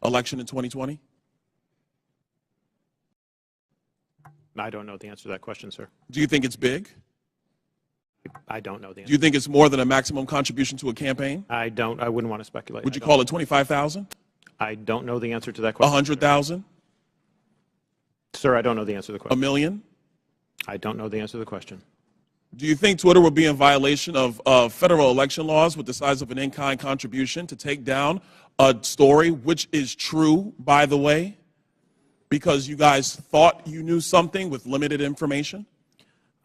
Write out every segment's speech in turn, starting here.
election in 2020? I don't know the answer to that question, sir. Do you think it's big? I don't know the answer. Do you think it's more than a maximum contribution to a campaign? I wouldn't want to speculate. Would you call it 25,000? I don't know the answer to that question. 100,000? Sir, I don't know the answer to the question. A million? I don't know the answer to the question. Do you think Twitter will be in violation of federal election laws with the size of an in-kind contribution to take down a story, which is true, by the way, because you guys thought you knew something with limited information?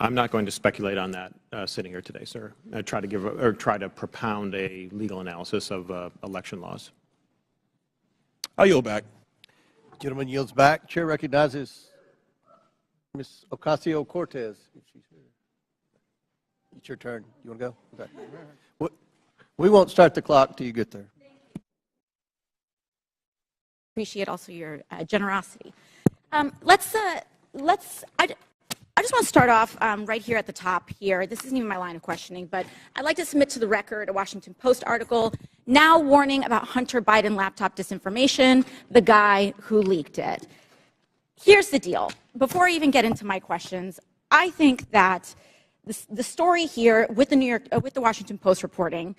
I'm not going to speculate on that sitting here today, sir. I try to propound a legal analysis of election laws. I yield back. Gentleman yields back. Chair recognizes Ms. Ocasio-Cortez. It's your turn. You want to go? Okay. We won't start the clock till you get there. Appreciate also your generosity. I just want to start off right here at the top here. This isn't even my line of questioning, but I'd like to submit to the record a Washington Post article now warning about Hunter Biden laptop disinformation, the guy who leaked it. Here's the deal. Before I even get into my questions, I think that the story here with the Washington Post reporting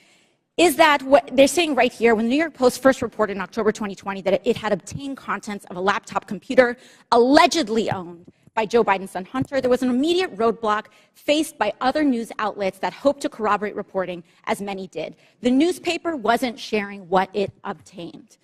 is that what they're saying right here, when the New York Post first reported in October 2020 that it had obtained contents of a laptop computer allegedly owned by Joe Biden's son Hunter, there was an immediate roadblock faced by other news outlets that hoped to corroborate reporting, as many did. The newspaper wasn't sharing what it obtained.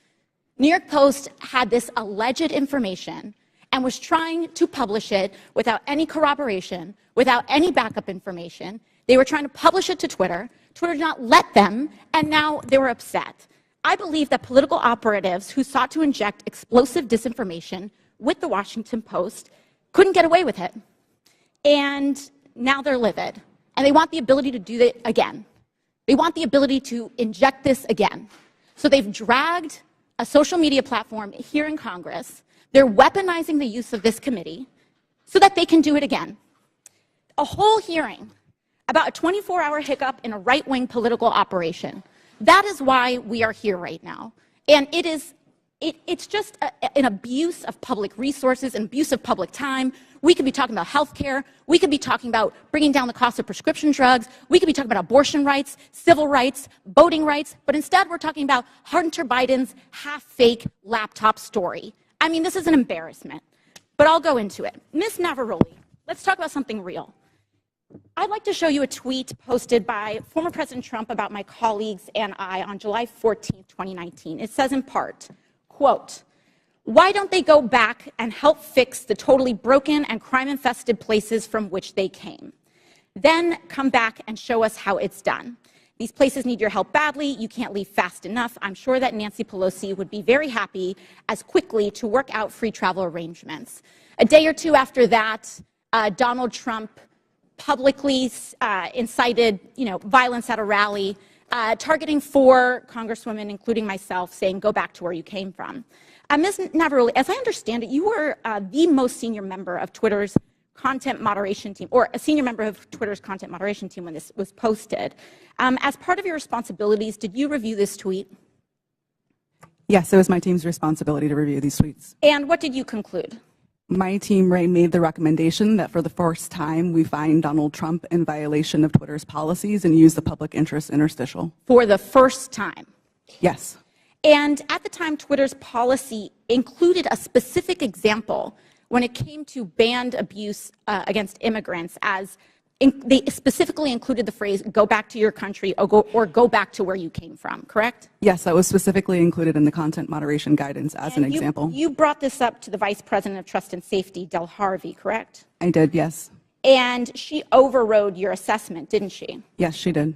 New York Post had this alleged information and was trying to publish it without any corroboration, without any backup information. They were trying to publish it to Twitter. Twitter did not let them, and now they were upset. I believe that political operatives who sought to inject explosive disinformation with the Washington Post couldn't get away with it. And now they're livid. And they want the ability to do that again. They want the ability to inject this again. So they've dragged a social media platform here in Congress. They're weaponizing the use of this committee so that they can do it again. A whole hearing about a 24-hour hiccup in a right-wing political operation. That is why we are here right now. And it's just an abuse of public resources, an abuse of public time. We could be talking about health care. We could be talking about bringing down the cost of prescription drugs. We could be talking about abortion rights, civil rights, voting rights. But instead, we're talking about Hunter Biden's half-fake laptop story. I mean, this is an embarrassment. But I'll go into it. Ms. Navarrete, let's talk about something real. I'd like to show you a tweet posted by former President Trump about my colleagues and I on July 14, 2019. It says in part, quote, "Why don't they go back and help fix the totally broken and crime-infested places from which they came? Then come back and show us how it's done. These places need your help badly. You can't leave fast enough. I'm sure that Nancy Pelosi would be very happy as quickly to work out free travel arrangements." A day or two after that, Donald Trump publicly incited, violence at a rally, targeting 4 congresswomen, including myself, saying, "Go back to where you came from." Ms. Navarrete, as I understand it, you were the most senior member of Twitter's content moderation team, or a senior member of Twitter's content moderation team when this was posted. As part of your responsibilities, did you review this tweet? Yes, it was my team's responsibility to review these tweets. And what did you conclude? My team, Ray, made the recommendation that for the first time we find Donald Trump in violation of Twitter's policies and use the public interest interstitial. For the first time? Yes. And at the time, Twitter's policy included a specific example when it came to banned abuse against immigrants, as they specifically included the phrase, "go back to your country," or go back to where you came from, correct? Yes, that was specifically included in the content moderation guidance as an example. You brought this up to the Vice President of Trust and Safety, Del Harvey, correct? I did, yes. And she overrode your assessment, didn't she? Yes, she did.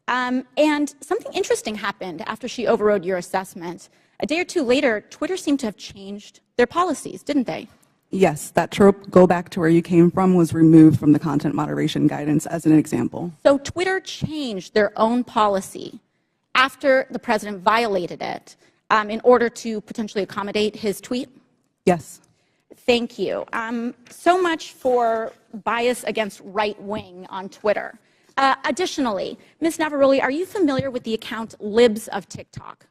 And something interesting happened after she overrode your assessment. A day or two later, Twitter seemed to have changed their policies, didn't they? Yes, that trope, "go back to where you came from," was removed from the content moderation guidance as an example. So Twitter changed their own policy after the president violated it in order to potentially accommodate his tweet? Yes. Thank you. So much for bias against right wing on Twitter. Additionally, Ms. Navarrete, are you familiar with the account Libs of TikTok?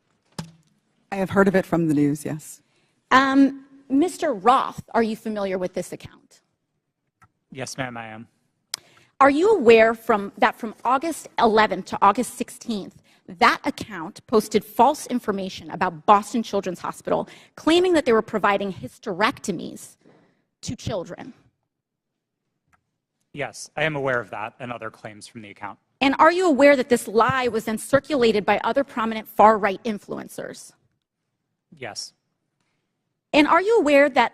I have heard of it from the news, yes. Mr. Roth, are you familiar with this account? Yes, ma'am, I am. Are you aware that from August 11th to August 16th, that account posted false information about Boston Children's Hospital, claiming that they were providing hysterectomies to children? Yes, I am aware of that and other claims from the account. And are you aware that this lie was then circulated by other prominent far-right influencers? Yes. And are you aware that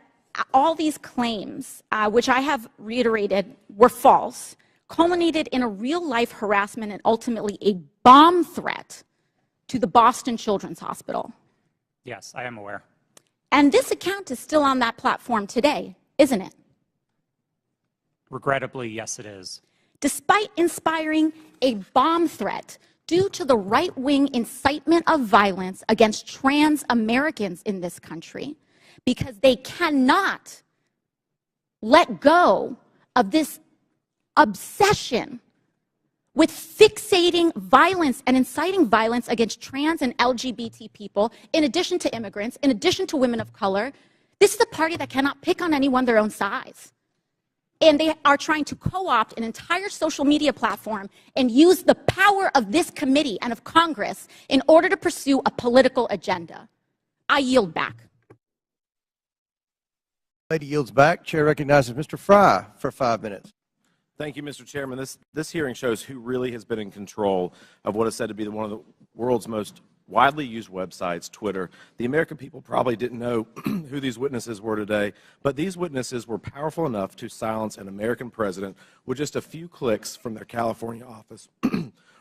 all these claims, which I have reiterated were false, culminated in a real-life harassment and ultimately a bomb threat to the Boston Children's Hospital? Yes, I am aware. And this account is still on that platform today, isn't it? Regrettably, yes, it is. Despite inspiring a bomb threat due to the right-wing incitement of violence against trans Americans in this country, because they cannot let go of this obsession with fixating violence and inciting violence against trans and LGBT people, in addition to immigrants, in addition to women of color. This is a party that cannot pick on anyone their own size. And they are trying to co-opt an entire social media platform and use the power of this committee and of Congress in order to pursue a political agenda. I yield back. Lady yields back. Chair recognizes Mr. Fry for 5 minutes. Thank you, Mr. Chairman. This hearing shows who really has been in control of what is said to be one of the world's most widely used websites, Twitter. The American people probably didn't know who these witnesses were today, but these witnesses were powerful enough to silence an American president with just a few clicks from their California office.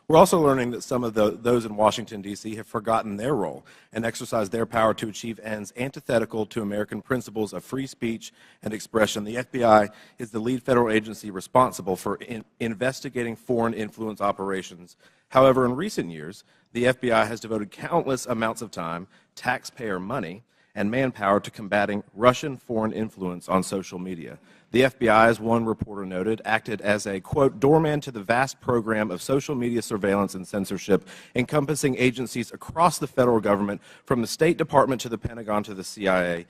We're also learning that some of those in Washington, D.C. have forgotten their role and exercised their power to achieve ends antithetical to American principles of free speech and expression. The FBI is the lead federal agency responsible for investigating foreign influence operations. However, in recent years, the FBI has devoted countless amounts of time, taxpayer money, and manpower to combating Russian foreign influence on social media. The FBI, as one reporter noted, acted as a, quote, doorman to the vast program of social media surveillance and censorship encompassing agencies across the federal government, from the State Department to the Pentagon to the CIA.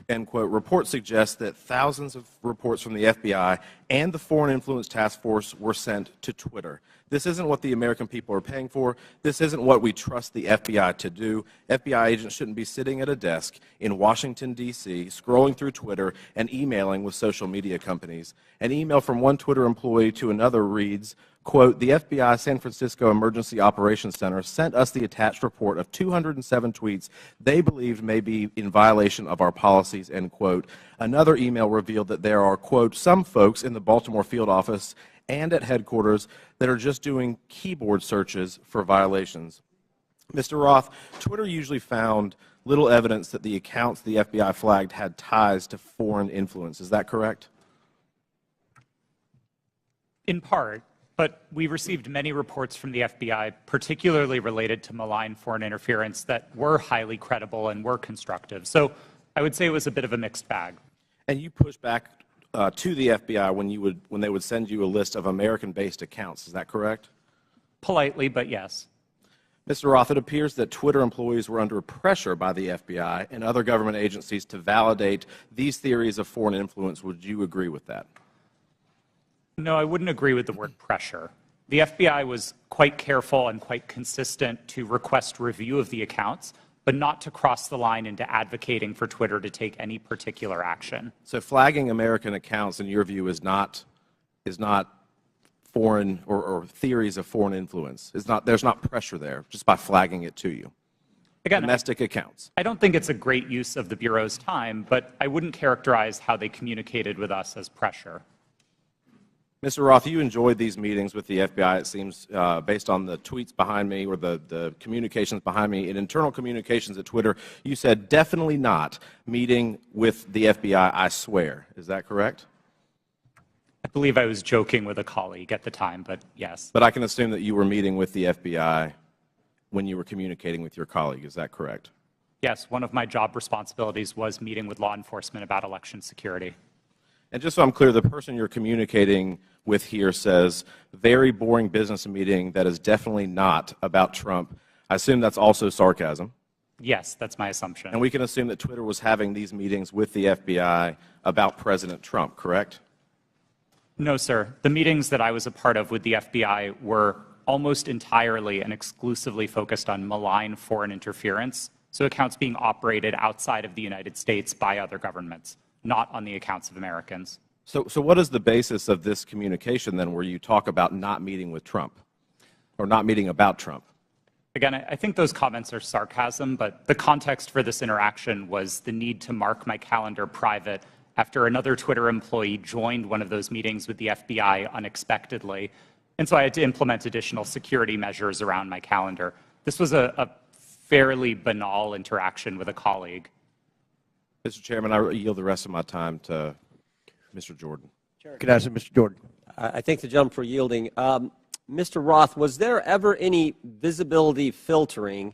End quote. Reports suggest that thousands of reports from the FBI and the Foreign Influence Task Force were sent to Twitter. This isn't what the American people are paying for. This isn't what we trust the FBI to do. FBI agents shouldn't be sitting at a desk in Washington, D.C., scrolling through Twitter and emailing with social media companies. An email from one Twitter employee to another reads, quote, the FBI San Francisco Emergency Operations Center sent us the attached report of 207 tweets they believed may be in violation of our policies, end quote. Another email revealed that there are, quote, some folks in the Baltimore field office and at headquarters that are just doing keyboard searches for violations. Mr. Roth, Twitter usually found little evidence that the accounts the FBI flagged had ties to foreign influence. Is that correct? In part, but we received many reports from the FBI, particularly related to malign foreign interference, that were highly credible and were constructive. So I would say it was a bit of a mixed bag. And you pushed back to the FBI when they would send you a list of American-based accounts. Is that correct? Politely, but yes. Mr. Roth, it appears that Twitter employees were under pressure by the FBI and other government agencies to validate these theories of foreign influence. Would you agree with that? No, I wouldn't agree with the word pressure. The FBI was quite careful and quite consistent to request review of the accounts, but not to cross the line into advocating for Twitter to take any particular action. So flagging American accounts, in your view, is not foreign or theories of foreign influence. There's not pressure there just by flagging it to you. Again, domestic accounts. I don't think it's a great use of the Bureau's time, but I wouldn't characterize how they communicated with us as pressure. Mr. Roth, you enjoyed these meetings with the FBI, it seems, based on the tweets behind me or the communications behind me. In internal communications at Twitter, you said, definitely not meeting with the FBI, I swear. Is that correct? I believe I was joking with a colleague at the time, but yes. But I can assume that you were meeting with the FBI when you were communicating with your colleague. Is that correct? Yes, one of my job responsibilities was meeting with law enforcement about election security. And just so I'm clear, the person you're communicating with here says, very boring business meeting that is definitely not about Trump. I assume that's also sarcasm. Yes, that's my assumption. And we can assume that Twitter was having these meetings with the FBI about President Trump, correct? No, sir. The meetings that I was a part of with the FBI were almost entirely and exclusively focused on malign foreign interference, so accounts being operated outside of the United States by other governments, not on the accounts of Americans. So what is the basis of this communication, then, where you talk about not meeting with Trump or not meeting about Trump? Again, I think those comments are sarcasm, but the context for this interaction was the need to mark my calendar private after another Twitter employee joined one of those meetings with the FBI unexpectedly. And so I had to implement additional security measures around my calendar. This was a fairly banal interaction with a colleague. Mr. Chairman, I yield the rest of my time to Mr. Jordan. Can I ask Mr. Jordan? I thank the gentleman for yielding. Mr. Roth, was there ever any visibility filtering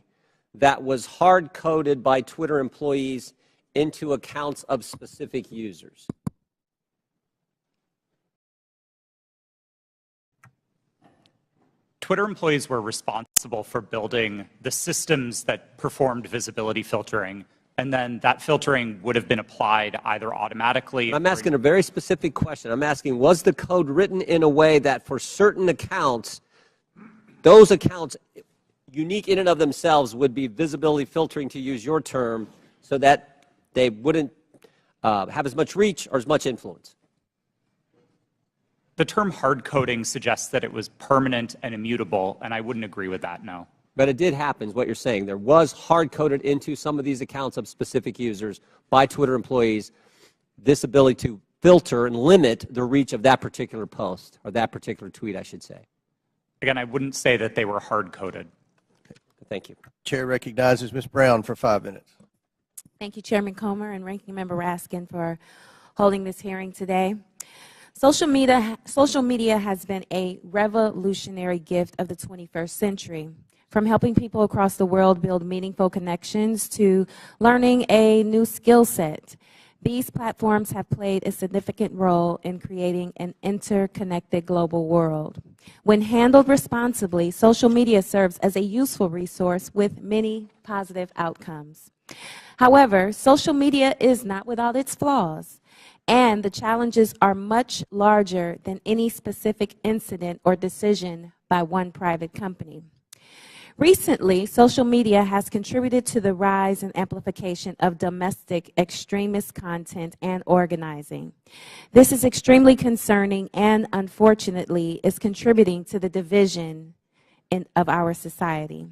that was hard-coded by Twitter employees into accounts of specific users? Twitter employees were responsible for building the systems that performed visibility filtering, and then that filtering would have been applied either automatically. I'm asking a very specific question. I'm asking, was the code written in a way that for certain accounts, those accounts, unique in and of themselves, would be visibility filtering, to use your term, so that they wouldn't have as much reach or as much influence? The term hard coding suggests that it was permanent and immutable, and I wouldn't agree with that, no. But it did happen, is what you're saying. There was hard-coded into some of these accounts of specific users by Twitter employees this ability to filter and limit the reach of that particular post, or that particular tweet, I should say. Again, I wouldn't say that they were hard-coded. Okay. Thank you. Chair recognizes Ms. Brown for 5 minutes. Thank you, Chairman Comer and Ranking Member Raskin, for holding this hearing today. Social media has been a revolutionary gift of the 21st century. From helping people across the world build meaningful connections to learning a new skill set, these platforms have played a significant role in creating an interconnected global world. When handled responsibly, social media serves as a useful resource with many positive outcomes. However, social media is not without its flaws, and the challenges are much larger than any specific incident or decision by one private company. Recently, social media has contributed to the rise and amplification of domestic extremist content and organizing. This is extremely concerning and, unfortunately, is contributing to the division of our society.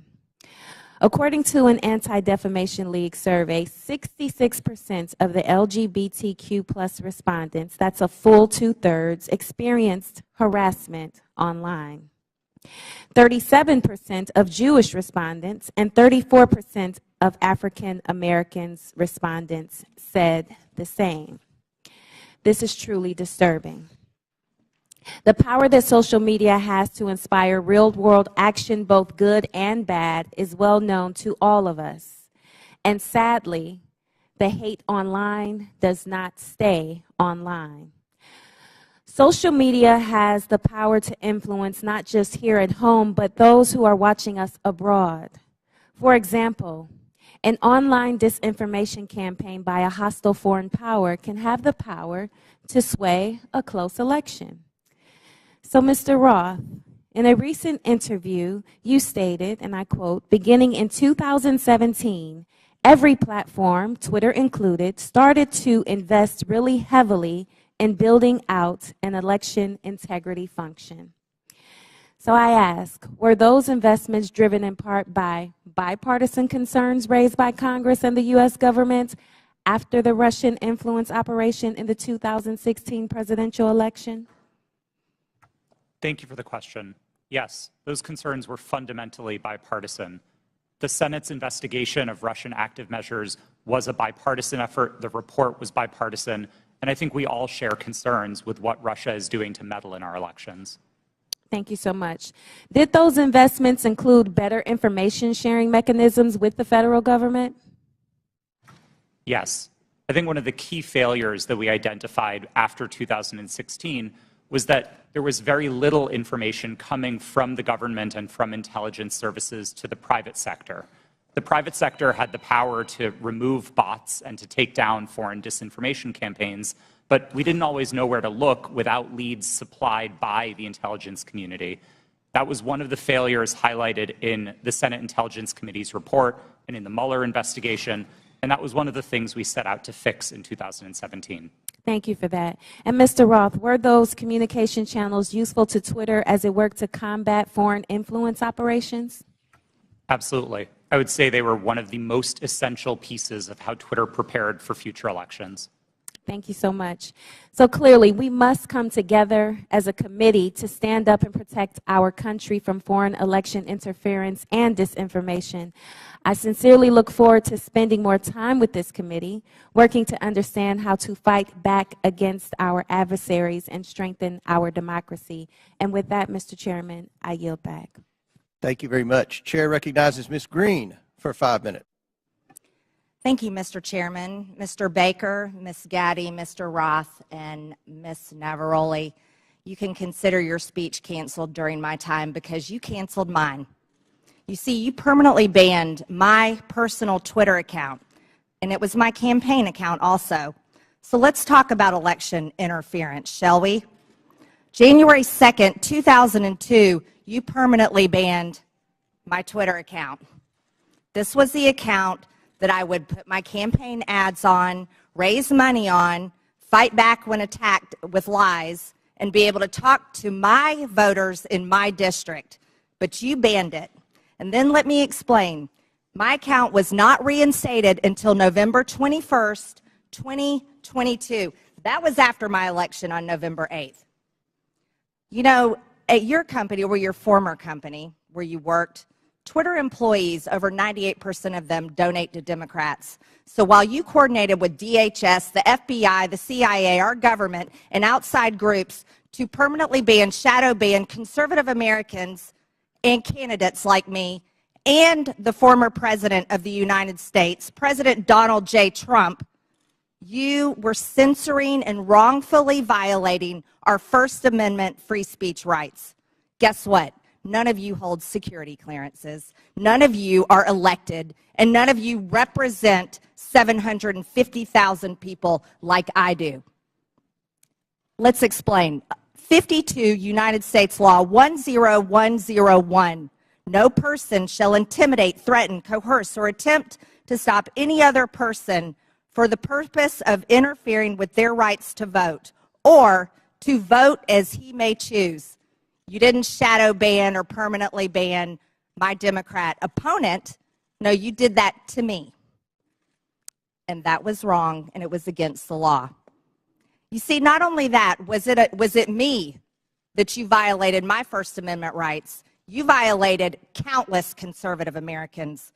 According to an Anti-Defamation League survey, 66% of the LGBTQ+ respondents, that's a full 2/3, experienced harassment online. 37% of Jewish respondents and 34% of African Americans respondents said the same. This is truly disturbing. The power that social media has to inspire real-world action, both good and bad, is well known to all of us. And sadly, the hate online does not stay online. Social media has the power to influence not just here at home, but those who are watching us abroad. For example, an online disinformation campaign by a hostile foreign power can have the power to sway a close election. So, Mr. Roth, in a recent interview, you stated, and I quote, beginning in 2017, every platform, Twitter included, started to invest really heavily in building out an election integrity function. So I ask, were those investments driven in part by bipartisan concerns raised by Congress and the U.S. government after the Russian influence operation in the 2016 presidential election? Thank you for the question. Yes, those concerns were fundamentally bipartisan. The Senate's investigation of Russian active measures was a bipartisan effort. The report was bipartisan. And I think we all share concerns with what Russia is doing to meddle in our elections. Thank you so much. Did those investments include better information sharing mechanisms with the federal government? Yes. I think one of the key failures that we identified after 2016 was that there was very little information coming from the government and from intelligence services to the private sector. The private sector had the power to remove bots and to take down foreign disinformation campaigns, but we didn't always know where to look without leads supplied by the intelligence community. That was one of the failures highlighted in the Senate Intelligence Committee's report and in the Mueller investigation, and that was one of the things we set out to fix in 2017. Thank you for that. And Mr. Roth, were those communication channels useful to Twitter as it worked to combat foreign influence operations? Absolutely. I would say they were one of the most essential pieces of how Twitter prepared for future elections. Thank you so much. So clearly, we must come together as a committee to stand up and protect our country from foreign election interference and disinformation. I sincerely look forward to spending more time with this committee, working to understand how to fight back against our adversaries and strengthen our democracy. And with that, Mr. Chairman, I yield back. Thank you very much. Chair recognizes Ms. Green for 5 minutes. Thank you, Mr. Chairman. Mr. Baker, Ms. Gaddy, Mr. Roth, and Ms. Navaroli, you can consider your speech canceled during my time because you canceled mine. You see, you permanently banned my personal Twitter account, and it was my campaign account also. So let's talk about election interference, shall we? January 2nd, 2002, you permanently banned my Twitter account. This was the account that I would put my campaign ads on, raise money on, fight back when attacked with lies, and be able to talk to my voters in my district. But you banned it. And then let me explain. My account was not reinstated until November 21st, 2022. That was after my election on November 8th. You know, at your company or your former company where you worked, Twitter employees, over 98% of them donate to Democrats. So while you coordinated with DHS, the FBI, the CIA, our government, and outside groups to permanently ban, shadow ban conservative Americans and candidates like me and the former president of the United States, President Donald J. Trump, you were censoring and wrongfully violating our First Amendment free speech rights. Guess what? None of you hold security clearances. None of you are elected, and none of you represent 750,000 people like I do. Let's explain. 52 United States Law 10101. No person shall intimidate, threaten, coerce, or attempt to stop any other person for the purpose of interfering with their rights to vote or to vote as he may choose. You didn't shadow ban or permanently ban my Democrat opponent. No, you did that to me. And that was wrong, and it was against the law. You see, not only that, was it me that you violated my First Amendment rights. You violated countless conservative Americans.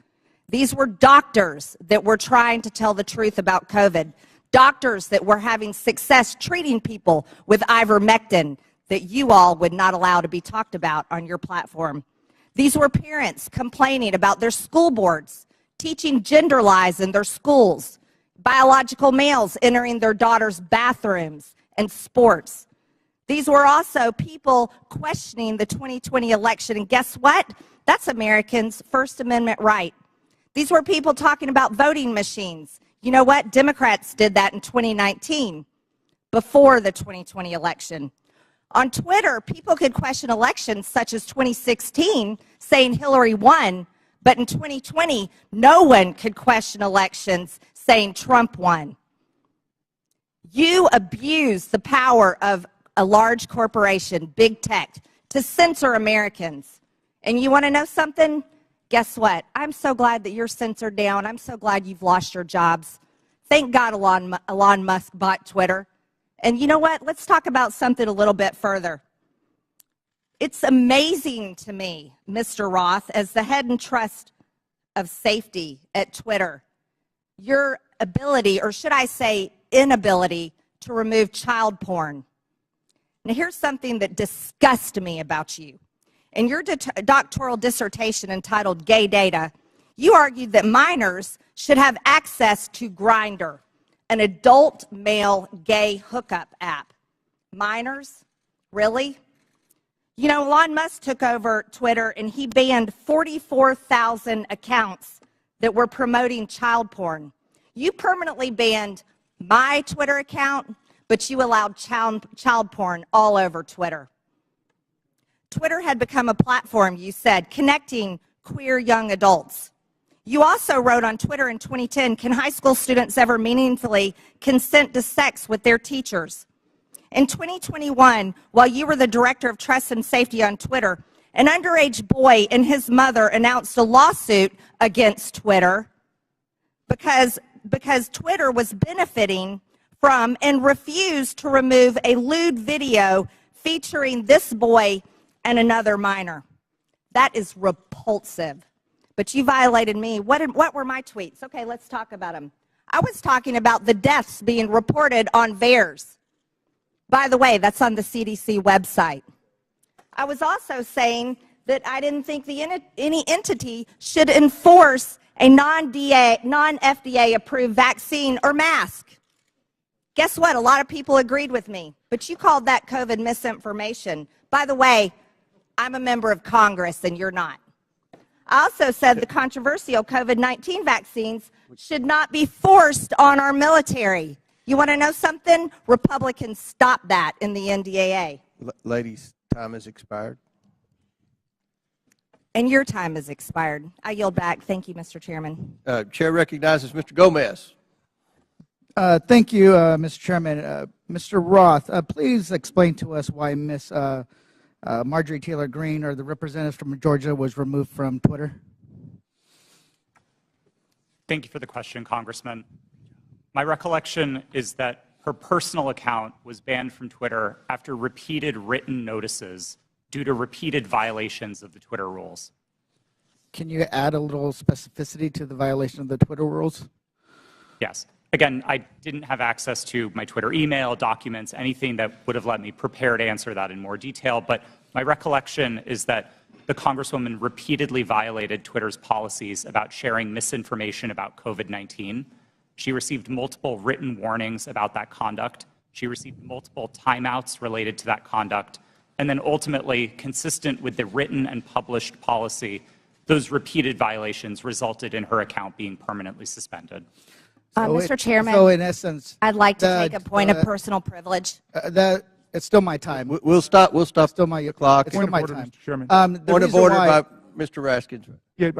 These were doctors that were trying to tell the truth about COVID, doctors that were having success treating people with ivermectin that you all would not allow to be talked about on your platform. These were parents complaining about their school boards, teaching gender lies in their schools, biological males entering their daughters' bathrooms and sports. These were also people questioning the 2020 election, and guess what? That's Americans' First Amendment right. These were people talking about voting machines. You know what? Democrats did that in 2019, before the 2020 election. On Twitter, people could question elections such as 2016, saying Hillary won, but in 2020, no one could question elections saying Trump won. You abuse the power of a large corporation, big tech, to censor Americans. And you want to know something? Guess what? I'm so glad that you're censored down. I'm so glad you've lost your jobs. Thank God Elon Musk bought Twitter. And you know what? Let's talk about something a little bit further. It's amazing to me, Mr. Roth, as the head and trust of safety at Twitter, your ability, or should I say inability, to remove child porn. Now, here's something that disgusts me about you. In your doctoral dissertation entitled Gay Data, you argued that minors should have access to Grindr, an adult male gay hookup app. Minors? Really? You know, Elon Musk took over Twitter and he banned 44,000 accounts that were promoting child porn. You permanently banned my Twitter account, but you allowed child porn all over Twitter. Twitter had become a platform, you said, connecting queer young adults. You also wrote on Twitter in 2010, can high school students ever meaningfully consent to sex with their teachers? In 2021, while you were the director of trust and safety on Twitter, an underage boy and his mother announced a lawsuit against Twitter because Twitter was benefiting from and refused to remove a lewd video featuring this boy and another minor. That is repulsive. But you violated me. What were my tweets? Okay, let's talk about them. I was talking about the deaths being reported on VAERS. By the way, that's on the CDC website. I was also saying that I didn't think any entity should enforce a non-FDA approved vaccine or mask. Guess what? A lot of people agreed with me, but you called that COVID misinformation. By the way, I'm a member of Congress and you're not. I also said the controversial COVID-19 vaccines should not be forced on our military. You want to know something? Republicans stopped that in the NDAA. Ladies, time has expired. And your time has expired. I yield back. Thank you, Mr. Chairman. Chair recognizes Mr. Gomez. Thank you, Mr. Chairman. Mr. Roth, please explain to us why Ms. Marjorie Taylor Greene, or the representative from Georgia, was removed from Twitter. Thank you for the question, Congressman. My recollection is that her personal account was banned from Twitter after repeated written notices due to repeated violations of the Twitter rules. Can you add a little specificity to the violation of the Twitter rules? Yes. Again, I didn't have access to my Twitter email, documents, anything that would have let me prepare to answer that in more detail, but my recollection is that the Congresswoman repeatedly violated Twitter's policies about sharing misinformation about COVID-19. She received multiple written warnings about that conduct. She received multiple timeouts related to that conduct. And then ultimately, consistent with the written and published policy, those repeated violations resulted in her account being permanently suspended. Mr. Chairman, so in essence, I'd like to take a point of personal privilege. It's still my time. We'll stop the Still my clock. It's still my order, time. Mr. Chairman. Point of order by Mr. Raskins. Yeah,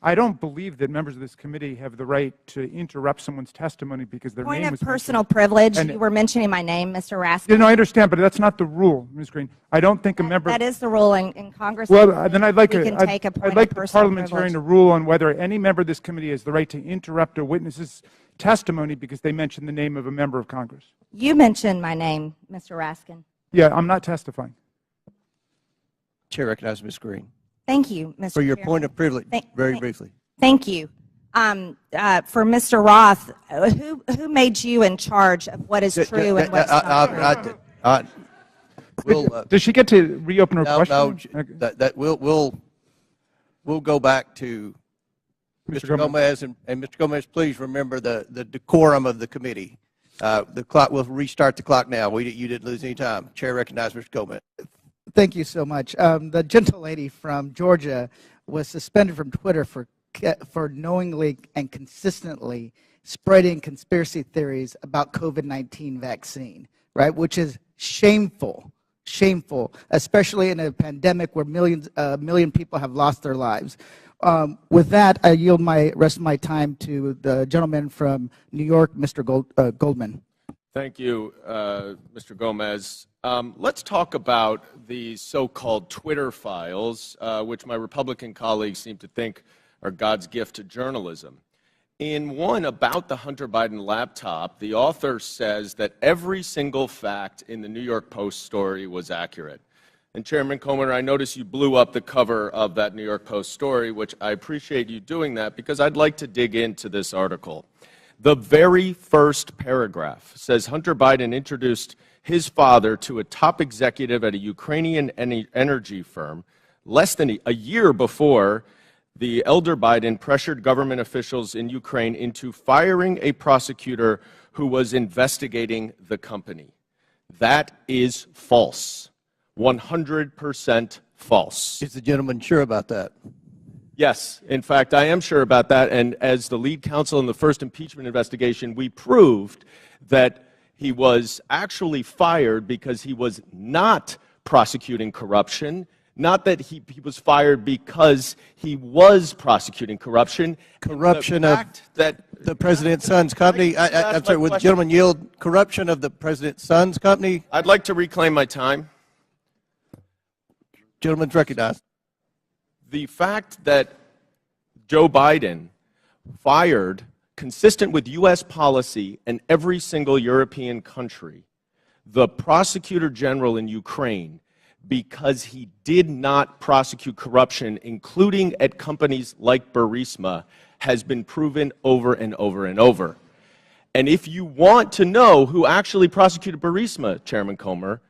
I don't believe that members of this committee have the right to interrupt someone's testimony because their Point name of was personal mentioned. privilege. And- You were mentioning my name, Mr. Raskin. Yeah, no, I understand, but that's not the rule, Ms. Green. I don't think a member. That is the rule in Congress. Well, then I'd like we can take a point I'd like of the personal parliamentarian privilege. to rule on whether any member of this committee has the right to interrupt a witness's testimony because they mentioned the name of a member of Congress. You mentioned my name, Mr. Raskin. Yeah, I'm not testifying. Chair recognizes Ms. Green. Thank you, Mr. For your Chairman. point of privilege, very briefly. Thank you. For Mr. Roth, who made you in charge of what is true and what's not true? Does she get to reopen her question? No, we'll go back to Mr. Gomez, and Mr. Gomez, please remember the decorum of the committee. The clock, we'll restart the clock now. You didn't lose any time. Chair recognizes Mr. Gomez. Thank you so much. The gentle lady from Georgia was suspended from Twitter for knowingly and consistently spreading conspiracy theories about COVID-19 vaccine, right? Which is shameful, especially in a pandemic where a million people have lost their lives. With that, I yield my rest of my time to the gentleman from New York, Mr. Goldman. Thank you, Mr. Gomez. Let's talk about the so-called Twitter files, which my Republican colleagues seem to think are God's gift to journalism. In one about the Hunter Biden laptop, the author says that every single fact in the New York Post story was accurate. And Chairman Comer, I notice you blew up the cover of that New York Post story, which I appreciate you doing that because I'd like to dig into this article. The very first paragraph says Hunter Biden introduced his father to a top executive at a Ukrainian energy firm less than a year before the elder Biden pressured government officials in Ukraine into firing a prosecutor who was investigating the company. That is false. 100% false. Is the gentleman sure about that? Yes, in fact, I am sure about that. And as the lead counsel in the first impeachment investigation, we proved that he was actually fired because he was not prosecuting corruption, not that he was fired because he was prosecuting corruption. Corruption of the president's son's company. I'm sorry, would the gentleman yield? Corruption of the president's son's company? I'd like to reclaim my time. Gentleman's recognized. The fact that Joe Biden fired, consistent with U.S. policy and every single European country, the prosecutor general in Ukraine because he did not prosecute corruption, including at companies like Burisma, has been proven over and over and over. And if you want to know who actually prosecuted Burisma, Chairman Comer,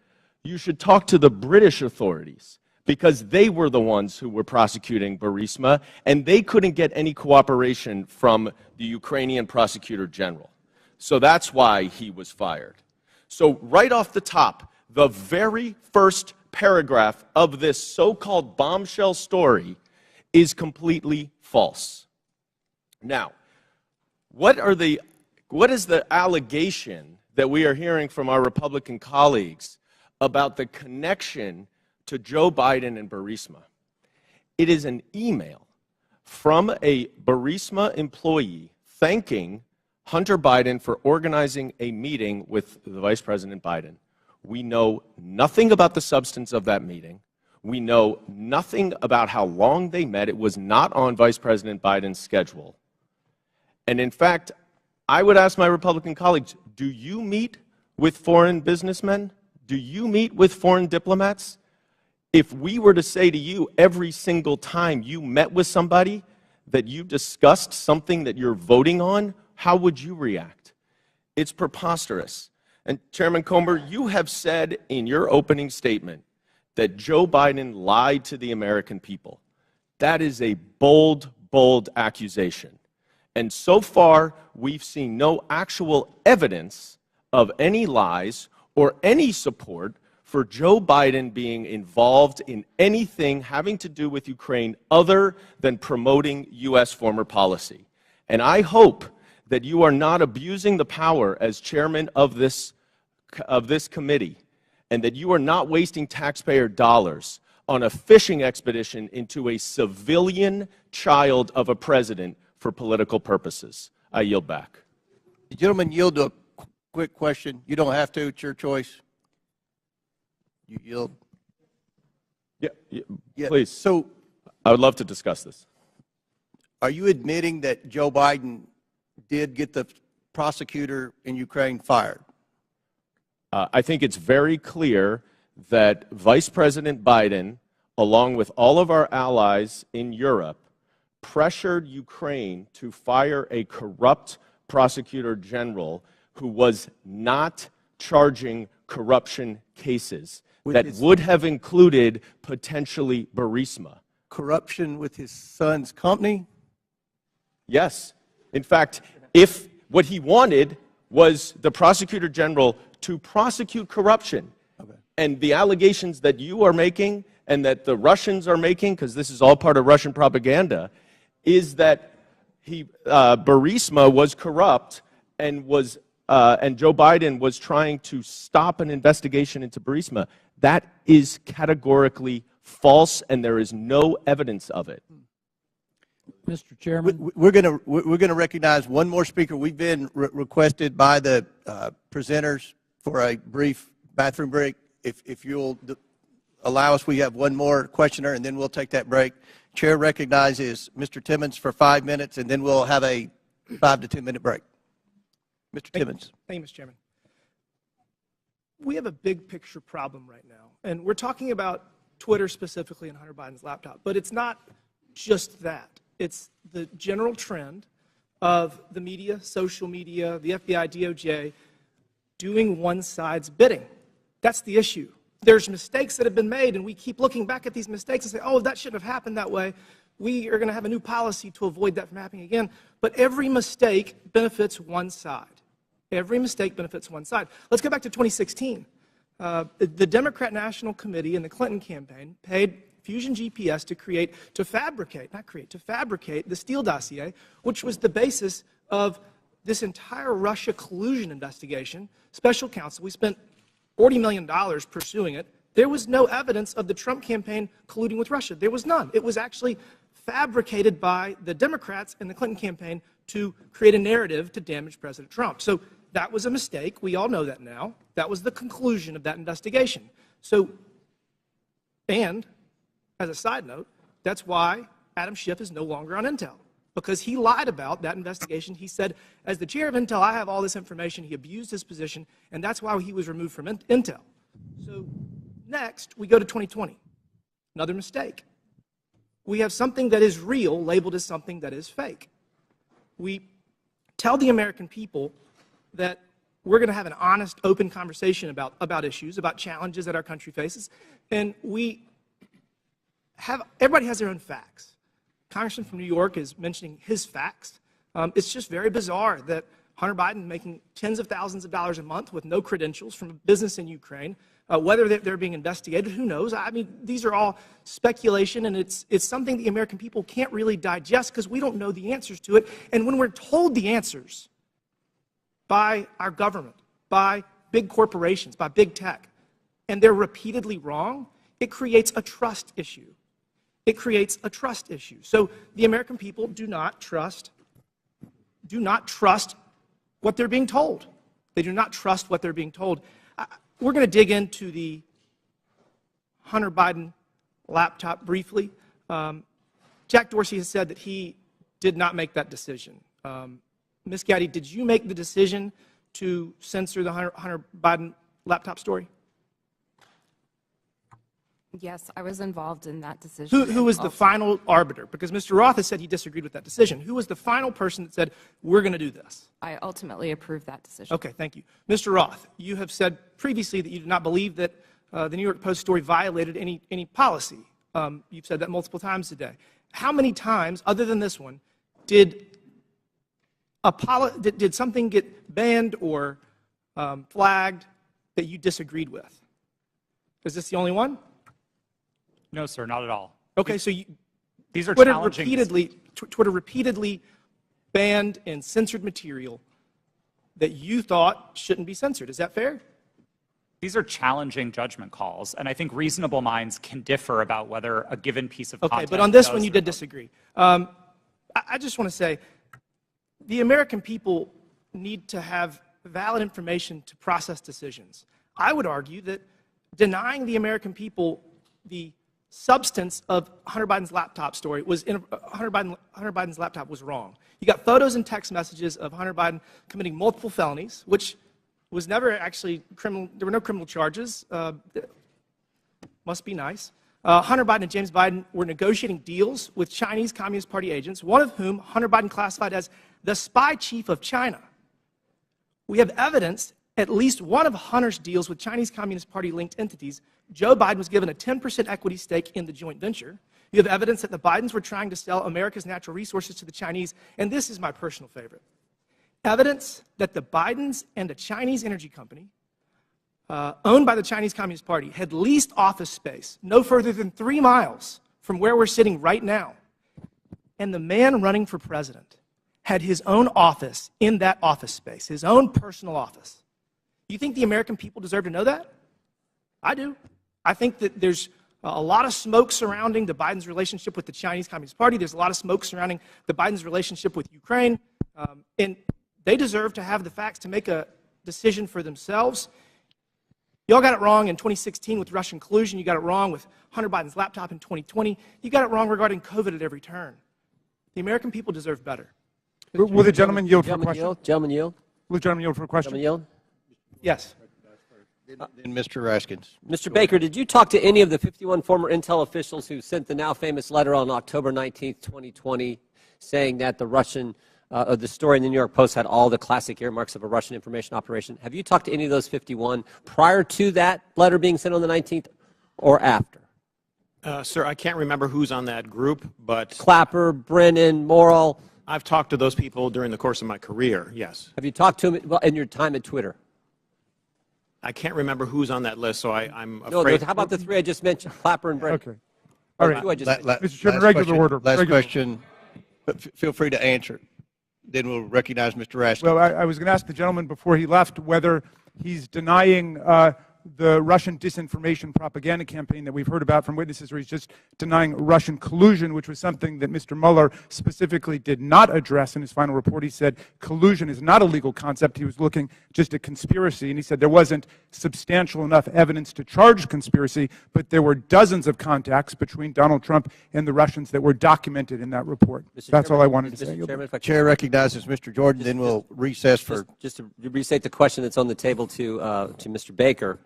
you should talk to the British authorities, because they were the ones who were prosecuting Burisma, and they couldn't get any cooperation from the Ukrainian prosecutor general. So that's why he was fired. So right off the top, the very first paragraph of this so-called bombshell story is completely false. Now, what is the allegation that we are hearing from our Republican colleagues about the connection to Joe Biden and Burisma? It is an email from a Burisma employee thanking Hunter Biden for organizing a meeting with the Vice President Biden. We know nothing about the substance of that meeting. We know nothing about how long they met. It was not on Vice President Biden's schedule. And in fact, I would ask my Republican colleagues, do you meet with foreign businessmen? Do you meet with foreign diplomats? If we were to say to you every single time you met with somebody that you discussed something that you're voting on, how would you react? It's preposterous. And Chairman Comer, you have said in your opening statement that Joe Biden lied to the American people. That is a bold, bold accusation. And so far, we've seen no actual evidence of any lies or any support for Joe Biden being involved in anything having to do with Ukraine other than promoting U.S. foreign policy. And I hope that you are not abusing the power as chairman of this committee, and that you are not wasting taxpayer dollars on a fishing expedition into a civilian child of a president for political purposes. I yield back. The gentleman yield to a quick question. You don't have to. It's your choice. You yield. Yeah, please. So, I would love to discuss this. are you admitting that Joe Biden did get the prosecutor in Ukraine fired? I think it's very clear that Vice President Biden, along with all of our allies in Europe, pressured Ukraine to fire a corrupt prosecutor general who was not charging corruption cases that would have included potentially Burisma. Corruption with his son's company? Yes. In fact, if what he wanted was the prosecutor general to prosecute corruption, and the allegations that you are making and that the Russians are making, because this is all part of Russian propaganda, is that Burisma was corrupt and Joe Biden was trying to stop an investigation into Burisma. That is categorically false, and there is no evidence of it. Mr. Chairman, we're going to recognize one more speaker. We've been requested by the presenters for a brief bathroom break. If you'll allow us, we have one more questioner, and then we'll take that break. Chair recognizes Mr. Timmons for 5 minutes, and then we'll have a 5 to 10 minute break. Mr. Timmons. Thank you, Mr. Chairman. We have a big picture problem right now, and we're talking about Twitter specifically and Hunter Biden's laptop, but it's not just that. It's the general trend of the media, social media, the FBI, DOJ, doing one side's bidding. That's the issue. There's mistakes that have been made, and we keep looking back at these mistakes and say, oh, that shouldn't have happened that way. We are going to have a new policy to avoid that from happening again. But every mistake benefits one side. Every mistake benefits one side. Let's go back to 2016. The Democrat National Committee and the Clinton campaign paid Fusion GPS to fabricate the Steele dossier, which was the basis of this entire Russia collusion investigation. Special counsel, we spent $40 million pursuing it. There was no evidence of the Trump campaign colluding with Russia. There was none. It was actually fabricated by the Democrats and the Clinton campaign to create a narrative to damage President Trump. So that was a mistake. We all know that now. That was the conclusion of that investigation. So, and as a side note, that's why Adam Schiff is no longer on Intel, because he lied about that investigation. He said, as the chair of Intel, I have all this information. He abused his position, and that's why he was removed from Intel. So next, we go to 2020. Another mistake. We have something that is real labeled as something that is fake. We tell the American people that we're going to have an honest, open conversation about issues, about challenges that our country faces, and everybody has their own facts. Congressman from New York is mentioning his facts. It's just very bizarre that Hunter Biden making tens of thousands of dollars a month with no credentials from a business in Ukraine, whether they're being investigated, who knows? I mean, these are all speculation, and it's something the American people can't really digest because we don't know the answers to it. And when we're told the answers by our government, by big corporations, by big tech, and they're repeatedly wrong, it creates a trust issue. It creates a trust issue. So the American people do not trust what they're being told. They do not trust what they're being told. We're going to dig into the Hunter Biden laptop briefly. Jack Dorsey has said that he did not make that decision. Ms. Gaddy, did you make the decision to censor the Hunter Biden laptop story? Yes, I was involved in that decision. Who was the final arbiter? Because Mr. Roth has said he disagreed with that decision. Who was the final person that said, we're going to do this? I ultimately approved that decision. Okay, thank you. Mr. Roth, you have said previously that you did not believe that the New York Post story violated any policy. You've said that multiple times today. How many times, other than this one, did something get banned or flagged that you disagreed with? Is this the only one? No, sir, not at all. Okay, so these are Twitter challenging. Twitter repeatedly banned and censored material that you thought shouldn't be censored. Is that fair? These are challenging judgment calls, and I think reasonable minds can differ about whether a given piece of content. Okay, but on this one you did disagree. I just want to say the American people need to have valid information to process decisions. I would argue that denying the American people the substance of Hunter Biden's laptop story was Hunter Biden's laptop was wrong. You got photos and text messages of Hunter Biden committing multiple felonies, which was never actually criminal. There were no criminal charges. Must be nice. Hunter Biden and James Biden were negotiating deals with Chinese Communist Party agents, one of whom Hunter Biden classified as the spy chief of China. We have evidence at least one of Hunter's deals with Chinese Communist Party linked entities. Joe Biden was given a 10% equity stake in the joint venture. You have evidence that the Bidens were trying to sell America's natural resources to the Chinese, and this is my personal favorite. Evidence that the Bidens and a Chinese energy company owned by the Chinese Communist Party had leased office space no further than 3 miles from where we're sitting right now. And the man running for president had his own office in that office space, his own personal office. You think the American people deserve to know that? I do. I think that there's a lot of smoke surrounding the Biden's relationship with the Chinese Communist Party. There's a lot of smoke surrounding the Biden's relationship with Ukraine. And they deserve to have the facts to make a decision for themselves. Y'all got it wrong in 2016 with Russian collusion. You got it wrong with Hunter Biden's laptop in 2020. You got it wrong regarding COVID at every turn. The American people deserve better. Will the gentleman yield for a question? Gentleman yield. Will the gentleman yield for a question? Gentleman yield. Yes. And Mr. Raskins. Mr. Baker, did you talk to any of the 51 former Intel officials who sent the now famous letter on October 19th, 2020, saying that the story in the New York Post had all the classic earmarks of a Russian information operation? Have you talked to any of those 51 prior to that letter being sent on the 19th or after? Sir, I can't remember who's on that group, but Clapper, Brennan, Morrill. I've talked to those people during the course of my career, yes. Have you talked to them in your time at Twitter? I can't remember who's on that list, so I'm afraid. No, how about the 3 I just mentioned, Clapper and Brennan? Okay. All right. Mr. Chairman, regular order. Last Regular. question, but feel free to answer. Then we'll recognize Mr. Raskin. Well, I was going to ask the gentleman before he left whether he's denying the Russian disinformation propaganda campaign that we've heard about from witnesses, or he's just denying Russian collusion, which was something that Mr. Mueller specifically did not address in his final report. He said collusion is not a legal concept. He was looking just at conspiracy, and he said there wasn't substantial enough evidence to charge conspiracy, but there were dozens of contacts between Donald Trump and the Russians that were documented in that report. That's all I wanted to say. The chair recognizes Mr. Jordan, then we'll recess for... Just to restate the question that's on the table to Mr. Baker.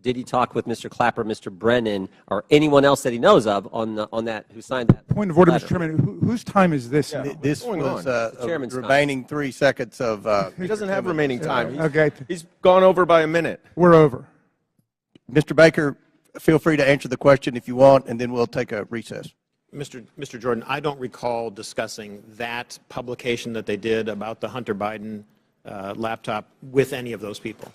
Did he talk with Mr. Clapper, Mr. Brennan, or anyone else that he knows of on that who signed that? Point of order, letter? Mr. Chairman. Whose time is this? Yeah, this was chairman's remaining 3 seconds of... He doesn't have remaining time. Okay. He's gone over by a minute. We're over. Mr. Baker, feel free to answer the question if you want, and then we'll take a recess. Mr. Jordan, I don't recall discussing that publication that they did about the Hunter Biden laptop with any of those people.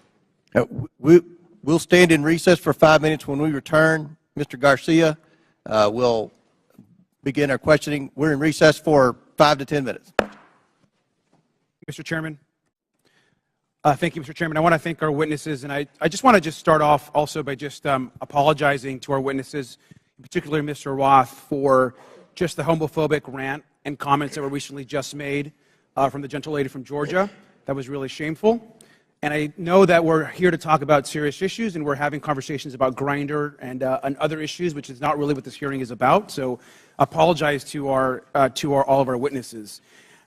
We'll stand in recess for 5 minutes. When we return, Mr. Garcia will begin our questioning. We're in recess for 5 to 10 minutes. Mr. Chairman. Thank you, Mr. Chairman. I want to thank our witnesses, and I just want to start off also by just apologizing to our witnesses, in particular Mr. Roth, for just the homophobic rant and comments that were recently just made from the gentle lady from Georgia. That was really shameful. And I know that we're here to talk about serious issues, and we're having conversations about Grindr and other issues, which is not really what this hearing is about. So, apologize to all of our witnesses.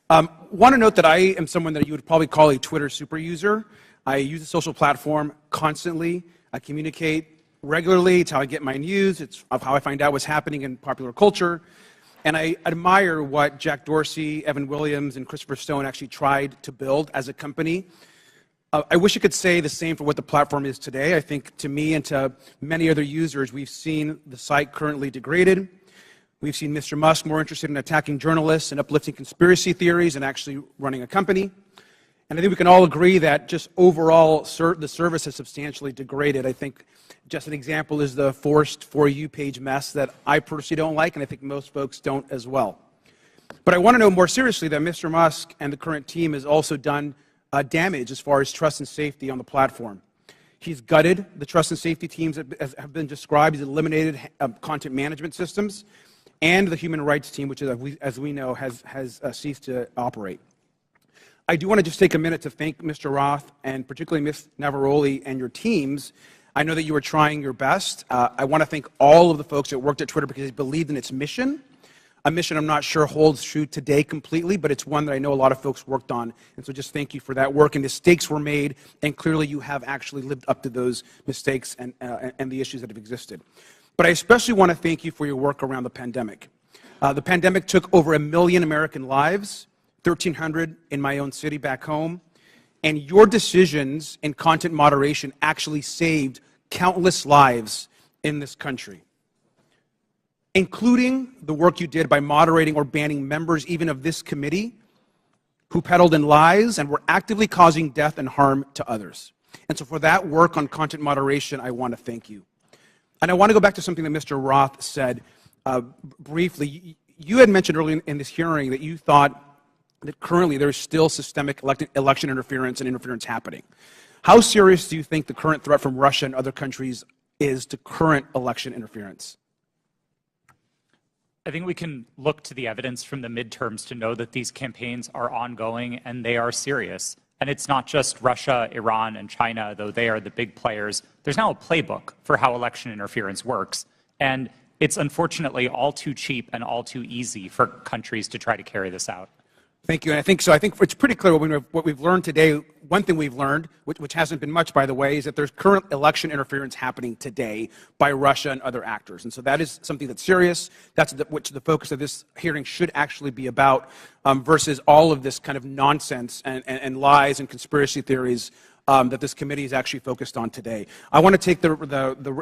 Want to note that I am someone that you would probably call a Twitter super user. I use the social platform constantly. I communicate regularly. It's how I get my news. It's how I find out what's happening in popular culture. And I admire what Jack Dorsey, Evan Williams, and Christopher Stone actually tried to build as a company. I wish I could say the same for what the platform is today. I think to me and to many other users, we've seen the site currently degraded. We've seen Mr. Musk more interested in attacking journalists and uplifting conspiracy theories and actually running a company. And I think we can all agree that just overall the service has substantially degraded. I think just an example is the forced For You page mess that I personally don't like, and I think most folks don't as well. But I want to know more seriously that Mr. Musk and the current team has also done damage as far as trust and safety on the platform. He's gutted the trust and safety teams that have been described. He's eliminated content management systems, and the human rights team, which, as we know, has ceased to operate. I do want to just take a minute to thank Mr. Roth and particularly Ms. Navaroli and your teams. I know that you were trying your best. I want to thank all of the folks that worked at Twitter because they believed in its mission. A mission I'm not sure holds true today completely, but it's one that I know a lot of folks worked on. And so just thank you for that work. And mistakes were made, and clearly you have actually lived up to those mistakes and the issues that have existed. But I especially want to thank you for your work around the pandemic. The pandemic took over 1 million American lives, 1,300 in my own city back home. And your decisions in content moderation actually saved countless lives in this country, including the work you did by moderating or banning members even of this committee who peddled in lies and were actively causing death and harm to others. And so for that work on content moderation, I want to thank you. And I want to go back to something that Mr. Roth said briefly. You had mentioned earlier in this hearing that you thought that currently there's still systemic election interference and interference happening. How serious do you think the current threat from Russia and other countries is to current election interference? I think we can look to the evidence from the midterms to know that these campaigns are ongoing and they are serious. And it's not just Russia, Iran, and China, though they are the big players. There's now a playbook for how election interference works. And it's unfortunately all too cheap and all too easy for countries to try to carry this out. Thank you. And I think it's pretty clear what we've learned today. One thing we've learned, which hasn't been much, by the way, is that there's current election interference happening today by Russia and other actors. And so that is something that's serious. That's which the focus of this hearing should actually be about, versus all of this kind of nonsense and lies and conspiracy theories that this committee is actually focused on today. I want to take the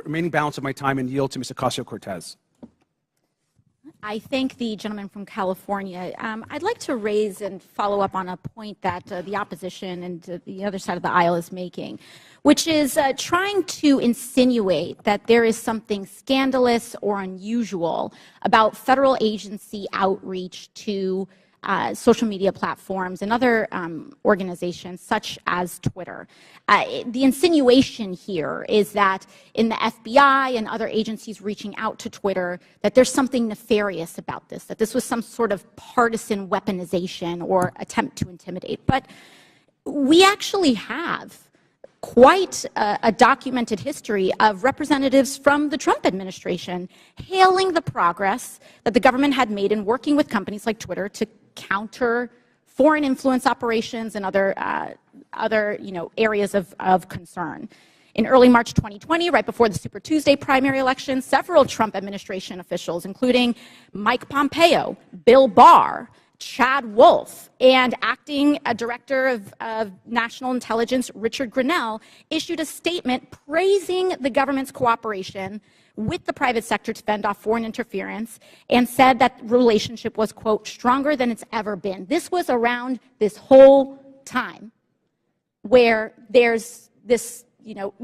remaining balance of my time and yield to Ms. Ocasio-Cortez. I thank the gentleman from California. I'd like to raise and follow up on a point that the opposition and the other side of the aisle is making. which is trying to insinuate that there is something scandalous or unusual about federal agency outreach to social media platforms and other organizations such as Twitter. The insinuation here is that in the FBI and other agencies reaching out to Twitter, that there's something nefarious about this, that this was some sort of partisan weaponization or attempt to intimidate. But we actually have quite a documented history of representatives from the Trump administration hailing the progress that the government had made in working with companies like Twitter to counter foreign influence operations and other areas of concern. In early March 2020, right before the Super Tuesday primary election, several Trump administration officials, including Mike Pompeo, Bill Barr, Chad Wolf, and acting director of national intelligence Richard Grenell issued a statement praising the government's cooperation with the private sector to fend off foreign interference and said that relationship was, quote, stronger than it's ever been. This was around this whole time where there's this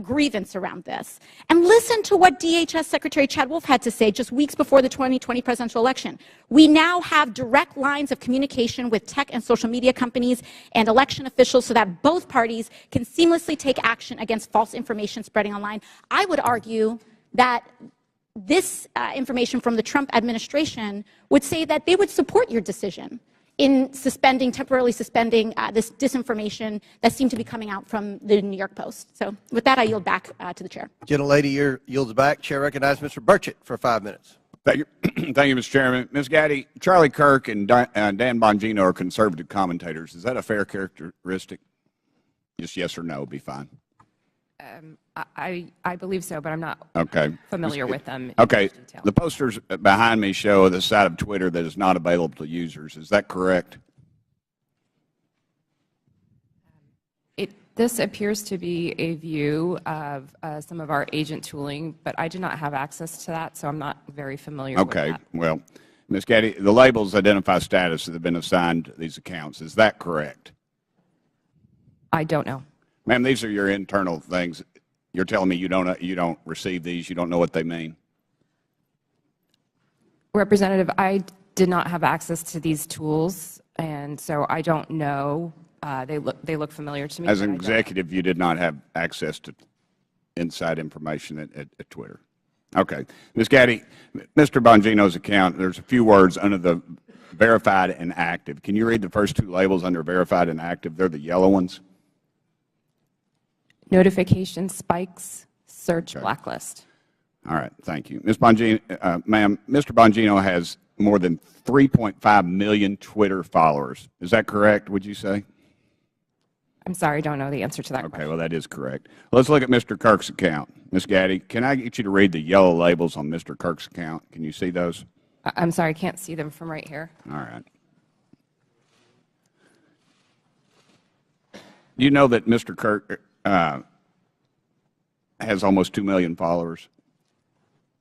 grievance around this. And listen to what DHS Secretary Chad Wolf had to say just weeks before the 2020 presidential election. We now have direct lines of communication with tech and social media companies and election officials so that both parties can seamlessly take action against false information spreading online. I would argue that this information from the Trump administration would say that they would support your decision in temporarily suspending this disinformation that seemed to be coming out from the New York Post. So with that, I yield back to the chair. Gentlelady yields back. Chair recognizes Mr. Burchett for 5 minutes. Thank you, thank you, Mr. Chairman. Ms. Gaddy, Charlie Kirk and Dan Bongino are conservative commentators. Is that a fair characteristic? Just yes or no would be fine. I believe so, but I'm not familiar with them. Okay. The posters behind me show the side of Twitter that is not available to users. Is that correct? This appears to be a view of some of our agent tooling, but I do not have access to that, so I'm not very familiar with that. Okay. Well, Ms. Gaddy, the labels identify status that have been assigned to these accounts. Is that correct? I don't know. Ma'am, these are your internal things. You're telling me you don't receive these, you don't know what they mean? Representative, I did not have access to these tools, and so I don't know. They look familiar to me. As an executive, you did not have access to inside information at Twitter. Okay. Ms. Gaddy, Mr. Bongino's account, there's a few words under the verified and active. Can you read the first two labels under verified and active? They're the yellow ones. Notification spikes, search blacklist. All right, thank you. Ms. Bongino, ma'am, Mr. Bongino has more than 3.5 million Twitter followers. Is that correct, would you say? I'm sorry, I don't know the answer to that question. Okay, well, that is correct. Let's look at Mr. Kirk's account. Ms. Gaddy, can I get you to read the yellow labels on Mr. Kirk's account? Can you see those? I'm sorry, I can't see them from right here. All right. Do you know that Mr. Kirk has almost 2 million followers?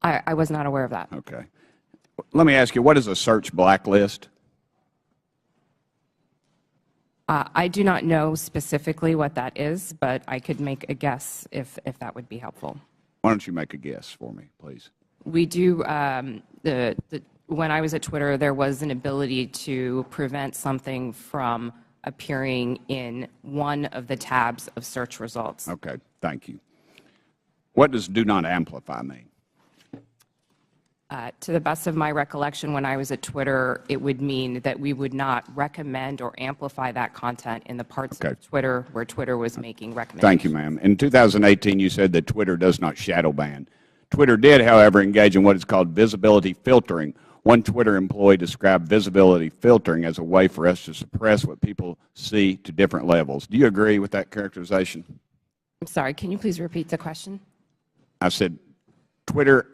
I was not aware of that. Okay. Let me ask you, what is a search blacklist? I do not know specifically what that is, but I could make a guess if that would be helpful. Why don't you make a guess for me, please? We do, when I was at Twitter, there was an ability to prevent something from appearing in one of the tabs of search results. Okay, thank you. What does do not amplify mean? To the best of my recollection, when I was at Twitter, it would mean that we would not recommend or amplify that content in the parts of Twitter where Twitter was making recommendations. Thank you, ma'am. In 2018, you said that Twitter does not shadow ban. Twitter did, however, engage in what is called visibility filtering. One Twitter employee described visibility filtering as a way for us to suppress what people see to different levels. Do you agree with that characterization? I'm sorry, can you please repeat the question? I said Twitter,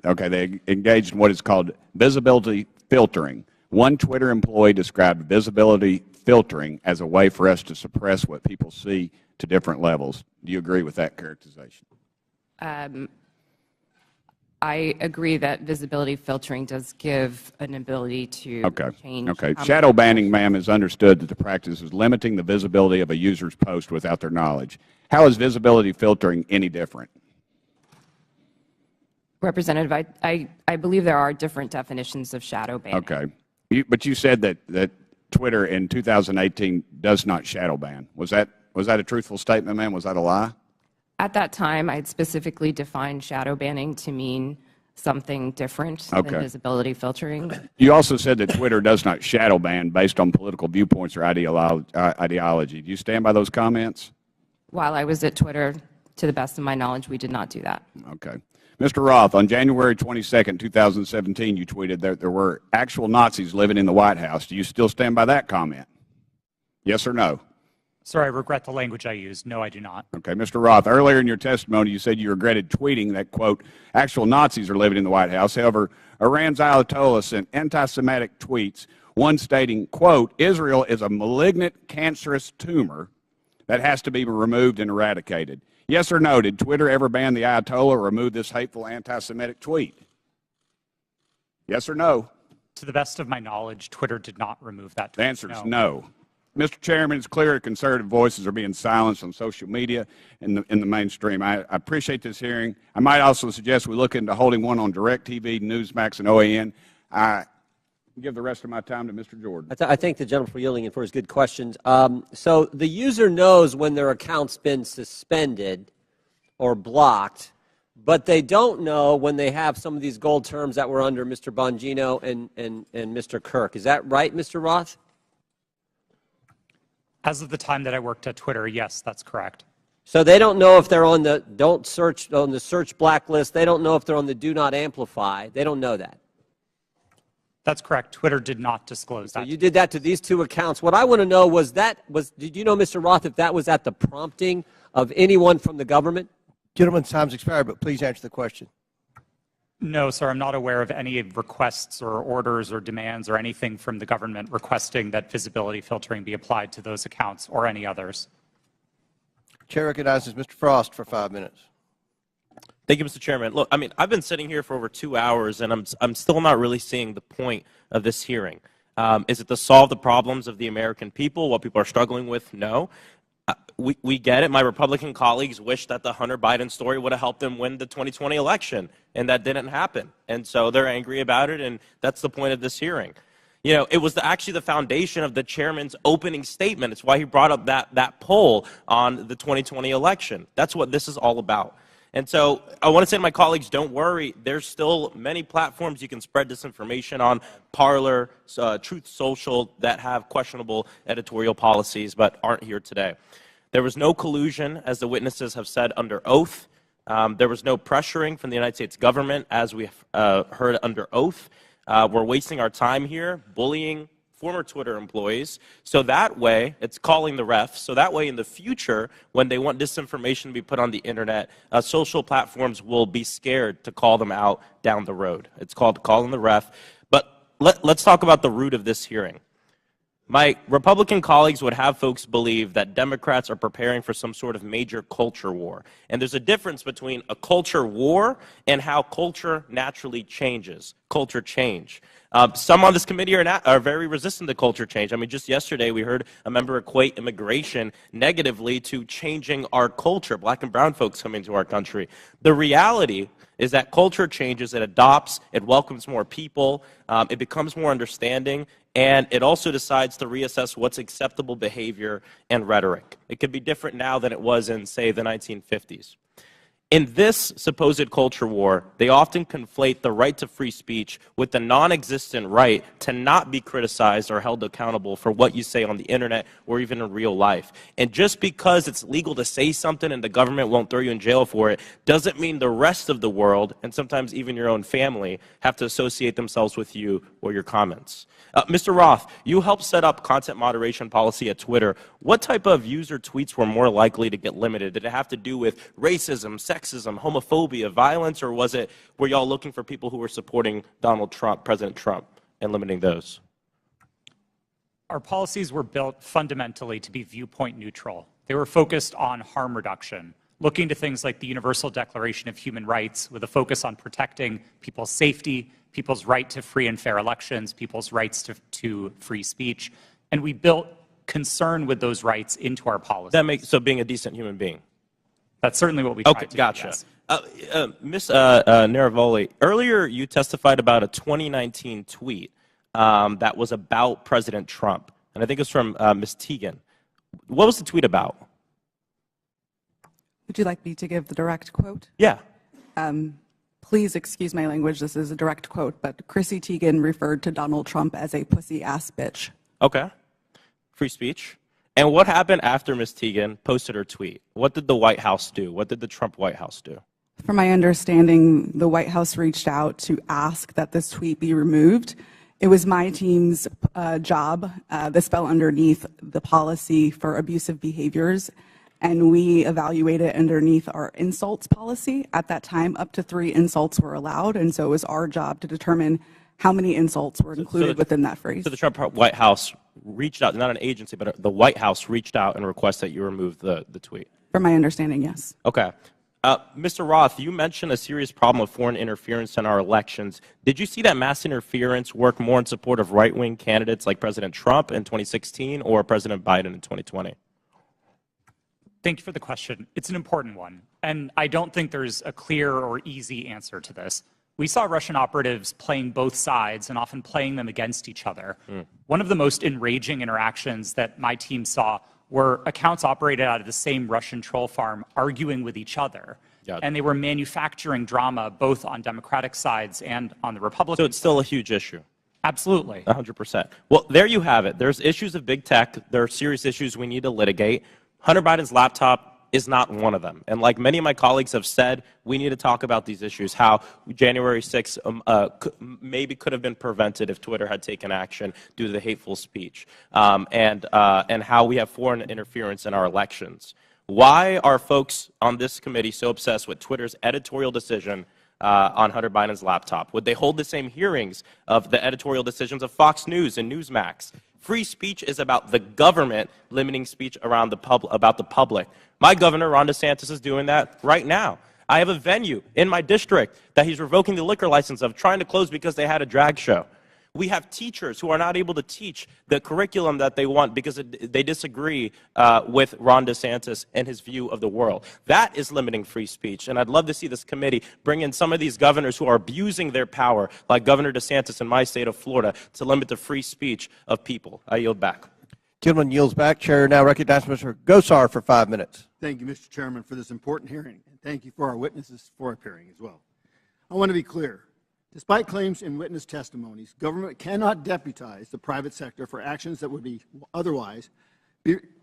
okay, they engaged in what is called visibility filtering. One Twitter employee described visibility filtering as a way for us to suppress what people see to different levels. Do you agree with that characterization? I agree that visibility filtering does give an ability to change. Okay. Shadow banning, ma'am, is understood that the practice is limiting the visibility of a user's post without their knowledge. How is visibility filtering any different? Representative, I believe there are different definitions of shadow banning. Okay. But you said that Twitter in 2018 does not shadow ban. Was that a truthful statement, ma'am? Was that a lie? At that time, I had specifically defined shadow banning to mean something different than visibility filtering. You also said that Twitter does not shadow ban based on political viewpoints or ideology. Do you stand by those comments? While I was at Twitter, to the best of my knowledge, we did not do that. Okay. Mr. Roth, on January 22nd, 2017, you tweeted that there were actual Nazis living in the White House. Do you still stand by that comment? Yes or no? Sir, I regret the language I used. No, I do not. Okay. Mr. Roth, earlier in your testimony, you said you regretted tweeting that, quote, actual Nazis are living in the White House. However, Iran's Ayatollah sent anti-Semitic tweets, one stating, quote, Israel is a malignant, cancerous tumor that has to be removed and eradicated. Yes or no, did Twitter ever ban the Ayatollah or remove this hateful anti-Semitic tweet? Yes or no? To the best of my knowledge, Twitter did not remove that tweet. The answer is no. Mr. Chairman, it's clear that conservative voices are being silenced on social media in the mainstream. I appreciate this hearing. I might also suggest we look into holding one on DirecTV, Newsmax, and OAN. I give the rest of my time to Mr. Jordan. I thank the gentleman for yielding and for his good questions. So the user knows when their account's been suspended or blocked, but they don't know when they have some of these gold terms that were under Mr. Bongino and Mr. Kirk. Is that right, Mr. Roth? As of the time that I worked at Twitter, yes, that's correct. So they don't know if they're on the search blacklist. They don't know if they're on the do not amplify. They don't know that. That's correct. Twitter did not disclose that. So you did that to these two accounts. What I want to know did you know, Mr. Roth, if that was at the prompting of anyone from the government? Gentleman's time's expired, but please answer the question. No, sir, I'm not aware of any requests or orders or demands or anything from the government requesting that visibility filtering be applied to those accounts or any others. Chair recognizes Mr. Frost for 5 minutes. Thank you, Mr. Chairman. Look, I mean, I've been sitting here for over 2 hours, and I'm still not really seeing the point of this hearing. Is it to solve the problems of the American people, what people are struggling with? No. We get it. My Republican colleagues wish that the Hunter Biden story would have helped them win the 2020 election, and that didn't happen. And so they're angry about it, and that's the point of this hearing. You know, it was actually the foundation of the chairman's opening statement. It's why he brought up that poll on the 2020 election. That's what this is all about. And so I want to say to my colleagues, don't worry. There's still many platforms you can spread disinformation on, Parler, Truth Social, that have questionable editorial policies but aren't here today. There was no collusion, as the witnesses have said, under oath. There was no pressuring from the United States government, as we heard under oath. We're wasting our time here bullying former Twitter employees. So that way, it's calling the ref. So that way, in the future, when they want disinformation to be put on the internet, social platforms will be scared to call them out down the road. It's called calling the ref. But let's talk about the root of this hearing. My Republican colleagues would have folks believe that Democrats are preparing for some sort of major culture war. And there's a difference between a culture war and how culture naturally changes, culture change. Some on this committee are very resistant to culture change. I mean, just yesterday we heard a member equate immigration negatively to changing our culture, black and brown folks coming to our country. The reality is that culture changes, it adopts, it welcomes more people, it becomes more understanding, and it also decides to reassess what's acceptable behavior and rhetoric. It could be different now than it was in, say, the 1950s. In this supposed culture war, they often conflate the right to free speech with the non-existent right to not be criticized or held accountable for what you say on the internet or even in real life. And just because it's legal to say something and the government won't throw you in jail for it, doesn't mean the rest of the world, and sometimes even your own family, have to associate themselves with you or your comments. Mr. Roth, you helped set up content moderation policy at Twitter. What type of user tweets were more likely to get limited? Did it have to do with racism, sexism, homophobia, violence, or were y'all looking for people who were supporting Donald Trump, President Trump, and limiting those? Our policies were built fundamentally to be viewpoint neutral. They were focused on harm reduction, looking to things like the Universal Declaration of Human Rights with a focus on protecting people's safety, people's right to free and fair elections, people's rights to free speech, and we built concern with those rights into our policy. So being a decent human being. That's certainly what we tried to do. Gotcha. Yes. Ms. Naravoli, earlier you testified about a 2019 tweet that was about President Trump, and I think it's from Ms. Teagan. What was the tweet about? Would you like me to give the direct quote? Yeah. Please excuse my language. This is a direct quote, but Chrissy Teigen referred to Donald Trump as a pussy-ass bitch. Okay. Free speech. And what happened after Ms. Teagan posted her tweet? What did the White House do? What did the Trump White House do? From my understanding, the White House reached out to ask that this tweet be removed. It was my team's job. This fell underneath the policy for abusive behaviors, and we evaluated underneath our insults policy. At that time, up to 3 insults were allowed, and so it was our job to determine how many insults were included within that phrase. So the Trump White House reached out, not an agency, but the White House reached out and requested that you remove the tweet? From my understanding, yes. Okay. Mr. Roth, you mentioned a serious problem of foreign interference in our elections. Did you see that mass interference work more in support of right-wing candidates like President Trump in 2016 or President Biden in 2020? Thank you for the question. It's an important one, and I don't think there's a clear or easy answer to this. We saw Russian operatives playing both sides and often playing them against each other. One of the most enraging interactions that my team saw were accounts operated out of the same Russian troll farm arguing with each other. And they were manufacturing drama both on Democratic sides and on the Republican. So it's still a huge issue. Absolutely. 100%. Well, there you have it. There's issues of big tech. There are serious issues we need to litigate. Hunter Biden's laptop is not one of them. And like many of my colleagues have said, we need to talk about these issues, how January 6th maybe could have been prevented if Twitter had taken action due to the hateful speech, and how we have foreign interference in our elections. Why are folks on this committee so obsessed with Twitter's editorial decision on Hunter Biden's laptop? Would they hold the same hearings of the editorial decisions of Fox News and Newsmax? Free speech is about the government limiting speech around about the public. My governor, Ron DeSantis, is doing that right now. I have a venue in my district that he's revoking the liquor license of, trying to close because they had a drag show. We have teachers who are not able to teach the curriculum that they want because they disagree with Ron DeSantis and his view of the world. That is limiting free speech, and I'd love to see this committee bring in some of these governors who are abusing their power, like Governor DeSantis in my state of Florida, to limit the free speech of people. I yield back. Gentleman yields back. Chair now recognizes Mr. Gosar for 5 minutes. Thank you, Mr. Chairman, for this important hearing, and thank you for our witnesses for appearing as well. I want to be clear. Despite claims in witness testimonies, government cannot deputize the private sector for actions that would be otherwise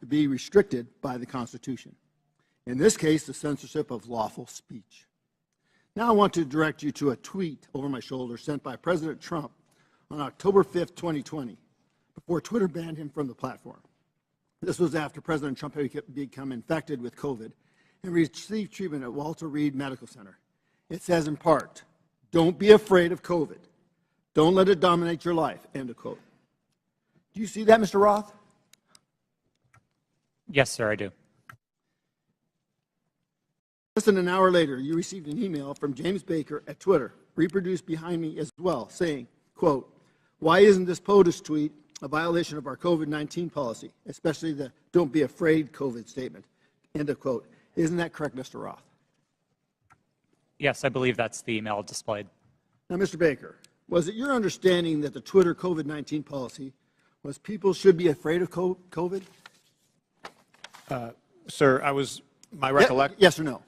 be restricted by the Constitution. In this case, the censorship of lawful speech. Now I want to direct you to a tweet over my shoulder sent by President Trump on October 5th, 2020, before Twitter banned him from the platform. This was after President Trump had become infected with COVID and received treatment at Walter Reed Medical Center. It says in part, "Don't be afraid of COVID. Don't let it dominate your life," end of quote. Do you see that, Mr. Roth? Yes, sir, I do. Less than an hour later, you received an email from James Baker at Twitter, reproduced behind me as well, saying, quote, "Why isn't this POTUS tweet a violation of our COVID-19 policy, especially the don't be afraid COVID statement," end of quote. Isn't that correct, Mr. Roth? Yes, I believe that's the email displayed. Now, Mr. Baker, was it your understanding that the Twitter COVID-19 policy was people should be afraid of COVID? Sir, my recollection. Yes or no?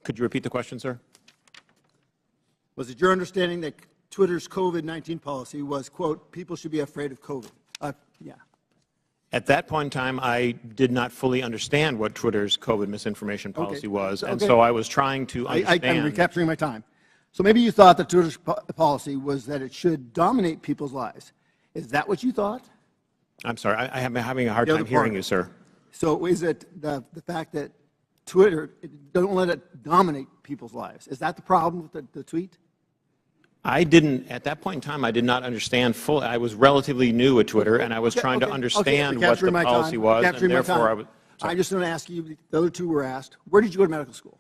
Could you repeat the question, sir? Was it your understanding that Twitter's COVID-19 policy was, quote, people should be afraid of COVID? Yeah. At that point in time, I did not fully understand what Twitter's COVID misinformation policy was, and so I was trying to understand. I'm recapturing my time. So maybe you thought that Twitter's policy was that it should dominate people's lives. Is that what you thought? I'm sorry, I'm having a hard time hearing you, sir. So is it the fact that Twitter, don't let it dominate people's lives? Is that the problem with the tweet? I didn't, at that point in time, I did not understand fully. I was relatively new at Twitter, and I was trying to understand what the policy was, and therefore I was. I just want to ask you, the other two were asked, where did you go to medical school?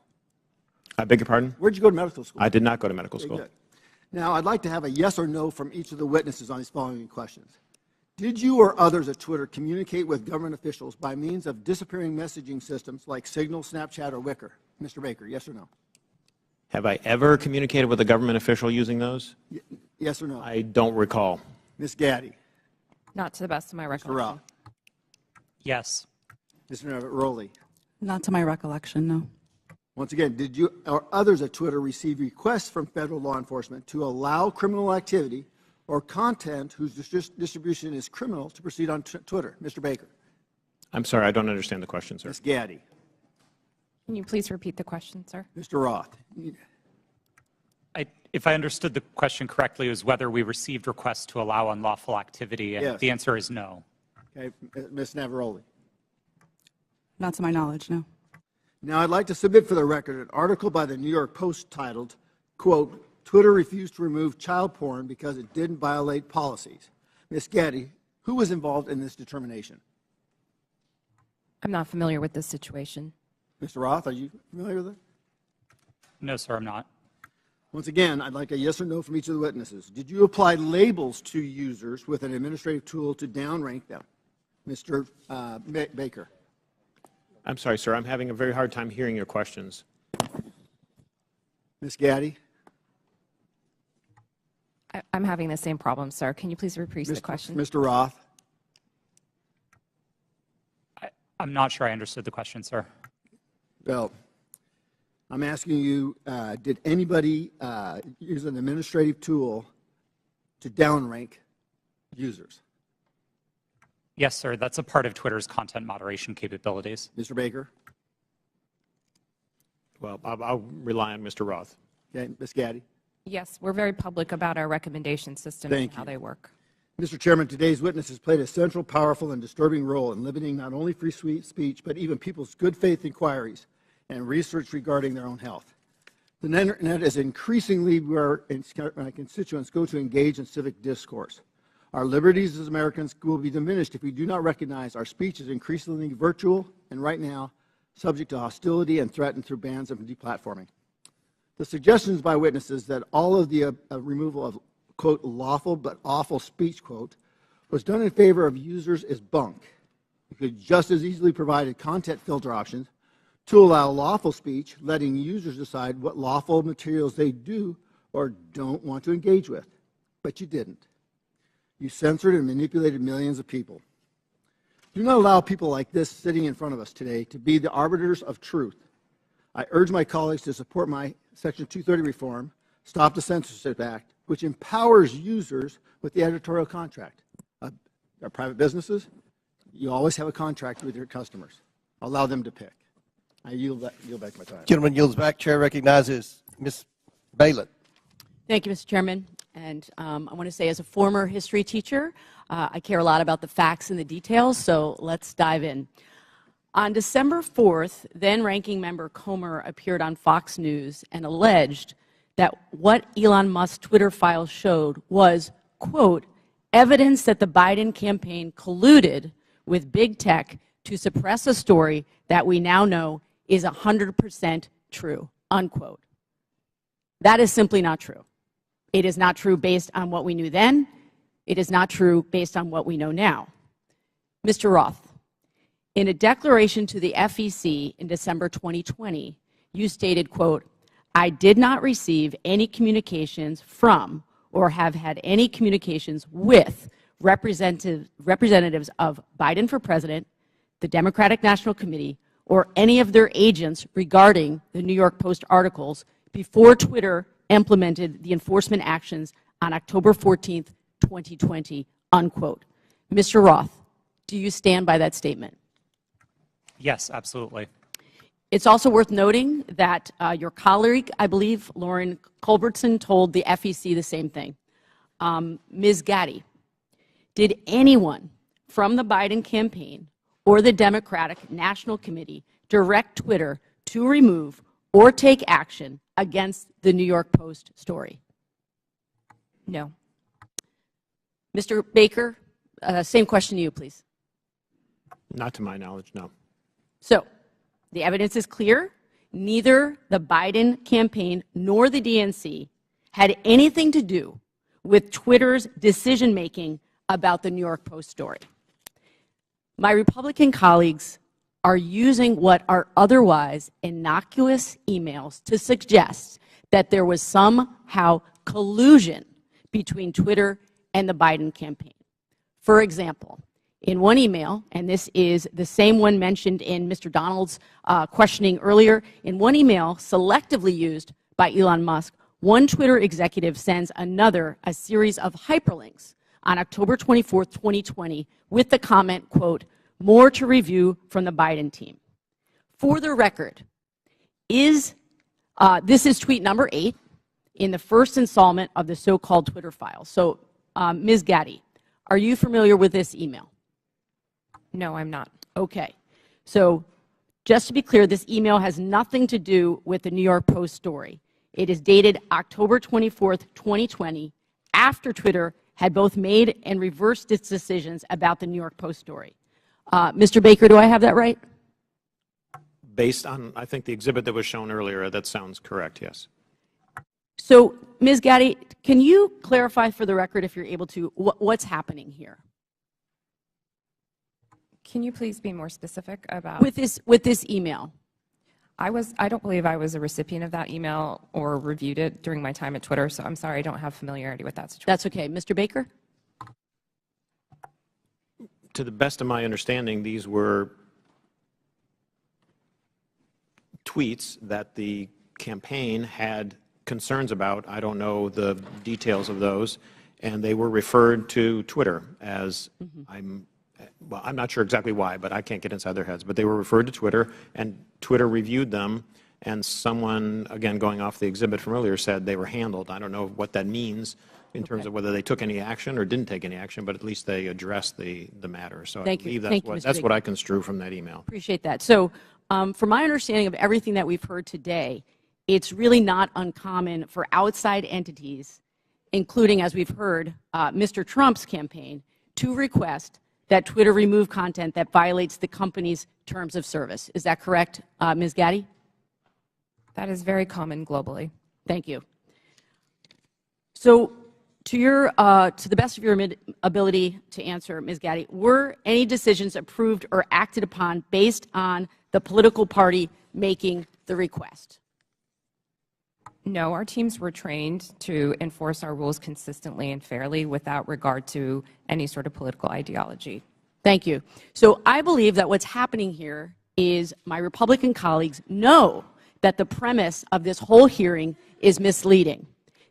I beg your pardon? Where did you go to medical school? I did not go to medical school. Good. Now, I'd like to have a yes or no from each of the witnesses on these following questions. Did you or others at Twitter communicate with government officials by means of disappearing messaging systems like Signal, Snapchat, or Wicker? Mr. Baker, yes or no? Have I ever communicated with a government official using those? Yes or no? I don't recall. Ms. Gaddy? Not to the best of my Mr. recollection. Roth? Yes. Mr. Rowley? Not to my recollection, no. Once again, did you or others at Twitter receive requests from federal law enforcement to allow criminal activity or content whose distribution is criminal to proceed on Twitter? Mr. Baker? I'm sorry, I don't understand the question, sir. Ms. Gaddy? Can you please repeat the question, sir? Mr. Roth? If I understood the question correctly, it was whether we received requests to allow unlawful activity, and Yes. the answer is no. Okay, Ms. Navaroli? Not to my knowledge, no. Now, I'd like to submit for the record an article by the New York Post titled, quote, Twitter refused to remove child porn because it didn't violate policies. Ms. Gaddy, who was involved in this determination? I'm not familiar with this situation. Mr. Roth, are you familiar with it? No, sir, I'm not. Once again, I'd like a yes or no from each of the witnesses. Did you apply labels to users with an administrative tool to downrank them? Mr. Baker? I'm sorry, sir. I'm having a very hard time hearing your questions. Ms. Gaddy? I'm having the same problem, sir. Can you please repeat the question? Mr. Roth? I'm not sure I understood the question, sir. Well, I'm asking you, did anybody use an administrative tool to downrank users? Yes, sir. That's a part of Twitter's content moderation capabilities. Mr. Baker? Well, I'll rely on Mr. Roth. Okay, Ms. Gaddy? Yes, we're very public about our recommendation system Thank and how you. they work. Mr. Chairman, today's witnesses played a central, powerful, and disturbing role in limiting not only free speech, but even people's good faith inquiries and research regarding their own health. The Internet is increasingly where my constituents go to engage in civic discourse. Our liberties as Americans will be diminished if we do not recognize our speech is increasingly virtual and right now subject to hostility and threatened through bans and deplatforming. The suggestions by witnesses that all of the removal of, quote, lawful but awful speech, quote, was done in favor of users is bunk. You could just as easily provide content filter options to allow lawful speech, letting users decide what lawful materials they do or don't want to engage with. But you didn't. You censored and manipulated millions of people. Do not allow people like this sitting in front of us today to be the arbiters of truth. I urge my colleagues to support my Section 230 reform, Stop the Censorship Act, which empowers users with the editorial contract. Our private businesses, you always have a contract with your customers. Allow them to pick. I yield back my time. Gentleman yields back. Chair recognizes Ms. Balin. Thank you, Mr. Chairman. And I want to say, as a former history teacher, I care a lot about the facts and the details, so let's dive in. On December 4th, then-ranking member Comer appeared on Fox News and alleged that what Elon Musk's Twitter files showed was, quote, evidence that the Biden campaign colluded with big tech to suppress a story that we now know is 100% true, unquote. That is simply not true. It is not true based on what we knew then. It is not true based on what we know now. Mr. Roth, in a declaration to the FEC in December 2020, you stated, quote, I did not receive any communications from or have had any communications with representatives of Biden for President, the Democratic National Committee, or any of their agents regarding the New York Post articles before Twitter implemented the enforcement actions on October 14th, 2020, unquote. Mr. Roth, do you stand by that statement? Yes, absolutely. It's also worth noting that your colleague, I believe, Lauren Culbertson, told the FEC the same thing. Ms. Gaddy, did anyone from the Biden campaign or the Democratic National Committee direct Twitter to remove or take action against the New York Post story? No. Mr. Baker, same question to you, please. Not to my knowledge, no. So, the evidence is clear. Neither the Biden campaign nor the DNC had anything to do with Twitter's decision-making about the New York Post story. My Republican colleagues are using what are otherwise innocuous emails to suggest that there was somehow collusion between Twitter and the Biden campaign. For example, in one email, and this is the same one mentioned in Mr. Donald's questioning earlier, in one email selectively used by Elon Musk, one Twitter executive sends another a series of hyperlinks on October 24th, 2020, with the comment, quote, "More to review from the Biden team." For the record, this is tweet number 8 in the first installment of the so-called Twitter files. So, Ms. Gaddy, are you familiar with this email? No, I'm not. Okay. So, just to be clear, this email has nothing to do with the New York Post story. It is dated October 24th, 2020, after Twitter had both made and reversed its decisions about the New York Post story. Mr. Baker, do I have that right? Based on, I think, the exhibit that was shown earlier, that sounds correct, yes. So, Ms. Gaddy, can you clarify for the record, if you're able to, what's happening here? Can you please be more specific about? With this email. I don't believe I was a recipient of that email or reviewed it during my time at Twitter, so I'm sorry I don't have familiarity with that situation. That's okay. Mr. Baker? To the best of my understanding, these were tweets that the campaign had concerns about. I don't know the details of those, and they were referred to Twitter as, well, I'm not sure exactly why, but I can't get inside their heads, but they were referred to Twitter, and Twitter reviewed them, and someone, again, going off the exhibit from earlier, said they were handled. I don't know what that means in terms of whether they took any action or didn't take any action, but at least they addressed the matter. So I believe that's what I construe from that email. Appreciate that. So, from my understanding of everything that we've heard today, it's really not uncommon for outside entities, including, as we've heard, Mr. Trump's campaign, to request that Twitter remove content that violates the company's terms of service. Is that correct, Ms. Gaddy? That is very common globally. Thank you. So, to the best of your ability to answer, Ms. Gaddy, were any decisions approved or acted upon based on the political party making the request? No, our teams were trained to enforce our rules consistently and fairly without regard to any sort of political ideology. Thank you. So I believe that what's happening here is my Republican colleagues know that the premise of this whole hearing is misleading.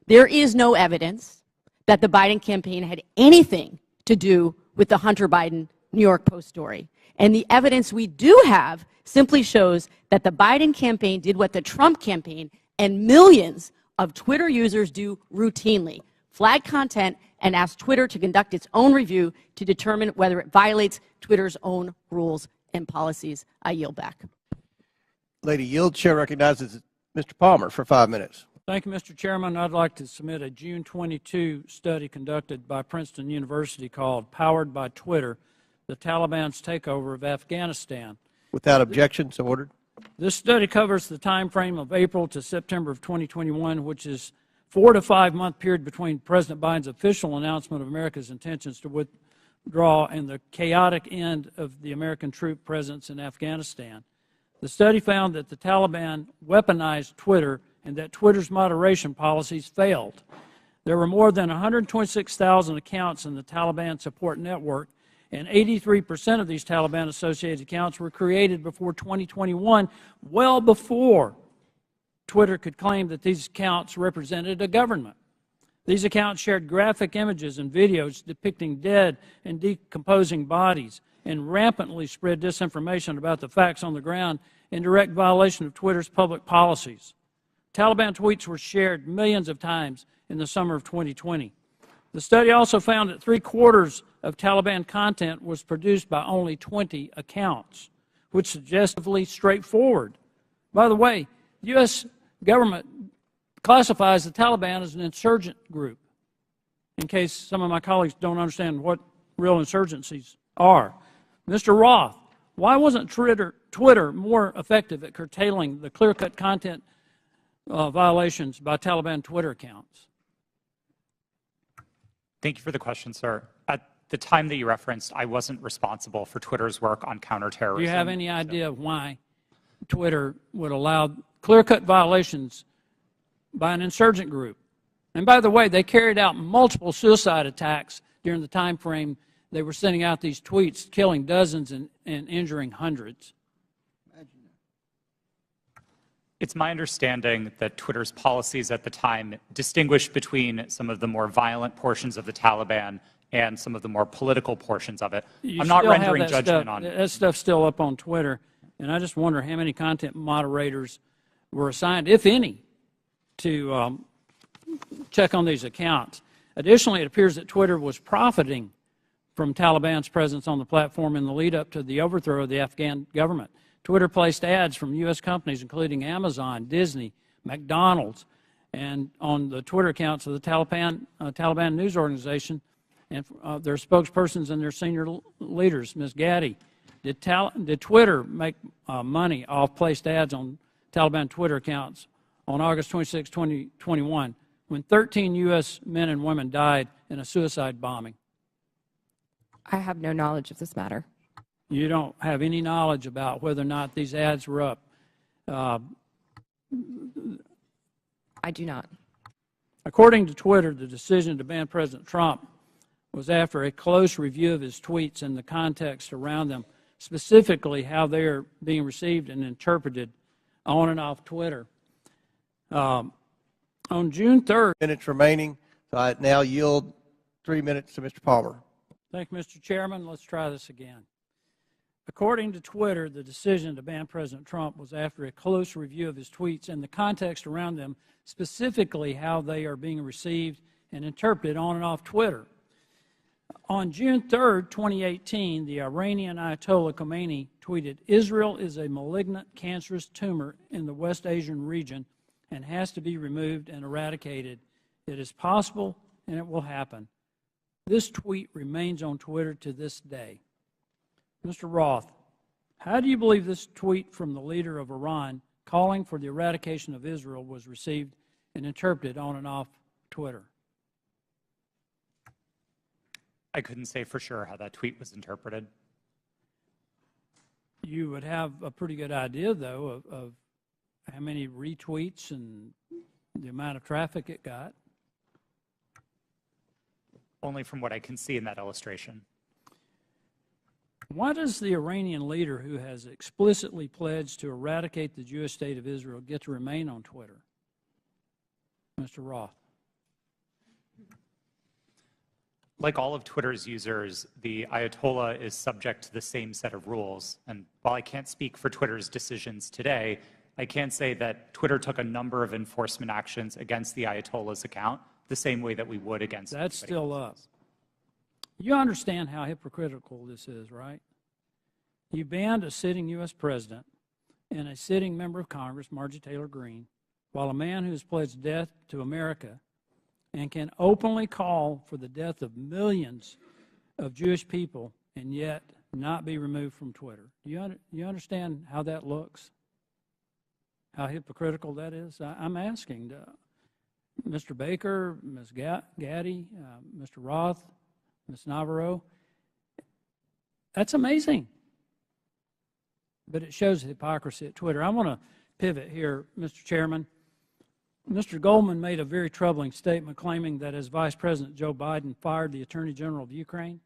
There is no evidence that the Biden campaign had anything to do with the Hunter Biden New York Post story. And the evidence we do have simply shows that the Biden campaign did what the Trump campaign and millions of Twitter users do routinely: flag content and ask Twitter to conduct its own review to determine whether it violates Twitter's own rules and policies. I yield back. Lady yield. Chair recognizes Mr. Palmer for 5 minutes. Thank you, Mr. Chairman. I'd like to submit a June 22 study conducted by Princeton University called "Powered by Twitter: The Taliban's Takeover of Afghanistan." Without objection, so ordered. This study covers the time frame of April to September of 2021, which is 4 to 5 month period between President Biden's official announcement of America's intentions to withdraw and the chaotic end of the American troop presence in Afghanistan. The study found that the Taliban weaponized Twitter and that Twitter's moderation policies failed. There were more than 126,000 accounts in the Taliban support network, and 83% of these Taliban-associated accounts were created before 2021, well before Twitter could claim that these accounts represented a government. These accounts shared graphic images and videos depicting dead and decomposing bodies and rampantly spread disinformation about the facts on the ground in direct violation of Twitter's public policies. Taliban tweets were shared millions of times in the summer of 2020. The study also found that 3/4 of Taliban content was produced by only 20 accounts, which is suggestively straightforward. By the way, the U.S. government classifies the Taliban as an insurgent group, in case some of my colleagues don't understand what real insurgencies are. Mr. Roth, why wasn't Twitter more effective at curtailing the clear-cut content violations by Taliban Twitter accounts? Thank you for the question, sir. the time that you referenced, I wasn't responsible for Twitter's work on counterterrorism. Do you have any idea why Twitter would allow clear-cut violations by an insurgent group? And by the way, they carried out multiple suicide attacks during the time frame they were sending out these tweets, killing dozens and injuring hundreds. It's my understanding that Twitter's policies at the time distinguished between some of the more violent portions of the Taliban and some of the more political portions of it. I'm not rendering judgment on it. That stuff's still up on Twitter, and I just wonder how many content moderators were assigned, if any, to check on these accounts. Additionally, it appears that Twitter was profiting from Taliban's presence on the platform in the lead-up to the overthrow of the Afghan government. Twitter placed ads from U.S. companies, including Amazon, Disney, McDonald's, and on the Twitter accounts of the Taliban news organization and their spokespersons and their senior leaders. Ms. Gaddy, did Twitter make money off placed ads on Taliban Twitter accounts on August 26, 2021, when 13 U.S. men and women died in a suicide bombing? I have no knowledge of this matter. You don't have any knowledge about whether or not these ads were up? I do not. According to Twitter, the decision to ban President Trump was after a close review of his tweets and the context around them, specifically how they are being received and interpreted on and off Twitter. On June 3rd... Minutes remaining, so I now yield 3 minutes to Mr. Palmer. Thank you, Mr. Chairman. Let's try this again. According to Twitter, the decision to ban President Trump was after a close review of his tweets and the context around them, specifically how they are being received and interpreted on and off Twitter. On June 3rd, 2018, the Iranian Ayatollah Khomeini tweeted, "Israel is a malignant, cancerous tumor in the West Asian region and has to be removed and eradicated. It is possible and it will happen." This tweet remains on Twitter to this day. Mr. Roth, how do you believe this tweet from the leader of Iran calling for the eradication of Israel was received and interpreted on and off Twitter? I couldn't say for sure how that tweet was interpreted. You would have a pretty good idea, though, of how many retweets and the amount of traffic it got. Only from what I can see in that illustration. Why does the Iranian leader who has explicitly pledged to eradicate the Jewish state of Israel get to remain on Twitter? Mr. Roth. Like all of Twitter's users, the Ayatollah is subject to the same set of rules. And while I can't speak for Twitter's decisions today, I can say that Twitter took a number of enforcement actions against the Ayatollah's account, the same way that we would against That's still up. You understand how hypocritical this is, right? You banned a sitting U.S. president and a sitting member of Congress, Marjorie Taylor Greene, while a man who has pledged death to America and can openly call for the death of millions of Jewish people and yet not be removed from Twitter. Do you understand how that looks? How hypocritical that is? I'm asking Mr. Baker, Ms. Gaddy, Mr. Roth, Ms. Navarro. That's amazing. But it shows the hypocrisy at Twitter. I want to pivot here, Mr. Chairman. Mr. Goldman made a very troubling statement claiming that as Vice President Joe Biden fired the Attorney General of Ukraine,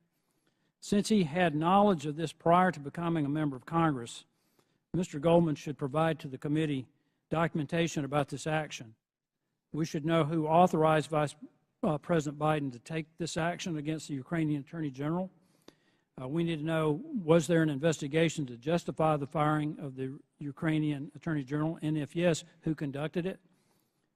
since he had knowledge of this prior to becoming a member of Congress, Mr. Goldman should provide to the committee documentation about this action. We should know who authorized Vice President Biden to take this action against the Ukrainian Attorney General. We need to know, was there an investigation to justify the firing of the Ukrainian Attorney General, and if yes, who conducted it?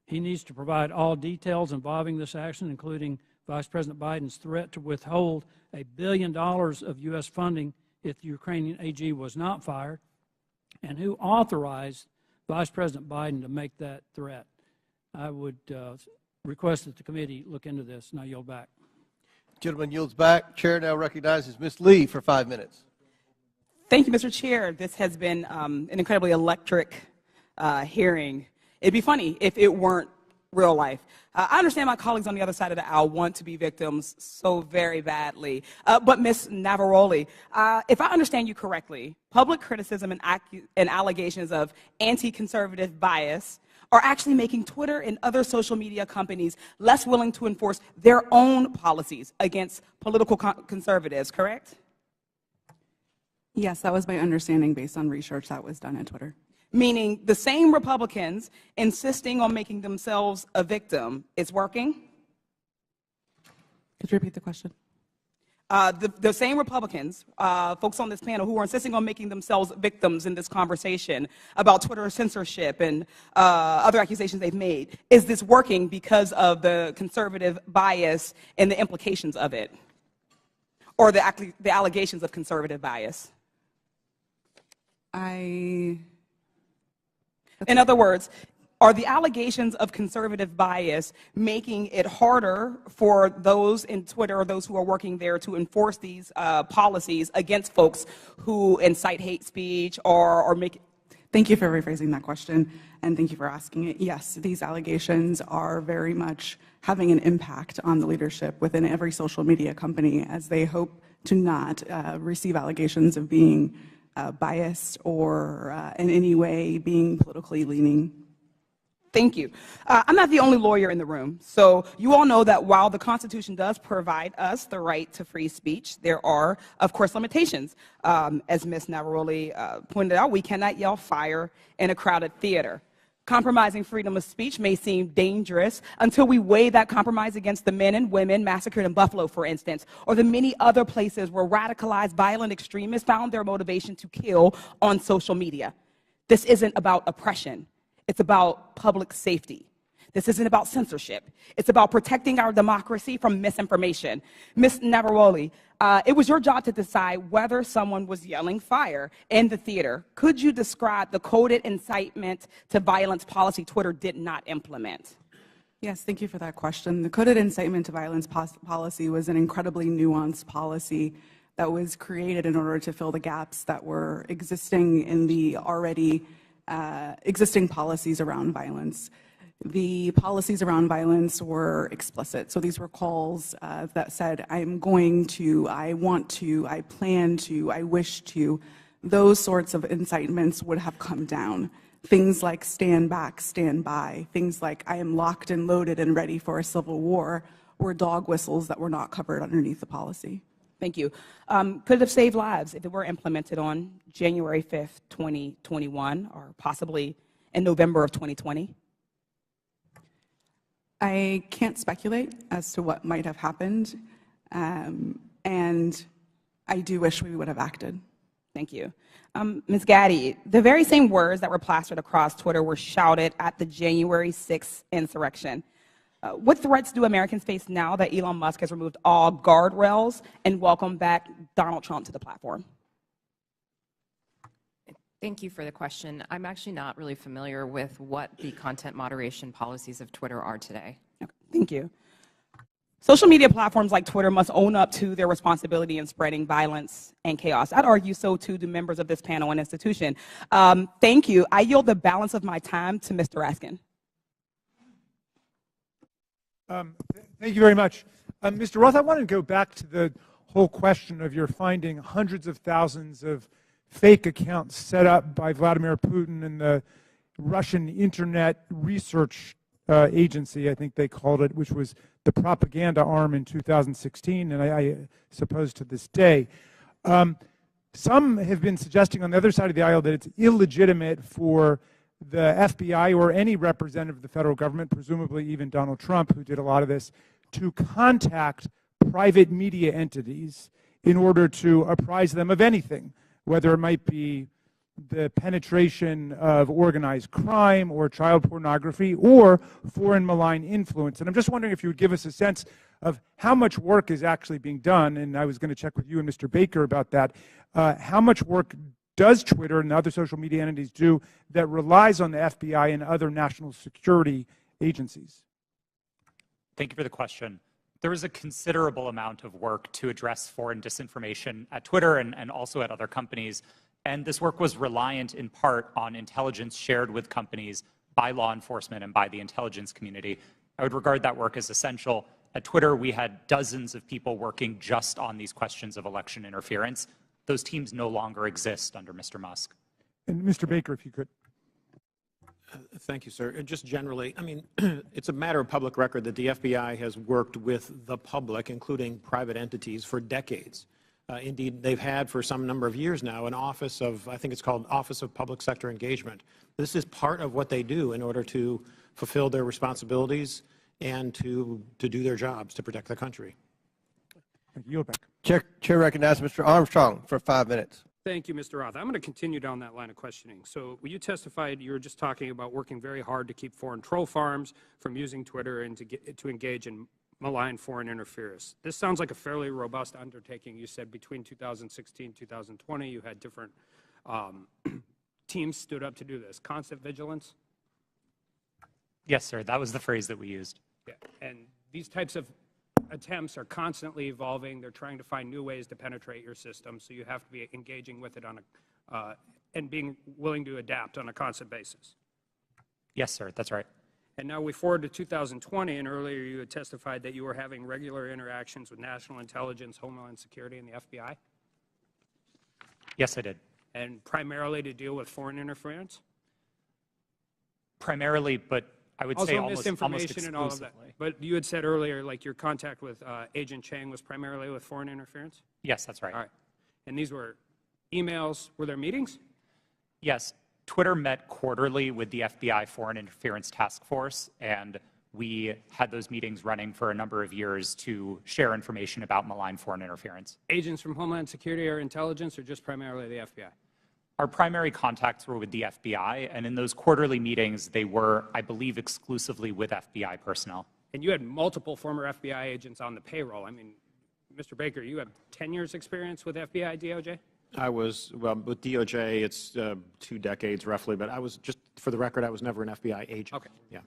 He needs to provide all details involving this action, including Vice President Biden's threat to withhold $1 billion of U.S. funding if the Ukrainian AG was not fired, and who authorized Vice President Biden to make that threat. I would request that the committee look into this, and I yield back. Gentleman yields back. Chair now recognizes Ms. Lee for 5 minutes. Thank you, Mr. Chair. This has been an incredibly electric hearing. It'd be funny if it weren't real life. I understand my colleagues on the other side of the aisle want to be victims so very badly. But Ms. Navaroli, if I understand you correctly, public criticism and allegations of anti-conservative bias are actually making Twitter and other social media companies less willing to enforce their own policies against political conservatives, correct? Yes, that was my understanding based on research that was done at Twitter. Meaning the same Republicans insisting on making themselves a victim is working? Could you repeat the question? The same Republicans, folks on this panel who are insisting on making themselves victims in this conversation about Twitter censorship and other accusations they've made, is this working because of the conservative bias and the implications of it? Or the allegations of conservative bias? In other words, are the allegations of conservative bias making it harder for those in Twitter or those who are working there to enforce these policies against folks who incite hate speech or make... Thank you for rephrasing that question, and thank you for asking it. Yes, these allegations are very much having an impact on the leadership within every social media company as they hope to not receive allegations of being biased or in any way being politically leaning. Thank you. I'm not the only lawyer in the room, so you all know that while the Constitution does provide us the right to free speech, there are, of course, limitations. As Ms. Navaroli pointed out, we cannot yell fire in a crowded theater. Compromising freedom of speech may seem dangerous until we weigh that compromise against the men and women massacred in Buffalo, for instance, or the many other places where radicalized violent extremists found their motivation to kill on social media. This isn't about oppression. It's about public safety. This isn't about censorship. It's about protecting our democracy from misinformation. Ms. Navaroli, it was your job to decide whether someone was yelling fire in the theater. Could you describe the coded incitement to violence policy Twitter did not implement? Yes, thank you for that question. The coded incitement to violence policy was an incredibly nuanced policy that was created in order to fill the gaps that were existing in the already existing policies around violence. The policies around violence were explicit. So these were calls that said, I'm going to, I want to, I plan to, I wish to. Those sorts of incitements would have come down. Things like stand back, stand by. Things like I am locked and loaded and ready for a civil war were dog whistles that were not covered underneath the policy. Thank you. Could it have saved lives if it were implemented on January 5th, 2021, or possibly in November of 2020? I can't speculate as to what might have happened, and I do wish we would have acted. Thank you. Ms. Gaddy, the very same words that were plastered across Twitter were shouted at the January 6th insurrection. What threats do Americans face now that Elon Musk has removed all guardrails and welcomed back Donald Trump to the platform? Thank you for the question. I'm actually not really familiar with what the content moderation policies of Twitter are today. Okay, thank you. Social media platforms like Twitter must own up to their responsibility in spreading violence and chaos. I'd argue so too do members of this panel and institution. Thank you. I yield the balance of my time to Mr. Raskin. Thank you very much. Mr. Roth, I want to go back to the whole question of your finding hundreds of thousands of fake accounts set up by Vladimir Putin and the Russian Internet Research Agency, I think they called it, which was the propaganda arm in 2016, and I suppose to this day. Some have been suggesting on the other side of the aisle that it's illegitimate for the FBI or any representative of the federal government, presumably even Donald Trump, who did a lot of this, to contact private media entities in order to apprise them of anything, whether it might be the penetration of organized crime or child pornography or foreign malign influence. And I'm just wondering if you would give us a sense of how much work is actually being done, and I was going to check with you and Mr. Baker about that. How much work does Twitter and other social media entities do that relies on the FBI and other national security agencies? Thank you for the question. There is a considerable amount of work to address foreign disinformation at Twitter and also at other companies. And this work was reliant in part on intelligence shared with companies by law enforcement and by the intelligence community. I would regard that work as essential. At Twitter, we had dozens of people working just on these questions of election interference. Those teams no longer exist under Mr. Musk. And Mr. Baker, if you could. Thank you, sir. Just generally, I mean, it's a matter of public record that the FBI has worked with the public, including private entities, for decades. Indeed, they've had for some number of years now an office of, I think it's called Office of Public Sector Engagement. This is part of what they do in order to fulfill their responsibilities and to do their jobs to protect the country. Thank you. Yield back. Chair recognizes Mr. Armstrong for 5 minutes. Thank you, Mr. Roth. I'm going to continue down that line of questioning. So when you testified, you were just talking about working very hard to keep foreign troll farms from using Twitter and to engage in malign foreign interference. This sounds like a fairly robust undertaking. You said between 2016 and 2020, you had different teams stood up to do this. Constant vigilance? Yes, sir. That was the phrase that we used. Yeah. And these types of attempts are constantly evolving. They're trying to find new ways to penetrate your system, so you have to be engaging with it on and being willing to adapt on a constant basis. Yes, sir. That's right. And now we forward to 2020, and earlier you had testified that you were having regular interactions with national intelligence, Homeland Security, and the FBI? Yes, I did. And primarily to deal with foreign interference? Primarily, but I would say almost misinformation and all of that. exclusively. But you had said earlier, like your contact with Agent Chang was primarily with foreign interference? Yes, that's right. All right. And these were emails. Were there meetings? Yes. Twitter met quarterly with the FBI Foreign Interference Task Force, and we had those meetings running for a number of years to share information about malign foreign interference. Agents from Homeland Security or intelligence, or just primarily the FBI? Our primary contacts were with the FBI, and in those quarterly meetings, they were, I believe, exclusively with FBI personnel. And you had multiple former FBI agents on the payroll. I mean, Mr. Baker, you have 10 years experience with FBI, DOJ? I was, well, with DOJ, it's 2 decades roughly, but I was just, for the record, I was never an FBI agent. Okay. Yeah.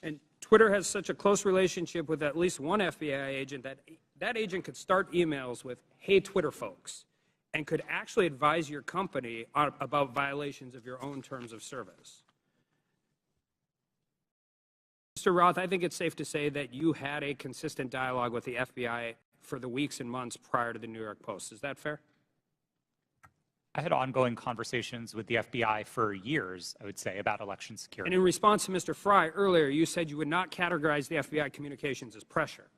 And Twitter has such a close relationship with at least one FBI agent that that agent could start emails with, "Hey, Twitter folks," and could actually advise your company about violations of your own terms of service. Mr. Roth, I think it's safe to say that you had a consistent dialogue with the FBI for the weeks and months prior to the New York Post. Is that fair? I had ongoing conversations with the FBI for years, I would say, about election security. And in response to Mr. Fry earlier, you said you would not categorize the FBI communications as pressure.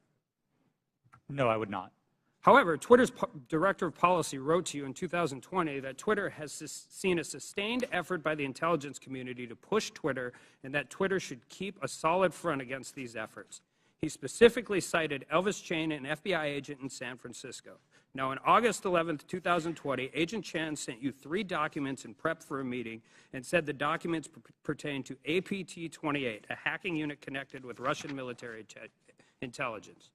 No, I would not. However, Twitter's director of policy wrote to you in 2020 that Twitter has seen a sustained effort by the intelligence community to push Twitter and that Twitter should keep a solid front against these efforts. He specifically cited Elvis Chan, an FBI agent in San Francisco. Now, on August 11th, 2020, Agent Chan sent you 3 documents in prep for a meeting and said the documents pertain to APT-28, a hacking unit connected with Russian military intelligence.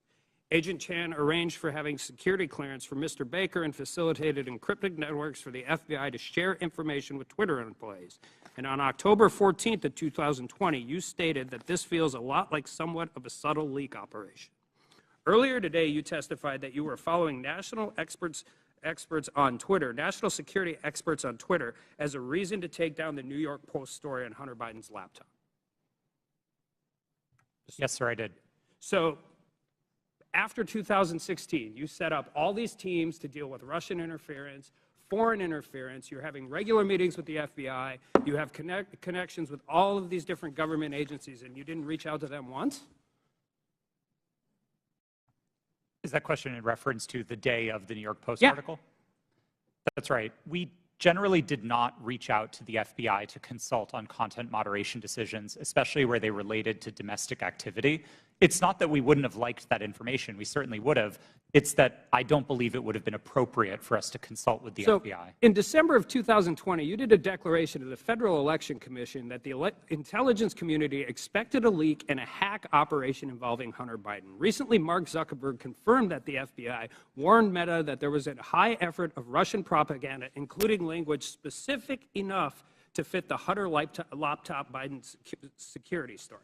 Agent Chan arranged for having security clearance for Mr. Baker and facilitated encrypted networks for the FBI to share information with Twitter employees. And on October 14th of 2020, you stated that this feels a lot like somewhat of a subtle leak operation. Earlier today, you testified that you were following national experts on Twitter, national security experts on Twitter, as a reason to take down the New York Post story on Hunter Biden's laptop. Yes, sir, I did. So, after 2016, you set up all these teams to deal with Russian interference, foreign interference. You're having regular meetings with the FBI. You have connections with all of these different government agencies, and you didn't reach out to them once? Is that question in reference to the day of the New York Post Yeah. article? That's right. We generally did not reach out to the FBI to consult on content moderation decisions, especially where they related to domestic activity. It's not that we wouldn't have liked that information. We certainly would have. It's that I don't believe it would have been appropriate for us to consult with the FBI. In December of 2020, you did a declaration to the Federal Election Commission that the intelligence community expected a leak and a hack operation involving Hunter Biden. Recently, Mark Zuckerberg confirmed that the FBI warned Meta that there was a high effort of Russian propaganda, including language specific enough to fit the Hunter laptop Biden security story.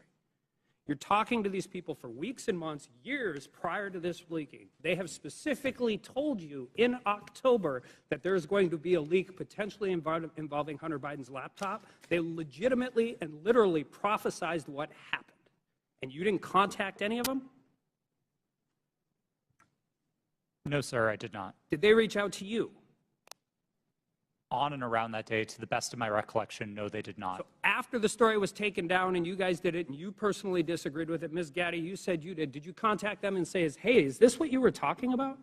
You're talking to these people for weeks and months, years prior to this leaking. They have specifically told you in October that there is going to be a leak potentially involving Hunter Biden's laptop. They legitimately and literally prophesized what happened. And you didn't contact any of them? No, sir, I did not. Did they reach out to you? On and around that day, to the best of my recollection, no, they did not. So after the story was taken down and you guys did it and you personally disagreed with it, Ms. Gaddy, you said you did. Did you contact them and say, hey, is this what you were talking about?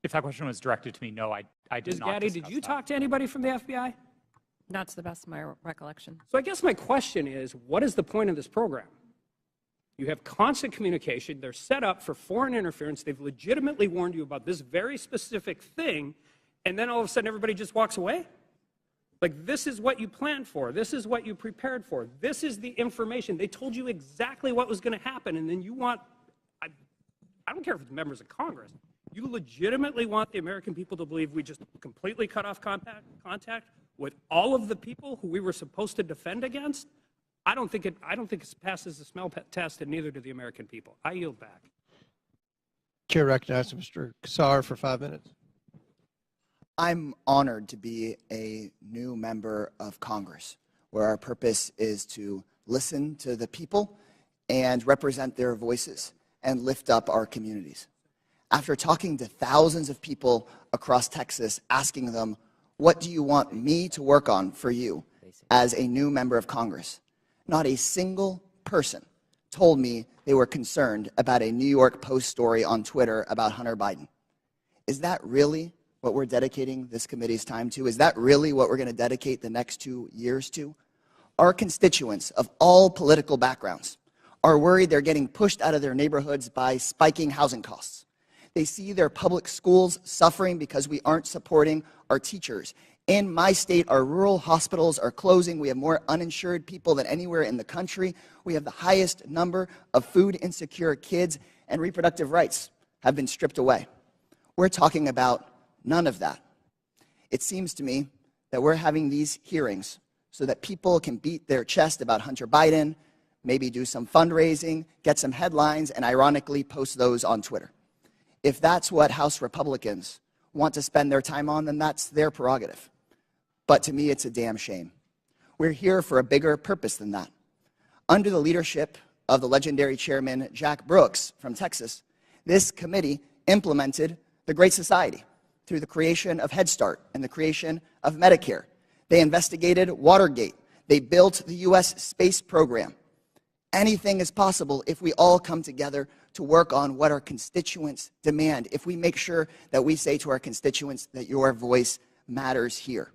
If that question was directed to me, no, I did not. Ms. Gaddy, did you talk to anybody from the FBI? Not to the best of my recollection. So I guess my question is, what is the point of this program? You have constant communication. They're set up for foreign interference. They've legitimately warned you about this very specific thing, and then all of a sudden everybody just walks away? Like, this is what you planned for. This is what you prepared for. This is the information. They told you exactly what was going to happen, and then you want, I don't care if it's members of Congress, you legitimately want the American people to believe we just completely cut off contact with all of the people who we were supposed to defend against? I don't think it passes the smell test, and neither do the American people. I yield back. Chair recognizes Mr. Kassar for 5 minutes. I'm honored to be a new member of Congress, where our purpose is to listen to the people and represent their voices and lift up our communities. After talking to thousands of people across Texas, asking them, what do you want me to work on for you as a new member of Congress? Not a single person told me they were concerned about a New York Post story on Twitter about Hunter Biden. Is that really what we're dedicating this committee's time to? Is that really what we're going to dedicate the next 2 years to? Our constituents of all political backgrounds are worried they're getting pushed out of their neighborhoods by spiking housing costs. They see their public schools suffering because we aren't supporting our teachers. In my state, our rural hospitals are closing. We have more uninsured people than anywhere in the country. We have the highest number of food insecure kids, and reproductive rights have been stripped away. We're talking about none of that. It seems to me that we're having these hearings so that people can beat their chest about Hunter Biden, maybe do some fundraising, get some headlines, and ironically post those on Twitter. If that's what House Republicans want to spend their time on, then that's their prerogative. But to me, it's a damn shame. We're here for a bigger purpose than that. Under the leadership of the legendary chairman, Jack Brooks from Texas, this committee implemented the Great Society through the creation of Head Start and the creation of Medicare. They investigated Watergate. They built the U.S. space program. Anything is possible if we all come together to work on what our constituents demand, if we make sure that we say to our constituents that your voice matters here.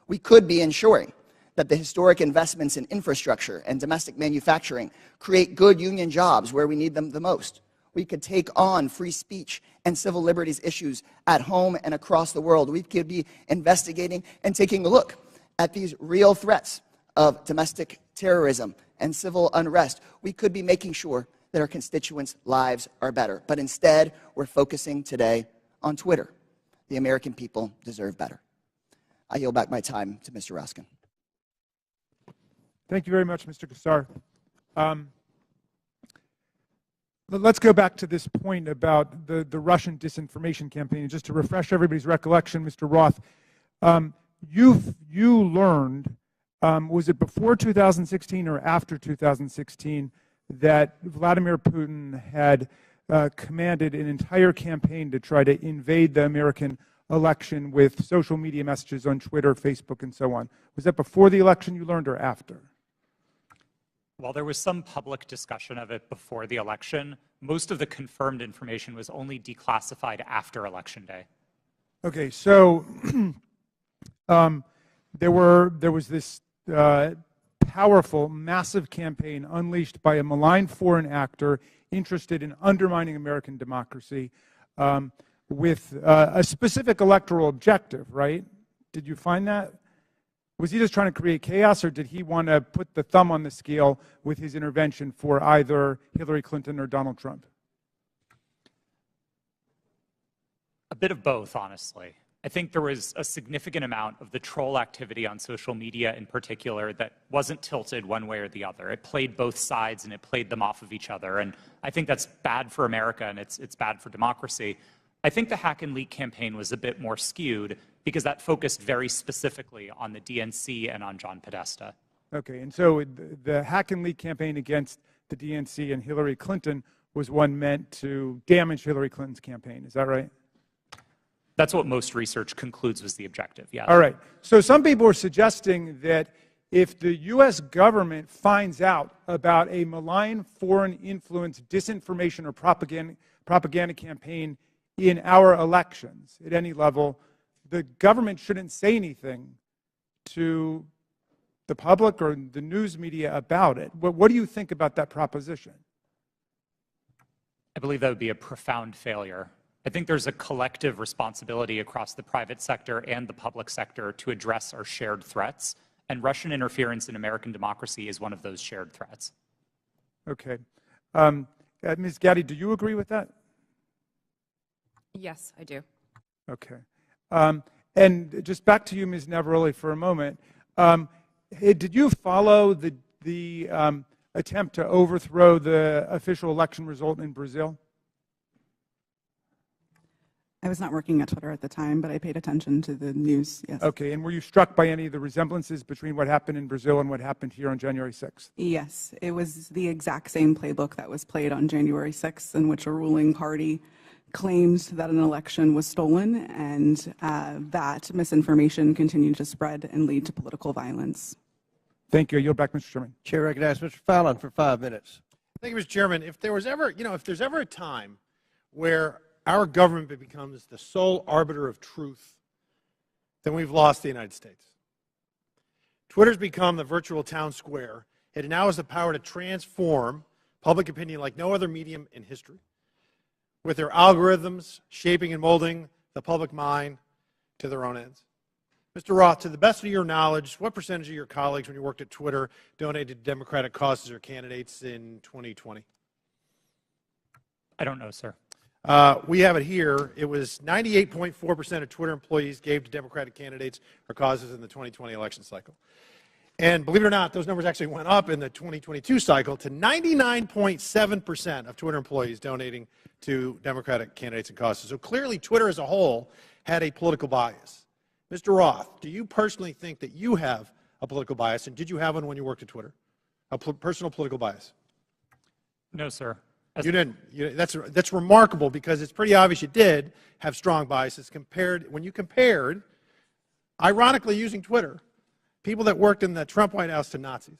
We could be ensuring that the historic investments in infrastructure and domestic manufacturing create good union jobs where we need them the most. We could take on free speech and civil liberties issues at home and across the world. We could be investigating and taking a look at these real threats of domestic terrorism and civil unrest. We could be making sure that our constituents' lives are better. But instead, we're focusing today on Twitter. The American people deserve better. I yield back my time to Mr. Raskin. Thank you very much, Mr. Kassar. Let's go back to this point about the Russian disinformation campaign. And just to refresh everybody's recollection, Mr. Roth, you learned, was it before 2016 or after 2016, that Vladimir Putin had commanded an entire campaign to try to invade the American election with social media messages on Twitter, Facebook, and so on? Was that before the election you learned or after? While there was some public discussion of it before the election, most of the confirmed information was only declassified after Election Day. Okay, so there was this powerful, massive campaign unleashed by a malign foreign actor interested in undermining American democracy with a specific electoral objective, right? Did you find that? Was he just trying to create chaos, or did he want to put the thumb on the scale with his intervention for either Hillary Clinton or Donald Trump? A bit of both, honestly. I think there was a significant amount of the troll activity on social media in particular that wasn't tilted one way or the other. It played both sides and it played them off of each other. And I think that's bad for America and it's bad for democracy. I think the hack and leak campaign was a bit more skewed because that focused very specifically on the DNC and on John Podesta. Okay, and so the hack and leak campaign against the DNC and Hillary Clinton was one meant to damage Hillary Clinton's campaign. Is that right? That's what most research concludes was the objective, yes. All right. So some people are suggesting that if the U.S. government finds out about a malign foreign influence disinformation or propaganda campaign in our elections at any level, the government shouldn't say anything to the public or the news media about it. What do you think about that proposition? I believe that would be a profound failure. I think there's a collective responsibility across the private sector and the public sector to address our shared threats, and Russian interference in American democracy is one of those shared threats. Okay. Ms. Gaddy, do you agree with that? Yes, I do. Okay. And just back to you, Ms. Navaroli, for a moment. Did you follow the attempt to overthrow the official election result in Brazil? I was not working at Twitter at the time, but I paid attention to the news, yes. Okay, and were you struck by any of the resemblances between what happened in Brazil and what happened here on January 6th? Yes, it was the exact same playbook that was played on January 6th, in which a ruling party claimed that an election was stolen and that misinformation continued to spread and lead to political violence. Thank you. I yield back, Mr. Chairman. Chair recognizes Mr. Fallon for 5 minutes. Thank you, Mr. Chairman. If there was ever, if there's ever a time where our government becomes the sole arbiter of truth, then we've lost the United States. Twitter's become the virtual town square. It now has the power to transform public opinion like no other medium in history, with their algorithms shaping and molding the public mind to their own ends. Mr. Roth, to the best of your knowledge, what percentage of your colleagues when you worked at Twitter donated to Democratic causes or candidates in 2020? I don't know, sir. We have it here. It was 98.4% of Twitter employees gave to Democratic candidates or causes in the 2020 election cycle. And believe it or not, those numbers actually went up in the 2022 cycle to 99.7% of Twitter employees donating to Democratic candidates and causes. So clearly, Twitter as a whole had a political bias. Mr. Roth, do you personally think that you have a political bias, and did you have one when you worked at Twitter? A personal political bias? No, sir. You didn't. That's remarkable because it's pretty obvious you did have strong biases when you compared, ironically using Twitter, people that worked in the Trump White House to Nazis.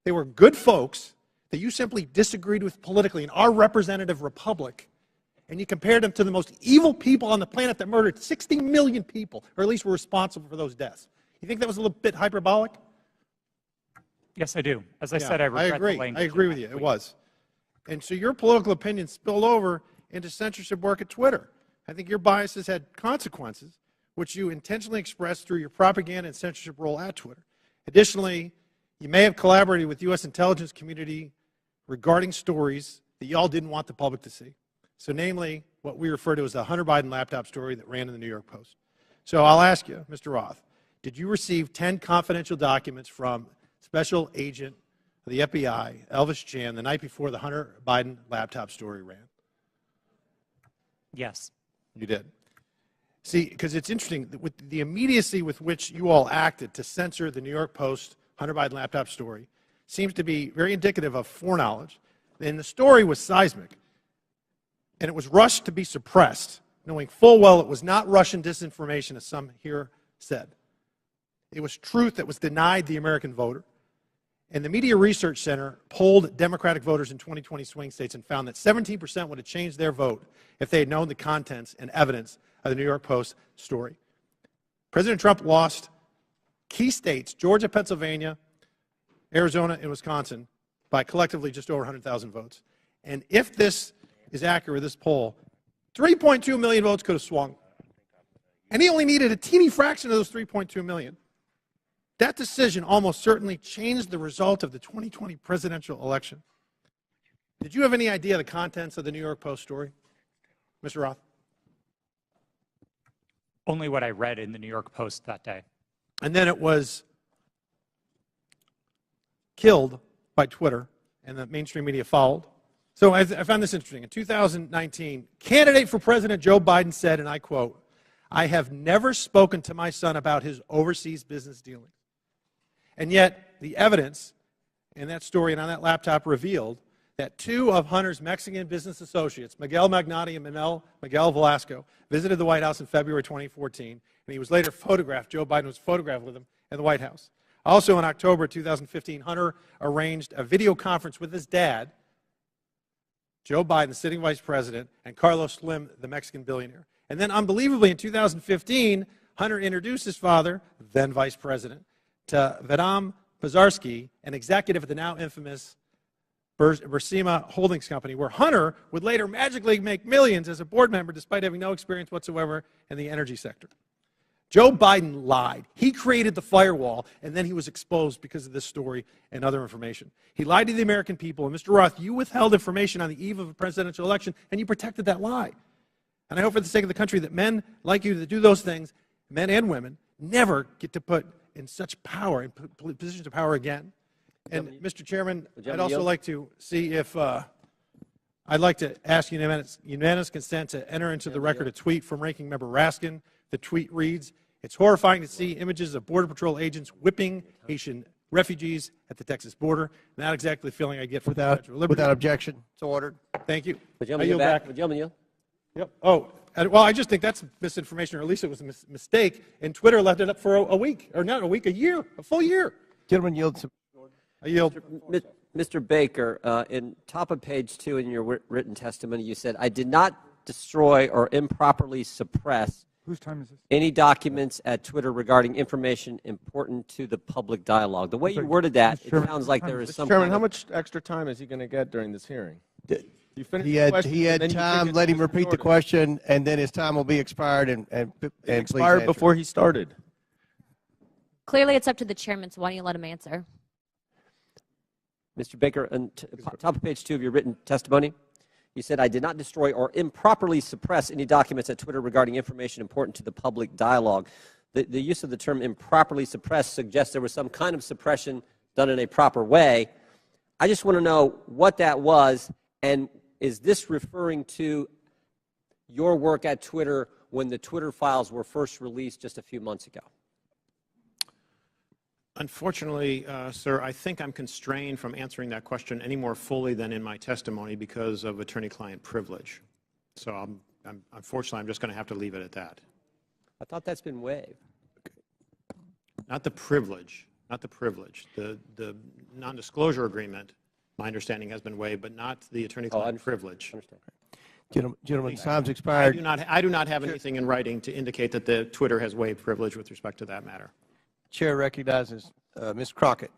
They were good folks that you simply disagreed with politically in our representative republic, and you compared them to the most evil people on the planet that murdered 60 million people, or at least were responsible for those deaths. You think that was a little bit hyperbolic? Yes, I do. As I said, I regret the language. I agree with you. It was. And so your political opinion spilled over into censorship work at Twitter. I think your biases had consequences, which you intentionally expressed through your propaganda and censorship role at Twitter. Additionally, you may have collaborated with the U.S. intelligence community regarding stories that you all didn't want the public to see. So namely, what we refer to as the Hunter Biden laptop story that ran in the New York Post. So I'll ask you, Mr. Roth, did you receive 10 confidential documents from Special Agent of the FBI, Elvis Chan, the night before the Hunter Biden laptop story ran? Yes. You did. See, because it's interesting, with the immediacy with which you all acted to censor the New York Post Hunter Biden laptop story seems to be very indicative of foreknowledge. And the story was seismic, and it was rushed to be suppressed, knowing full well it was not Russian disinformation, as some here said. It was truth that was denied the American voter. And the Media Research Center polled Democratic voters in 2020 swing states and found that 17% would have changed their vote if they had known the contents and evidence of the New York Post story. President Trump lost key states, Georgia, Pennsylvania, Arizona, and Wisconsin, by collectively just over 100,000 votes. And if this is accurate, this poll, 3.2 million votes could have swung. And he only needed a teeny fraction of those 3.2 million. That decision almost certainly changed the result of the 2020 presidential election. Did you have any idea the contents of the New York Post story, Mr. Roth? Only what I read in the New York Post that day. And then it was killed by Twitter, and the mainstream media followed. So I found this interesting. In 2019, candidate for President Joe Biden said, and I quote, "I have never spoken to my son about his overseas business dealings." And yet, the evidence in that story and on that laptop revealed that two of Hunter's Mexican business associates, Miguel Magnati and Miguel Velasco, visited the White House in February 2014, and he was later photographed. Joe Biden was photographed with him in the White House. Also in October 2015, Hunter arranged a video conference with his dad, Joe Biden, the sitting vice president, and Carlos Slim, the Mexican billionaire. And then unbelievably in 2015, Hunter introduced his father, then vice president, to Vedam Pazarski, an executive at the now infamous Bursima Holdings Company, where Hunter would later magically make millions as a board member despite having no experience whatsoever in the energy sector. Joe Biden lied. He created the firewall, and then he was exposed because of this story and other information. He lied to the American people, and Mr. Roth, you withheld information on the eve of a presidential election, and you protected that lie. And I hope for the sake of the country that men like you that do those things, men and women, never get to put in such power, in positions of power again. And Mr. Chairman, I'd also like to see if, I'd like to ask unanimous consent to enter into the record a tweet from Ranking Member Raskin. The tweet reads, "It's horrifying to see images of Border Patrol agents whipping Haitian refugees at the Texas border." Not exactly the feeling I get from Without objection. It's ordered. Thank you. I yield back. Yep. Oh, well, I just think that's misinformation, or at least it was a mistake, and Twitter left it up for a week, or not a week, a year, a full year. Gentleman yields. I yield. Mr. Baker, in top of page 2 in your written testimony, you said, "I did not destroy or improperly suppress Whose time is this? any documents at Twitter regarding information important to the public dialogue." The way you worded that, it sounds like there is some Chairman, kind how of much extra time is he going to get during this hearing? You finish He the had, question, he and had then you time. take it Let to him Mr. repeat the Jordan. question, and then his time will be expired. And It please expired answer. before he started. Clearly, it's up to the chairman, so why don't you let him answer? Mr. Baker, on top of page 2 of your written testimony, you said, "I did not destroy or improperly suppress any documents at Twitter regarding information important to the public dialogue." The use of the term improperly suppressed suggests there was some kind of suppression done in a proper way. I just want to know what that was, and is this referring to your work at Twitter when the Twitter files were first released just a few months ago? Unfortunately, sir, I think I'm constrained from answering that question any more fully than in my testimony because of attorney-client privilege. So unfortunately, I'm just going to have to leave it at that. I thought that's been waived. Not the privilege, not the privilege. The non-disclosure agreement, my understanding, has been waived, but not the attorney-client privilege. Gentlemen, time's expired. I do not have anything in writing to indicate that the Twitter has waived privilege with respect to that matter. Chair recognizes Ms. Crockett.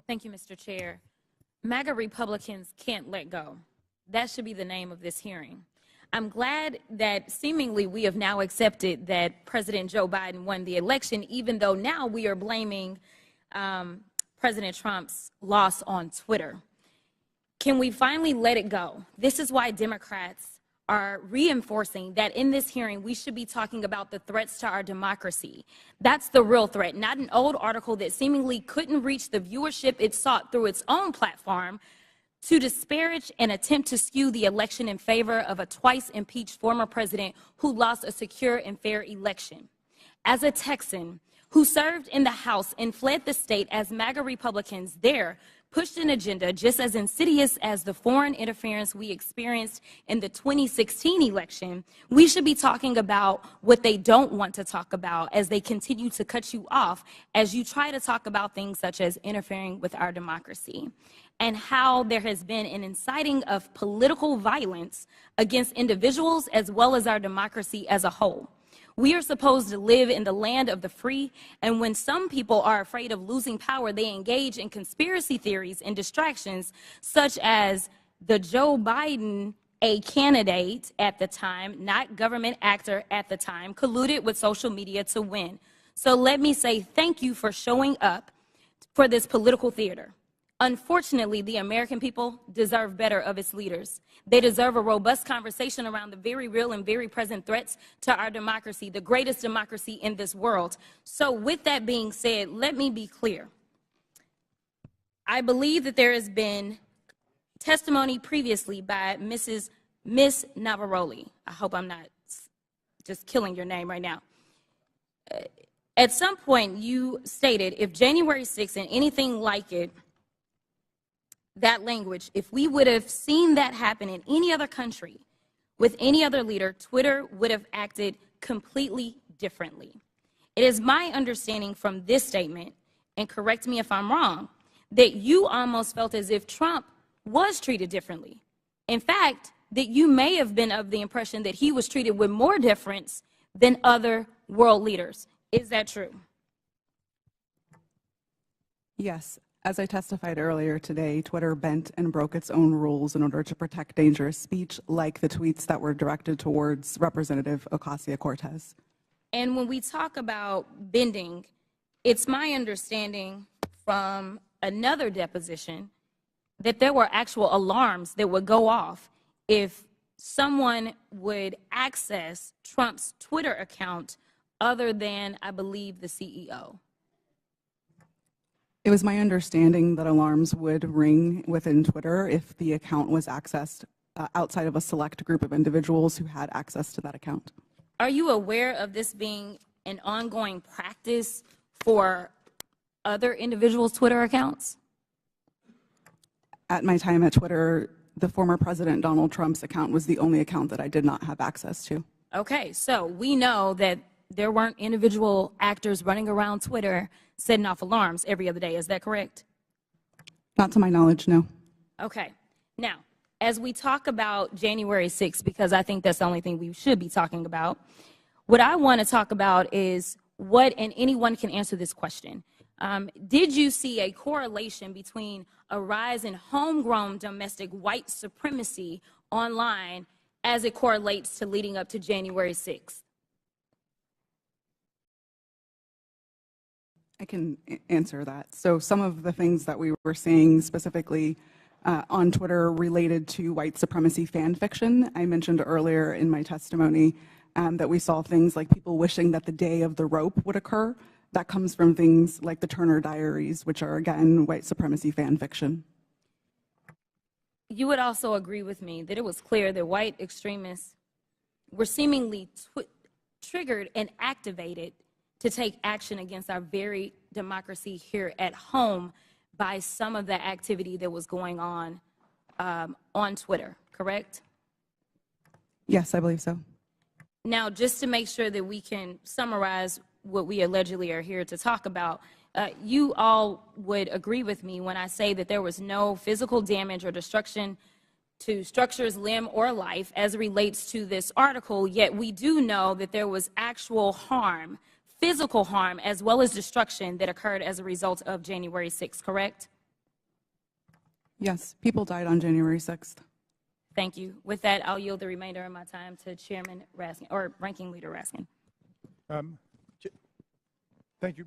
Thank you, Mr. Chair. MAGA Republicans can't let go. That should be the name of this hearing. I'm glad that seemingly we have now accepted that President Joe Biden won the election, even though now we are blaming President Trump's loss on Twitter. Can we finally let it go? This is why Democrats are reinforcing that in this hearing we should be talking about the threats to our democracy. That's the real threat, not an old article that seemingly couldn't reach the viewership it sought through its own platform to disparage and attempt to skew the election in favor of a twice impeached former president who lost a secure and fair election. As a Texan who served in the House and fled the state as MAGA Republicans there pushed an agenda just as insidious as the foreign interference we experienced in the 2016 election, we should be talking about what they don't want to talk about as they continue to cut you off as you try to talk about things such as interfering with our democracy, and how there has been an inciting of political violence against individuals as well as our democracy as a whole. We are supposed to live in the land of the free, and when some people are afraid of losing power, they engage in conspiracy theories and distractions, such as the Joe Biden, a candidate at the time, not government actor at the time, colluded with social media to win. So let me say thank you for showing up for this political theater. Unfortunately, the American people deserve better of its leaders. They deserve a robust conversation around the very real and very present threats to our democracy, the greatest democracy in this world. So with that being said, let me be clear. I believe that there has been testimony previously by Miss Navaroli. I hope I'm not just killing your name right now. At some point, you stated if January 6th and anything like it, that language, if we would have seen that happen in any other country with any other leader, Twitter would have acted completely differently. It is my understanding from this statement, and correct me if I'm wrong, that you almost felt as if Trump was treated differently. In fact, that you may have been of the impression that he was treated with more deference than other world leaders. Is that true? Yes. As I testified earlier today, Twitter bent and broke its own rules in order to protect dangerous speech, like the tweets that were directed towards Representative Ocasio-Cortez. And when we talk about bending, it's my understanding from another deposition that there were actual alarms that would go off if someone would access Trump's Twitter account other than, I believe, the CEO. It was my understanding that alarms would ring within Twitter if the account was accessed outside of a select group of individuals who had access to that account. Are you aware of this being an ongoing practice for other individuals' Twitter accounts? At my time at Twitter, the former President Donald Trump's account was the only account that I did not have access to. Okay, so we know that there weren't individual actors running around Twitter setting off alarms every other day. Is that correct? Not to my knowledge, no. Okay. Now, as we talk about January 6th, because I think that's the only thing we should be talking about, what I want to talk about is what, and anyone can answer this question. Did you see a correlation between a rise in homegrown domestic white supremacy online as it correlates to leading up to January 6th? I can answer that. So some of the things that we were seeing specifically on Twitter related to white supremacy fan fiction. I mentioned earlier in my testimony that we saw things like people wishing that the day of the rope would occur. That comes from things like the Turner Diaries, which are, again, white supremacy fan fiction. You would also agree with me that it was clear that white extremists were seemingly triggered and activated to take action against our very democracy here at home by some of the activity that was going on Twitter, correct? Yes, I believe so. Now, just to make sure that we can summarize what we allegedly are here to talk about, you all would agree with me when I say that there was no physical damage or destruction to structures, limb, or life as it relates to this article, yet we do know that there was actual harm, physical harm, as well as destruction that occurred as a result of January 6th, correct? Yes, people died on January 6th. Thank you. With that, I'll yield the remainder of my time to Chairman Raskin, or Ranking Leader Raskin. Thank you.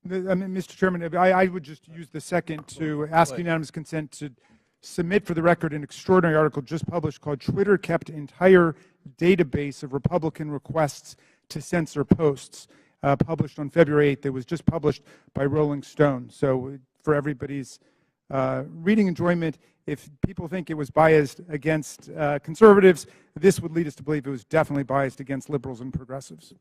Mr. Chairman, I would just use the second to ask unanimous consent to submit for the record an extraordinary article just published called "Twitter Kept Entire Database of Republican Requests to Censor Posts," published on February 8th. It was just published by Rolling Stone. So for everybody's reading enjoyment, if people think it was biased against conservatives, this would lead us to believe it was definitely biased against liberals and progressives.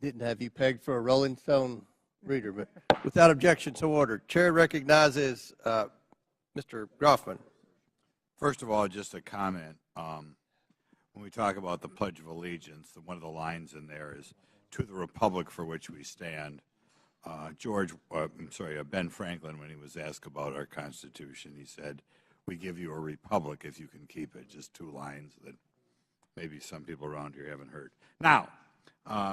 Didn't have you pegged for a Rolling Stone reader, but without objection, so ordered. Chair recognizes Mr. Groffman. First of all, just a comment. When we talk about the Pledge of Allegiance, one of the lines in there is, "To the Republic for which we stand." Ben Franklin, when he was asked about our Constitution, he said, "We give you a republic if you can keep it." Just two lines that maybe some people around here haven't heard. Now,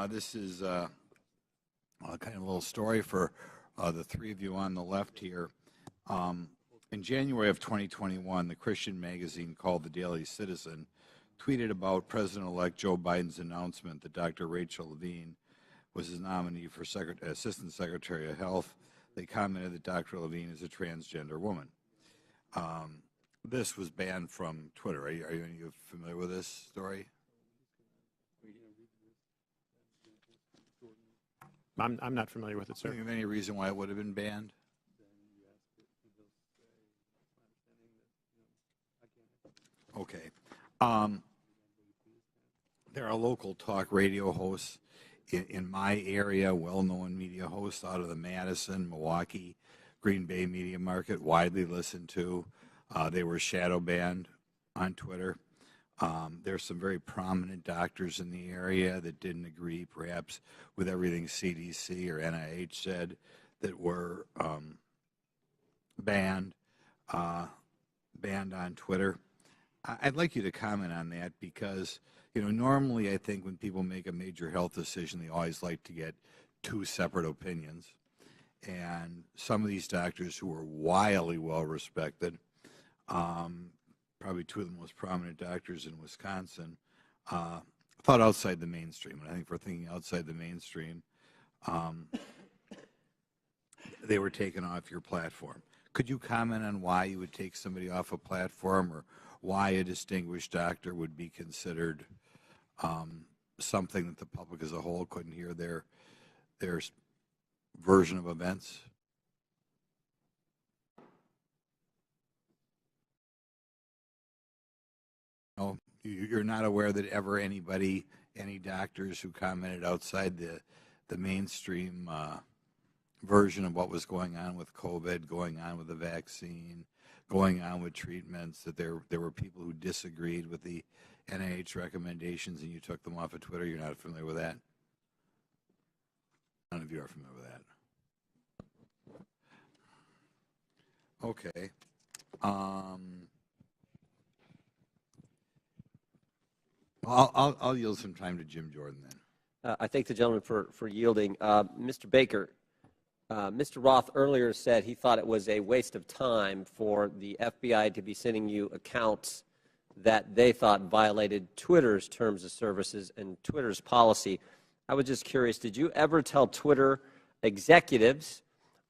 this is kind of a little story for the three of you on the left here. In January of 2021, the Christian magazine called the Daily Citizen tweeted about President-elect Joe Biden's announcement that Dr. Rachel Levine was his nominee for Assistant Secretary of Health. They commented that Dr. Levine is a transgender woman. This was banned from Twitter. Are you familiar with this story? I'm not familiar with it, sir. Do you have any reason why it would have been banned? Okay. There are local talk radio hosts in my area, well-known media hosts out of the Madison, Milwaukee, Green Bay media market, widely listened to. They were shadow banned on Twitter. There's some very prominent doctors in the area that didn't agree, perhaps, with everything CDC or NIH said, that were banned on Twitter. I'd like you to comment on that because, normally I think when people make a major health decision, they always like to get two separate opinions. And some of these doctors who are wildly well respected, probably two of the most prominent doctors in Wisconsin, thought outside the mainstream. And I think if we're thinking outside the mainstream, they were taken off your platform. Could you comment on why you would take somebody off a platform, or why a distinguished doctor would be considered something that the public as a whole couldn't hear their version of events? No, you're not aware that ever any doctors who commented outside the mainstream version of what was going on with COVID, going on with the vaccine, going on with treatments, that there were people who disagreed with the NIH recommendations and you took them off of Twitter? You're not familiar with that? None of you are familiar with that. Okay. I'll yield some time to Jim Jordan then. I thank the gentleman for yielding. Mr. Baker, Mr. Roth earlier said he thought it was a waste of time for the FBI to be sending you accounts that they thought violated Twitter's terms of services and Twitter's policy. I was just curious, did you ever tell Twitter executives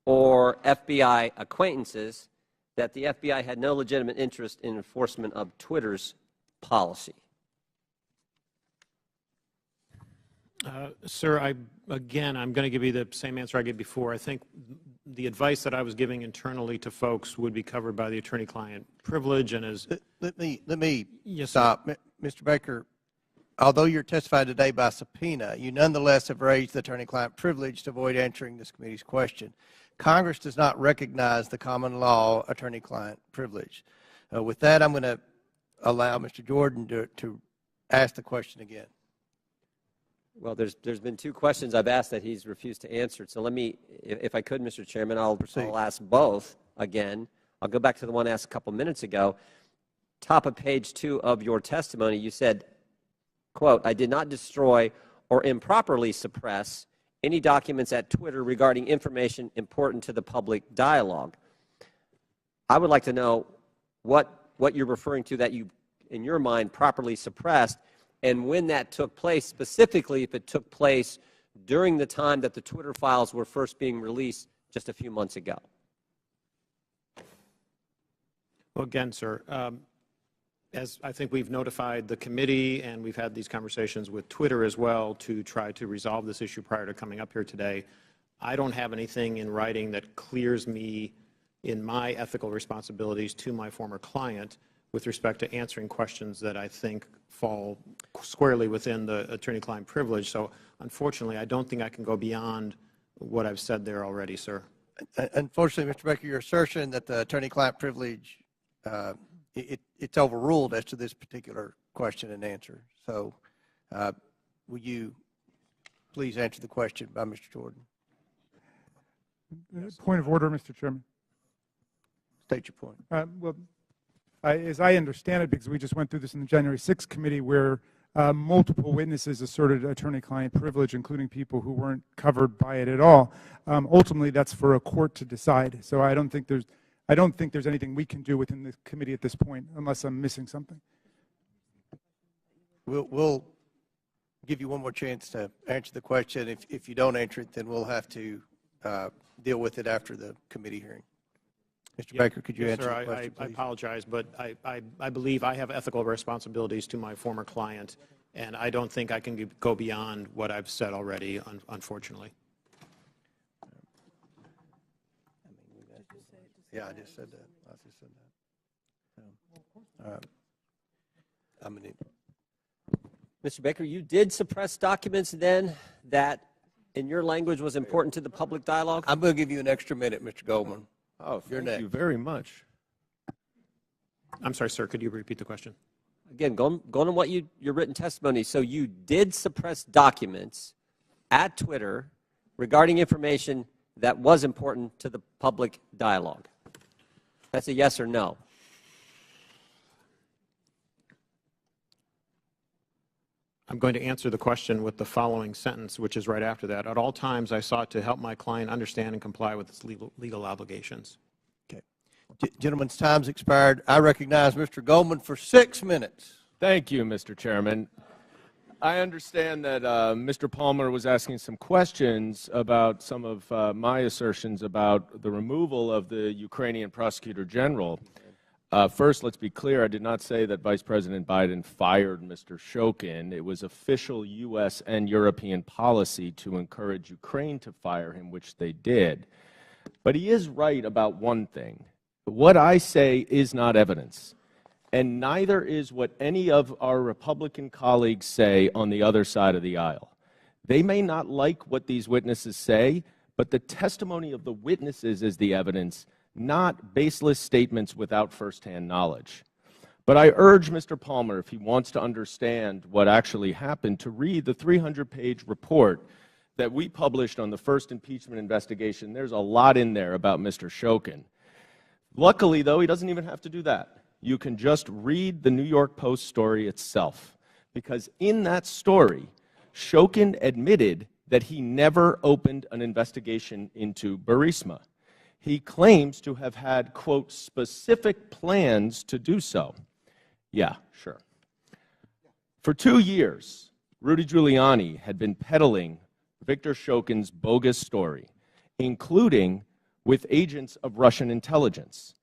or FBI acquaintances that the FBI had no legitimate interest in enforcement of Twitter's policy? Sir, I'm going to give you the same answer I gave before. I think the advice that I was giving internally to folks would be covered by the attorney-client privilege. And as let me yes, stop, Mr. Baker. Although you're testifying today by subpoena, you nonetheless have raised the attorney-client privilege to avoid answering this committee's question. Congress does not recognize the common law attorney-client privilege. With that, I'm going to allow Mr. Jordan to ask the question again. Well, there's been two questions I've asked that he's refused to answer. So let me, if I could, Mr. Chairman, I'll ask both again. I'll go back to the one asked a couple minutes ago. Top of page 2 of your testimony, you said, quote, "I did not destroy or improperly suppress any documents at Twitter regarding information important to the public dialogue." I would like to know what you're referring to that you, in your mind, properly suppressed, and when that took place, specifically if it took place during the time that the Twitter files were first being released just a few months ago. Well, again, sir, as I think we've notified the committee and we've had these conversations with Twitter as well to try to resolve this issue prior to coming up here today, I don't have anything in writing that clears me in my ethical responsibilities to my former client with respect to answering questions that I think fall squarely within the attorney-client privilege. So, unfortunately, I don't think I can go beyond what I've said there already, sir. Unfortunately, Mr. Baker, your assertion that the attorney-client privilege, it's overruled as to this particular question and answer. So, will you please answer the question by Mr. Jordan? Point of order, Mr. Chairman. State your point. Well, as I understand it, because we just went through this in the January 6th committee where multiple witnesses asserted attorney-client privilege, including people who weren't covered by it at all. Ultimately, that's for a court to decide. So I don't think there's anything we can do within the committee at this point, unless I'm missing something. We'll give you one more chance to answer the question. If you don't answer it, then we'll have to deal with it after the committee hearing. Mr. Baker, could you answer the question, I please? apologize, but I believe I have ethical responsibilities to my former client, and I don't think I can go beyond what I've said already, unfortunately. Yeah, I just said that. I just said that. All right. Mr. Baker, you did suppress documents then that, in your language, was important to the public dialogue? I'm going to give you an extra minute, Mr. Goldman. Oh, You're thank you next. very much. I'm sorry, sir. Could you repeat the question? Again, going on what your written testimony. So you did suppress documents at Twitter regarding information that was important to the public dialogue. That's a yes or no. I'm going to answer the question with the following sentence, which is right after that. At all times, I sought to help my client understand and comply with its legal obligations. Okay. Gentleman's time's expired. I recognize Mr. Goldman for 6 minutes. Thank you, Mr. Chairman. I understand that Mr. Palmer was asking some questions about some of my assertions about the removal of the Ukrainian Prosecutor General. First, let's be clear, I did not say that Vice President Biden fired Mr. Shokin. It was official U.S. and European policy to encourage Ukraine to fire him, which they did. But he is right about one thing. What I say is not evidence, and neither is what any of our Republican colleagues say on the other side of the aisle. They may not like what these witnesses say, but the testimony of the witnesses is the evidence, not baseless statements without firsthand knowledge. But I urge Mr. Palmer, if he wants to understand what actually happened, to read the 300-page report that we published on the first impeachment investigation. There's a lot in there about Mr. Shokin. Luckily, though, he doesn't even have to do that. You can just read the New York Post story itself, because in that story, Shokin admitted that he never opened an investigation into Burisma. He claims to have had, quote, specific plans to do so. Yeah, sure. For 2 years, Rudy Giuliani had been peddling Viktor Shokin's bogus story, including with agents of Russian intelligence.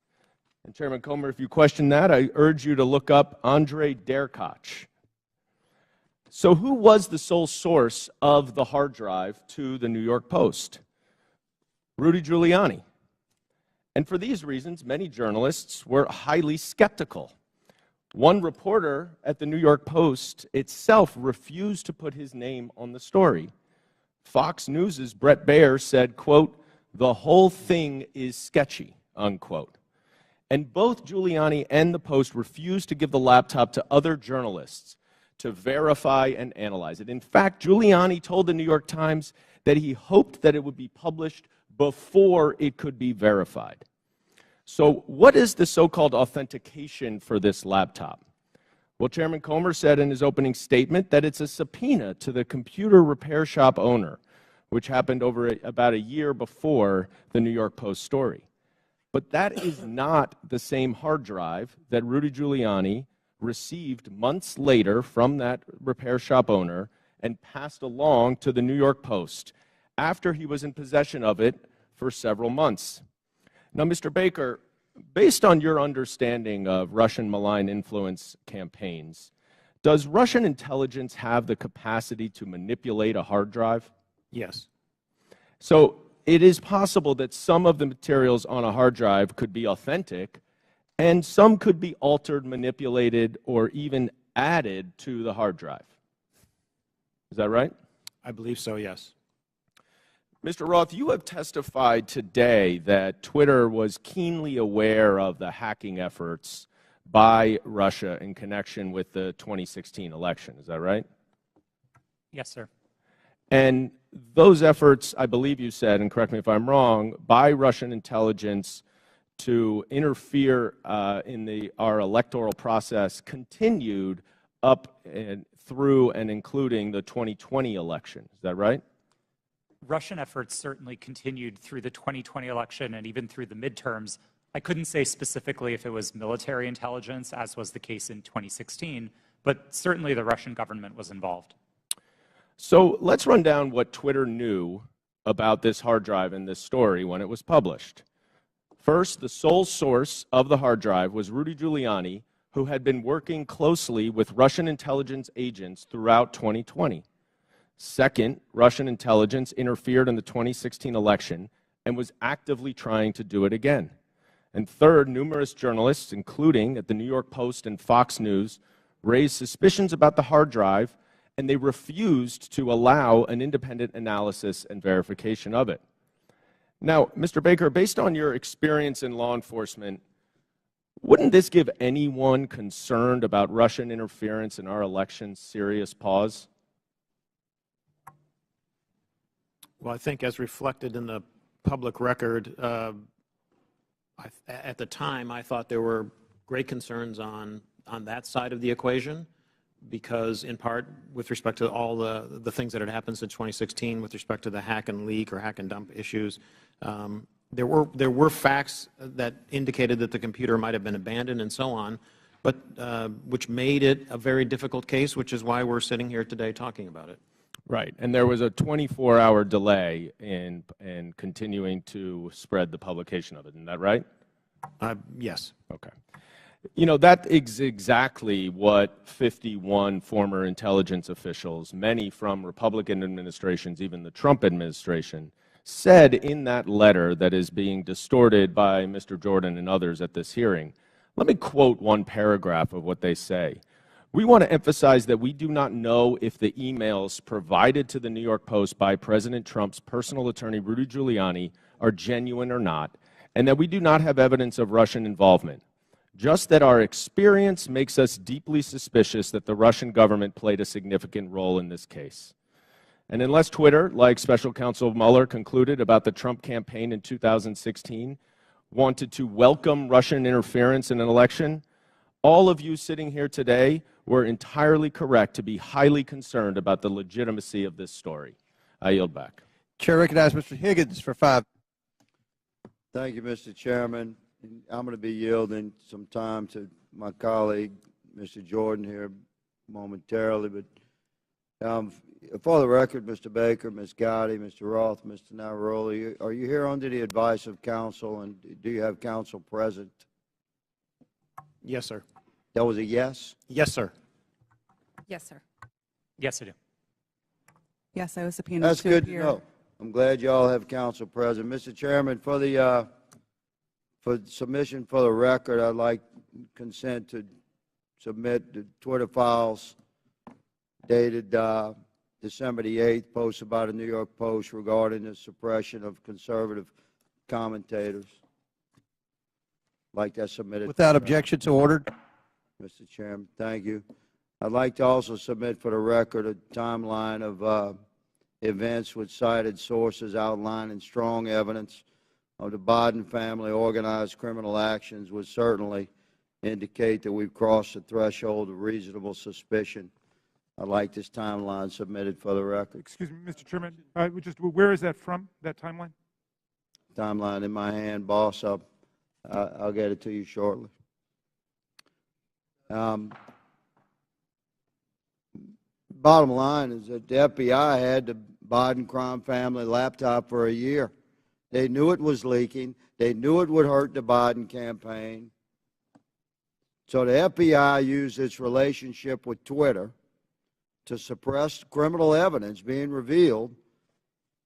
And Chairman Comer, if you question that, I urge you to look up Andrei Derkach. So who was the sole source of the hard drive to the New York Post? Rudy Giuliani. And for these reasons, many journalists were highly skeptical. One reporter at the New York Post itself refused to put his name on the story. Fox News' Brett Baer said, quote, "The whole thing is sketchy," unquote. And both Giuliani and the Post refused to give the laptop to other journalists to verify and analyze it. In fact, Giuliani told the New York Times that he hoped that it would be published before it could be verified. So what is the so-called authentication for this laptop? Well, Chairman Comer said in his opening statement that it's a subpoena to the computer repair shop owner, which happened about a year before the New York Post story. But that is not the same hard drive that Rudy Giuliani received months later from that repair shop owner and passed along to the New York Post after he was in possession of it for several months. Now, Mr. Baker, based on your understanding of Russian malign influence campaigns, does Russian intelligence have the capacity to manipulate a hard drive? Yes. So it is possible that some of the materials on a hard drive could be authentic, and some could be altered, manipulated, or even added to the hard drive. Is that right? I believe so, yes. Mr. Roth, you have testified today that Twitter was keenly aware of the hacking efforts by Russia in connection with the 2016 election. Is that right? Yes, sir. And those efforts, I believe you said, and correct me if I'm wrong, by Russian intelligence to interfere in our electoral process continued up and through and including the 2020 election. Is that right? Russian efforts certainly continued through the 2020 election and even through the midterms. I couldn't say specifically if it was military intelligence, as was the case in 2016, but certainly the Russian government was involved. So let's run down what Twitter knew about this hard drive and this story when it was published. First, the sole source of the hard drive was Rudy Giuliani, who had been working closely with Russian intelligence agents throughout 2020. Second, Russian intelligence interfered in the 2016 election and was actively trying to do it again. And third, numerous journalists, including at the New York Post and Fox News, raised suspicions about the hard drive, and they refused to allow an independent analysis and verification of it. Now, Mr. Baker, based on your experience in law enforcement, wouldn't this give anyone concerned about Russian interference in our elections serious pause? Well, I think as reflected in the public record, at the time, I thought there were great concerns on that side of the equation, because in part with respect to all the things that had happened since 2016 with respect to the hack and leak or hack and dump issues, there were facts that indicated that the computer might have been abandoned and so on, but which made it a very difficult case, which is why we're sitting here today talking about it. Right, and there was a 24-hour delay in continuing to spread the publication of it, isn't that right? Yes. Okay. You know, that is exactly what 51 former intelligence officials, many from Republican administrations, even the Trump administration, said in that letter that is being distorted by Mr. Jordan and others at this hearing. Let me quote one paragraph of what they say. We want to emphasize that we do not know if the emails provided to the New York Post by President Trump's personal attorney, Rudy Giuliani, are genuine or not, and that we do not have evidence of Russian involvement. Just that our experience makes us deeply suspicious that the Russian government played a significant role in this case. And unless Twitter, like Special Counsel Mueller concluded about the Trump campaign in 2016, wanted to welcome Russian interference in an election, all of you sitting here today were entirely correct to be highly concerned about the legitimacy of this story. I yield back. Chair recognizes Mr. Higgins for 5. Thank you, Mr. Chairman. I'm going to be yielding some time to my colleague, Mr. Jordan, here momentarily. But for the record, Mr. Baker, Ms. Gotti, Mr. Roth, Mr. Navaroli, are you here under the advice of counsel, and do you have counsel present? Yes, sir. That was a yes? Yes, sir. Yes, sir. Yes, I do. Yes, I was subpoenaed That's to good appear. to know. I'm glad you all have counsel present. Mr. Chairman, for the for submission for the record, I'd like consent to submit the Twitter files dated December the 8th, posted by the New York Post regarding the suppression of conservative commentators. I'd like that submitted. Without objection, so ordered. Mr. Chairman, thank you. I'd like to also submit for the record a timeline of events with cited sources outlining strong evidence of the Biden family organized criminal actions would certainly indicate that we've crossed the threshold of reasonable suspicion. I'd like this timeline submitted for the record. Excuse me, Mr. Chairman. Where is that from, that timeline? Timeline in my hand, boss. I'll get it to you shortly. Bottom line is that the FBI had the Biden crime family laptop for a year. They knew it was leaking. They knew it would hurt the Biden campaign. So the FBI used its relationship with Twitter to suppress criminal evidence being revealed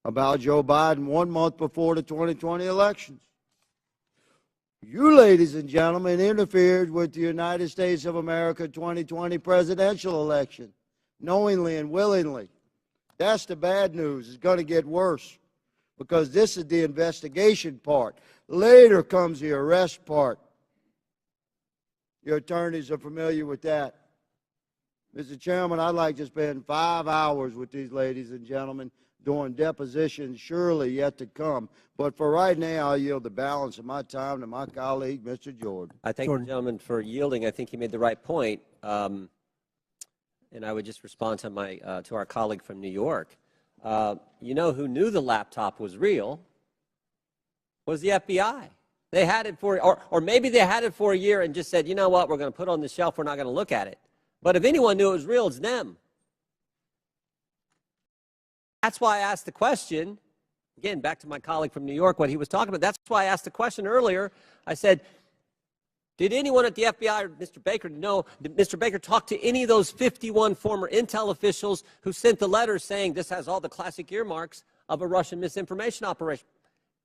about Joe Biden 1 month before the 2020 elections. You, ladies and gentlemen, interfered with the United States of America 2020 presidential election, knowingly and willingly. That's the bad news. It's going to get worse, because this is the investigation part. Later comes the arrest part. Your attorneys are familiar with that. Mr. Chairman, I'd like to spend 5 hours with these ladies and gentlemen doing depositions surely yet to come. But for right now, I'll yield the balance of my time to my colleague, Mr. Jordan. I thank the gentleman for yielding. I think he made the right point. And I would just respond to to our colleague from New York. You know who knew the laptop was real was the FBI. They had it for, or maybe they had it for a year and just said, you know what, we're going to put it on the shelf, we're not going to look at it. But if anyone knew it was real, it's them. That's why I asked the question, again, back to my colleague from New York, what he was talking about. That's why I asked the question earlier. I said, did anyone at the FBI or Mr. Baker know, did Mr. Baker talk to any of those 51 former intel officials who sent the letters saying this has all the classic earmarks of a Russian misinformation operation?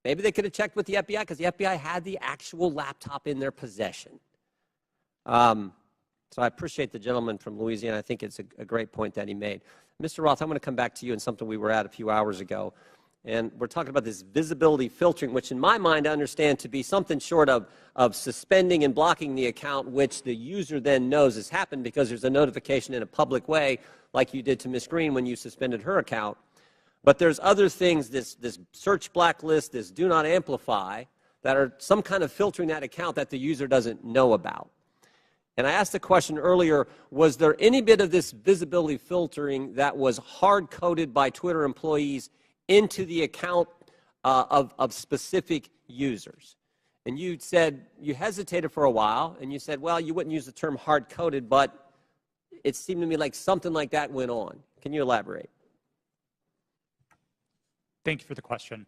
Maybe they could have checked with the FBI because the FBI had the actual laptop in their possession. So I appreciate the gentleman from Louisiana. I think it's a great point that he made. Mr. Roth, I'm going to come back to you on something we were at a few hours ago. And we're talking about this visibility filtering, which in my mind I understand to be something short of suspending and blocking the account, which the user then knows has happened because there's a notification in a public way, like you did to Ms. Green when you suspended her account. But there's other things, this search blacklist, this do not amplify, that are some kind of filtering that account that the user doesn't know about. And I asked the question earlier, was there any bit of this visibility filtering that was hard-coded by Twitter employees into the account of specific users? And you said, you hesitated for a while, and you said, well, you wouldn't use the term hard-coded, but it seemed to me like something like that went on. Can you elaborate? Thank you for the question.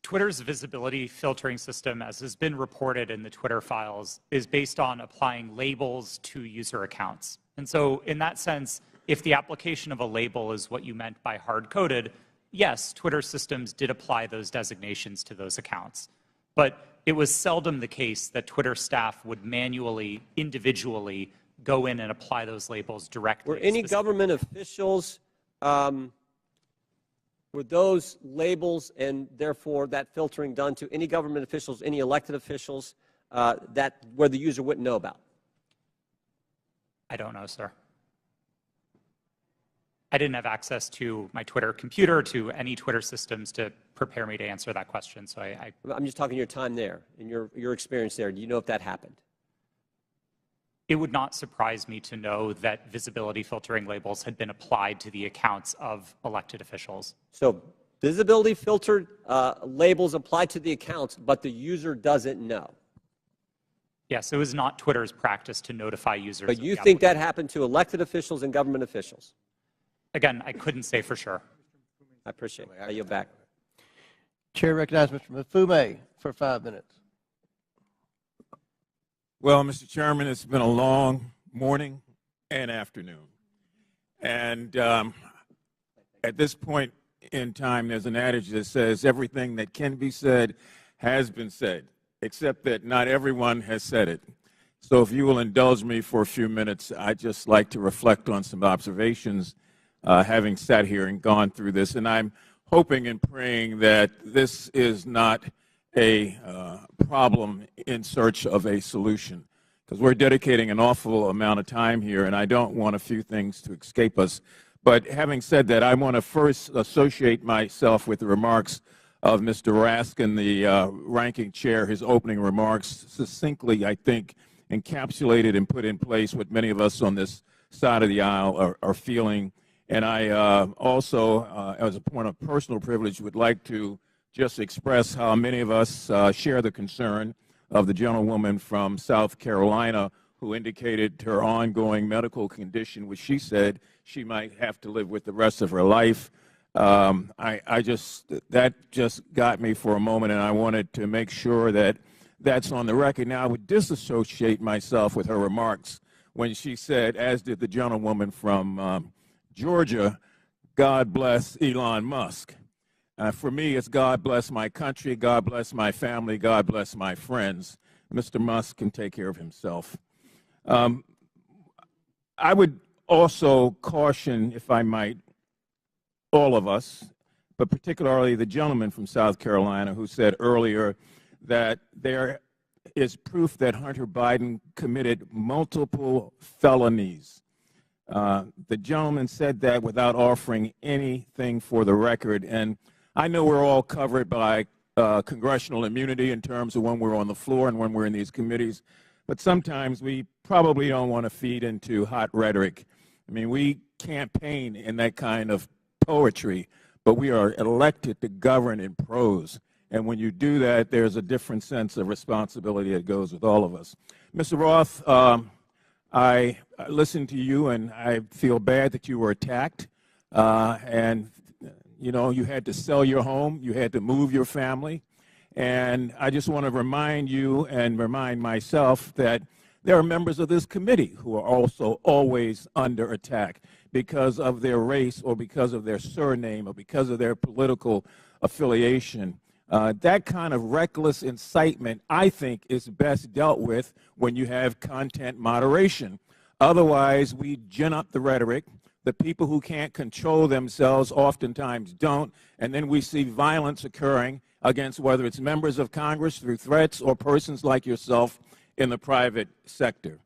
Twitter's visibility filtering system, as has been reported in the Twitter files, is based on applying labels to user accounts. And so in that sense, if the application of a label is what you meant by hard-coded, yes, Twitter systems did apply those designations to those accounts. But it was seldom the case that Twitter staff would manually, individually go in and apply those labels directly. Were any government officials, were those labels and therefore that filtering done to any government officials, any elected officials, where the user wouldn't know about? I don't know, sir. I didn't have access to my Twitter computer, to any Twitter systems to prepare me to answer that question. So I'm just talking your time there and your experience there. Do you know if that happened? It would not surprise me to know that visibility filtering labels had been applied to the accounts of elected officials. So visibility filtered labels applied to the accounts, but the user doesn't know. Yes, it was not Twitter's practice to notify users. But you think that happened to elected officials and government officials? Again, I couldn't say for sure. I appreciate it. I yield back. Chair recognizes Mr. Mafumé for 5 minutes. Well, Mr. Chairman, it's been a long morning and afternoon. And at this point in time, there's an adage that says everything that can be said has been said, except that not everyone has said it. So if you will indulge me for a few minutes, I'd just like to reflect on some observations having sat here and gone through this. And I'm hoping and praying that this is not a problem in search of a solution, because we're dedicating an awful amount of time here, and I don't want a few things to escape us. But having said that, I want to first associate myself with the remarks of Mr. Raskin, the ranking chair. His opening remarks succinctly, I think, encapsulated and put in place what many of us on this side of the aisle are feeling. And I also, as a point of personal privilege, would like to just express how many of us share the concern of the gentlewoman from South Carolina who indicated her ongoing medical condition, which she said she might have to live with the rest of her life. That just got me for a moment, and I wanted to make sure that that's on the record. Now, I would disassociate myself with her remarks when she said, as did the gentlewoman from Georgia, God bless Elon Musk. For me, it's God bless my country, God bless my family, God bless my friends. Mr. Musk can take care of himself. I would also caution, if I might, all of us, but particularly the gentleman from South Carolina who said earlier that there is proof that Hunter Biden committed multiple felonies. The gentleman said that without offering anything for the record. And I know we're all covered by congressional immunity in terms of when we're on the floor and when we're in these committees, but sometimes we probably don't want to feed into hot rhetoric. I mean, we campaign in that kind of poetry, but we are elected to govern in prose. And when you do that, there's a different sense of responsibility that goes with all of us. Mr. Roth, I listened to you, and I feel bad that you were attacked. And You know, you had to sell your home, you had to move your family. And I just want to remind you and remind myself that there are members of this committee who are also always under attack because of their race or because of their surname or because of their political affiliation. That kind of reckless incitement, I think, is best dealt with when you have content moderation. Otherwise, we gin up the rhetoric. The people who can't control themselves oftentimes don't, and then we see violence occurring against whether it's members of Congress through threats or persons like yourself in the private sector.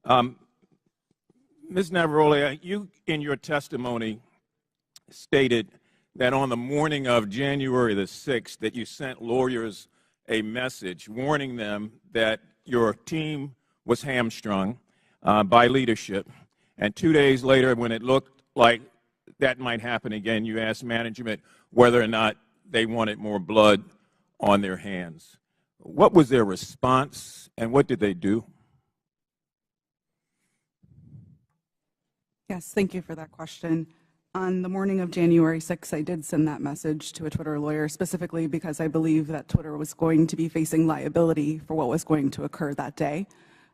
Ms. Navaroli, you in your testimony stated that on the morning of January the 6th that you sent lawyers a message warning them that your team was hamstrung by leadership. And 2 days later, when it looked like that might happen again, you asked management whether or not they wanted more blood on their hands. What was their response, and what did they do? Yes, thank you for that question. On the morning of January 6th, I did send that message to a Twitter lawyer, specifically because I believe that Twitter was going to be facing liability for what was going to occur that day.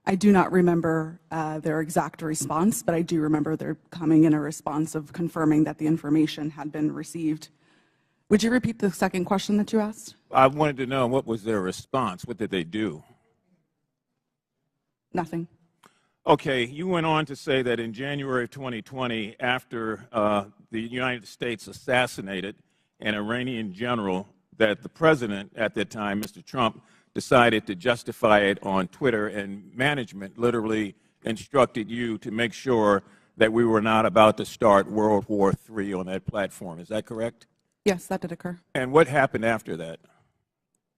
I do not remember their exact response, but I do remember there coming in a response of confirming that the information had been received. Would you repeat the second question that you asked? I wanted to know what was their response. What did they do? Nothing. Okay, you went on to say that in January of 2020, after the United States assassinated an Iranian general, that the president at that time, Mr. Trump, decided to justify it on Twitter, and management literally instructed you to make sure that we were not about to start World War III on that platform. Is that correct? Yes, that did occur. And what happened after that?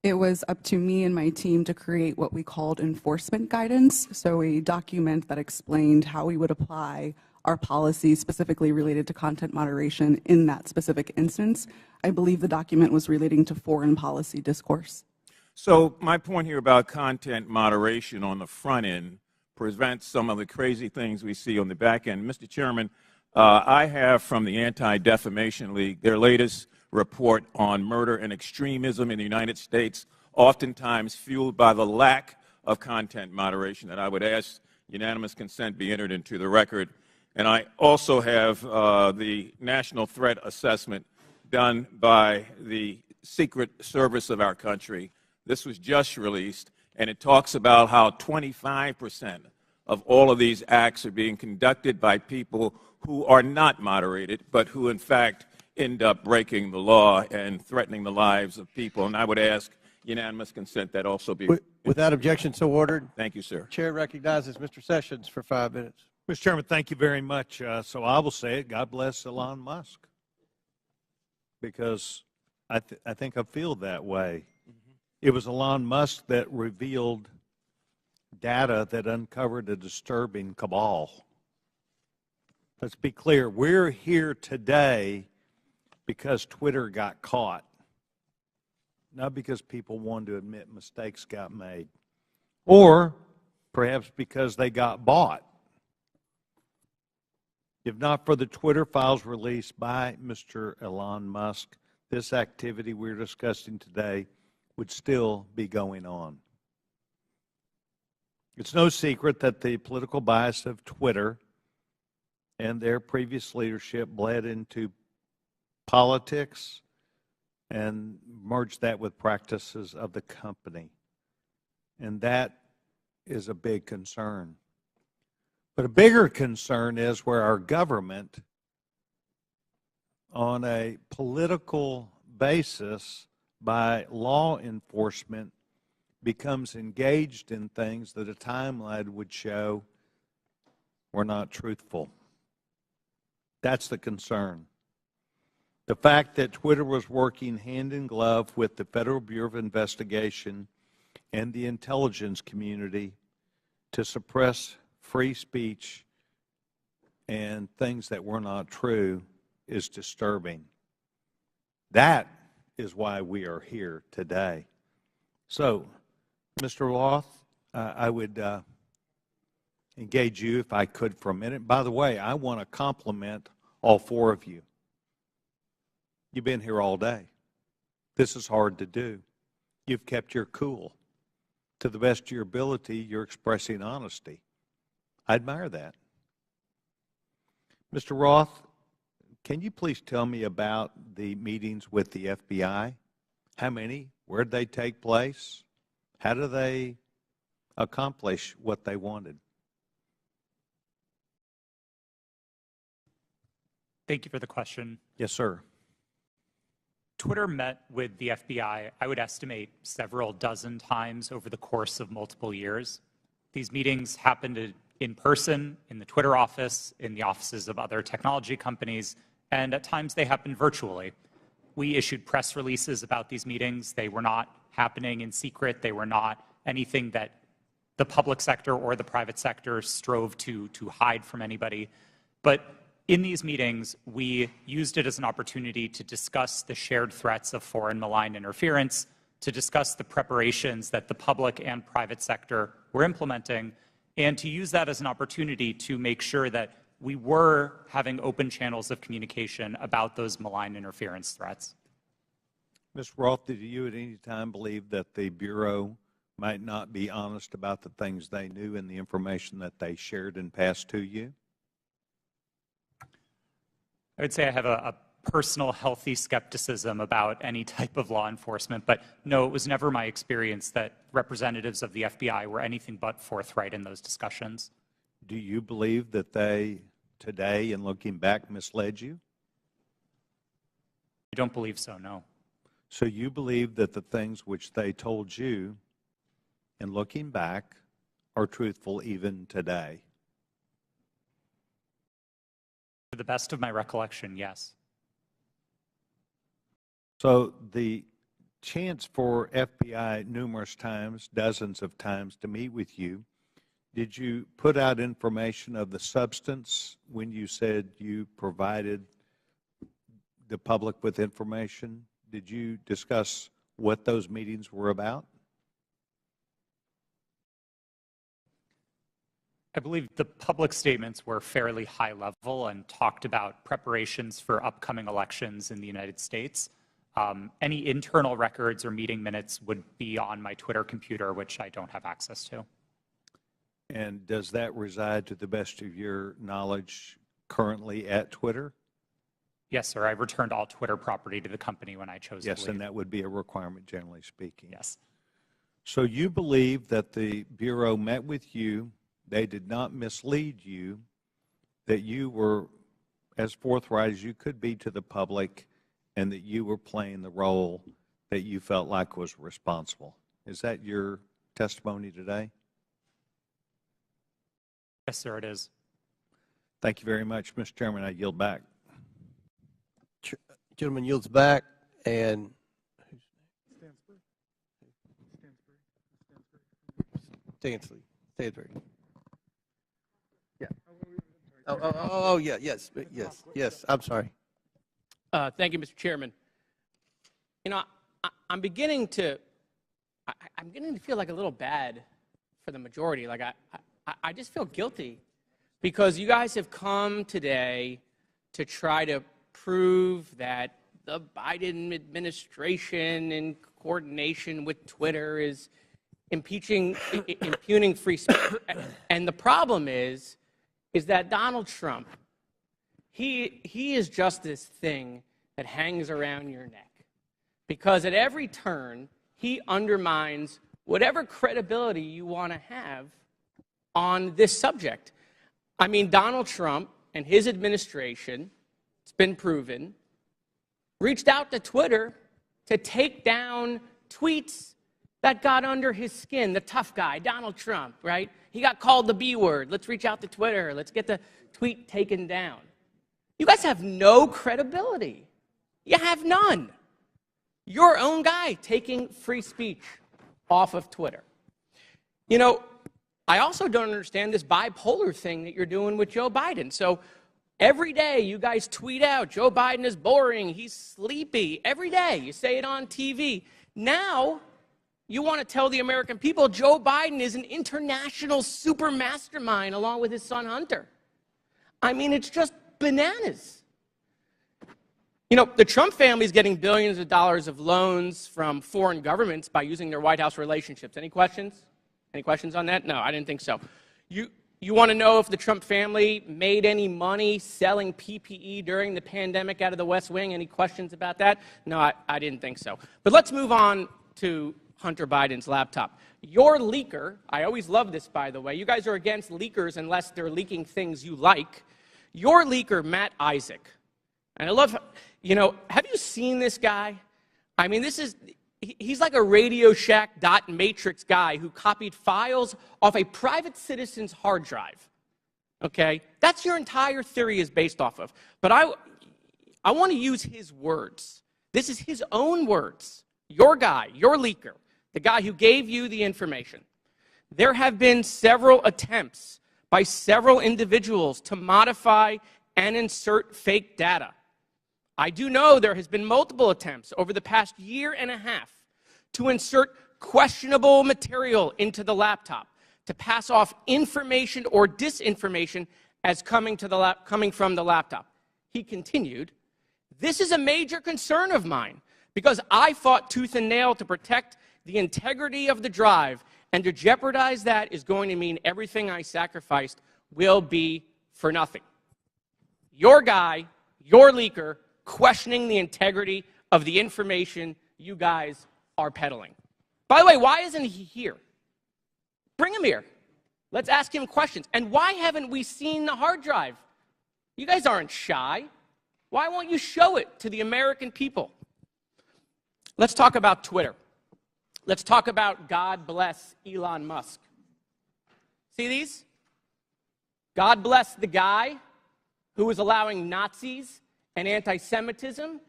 It was up to me and my team to create what we called enforcement guidance, so a document that explained how we would apply our policies specifically related to content moderation in that specific instance. I believe the document was relating to foreign policy discourse. So my point here about content moderation on the front end prevents some of the crazy things we see on the back end. Mr. Chairman, I have from the Anti-Defamation League their latest report on murder and extremism in the United States, oftentimes fueled by the lack of content moderation, that I would ask unanimous consent be entered into the record. And I also have the National Threat Assessment done by the Secret Service of our country. This was just released, and it talks about how 25% of all of these acts are being conducted by people who are not moderated, but who in fact end up breaking the law and threatening the lives of people. And I would ask unanimous consent that also be. Without objection, so ordered. Thank you, sir. Chair recognizes Mr. Sessions for 5 minutes. Mr. Chairman, thank you very much. So I will say it, God bless Elon Musk, because I think I feel that way. It was Elon Musk that revealed data that uncovered a disturbing cabal. Let's be clear, we're here today because Twitter got caught, not because people wanted to admit mistakes got made, or perhaps because they got bought. If not for the Twitter files released by Mr. Elon Musk, this activity we're discussing today would still be going on. It's no secret that the political bias of Twitter and their previous leadership bled into politics and merged that with practices of the company. And that is a big concern. But a bigger concern is where our government, on a political basis by law enforcement, becomes engaged in things that a timeline would show were not truthful. That's the concern. The fact that Twitter was working hand in glove with the Federal Bureau of Investigation and the intelligence community to suppress free speech and things that were not true is disturbing. That is why we are here today. So, Mr. Roth, I would engage you, if I could, for a minute. By the way, I want to compliment all four of you. You've been here all day. This is hard to do. You've kept your cool. To the best of your ability, you're expressing honesty. I admire that. Mr. Roth, can you please tell me about the meetings with the FBI? How many? Where did they take place? How do they accomplish what they wanted? Thank you for the question. Yes, sir. Twitter met with the FBI, I would estimate, several dozen times over the course of multiple years. These meetings happened in person, in the Twitter office, in the offices of other technology companies, and at times they happened virtually. We issued press releases about these meetings. They were not happening in secret. They were not anything that the public sector or the private sector strove to hide from anybody. But in these meetings, we used it as an opportunity to discuss the shared threats of foreign malign interference, to discuss the preparations that the public and private sector were implementing, and to use that as an opportunity to make sure that we were having open channels of communication about those malign interference threats. Ms. Roth, did you at any time believe that the Bureau might not be honest about the things they knew and the information that they shared and passed to you? I would say I have a personal healthy skepticism about any type of law enforcement, but no, it was never my experience that representatives of the FBI were anything but forthright in those discussions. Do you believe that they, today, in looking back, misled you? I don't believe so, no. So you believe that the things which they told you, in looking back, are truthful even today? To the best of my recollection, yes. So the chance for FBI numerous times, dozens of times, to meet with you, did you put out information of the substance when you said you provided the public with information? Did you discuss what those meetings were about? I believe the public statements were fairly high level and talked about preparations for upcoming elections in the United States. Any internal records or meeting minutes would be on my Twitter computer, which I don't have access to. And does that reside, to the best of your knowledge, currently at Twitter? Yes, sir. I returned all Twitter property to the company when I chose to leave. Yes, and that would be a requirement, generally speaking. Yes. So you believe that the Bureau met with you, they did not mislead you, that you were as forthright as you could be to the public, and that you were playing the role that you felt like was responsible. Is that your testimony today? Yes, sir, it is. Thank you very much, Mr. Chairman. I yield back. Gentleman yields back, and Stansbury. Yeah. Oh, yeah, yes. I'm sorry. Thank you, Mr. Chairman. You know, I'm beginning to feel like a little bad for the majority. Like I just feel guilty because you guys have come today to try to prove that the Biden administration, in coordination with Twitter, is impugning free speech. And the problem is that Donald Trump, he is just this thing that hangs around your neck. Because at every turn, he undermines whatever credibility you want to have on this subject. I mean, Donald Trump and his administration, it's been proven, reached out to Twitter to take down tweets that got under his skin. The tough guy, Donald Trump, right? He got called the B word. Let's reach out to Twitter. Let's get the tweet taken down. You guys have no credibility. You have none. Your own guy taking free speech off of Twitter. You know, I also don't understand this bipolar thing that you're doing with Joe Biden. So every day you guys tweet out, Joe Biden is boring, he's sleepy. Every day you say it on TV. Now you want to tell the American people Joe Biden is an international super mastermind along with his son Hunter. I mean, it's just bananas. You know, the Trump family is getting billions of dollars of loans from foreign governments by using their White House relationships. Any questions? Any questions on that? No, I didn't think so. You want to know if the Trump family made any money selling PPE during the pandemic out of the West Wing? Any questions about that? No, I didn't think so. But let's move on to Hunter Biden's laptop. Your leaker, I always love this, by the way. You guys are against leakers unless they're leaking things you like. Your leaker, Matt Isaac, and I love, you know, have you seen this guy? I mean, he's like a Radio Shack dot matrix guy who copied files off a private citizen's hard drive. Okay? That's your entire theory is based off of. But I want to use his words. This is his own words. Your guy, your leaker, the guy who gave you the information. There have been several attempts by several individuals to modify and insert fake data. I do know there has been multiple attempts over the past year and a half to insert questionable material into the laptop, to pass off information or disinformation as coming from the laptop. He continued, "This is a major concern of mine because I fought tooth and nail to protect the integrity of the drive, and to jeopardize that is going to mean everything I sacrificed will be for nothing." Your guy, your leaker, questioning the integrity of the information you guys are peddling. By the way, why isn't he here? Bring him here. Let's ask him questions. And why haven't we seen the hard drive? You guys aren't shy. Why won't you show it to the American people? Let's talk about Twitter. Let's talk about God bless Elon Musk. See these? God bless the guy who is allowing Nazis and anti-Semitism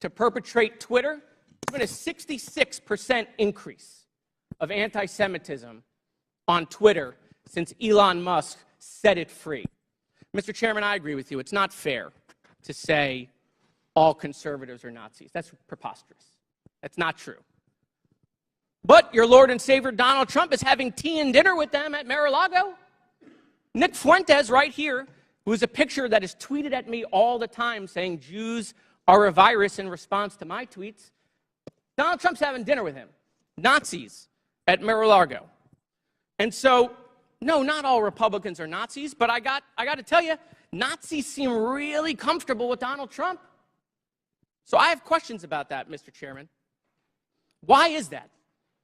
to perpetrate Twitter. There's been a 66% increase of anti-Semitism on Twitter since Elon Musk set it free. Mr. Chairman, I agree with you. It's not fair to say all conservatives are Nazis. That's preposterous. That's not true. But your Lord and Savior Donald Trump is having tea and dinner with them at Mar-a-Lago. Nick Fuentes right here, who is a picture that is tweeted at me all the time saying Jews are a virus in response to my tweets. Donald Trump's having dinner with him. Nazis at Mar-a-Lago. And so, no, not all Republicans are Nazis, but I got to tell you, Nazis seem really comfortable with Donald Trump. So I have questions about that, Mr. Chairman. Why is that?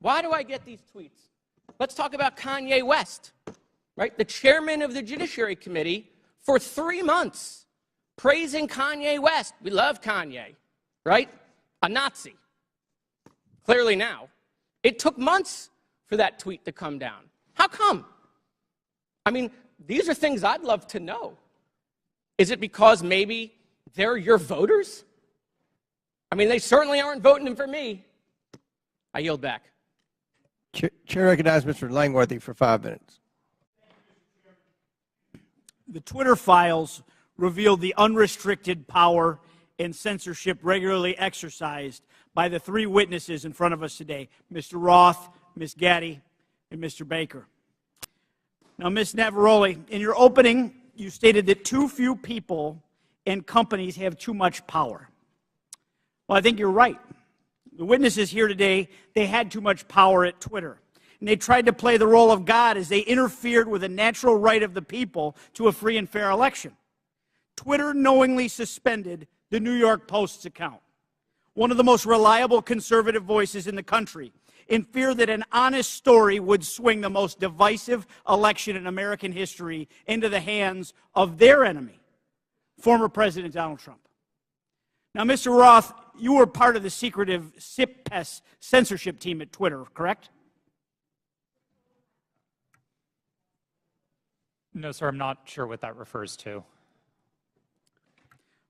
Why do I get these tweets? Let's talk about Kanye West, right? The chairman of the Judiciary Committee for 3 months praising Kanye West. We love Kanye, right? A Nazi. Clearly now. It took months for that tweet to come down. How come? I mean, these are things I'd love to know. Is it because maybe they're your voters? I mean, they certainly aren't voting for me. I yield back. Chair recognizes Mr. Langworthy for 5 minutes. The Twitter files revealed the unrestricted power and censorship regularly exercised by the 3 witnesses in front of us today, Mr. Roth, Ms. Gaddy, and Mr. Baker. Now, Ms. Navaroli, in your opening, you stated that too few people and companies have too much power. Well, I think you're right. The witnesses here today, they had too much power at Twitter. And they tried to play the role of God as they interfered with a natural right of the people to a free and fair election. Twitter knowingly suspended the New York Post's account, one of the most reliable conservative voices in the country, in fear that an honest story would swing the most divisive election in American history into the hands of their enemy, former President Donald Trump. Now, Mr. Roth, you were part of the secretive SIP-PES censorship team at Twitter, correct? No, sir, I'm not sure what that refers to.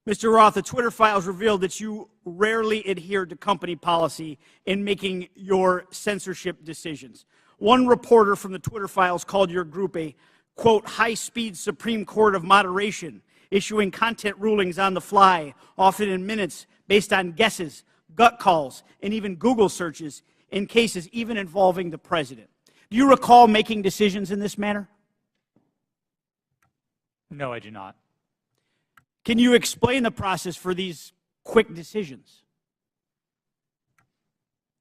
Mr. Roth, the Twitter files revealed that you rarely adhered to company policy in making your censorship decisions. One reporter from the Twitter files called your group a, quote, high-speed Supreme Court of moderation, issuing content rulings on the fly, often in minutes, based on guesses, gut calls, and even Google searches in cases even involving the president. Do you recall making decisions in this manner? No, I do not. Can you explain the process for these quick decisions?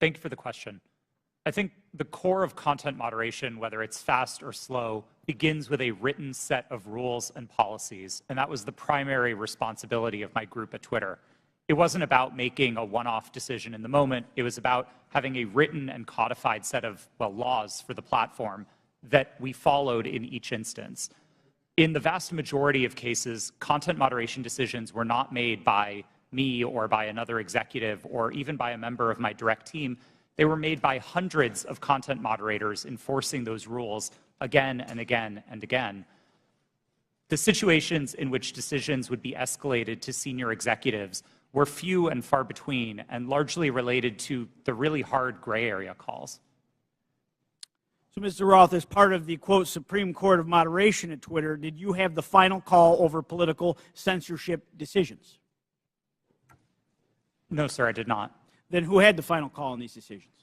Thank you for the question. I think the core of content moderation, whether it's fast or slow, begins with a written set of rules and policies, and that was the primary responsibility of my group at Twitter. It wasn't about making a one-off decision in the moment. It was about having a written and codified set of, well, laws for the platform that we followed in each instance. In the vast majority of cases, content moderation decisions were not made by me or by another executive or even by a member of my direct team. They were made by hundreds of content moderators enforcing those rules again and again and again. The situations in which decisions would be escalated to senior executives were few and far between and largely related to the really hard gray area calls. So, Mr. Roth, as part of the, quote, Supreme Court of Moderation at Twitter, did you have the final call over political censorship decisions? No, sir, I did not. Then who had the final call on these decisions?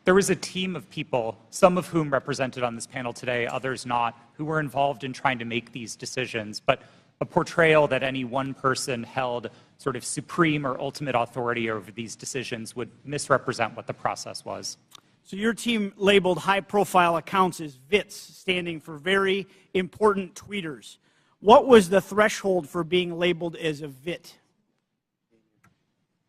There was a team of people, some of whom represented on this panel today, others not, who were involved in trying to make these decisions. But a portrayal that any one person held sort of supreme or ultimate authority over these decisions would misrepresent what the process was. So your team labeled high-profile accounts as VITs, standing for very important tweeters. What was the threshold for being labeled as a VIT?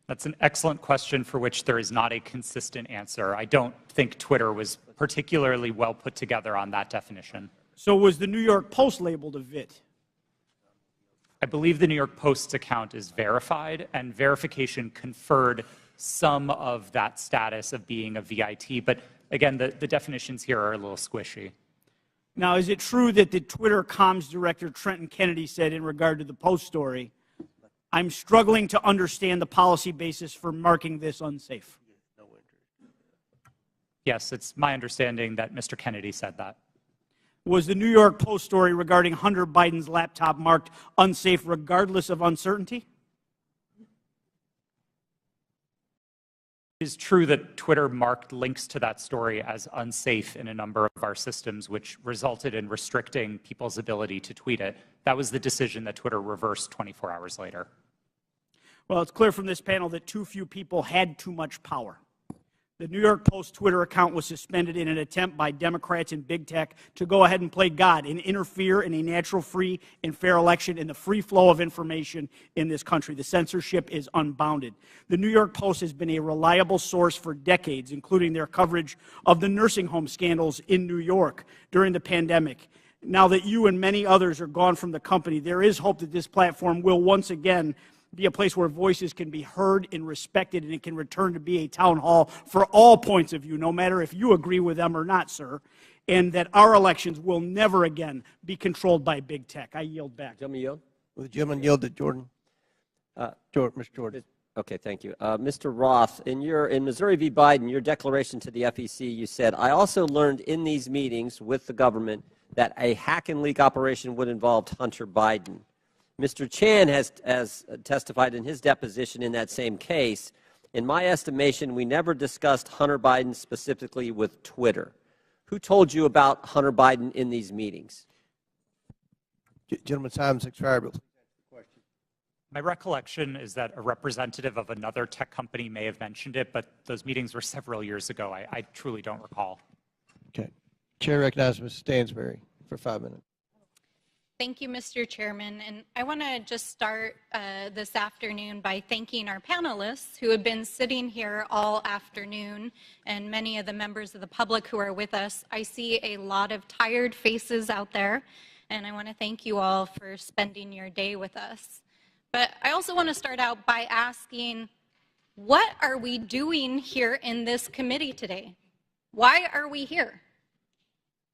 That's an excellent question for which there is not a consistent answer. I don't think Twitter was particularly well put together on that definition. So was the New York Post labeled a VIT? I believe the New York Post's account is verified, and verification conferred some of that status of being a VIT. But again, the definitions here are a little squishy. Now, is it true that the Twitter comms director, Trenton Kennedy, said in regard to the Post story, I'm struggling to understand the policy basis for marking this unsafe? Yes, it's my understanding that Mr. Kennedy said that. Was the New York Post story regarding Hunter Biden's laptop marked unsafe regardless of uncertainty? It is true that Twitter marked links to that story as unsafe in a number of our systems, which resulted in restricting people's ability to tweet it. That was the decision that Twitter reversed 24 hours later. Well, it's clear from this panel that too few people had too much power. The New York Post Twitter account was suspended in an attempt by Democrats and big tech to go ahead and play God and interfere in a natural, free, and fair election and the free flow of information in this country. The censorship is unbounded. The New York Post has been a reliable source for decades, including their coverage of the nursing home scandals in New York during the pandemic. Now that you and many others are gone from the company, there is hope that this platform will once again be a place where voices can be heard and respected, and it can return to be a town hall for all points of view, no matter if you agree with them or not, sir, and that our elections will never again be controlled by big tech. I yield back. Gentleman yield? Will the gentleman yield to Jordan? Mr. Jordan. Okay, thank you. Mr. Roth, in Missouri v. Biden, your declaration to the FEC, you said, I also learned in these meetings with the government that a hack and leak operation would involve Hunter Biden. Mr. Chan has testified in his deposition in that same case. In my estimation, we never discussed Hunter Biden specifically with Twitter. Who told you about Hunter Biden in these meetings? Gentleman's time has expired, but My recollection is that a representative of another tech company may have mentioned it, but those meetings were several years ago. I truly don't recall. Okay. Chair recognizes Mrs. Stansberry for 5 minutes. Thank you, Mr. Chairman. And I want to just start this afternoon by thanking our panelists who have been sitting here all afternoon and many of the members of the public who are with us. I see a lot of tired faces out there, and I want to thank you all for spending your day with us. But I also want to start out by asking, what are we doing here in this committee today? Why are we here?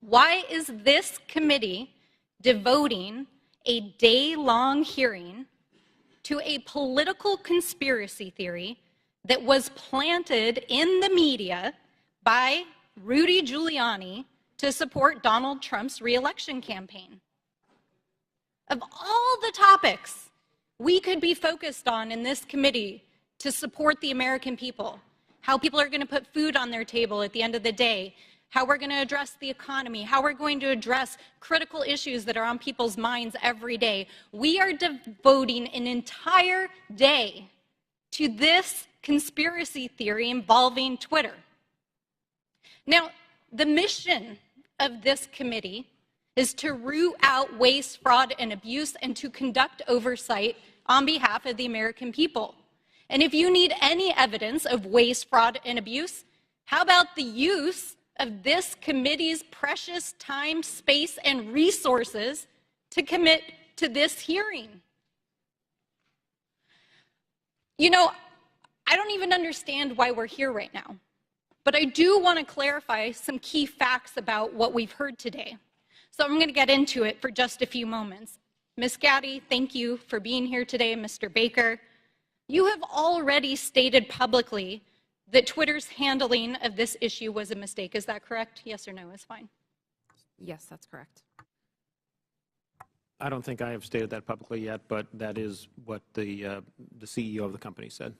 Why is this committee devoting a day-long hearing to a political conspiracy theory that was planted in the media by Rudy Giuliani to support Donald Trump's re-election campaign? Of all the topics we could be focused on in this committee to support the American people, how people are going to put food on their table at the end of the day, how we're going to address the economy, how we're going to address critical issues that are on people's minds every day. We are devoting an entire day to this conspiracy theory involving Twitter. Now, the mission of this committee is to root out waste, fraud, and abuse and to conduct oversight on behalf of the American people. And if you need any evidence of waste, fraud, and abuse, how about the use of this committee's precious time, space, and resources to commit to this hearing? You know, I don't even understand why we're here right now, but I do want to clarify some key facts about what we've heard today. So I'm going to get into it for just a few moments. Ms. Gaddy, thank you for being here today. Mr. Baker, you have already stated publicly that Twitter's handling of this issue was a mistake. Is that correct? Yes or no is fine. Yes, that's correct. I don't think I have stated that publicly yet, but that is what the CEO of the company said.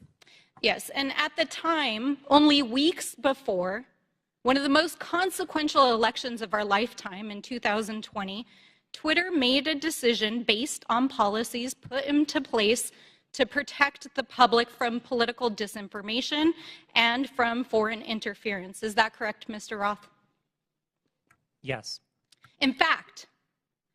Yes, and at the time, only weeks before, one of the most consequential elections of our lifetime in 2020, Twitter made a decision based on policies put into place to protect the public from political disinformation and from foreign interference. Is that correct, Mr. Roth? Yes. In fact,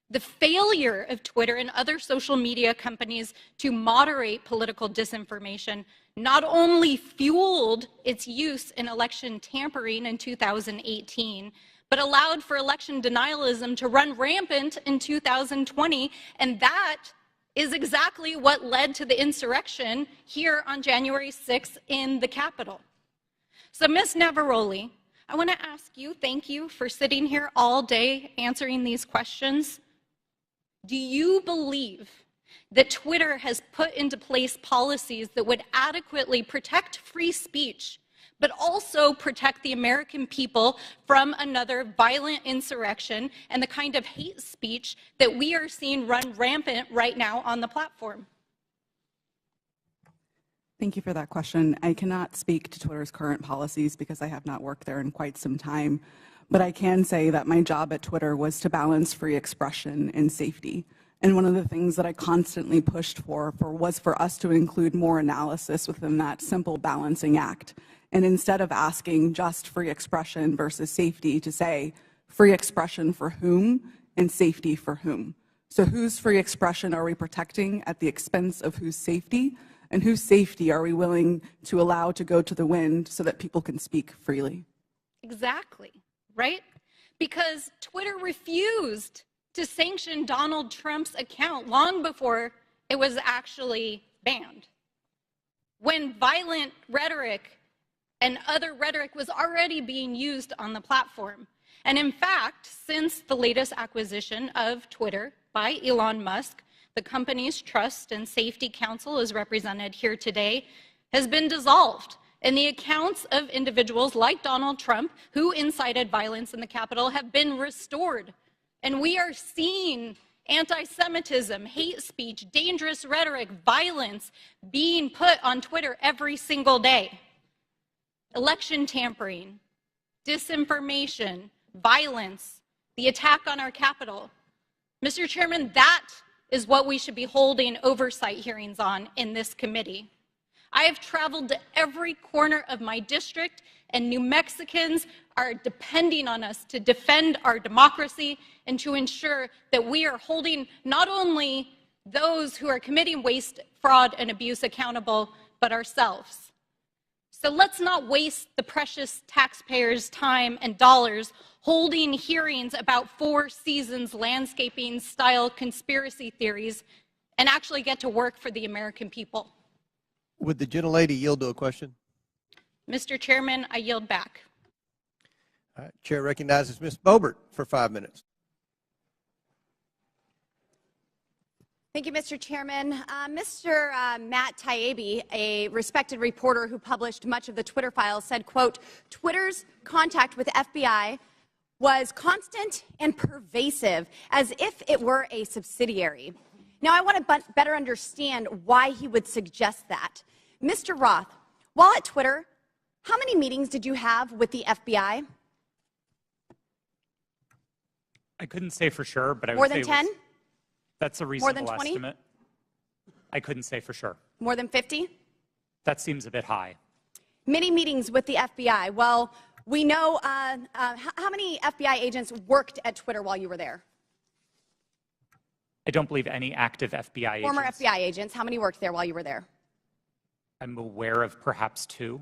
the failure of Twitter and other social media companies to moderate political disinformation not only fueled its use in election tampering in 2018, but allowed for election denialism to run rampant in 2020, and that is exactly what led to the insurrection here on January 6th in the Capitol. So, Ms. Navaroli, I want to ask you, thank you for sitting here all day answering these questions. Do you believe that Twitter has put into place policies that would adequately protect free speech, but also protect the American people from another violent insurrection and the kind of hate speech that we are seeing run rampant right now on the platform? Thank you for that question. I cannot speak to Twitter's current policies because I have not worked there in quite some time, but I can say that my job at Twitter was to balance free expression and safety. And one of the things that I constantly pushed for was for us to include more analysis within that simple balancing act. And instead of asking just free expression versus safety, to say free expression for whom and safety for whom. So whose free expression are we protecting at the expense of whose safety? And whose safety are we willing to allow to go to the wind so that people can speak freely? Exactly, right? Because Twitter refused to sanction Donald Trump's account long before it was actually banned, when violent rhetoric and other rhetoric was already being used on the platform. And in fact, since the latest acquisition of Twitter by Elon Musk, the company's Trust and Safety Council, as represented here today, has been dissolved. And the accounts of individuals like Donald Trump who incited violence in the Capitol have been restored. And we are seeing anti-Semitism, hate speech, dangerous rhetoric, violence being put on Twitter every single day. Election tampering, disinformation, violence, the attack on our Capitol. Mr. Chairman, that is what we should be holding oversight hearings on in this committee. I have traveled to every corner of my district, and New Mexicans are depending on us to defend our democracy and to ensure that we are holding not only those who are committing waste, fraud, and abuse accountable, but ourselves. So let's not waste the precious taxpayers' time and dollars holding hearings about Four Seasons landscaping style conspiracy theories and actually get to work for the American people. Would the gentlelady yield to a question? Mr. Chairman, I yield back. All right, Chair recognizes Ms. Boebert for 5 minutes. Thank you, Mr. Chairman. Mr. Matt Taibbi, a respected reporter who published much of the Twitter files, said, quote, Twitter's contact with FBI was constant and pervasive, as if it were a subsidiary. Now, I want to better understand why he would suggest that. Mr. Roth, while at Twitter, how many meetings did you have with the FBI? I couldn't say for sure, but I would More say than 10? That's a More reasonable than 20? estimate. I couldn't say for sure. More than 50? That seems a bit high. Many meetings with the FBI. Well, we know how many FBI agents worked at Twitter while you were there? I don't believe any active FBI Former agents. FBI agents. How many worked there while you were there? I'm aware of perhaps 2.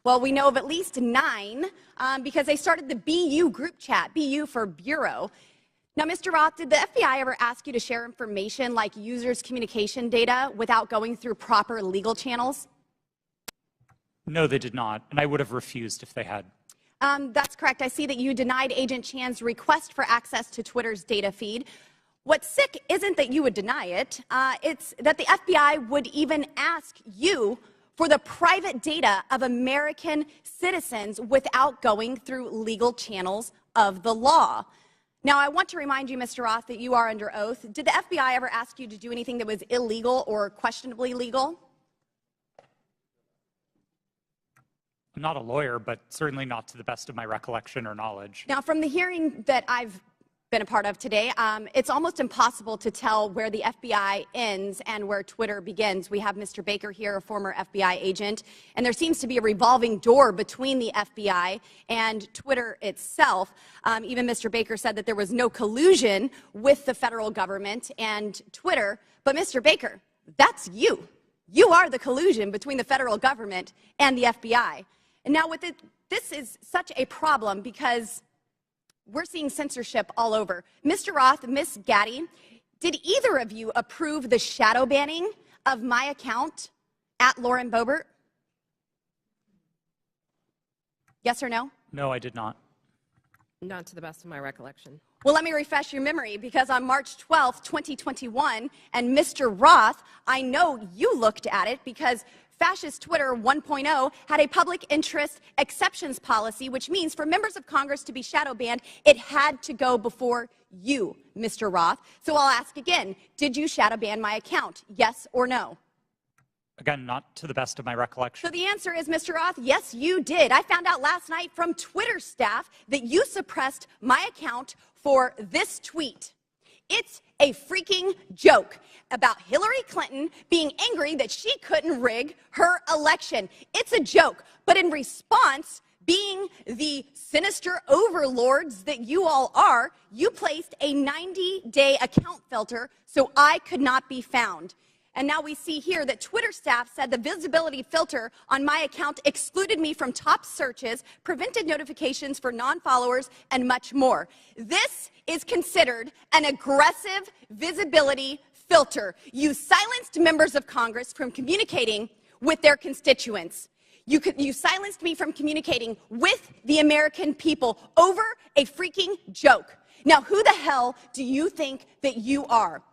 Well, we know of at least 9 because they started the BU group chat, BU for Bureau. Now, Mr. Roth, did the FBI ever ask you to share information like users' communication data without going through proper legal channels? No, they did not, and I would have refused if they had. That's correct. I see that you denied Agent Chan's request for access to Twitter's data feed. What's sick isn't that you would deny it, it's that the FBI would even ask you for the private data of American citizens without going through legal channels of the law. Now, I want to remind you, Mr. Roth, that you are under oath. Did the FBI ever ask you to do anything that was illegal or questionably legal? I'm not a lawyer, but certainly not to the best of my recollection or knowledge. Now, from the hearing that I've been a part of today, it's almost impossible to tell where the FBI ends and where Twitter begins. We have Mr. Baker here, a former FBI agent, and there seems to be a revolving door between the FBI and Twitter itself. Even Mr. Baker said that there was no collusion with the federal government and Twitter. But Mr. Baker, that's you. You are the collusion between the federal government and the FBI. And now with it, this is such a problem because we're seeing censorship all over. Mr. Roth, Ms. Gaddy, did either of you approve the shadow banning of my account at Lauren Boebert? Yes or no? No, I did not. Not to the best of my recollection. Well, let me refresh your memory because on March 12th, 2021, and Mr. Roth, I know you looked at it because Fascist Twitter 1.0 had a public interest exceptions policy, which means for members of Congress to be shadow banned, it had to go before you, Mr. Roth. So I'll ask again, did you shadow ban my account? Yes or no? Again, not to the best of my recollection. So the answer is, Mr. Roth, yes, you did. I found out last night from Twitter staff that you suppressed my account for this tweet. It's a freaking joke about Hillary Clinton being angry that she couldn't rig her election. It's a joke. But in response, being the sinister overlords that you all are, you placed a 90-day account filter so I could not be found. And now we see here that Twitter staff said the visibility filter on my account excluded me from top searches, prevented notifications for non-followers, and much more. This is considered an aggressive visibility filter. You silenced members of Congress from communicating with their constituents. You silenced me from communicating with the American people over a freaking joke. Now, who the hell do you think that you are?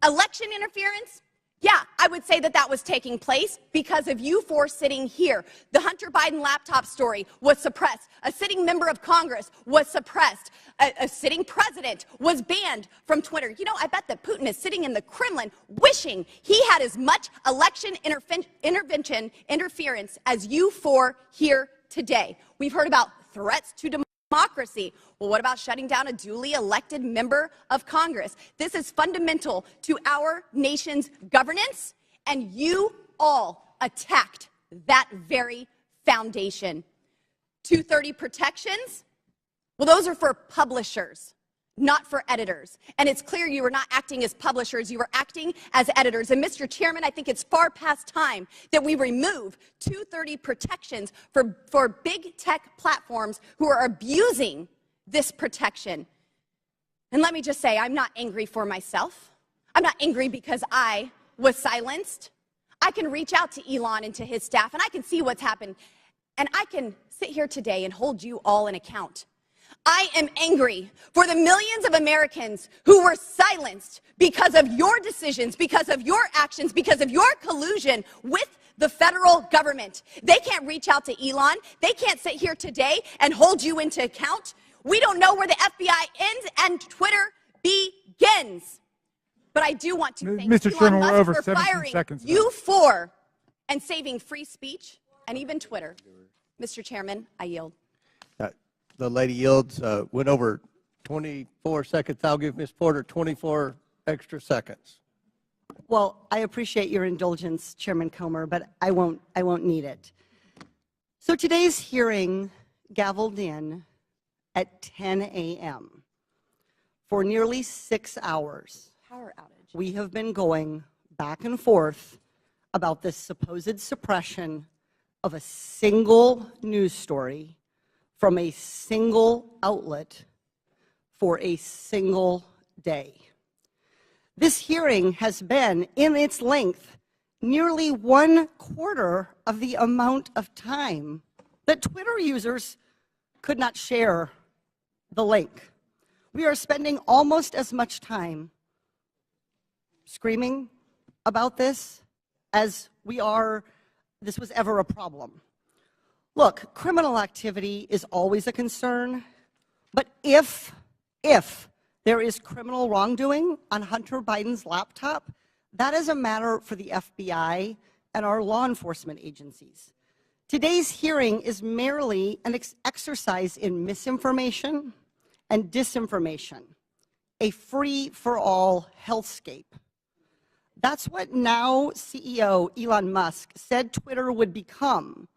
Election interference? Yeah, I would say that that was taking place because of you four sitting here. The Hunter Biden laptop story was suppressed. A sitting member of Congress was suppressed. A sitting president was banned from Twitter. You know, I bet that Putin is sitting in the Kremlin wishing he had as much election interference as you four here today. We've heard about threats to democracy. Well, what about shutting down a duly elected member of Congress? This is fundamental to our nation's governance, and you all attacked that very foundation. 230 protections? Well, those are for publishers, not for editors. And it's clear you were not acting as publishers, you were acting as editors. And Mr. Chairman, I think it's far past time that we remove 230 protections for big tech platforms who are abusing this protection. And let me just say, I'm not angry for myself. I'm not angry because I was silenced. I can reach out to Elon and to his staff, and I can see what's happened. And I can sit here today and hold you all in account. I am angry for the millions of Americans who were silenced because of your decisions, because of your actions, because of your collusion with the federal government. They can't reach out to Elon. They can't sit here today and hold you into account. We don't know where the FBI ends and Twitter begins. But I do want to thank Mr. Chairman, Elon we're over Musk for 17 firing seconds. you four and saving free speech and even Twitter. Mr. Chairman, I yield. The lady yields. Went over 24 seconds. I'll give Ms. Porter 24 extra seconds. Well, I appreciate your indulgence, Chairman Comer, but I won't need it. So today's hearing gavelled in at 10 a.m. For nearly 6 hours. Power outage. We have been going back and forth about this supposed suppression of a single news story from a single outlet for a single day. This hearing has been, in its length, nearly 1/4 of the amount of time that Twitter users could not share the link. We are spending almost as much time screaming about this as this was ever a problem. Look, criminal activity is always a concern, but if there is criminal wrongdoing on Hunter Biden's laptop, that is a matter for the FBI and our law enforcement agencies. Today's hearing is merely an exercise in misinformation and disinformation, a free-for-all hellscape. That's what now CEO Elon Musk said Twitter would become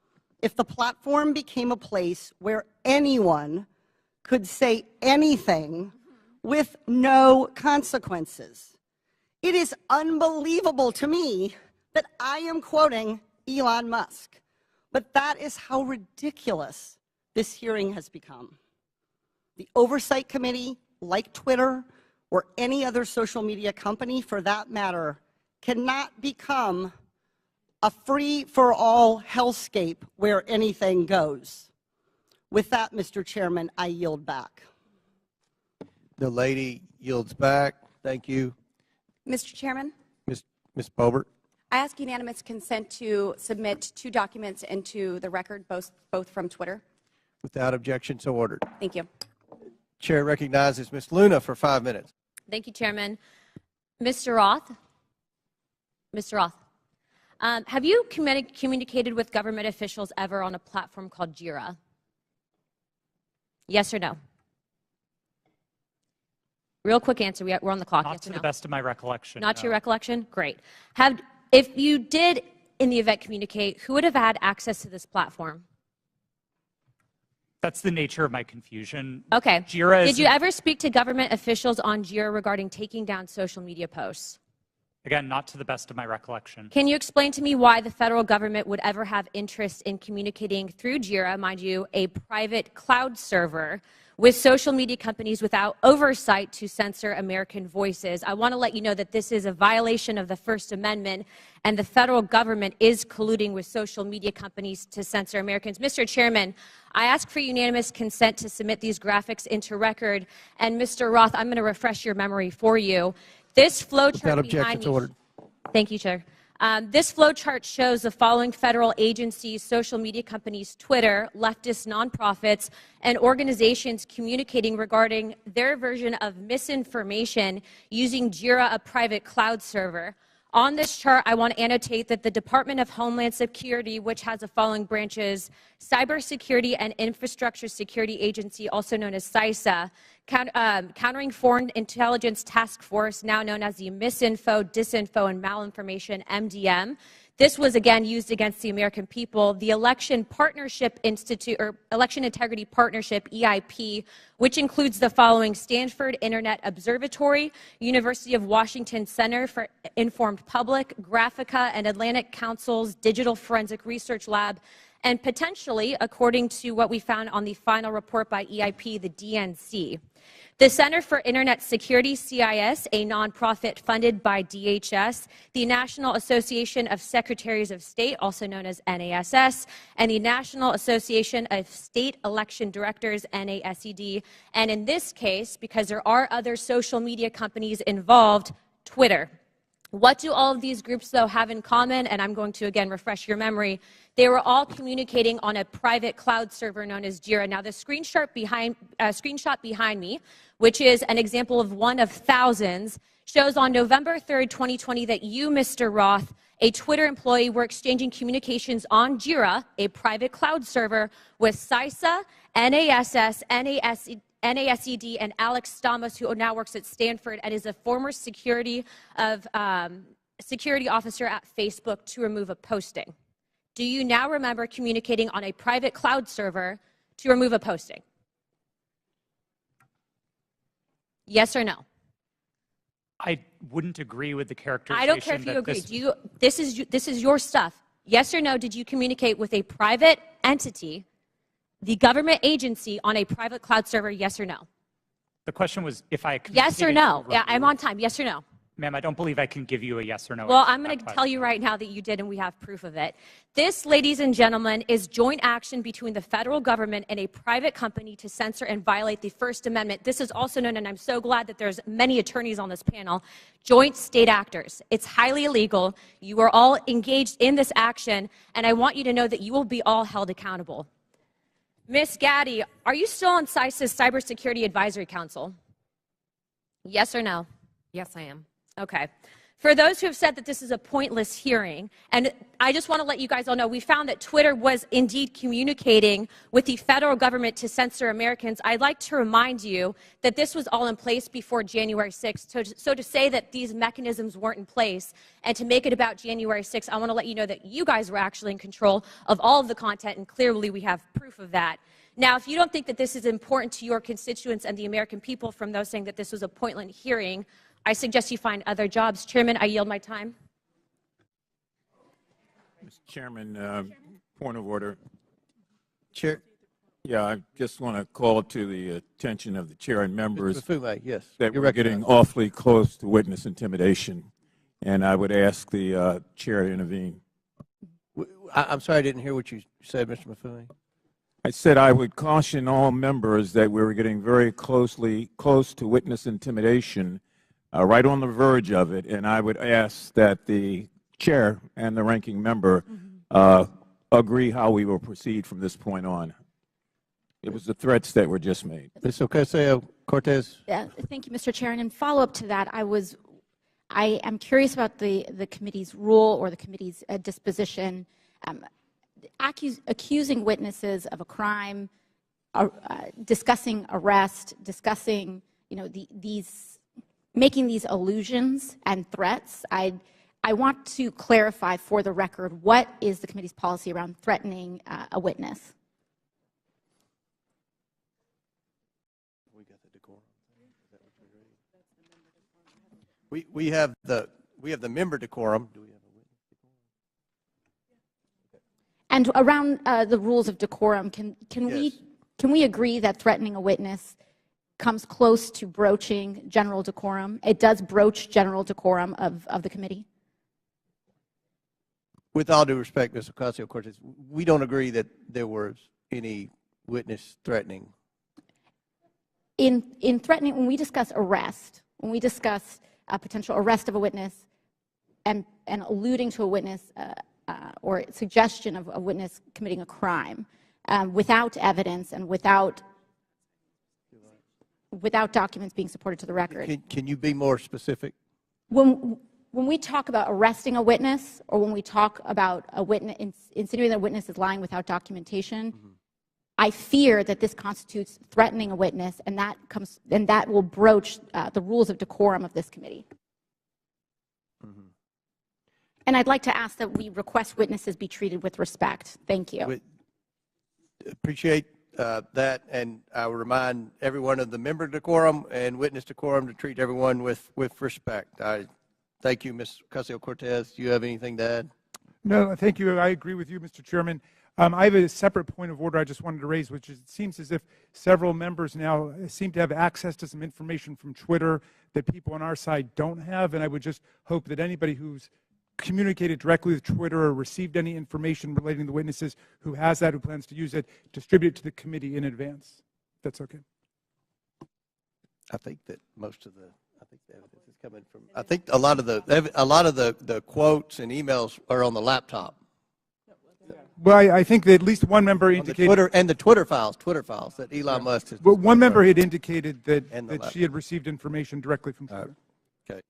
if the platform became a place where anyone could say anything with no consequences. It is unbelievable to me that I am quoting Elon Musk, but that is how ridiculous this hearing has become. The Oversight Committee, like Twitter or any other social media company for that matter, cannot become a free-for-all hellscape where anything goes. With that, Mr. Chairman, I yield back. The lady yields back. Thank you. Mr. Chairman, Ms. Boebert. I ask unanimous consent to submit 2 documents into the record, both from Twitter. Without objection, so ordered. Thank you. Chair recognizes Ms. Luna for 5 minutes. Thank you, Chairman. Mr. Roth? Mr. Roth, have you communicated with government officials ever on a platform called Jira? Yes or no? Real quick answer. We're on the clock. Not yes to or the no? best of my recollection. Not to your no. recollection? Great. If you did, in the event, communicate, who would have had access to this platform? That's the nature of my confusion. Okay. Jira Did you ever speak to government officials on Jira regarding taking down social media posts? Again, not to the best of my recollection. Can you explain to me why the federal government would ever have interest in communicating through Jira, mind you, a private cloud server, with social media companies without oversight to censor American voices? I want to let you know that this is a violation of the First Amendment, and the federal government is colluding with social media companies to censor Americans. Mr. Chairman, I ask for unanimous consent to submit these graphics into record. And Mr. Roth, I'm going to refresh your memory for you. This flowchart behind me. Thank you, Chair. This flowchart shows the following federal agencies, social media companies, Twitter, leftist nonprofits, and organizations communicating regarding their version of misinformation using Jira, a private cloud server. On this chart, I want to annotate that the Department of Homeland Security, which has the following branches: Cybersecurity and Infrastructure Security Agency, also known as CISA, Countering Foreign Intelligence Task Force, now known as the Misinfo, Disinfo, and Malinformation, MDM. This was again used against the American people. The Election Partnership Institute, or Election Integrity Partnership, EIP, which includes the following: Stanford Internet Observatory, University of Washington Center for Informed Public, Graphica, and Atlantic Council's Digital Forensic Research Lab, and potentially, according to what we found on the final report by EIP, the DNC. The Center for Internet Security, CIS, a nonprofit funded by DHS, the National Association of Secretaries of State, also known as NASS, and the National Association of State Election Directors, NASED, and in this case, because there are other social media companies involved, Twitter. What do all of these groups, though, have in common? And I'm going to, again, refresh your memory. They were all communicating on a private cloud server known as Jira. Now, the screenshot behind me, which is an example of one of thousands, shows on November 3rd, 2020, that you, Mr. Roth, a Twitter employee, were exchanging communications on Jira, a private cloud server, with CISA, NASS, NASED, and Alex Stamos, who now works at Stanford and is a former security officer at Facebook, to remove a posting. Do you now remember communicating on a private cloud server to remove a posting? Yes or no? I wouldn't agree with the characterization. I don't care if you agree. This is your stuff. Yes or no, did you communicate with a private entity, the government agency, on a private cloud server, yes or no? The question was if I Yes or no? Yeah, I'm on time. Yes or no? Ma'am, I don't believe I can give you a yes or no. Well, I'm going to tell you right now that you did, and we have proof of it. This, ladies and gentlemen, is joint action between the federal government and a private company to censor and violate the First Amendment. This is also known, and I'm so glad that there's many attorneys on this panel, joint state actors. It's highly illegal. You are all engaged in this action, and I want you to know that you will be all held accountable. Ms. Gaddy, are you still on CISA's Cybersecurity Advisory Council? Yes or no? Yes, I am. Okay. For those who have said that this is a pointless hearing, and I just want to let you guys all know, we found that Twitter was indeed communicating with the federal government to censor Americans. I'd like to remind you that this was all in place before January 6th. So to say that these mechanisms weren't in place and to make it about January 6th, I want to let you know that you guys were actually in control of all of the content, and clearly we have proof of that. Now, if you don't think that this is important to your constituents and the American people from those saying that this was a pointless hearing, I suggest you find other jobs. Chairman, I yield my time. Mr. Chairman, point of order. Chair. Yeah, I just want to call to the attention of the chair and members Mr. Mafume, yes, that you're we're getting awfully close to witness intimidation, and I would ask the chair to intervene. I'm sorry, I didn't hear what you said, Mr. Mafume. I said I would caution all members that we were getting very close to witness intimidation, right on the verge of it, and I would ask that the chair and the ranking member agree how we will proceed from this point on. It was the threats that were just made. Ms. Ocasio-Cortez. Yeah, thank you, Mr. Chair. And in follow-up to that, I am curious about the committee's rule or the committee's disposition, accusing witnesses of a crime, discussing arrest, discussing, making these allusions and threats. I want to clarify for the record, what is the committee's policy around threatening a witness? We have the member decorum. Do we have a witness decorum? And around the rules of decorum, can we agree that threatening a witness comes close to broaching general decorum? It does broach general decorum of the committee? With all due respect, Ms. Ocasio-Cortez, we don't agree that there was any witness threatening. In threatening, when we discuss arrest, when we discuss a potential arrest of a witness and alluding to a witness or suggestion of a witness committing a crime without evidence and without documents being supported to the record. Can you be more specific? When we talk about arresting a witness, or when we talk about a witness, insinuating that a witness is lying without documentation, I fear that this constitutes threatening a witness, and that will broach the rules of decorum of this committee. And I'd like to ask that we request witnesses be treated with respect. Thank you. Appreciate that, and I will remind everyone of the member decorum and witness decorum to treat everyone with respect. I thank you, Ms. Ocasio-Cortez. Do you have anything to add? No, thank you. I agree with you, Mr. Chairman. I have a separate point of order I just wanted to raise, which is it seems as if several members now seem to have access to some information from Twitter that people on our side don't have, and I would just hope that anybody who's communicated directly with Twitter or received any information relating to witnesses who has that, who plans to use it, distribute it to the committee in advance. If that's okay. I think that most of the evidence is coming from. I think a lot of the quotes and emails are on the laptop. Well, I think that at least one member indicated the Twitter files that Elon Musk has. Well, one member had indicated that she had received information directly from Twitter. Okay.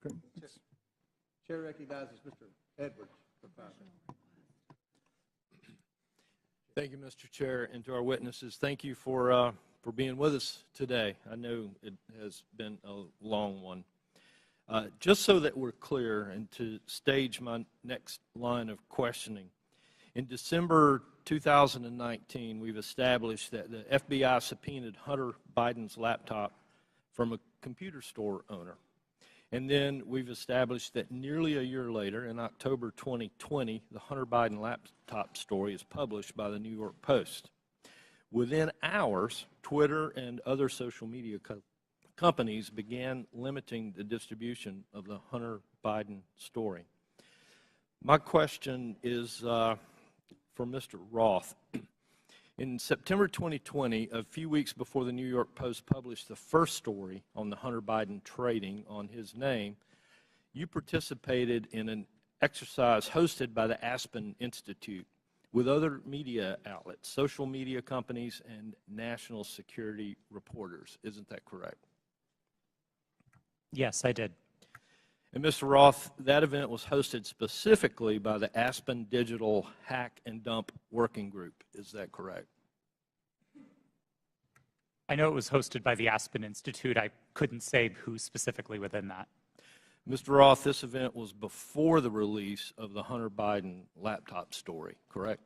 Chair recognizes Mr. Edwards. Thank you, Mr. Chair, and to our witnesses, thank you for for being with us today. I know it has been a long one. Just so that we're clear and to stage my next line of questioning, in December 2019, we've established that the FBI subpoenaed Hunter Biden's laptop from a computer store owner. And then we've established that nearly a year later, in October 2020, the Hunter Biden laptop story is published by the New York Post. Within hours, Twitter and other social media companies began limiting the distribution of the Hunter Biden story. My question is for Mr. Roth. In September 2020, a few weeks before the New York Post published the first story on the Hunter Biden trading on his name, you participated in an exercise hosted by the Aspen Institute with other media outlets, social media companies, and national security reporters. Isn't that correct? Yes, I did. And Mr. Roth, that event was hosted specifically by the Aspen Digital Hack and Dump Working Group. Is that correct? I know it was hosted by the Aspen Institute. I couldn't say who specifically within that. Mr. Roth, this event was before the release of the Hunter Biden laptop story, correct?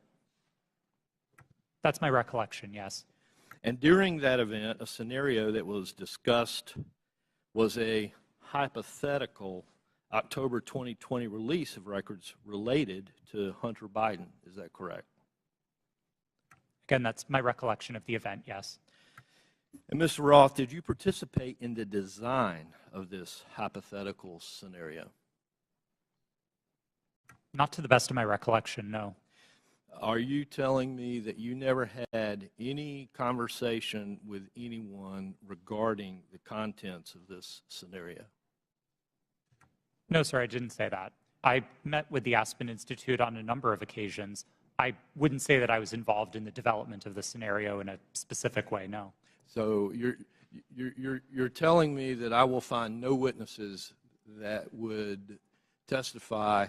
That's my recollection, yes. And during that event, a scenario that was discussed was a hypothetical October 2020 release of records related to Hunter Biden. Is that correct? Again, that's my recollection of the event, yes. And Mr. Roth, did you participate in the design of this hypothetical scenario? Not to the best of my recollection, no. Are you telling me that you never had any conversation with anyone regarding the contents of this scenario? No, sir, I didn't say that. I met with the Aspen Institute on a number of occasions. I wouldn't say that I was involved in the development of the scenario in a specific way, no. So you're telling me that I will find no witnesses that would testify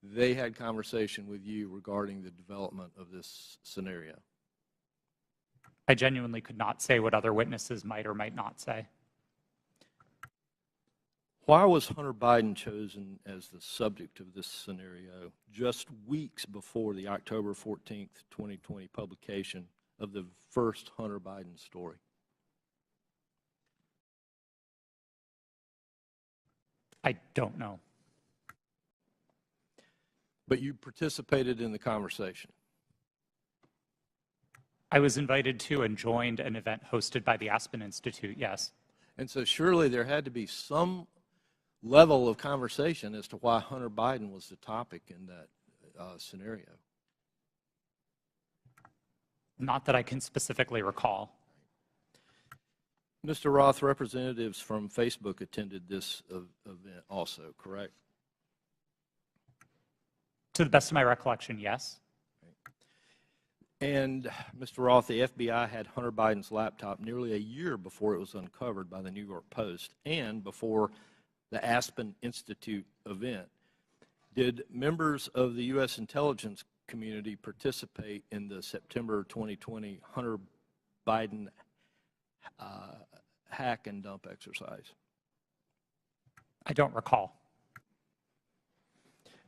they had conversation with you regarding the development of this scenario? I genuinely could not say what other witnesses might or might not say. Why was Hunter Biden chosen as the subject of this scenario just weeks before the October 14th, 2020 publication of the first Hunter Biden story? I don't know. But you participated in the conversation. I was invited to and joined an event hosted by the Aspen Institute, yes. And so surely there had to be some level of conversation as to why Hunter Biden was the topic in that scenario. Not that I can specifically recall. Mr. Roth, representatives from Facebook attended this event also, correct? To the best of my recollection, yes. And Mr. Roth, the FBI had Hunter Biden's laptop nearly a year before it was uncovered by the New York Post and before the Aspen Institute event. Did members of the U.S. intelligence community participate in the September 2020 Hunter Biden hack and dump exercise? I don't recall.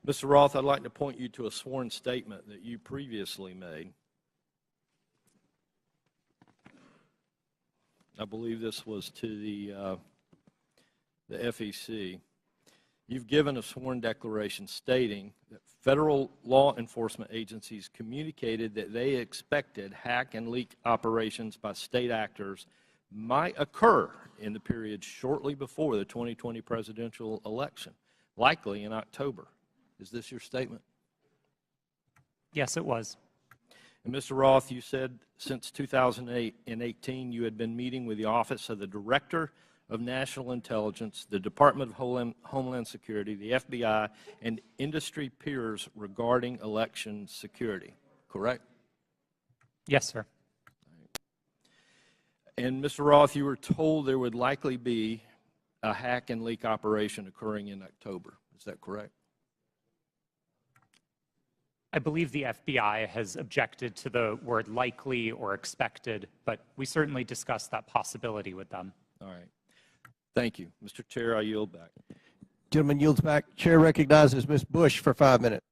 Mr. Roth, I'd like to point you to a sworn statement that you previously made. I believe this was to the FEC. You've given a sworn declaration stating that federal law enforcement agencies communicated that they expected hack and leak operations by state actors might occur in the period shortly before the 2020 presidential election, likely in October. Is this your statement? Yes, it was. And Mr. Roth, you said since 2018 you had been meeting with the Office of the Director of National Intelligence, the Department of Homeland Security, the FBI, and industry peers regarding election security, correct? Yes, sir. And Mr. Roth, you were told there would likely be a hack and leak operation occurring in October. Is that correct? I believe the FBI has objected to the word likely or expected, but we certainly discussed that possibility with them. All right. Thank you. Mr. Chair, I yield back. Gentleman yields back. Chair recognizes Ms. Bush for 5 minutes.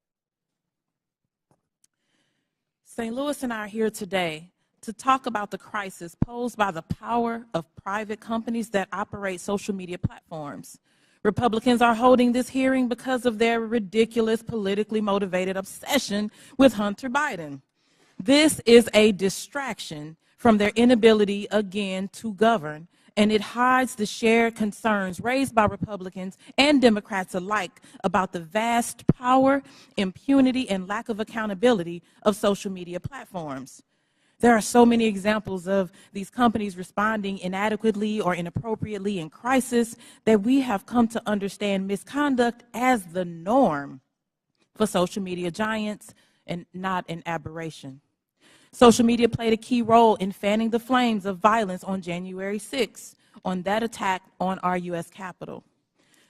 St. Louis and I are here today to talk about the crisis posed by the power of private companies that operate social media platforms. Republicans are holding this hearing because of their ridiculous, politically motivated obsession with Hunter Biden. This is a distraction from their inability, again, to govern, and it hides the shared concerns raised by Republicans and Democrats alike about the vast power, impunity, and lack of accountability of social media platforms. There are so many examples of these companies responding inadequately or inappropriately in crisis that we have come to understand misconduct as the norm for social media giants and not an aberration. Social media played a key role in fanning the flames of violence on January 6th, on that attack on our U.S. Capitol.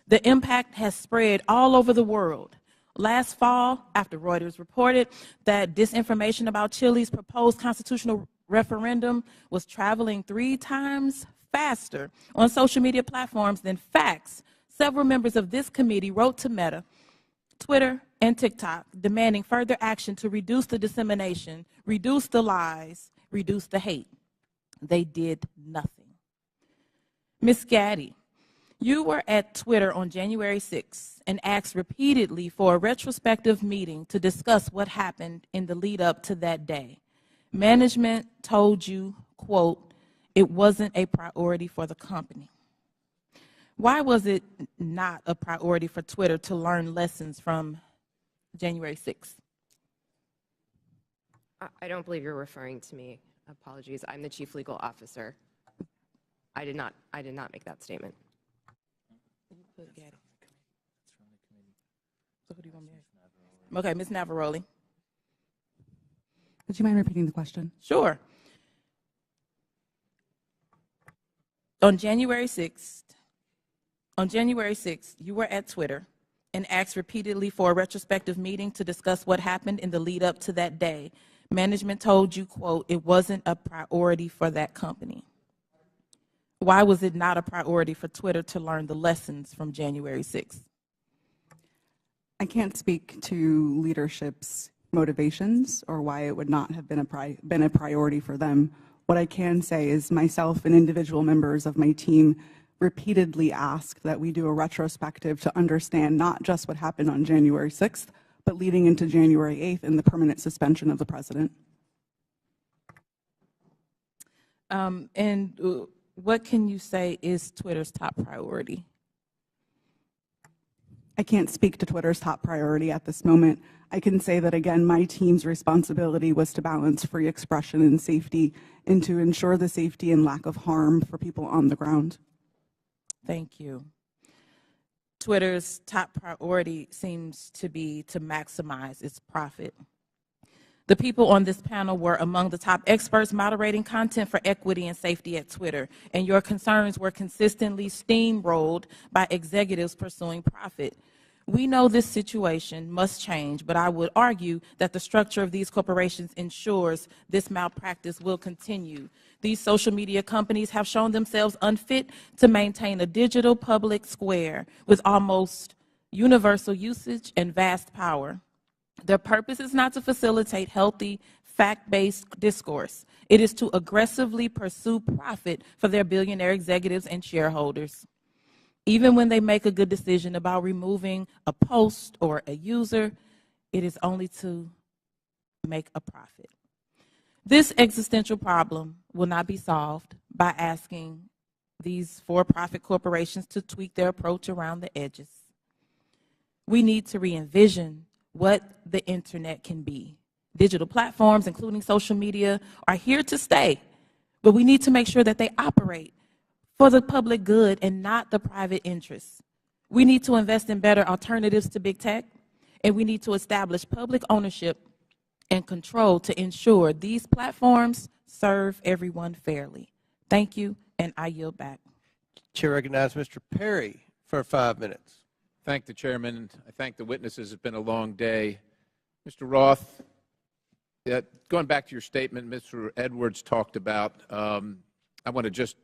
The impact has spread all over the world. Last fall, after Reuters reported that disinformation about Chile's proposed constitutional referendum was traveling 3 times faster on social media platforms than facts, several members of this committee wrote to Meta, Twitter, and TikTok demanding further action to reduce the dissemination, reduce the lies, reduce the hate. They did nothing. Ms. Gaddy, you were at Twitter on January 6th and asked repeatedly for a retrospective meeting to discuss what happened in the lead up to that day. Management told you, quote, it wasn't a priority for the company. Why was it not a priority for Twitter to learn lessons from January 6th? I don't believe you're referring to me. Apologies. I'm the chief legal officer. I did not make that statement. Okay, Ms. Navaroli. Would you mind repeating the question? Sure. On January 6th, you were at Twitter and asked repeatedly for a retrospective meeting to discuss what happened in the lead up to that day. Management told you, quote, it wasn't a priority for that company. Why was it not a priority for Twitter to learn the lessons from January 6th? I can't speak to leadership's motivations or why it would not have been a priority for them. What I can say is myself and individual members of my team repeatedly asked that we do a retrospective to understand not just what happened on January 6th, but leading into January 8th and the permanent suspension of the president. And what can you say is Twitter's top priority? I can't speak to Twitter's top priority at this moment. I can say that, again, my team's responsibility was to balance free expression and safety and to ensure the safety and lack of harm for people on the ground. Thank you. Twitter's top priority seems to be to maximize its profit. The people on this panel were among the top experts moderating content for equity and safety at Twitter, and your concerns were consistently steamrolled by executives pursuing profit. We know this situation must change, but I would argue that the structure of these corporations ensures this malpractice will continue. These social media companies have shown themselves unfit to maintain a digital public square with almost universal usage and vast power. Their purpose is not to facilitate healthy, fact-based discourse. It is to aggressively pursue profit for their billionaire executives and shareholders. Even when they make a good decision about removing a post or a user, it is only to make a profit. This existential problem will not be solved by asking these for-profit corporations to tweak their approach around the edges. We need to re-envision what the internet can be. Digital platforms, including social media, are here to stay, but we need to make sure that they operate for the public good and not the private interests. We need to invest in better alternatives to big tech, and we need to establish public ownership and control to ensure these platforms serve everyone fairly. Thank you, and I yield back. Chair recognizes Mr. Perry for 5 minutes. Thank the chairman. I thank the witnesses. It's been a long day. Mr. Roth, going back to your statement Mr. Edwards talked about, I want to just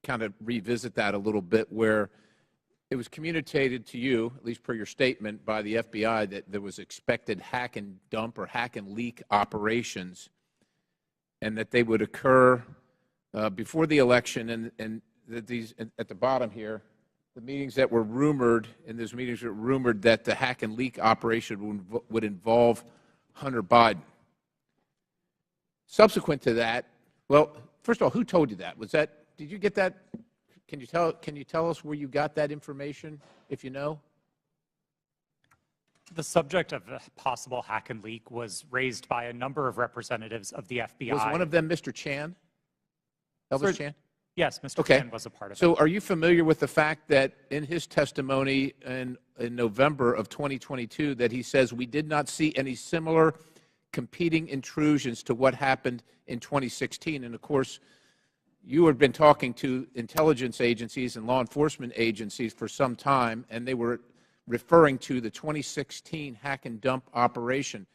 kind of revisit that a little bit, where it was communicated to you, at least per your statement, by the FBI that there was expected hack and dump or hack and leak operations, and that they would occur before the election, and that these, at the bottom here, the meetings that were rumored, and those meetings were rumored that the hack and leak operation would involve Hunter Biden. Subsequent to that, well, first of all, who told you that? Was that, did you get that? Can you tell us where you got that information, if you know? The subject of a possible hack and leak was raised by a number of representatives of the FBI. Was one of them Mr. Chan? Elvis Chan? Yes, Mr. Chan was a part of it. So are you familiar with the fact that in his testimony in November of 2022 that he says we did not see any similar competing intrusions to what happened in 2016? And of course, you had been talking to intelligence agencies and law enforcement agencies for some time, and they were referring to the 2016 hack and dump operation.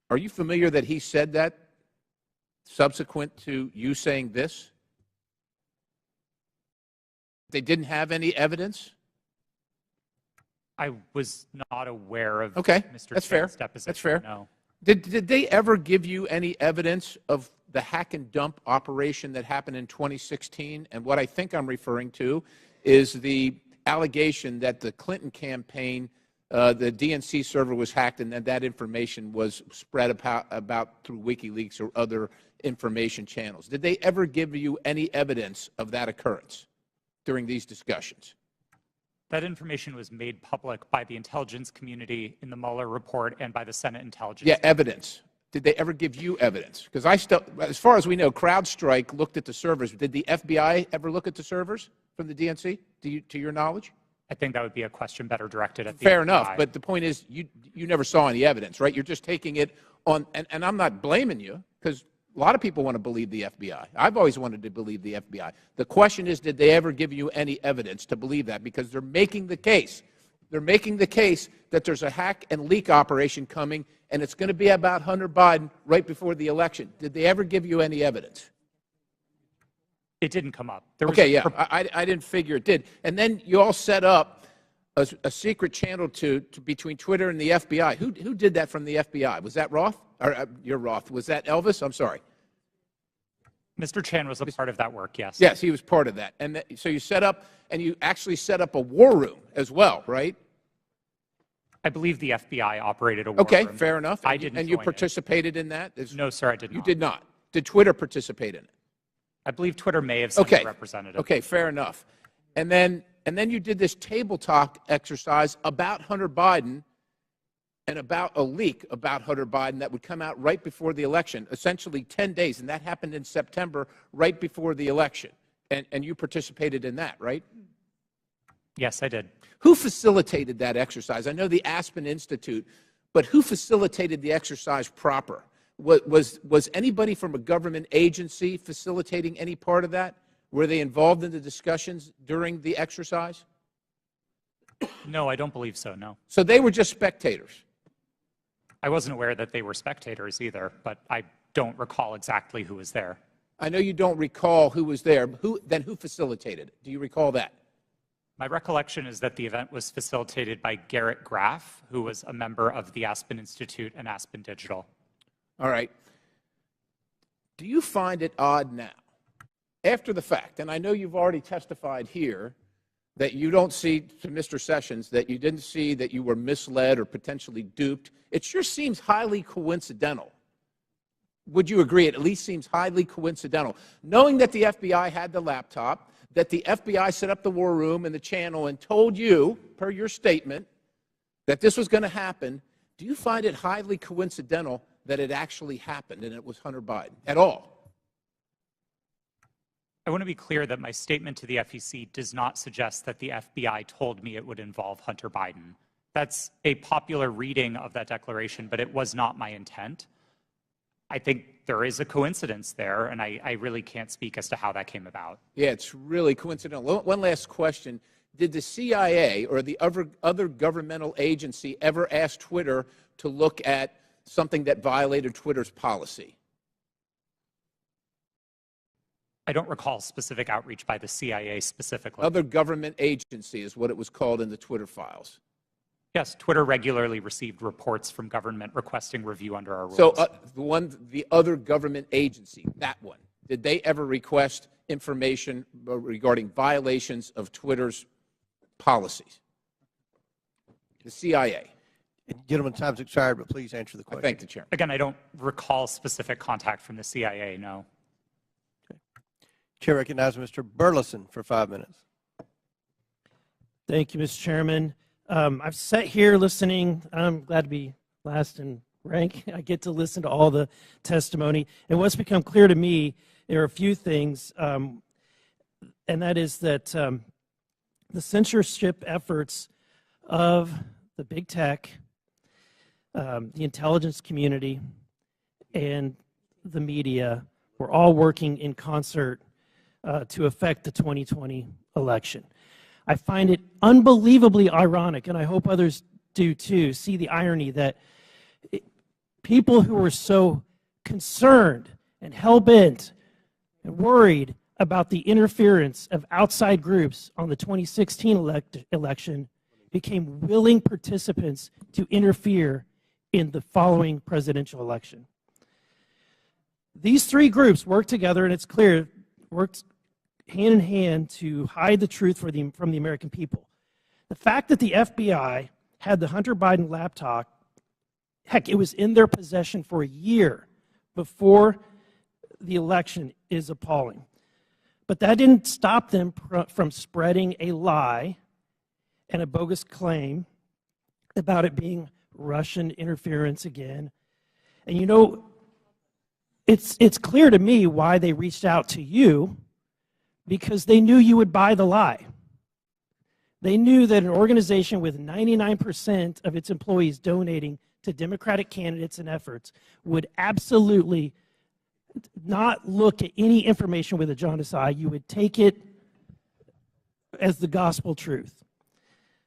Are you familiar that he said that subsequent to you saying this? They didn't have any evidence? I was not aware of Okay, Mr. that's Chan's fair. deposition. That's fair. No. Did they ever give you any evidence of the hack and dump operation that happened in 2016? And what I think I'm referring to is the allegation that the Clinton campaign, the DNC server was hacked, and that information was spread about through WikiLeaks or other information channels. Did they ever give you any evidence of that occurrence during these discussions? That information was made public by the intelligence community in the Mueller report and by the Senate Intelligence. Yeah, evidence. Did they ever give you evidence? Because as far as we know, CrowdStrike looked at the servers. Did the FBI ever look at the servers from the DNC, to your knowledge? I think that would be a question better directed at the Fair FBI. enough, but the point is you never saw any evidence, right? You're just taking it on, and I'm not blaming you, because a lot of people want to believe the FBI. I've always wanted to believe the FBI. The question is, did they ever give you any evidence to believe that? Because they're making the case. They're making the case that there's a hack and leak operation coming, and it's going to be about Hunter Biden right before the election. Did they ever give you any evidence? It didn't come up. There was Okay, yeah, I didn't figure it did. And then you all set up a secret channel between Twitter and the FBI. Who did that from the FBI? Was that Roth? Or you're Roth. Was that Elvis? I'm sorry. Mr. Chan was a part of that work, yes. Yes, he was part of that. And so you set up, and you actually set up a war room as well, right? I believe the FBI operated a war Okay, room. fair enough. I didn't And you join participated in that? No, sir, I did not. You did not. Did Twitter participate in it? I believe Twitter may have sent a representative. Okay, fair enough. And then you did this table talk exercise about Hunter Biden and about a leak about Hunter Biden that would come out right before the election, essentially 10 days, and that happened in September, right before the election. And you participated in that, right? Yes, I did. Who facilitated that exercise? I know the Aspen Institute, but who facilitated the exercise proper? Was anybody from a government agency facilitating any part of that? Were they involved in the discussions during the exercise? No, I don't believe so, no. So they were just spectators? I wasn't aware that they were spectators either, but I don't recall exactly who was there. I know you don't recall who was there. Then who facilitated it? Do you recall that? My recollection is that the event was facilitated by Garrett Graff, who was a member of the Aspen Institute and Aspen Digital. All right. Do you find it odd now, after the fact, and I know you've already testified here, that you don't see, to Mr. Sessions, that you didn't see that you were misled or potentially duped? It sure seems highly coincidental. Would you agree? It at least seems highly coincidental. Knowing that the FBI had the laptop, that the FBI set up the war room and the channel and told you, per your statement, that this was going to happen, do you find it highly coincidental that it actually happened and it was Hunter Biden at all? I want to be clear that my statement to the FEC does not suggest that the FBI told me it would involve Hunter Biden. That's a popular reading of that declaration, but it was not my intent. I think there is a coincidence there, and I really can't speak as to how that came about. Yeah, it's really coincidental. One last question. Did the CIA or the other governmental agency ever ask Twitter to look at something that violated Twitter's policy? I don't recall specific outreach by the CIA specifically. Other government agency is what it was called in the Twitter files. Yes, Twitter regularly received reports from government requesting review under our rules. So the other government agency, that one, did they ever request information regarding violations of Twitter's policies? The CIA. Gentlemen, time's expired, but please answer the question. I thank the Chairman. Again, I don't recall specific contact from the CIA, no. Chair recognizes Mr. Burleson for 5 minutes. Thank you, Mr. Chairman. I've sat here listening. I'm glad to be last in rank. I get to listen to all the testimony. And what's become clear to me, there are a few things, and that is that the censorship efforts of the big tech, the intelligence community, and the media were all working in concert to affect the 2020 election. I find it unbelievably ironic, and I hope others do too, see the irony that people who were so concerned and hell-bent and worried about the interference of outside groups on the 2016 election became willing participants to interfere in the following presidential election. These three groups worked together, and it's clear, worked hand in hand to hide the truth from the American people. The fact that the FBI had the Hunter Biden laptop, heck, it was in their possession for a year before the election, is appalling. But that didn't stop them from spreading a lie and a bogus claim about it being Russian interference again. And you know, it's clear to me why they reached out to you, because they knew you would buy the lie. They knew that an organization with 99% of its employees donating to Democratic candidates and efforts would absolutely not look at any information with a jaundiced eye. You would take it as the gospel truth.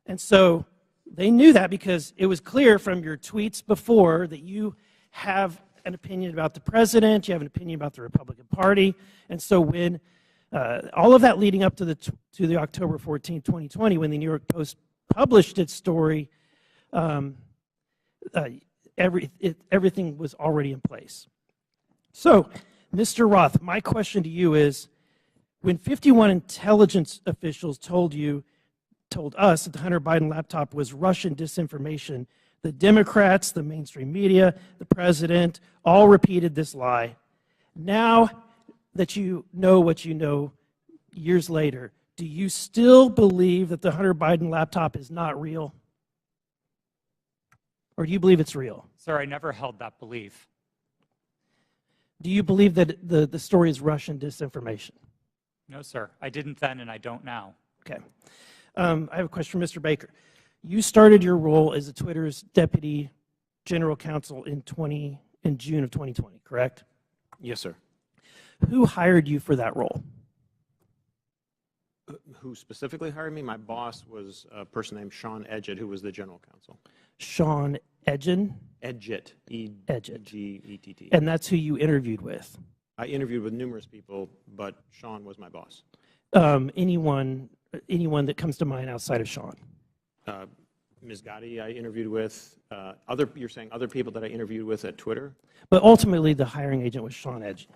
And so they knew that, because it was clear from your tweets before that you have an opinion about the president, you have an opinion about the Republican Party. And so when all of that leading up to the October 14, 2020, when the New York Post published its story, everything was already in place. So, Mr. Roth, my question to you is, when 51 intelligence officials told us that the Hunter Biden laptop was Russian disinformation, the Democrats, the mainstream media, the president, all repeated this lie. Now that you know what you know years later, do you still believe that the Hunter Biden laptop is not real? Or do you believe it's real? Sir, I never held that belief. Do you believe that the story is Russian disinformation? No, sir. I didn't then, and I don't now. Okay. I have a question for Mr. Baker. You started your role as Twitter's deputy general counsel in June of 2020, correct? Yes, sir. Who hired you for that role? Who specifically hired me? My boss was a person named Sean Edgett, who was the general counsel. Sean Edgett? Edgett. Edgett. E-G-E-T-T. And that's who you interviewed with? I interviewed with numerous people, but Sean was my boss. Anyone that comes to mind outside of Sean? Ms. Gotti I interviewed with. You're saying other people that I interviewed with at Twitter? But ultimately, the hiring agent was Sean Edgett.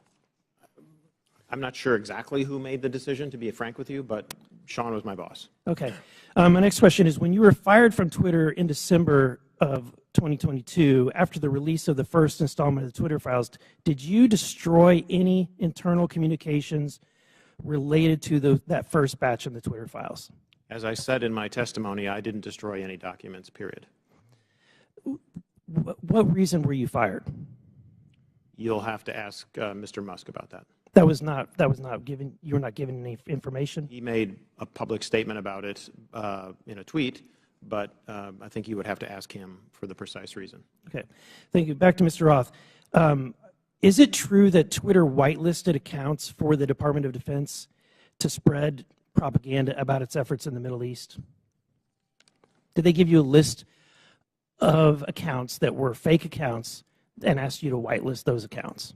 I'm not sure exactly who made the decision, to be frank with you, but Sean was my boss. Okay. My next question is, when you were fired from Twitter in December of 2022, after the release of the first installment of the Twitter files, did you destroy any internal communications related to that first batch of the Twitter files? As I said in my testimony, I didn't destroy any documents, period. What reason were you fired? You'll have to ask Mr. Musk about that. That was not given. You were not given any information. He made a public statement about it in a tweet, but I think you would have to ask him for the precise reason. Okay, thank you. Back to Mr. Roth. Is it true that Twitter whitelisted accounts for the Department of Defense to spread propaganda about its efforts in the Middle East? Did they give you a list of accounts that were fake accounts and asked you to whitelist those accounts?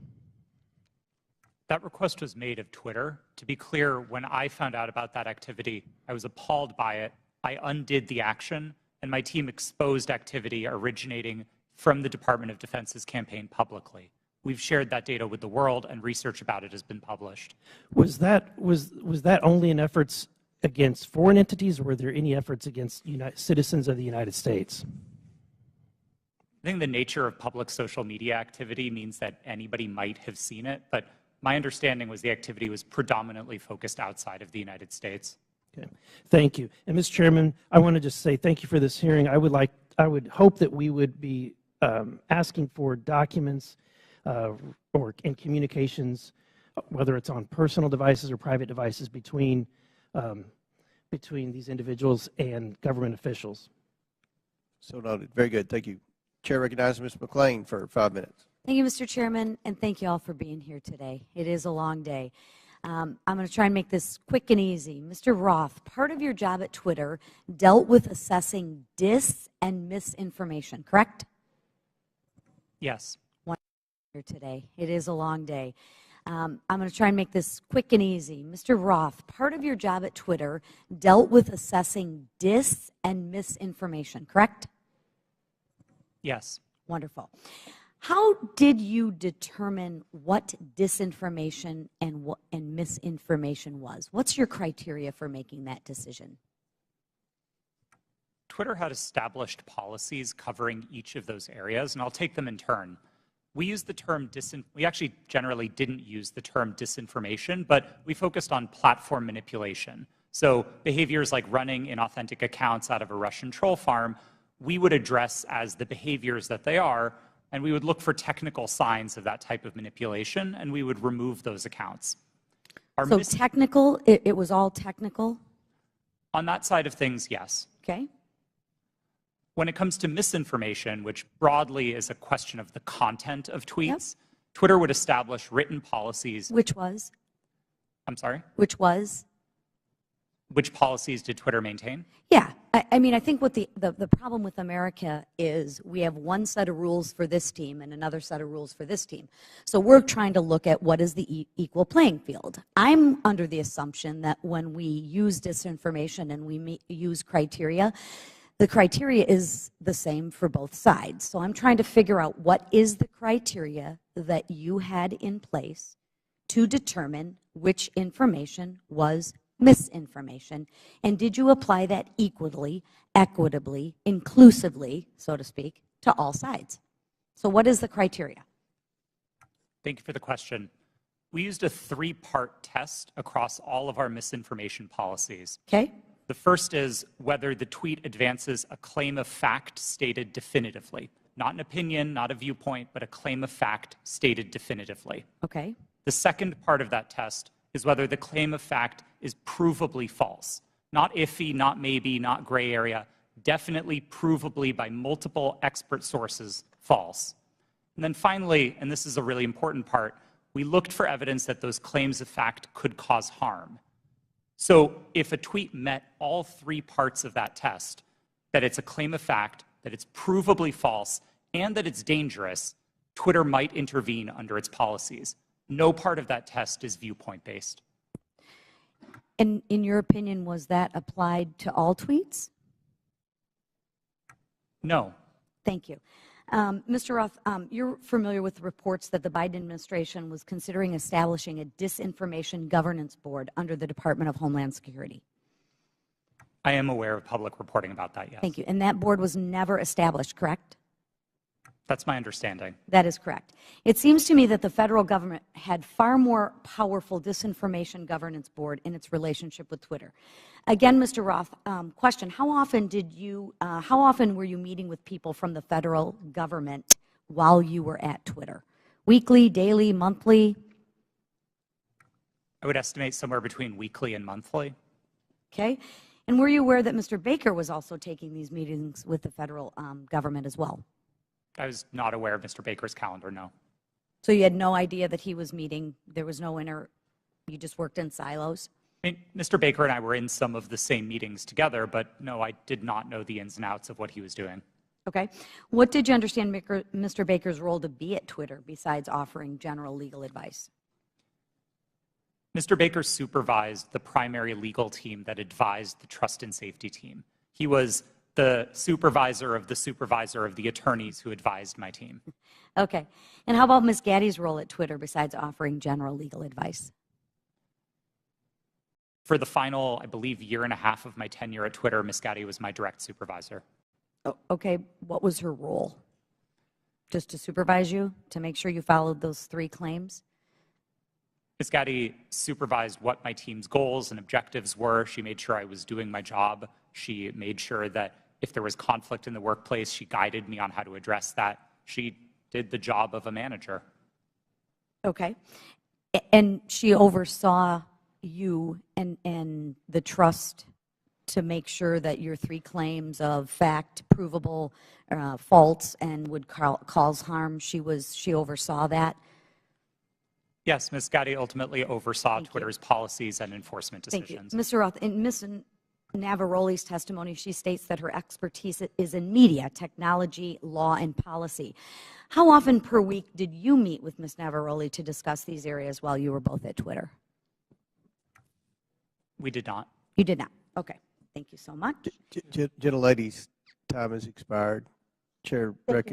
That request was made of Twitter. To be clear, when I found out about that activity, I was appalled by it. I undid the action, and my team exposed activity originating from the Department of Defense's campaign publicly. We've shared that data with the world, and research about it has been published. Was that only in efforts against foreign entities, or were there any efforts against citizens of the United States? I think the nature of public social media activity means that anybody might have seen it, but my understanding was the activity was predominantly focused outside of the United States. Okay, thank you. And Mr. Chairman, I want to just say thank you for this hearing. I would hope that we would be asking for documents or in communications, whether it's on personal devices or private devices, between these individuals and government officials. So noted. Very good. Thank you. Chair recognizes Ms. McClain for 5 minutes. Thank you, Mr. Chairman, and thank you all for being here today. It is a long day. I'm going to try and make this quick and easy. Mr. Roth, part of your job at Twitter dealt with assessing dis and misinformation, correct? Yes. Here today. It is a long day. I'm going to try and make this quick and easy. Mr. Roth, part of your job at Twitter dealt with assessing dis and misinformation, correct? Yes. Wonderful. How did you determine what disinformation and misinformation was? What's your criteria for making that decision? Twitter had established policies covering each of those areas, and I'll take them in turn. We used the term we actually generally didn't use the term disinformation, but we focused on platform manipulation. So behaviors like running inauthentic accounts out of a Russian troll farm, we would address as the behaviors that they are, and we would look for technical signs of that type of manipulation, and we would remove those accounts. So technical, it was all technical? On that side of things, yes. Okay. When it comes to misinformation, which broadly is a question of the content of tweets, Twitter would establish written policies. Which was? I'm sorry? Which was? Which policies did Twitter maintain? Yeah. I mean, I think what the problem with America is we have one set of rules for this team and another set of rules for this team. So we're trying to look at what is the equal playing field. I'm under the assumption that when we use disinformation and we use criteria, the criteria is the same for both sides. So I'm trying to figure out what is the criteria that you had in place to determine which information was misinformation, and did you apply that equally, equitably, inclusively, so to speak, to all sides? So what is the criteria? Thank you for the question. We used a three-part test across all of our misinformation policies. Okay. The first is whether the tweet advances a claim of fact stated definitively. Not an opinion, not a viewpoint, but a claim of fact stated definitively. Okay. The second part of that test is whether the claim of fact is provably false. Not iffy, not maybe, not gray area, definitely provably by multiple expert sources false. And then finally, and this is a really important part, we looked for evidence that those claims of fact could cause harm. So if a tweet met all three parts of that test, that it's a claim of fact, that it's provably false, and that it's dangerous, Twitter might intervene under its policies. No part of that test is viewpoint-based. And in your opinion, was that applied to all tweets? No. Thank you. Mr. Roth, you're familiar with the reports that the Biden administration was considering establishing a disinformation governance board under the Department of Homeland Security. I am aware of public reporting about that, yes. Thank you. And that board was never established, correct? That's my understanding. That is correct. It seems to me that the federal government had far more powerful disinformation governance board in its relationship with Twitter. Again, Mr. Roth, question, how often were you meeting with people from the federal government while you were at Twitter? Weekly, daily, monthly? I would estimate somewhere between weekly and monthly. Okay. And were you aware that Mr. Baker was also taking these meetings with the federal government as well? I was not aware of Mr. Baker's calendar, no. So you had no idea that he was meeting, there was no you just worked in silos? I mean, Mr. Baker and I were in some of the same meetings together, but no, I did not know the ins and outs of what he was doing. Okay. What did you understand Mr. Baker's role to be at Twitter besides offering general legal advice? Mr. Baker supervised the primary legal team that advised the trust and safety team. He was the supervisor of the attorneys who advised my team. Okay. And how about Ms. Gaddy's role at Twitter besides offering general legal advice? For the final, I believe, year and a half of my tenure at Twitter, Ms. Gaddy was my direct supervisor. Oh, okay. What was her role? Just to supervise you, to make sure you followed those 3 claims? Ms. Gaddy supervised what my team's goals and objectives were. She made sure I was doing my job. She made sure that if there was conflict in the workplace, she guided me on how to address that. She did the job of a manager. Okay. And she oversaw you and the trust to make sure that your 3 claims of fact, provable, false, and would cause harm, she oversaw that? Yes, Ms. Gaddy ultimately oversaw Twitter's policies and enforcement decisions. Thank you. Mr. Roth, in Ms. Navaroli's testimony, she states that her expertise is in media, technology, law, and policy. How often per week did you meet with Ms. Navaroli to discuss these areas while you were both at Twitter? We did not. You did not. Okay. Thank you so much. Gentlelady's time has expired. Chair Thank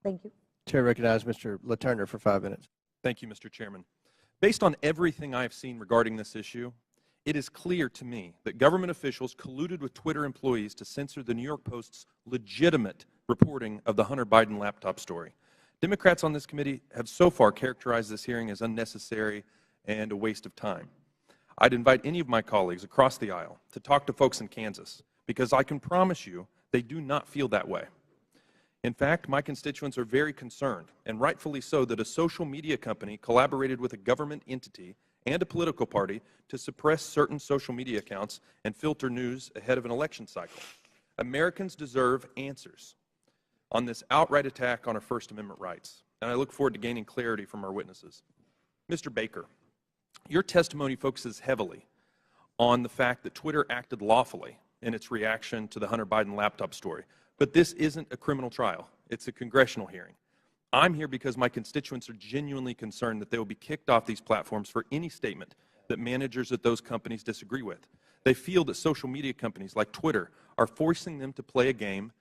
you. Chair recognizes Mr. LaTurner for 5 minutes. Thank you, Mr. Chairman. Based on everything I've seen regarding this issue, it is clear to me that government officials colluded with Twitter employees to censor the New York Post's legitimate reporting of the Hunter Biden laptop story. Democrats on this committee have so far characterized this hearing as unnecessary and a waste of time. I'd invite any of my colleagues across the aisle to talk to folks in Kansas, because I can promise you they do not feel that way. In fact, my constituents are very concerned, and rightfully so, that a social media company collaborated with a government entity and a political party to suppress certain social media accounts and filter news ahead of an election cycle. Americans deserve answers on this outright attack on our First Amendment rights, and I look forward to gaining clarity from our witnesses. Mr. Baker, your testimony focuses heavily on the fact that Twitter acted lawfully in its reaction to the Hunter Biden laptop story. But this isn't a criminal trial. It's a congressional hearing. I'm here because my constituents are genuinely concerned that they will be kicked off these platforms for any statement that managers at those companies disagree with. They feel that social media companies like Twitter are forcing them to play a game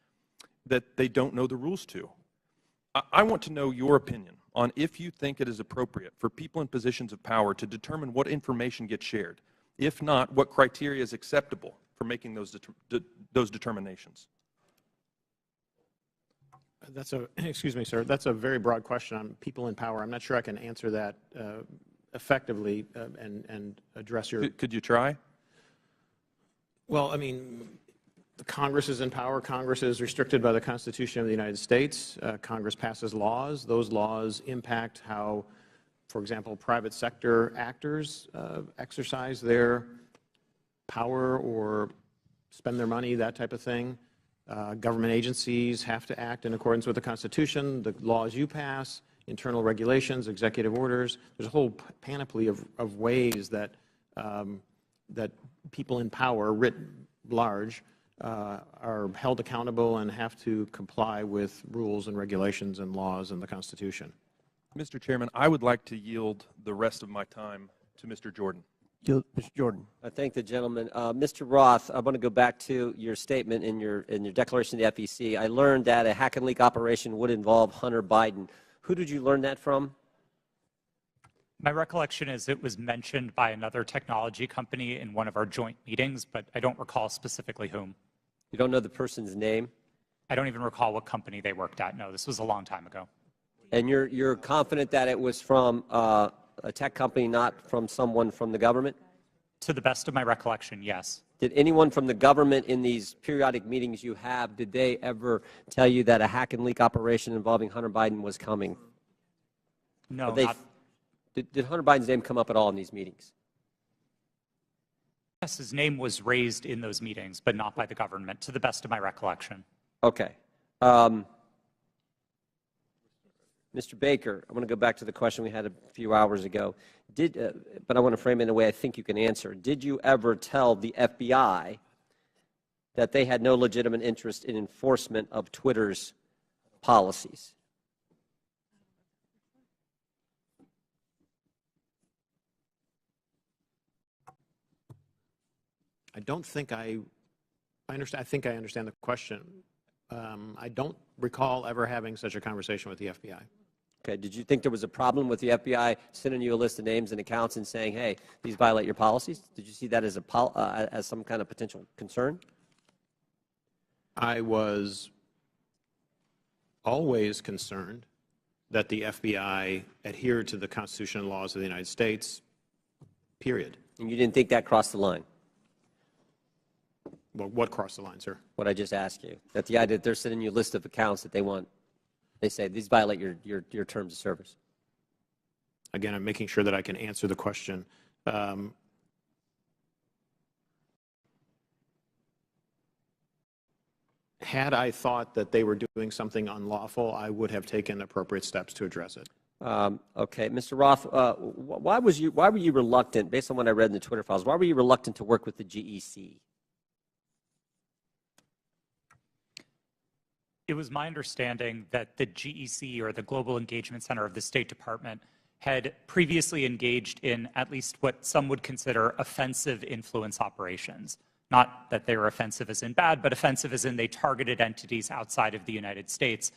that they don't know the rules to. I want to know your opinion on if you think it is appropriate for people in positions of power to determine what information gets shared. If not, what criteria is acceptable for making those determinations? Excuse me, sir. That's a very broad question on people in power. I'm not sure I can answer that effectively and address your. Could you try? Well, I mean, Congress is in power. Congress is restricted by the Constitution of the United States. Congress passes laws. Those laws impact how, for example, private sector actors exercise their power or spend their money, that type of thing. Government agencies have to act in accordance with the Constitution, the laws you pass, internal regulations, executive orders. There's a whole panoply of ways that that people in power, writ large, are held accountable and have to comply with rules and regulations and laws and the Constitution. Mr. Chairman, I would like to yield the rest of my time to Mr. Jordan. Mr. Jordan. I thank the gentleman. Mr. Roth, I want to go back to your statement in your declaration to the FEC. I learned that a hack and leak operation would involve Hunter Biden. Who did you learn that from? My recollection is it was mentioned by another technology company in one of our joint meetings, but I don't recall specifically whom. You don't know the person's name? I don't even recall what company they worked at. No, this was a long time ago. And you're confident that it was from a tech company, not from someone from the government? To the best of my recollection, yes. Did anyone from the government in these periodic meetings you have, did they ever tell you that a hack and leak operation involving Hunter Biden was coming? No, Did Hunter Biden's name come up at all in these meetings? Yes, his name was raised in those meetings, but not by the government, to the best of my recollection. Okay. Mr. Baker, I want to go back to the question we had a few hours ago. But I want to frame it in a way I think you can answer. Did you ever tell the FBI that they had no legitimate interest in enforcement of Twitter's policies? I don't think I understand. I think I understand the question. I don't recall ever having such a conversation with the FBI. Okay. Did you think there was a problem with the FBI sending you a list of names and accounts and saying, hey, these violate your policies? Did you see that as as some kind of potential concern? I was always concerned that the FBI adhered to the Constitution and laws of the United States, period. And you didn't think that crossed the line? Well, what crossed the line, sir? What I just asked you. That the idea that they're sending you a list of accounts that they say these violate your terms of service. Again, I'm making sure that I can answer the question. Had I thought that they were doing something unlawful, I would have taken appropriate steps to address it. Okay, Mr. Roth, why were you reluctant, based on what I read in the Twitter files, why were you reluctant to work with the GEC? It was my understanding that the GEC, or the Global Engagement Center of the State Department, had previously engaged in at least what some would consider offensive influence operations. Not that they were offensive as in bad, but offensive as in they targeted entities outside of the United States.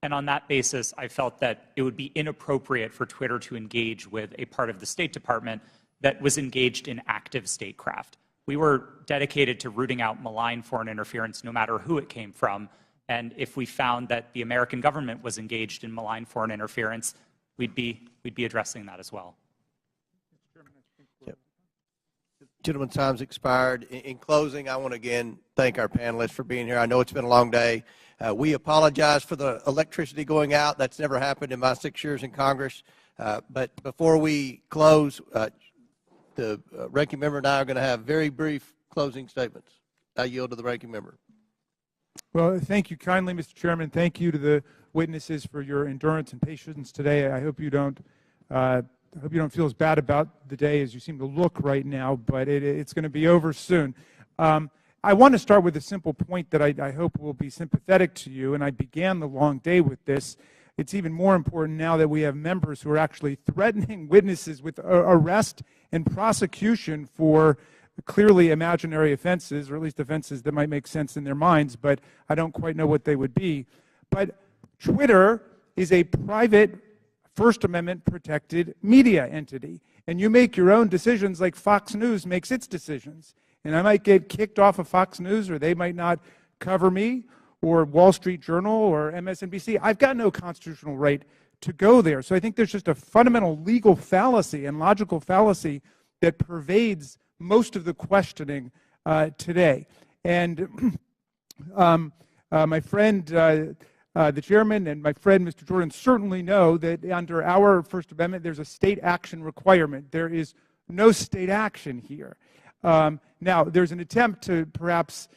And on that basis, I felt that it would be inappropriate for Twitter to engage with a part of the State Department that was engaged in active statecraft. We were dedicated to rooting out malign foreign interference, no matter who it came from. And if we found that the American government was engaged in malign foreign interference, we'd be addressing that as well. Yep. Gentlemen's time's expired. In closing, I want to again thank our panelists for being here. I know it's been a long day. We apologize for the electricity going out. That's never happened in my 6 years in Congress. But before we close, the ranking member and I are going to have very brief closing statements. I yield to the ranking member. Well, thank you kindly, Mr. Chairman. Thank you to the witnesses for your endurance and patience today. I hope you don't feel as bad about the day as you seem to look right now, but it's going to be over soon. I want to start with a simple point that I hope will be sympathetic to you, and I began the long day with this. It's even more important now that we have members who are actually threatening witnesses with arrest and prosecution for clearly imaginary offenses, or at least offenses that might make sense in their minds, but I don't quite know what they would be. But Twitter is a private First Amendment protected media entity, and you make your own decisions like Fox News makes its decisions. And I might get kicked off of Fox News, or they might not cover me, or Wall Street Journal, or MSNBC. I've got no constitutional right to go there. So I think there's just a fundamental legal fallacy and logical fallacy that pervades most of the questioning today. And my friend, the chairman, and my friend, Mr. Jordan, certainly know that under our First Amendment, there's a state action requirement. There is no state action here. Now, there's an attempt to perhaps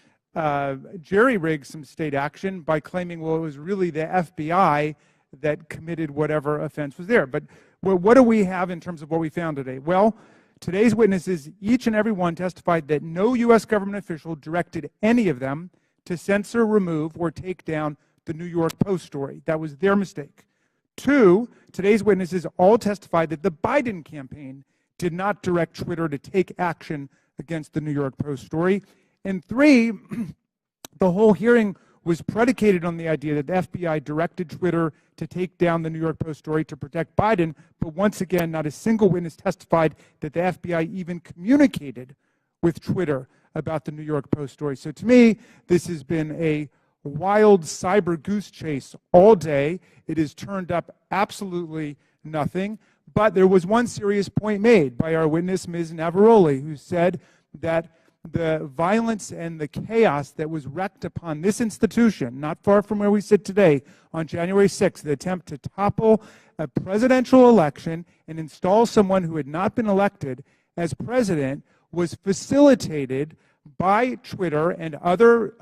jerry-rig some state action by claiming, well, it was really the FBI that committed whatever offense was there. But what do we have in terms of what we found today? Well, today's witnesses, each and every one, testified that no U.S. government official directed any of them to censor, remove, or take down the New York Post story. That was their mistake. 2, today's witnesses all testified that the Biden campaign did not direct Twitter to take action against the New York Post story. And 3, the whole hearing was predicated on the idea that the FBI directed Twitter to take down the New York Post story to protect Biden, but once again, not a single witness testified that the FBI even communicated with Twitter about the New York Post story. So to me, this has been a wild cyber goose chase all day. It has turned up absolutely nothing, but there was one serious point made by our witness, Ms. Navaroli, who said that the violence and the chaos that was wreaked upon this institution, not far from where we sit today, on January 6th, the attempt to topple a presidential election and install someone who had not been elected as president, was facilitated by Twitter and other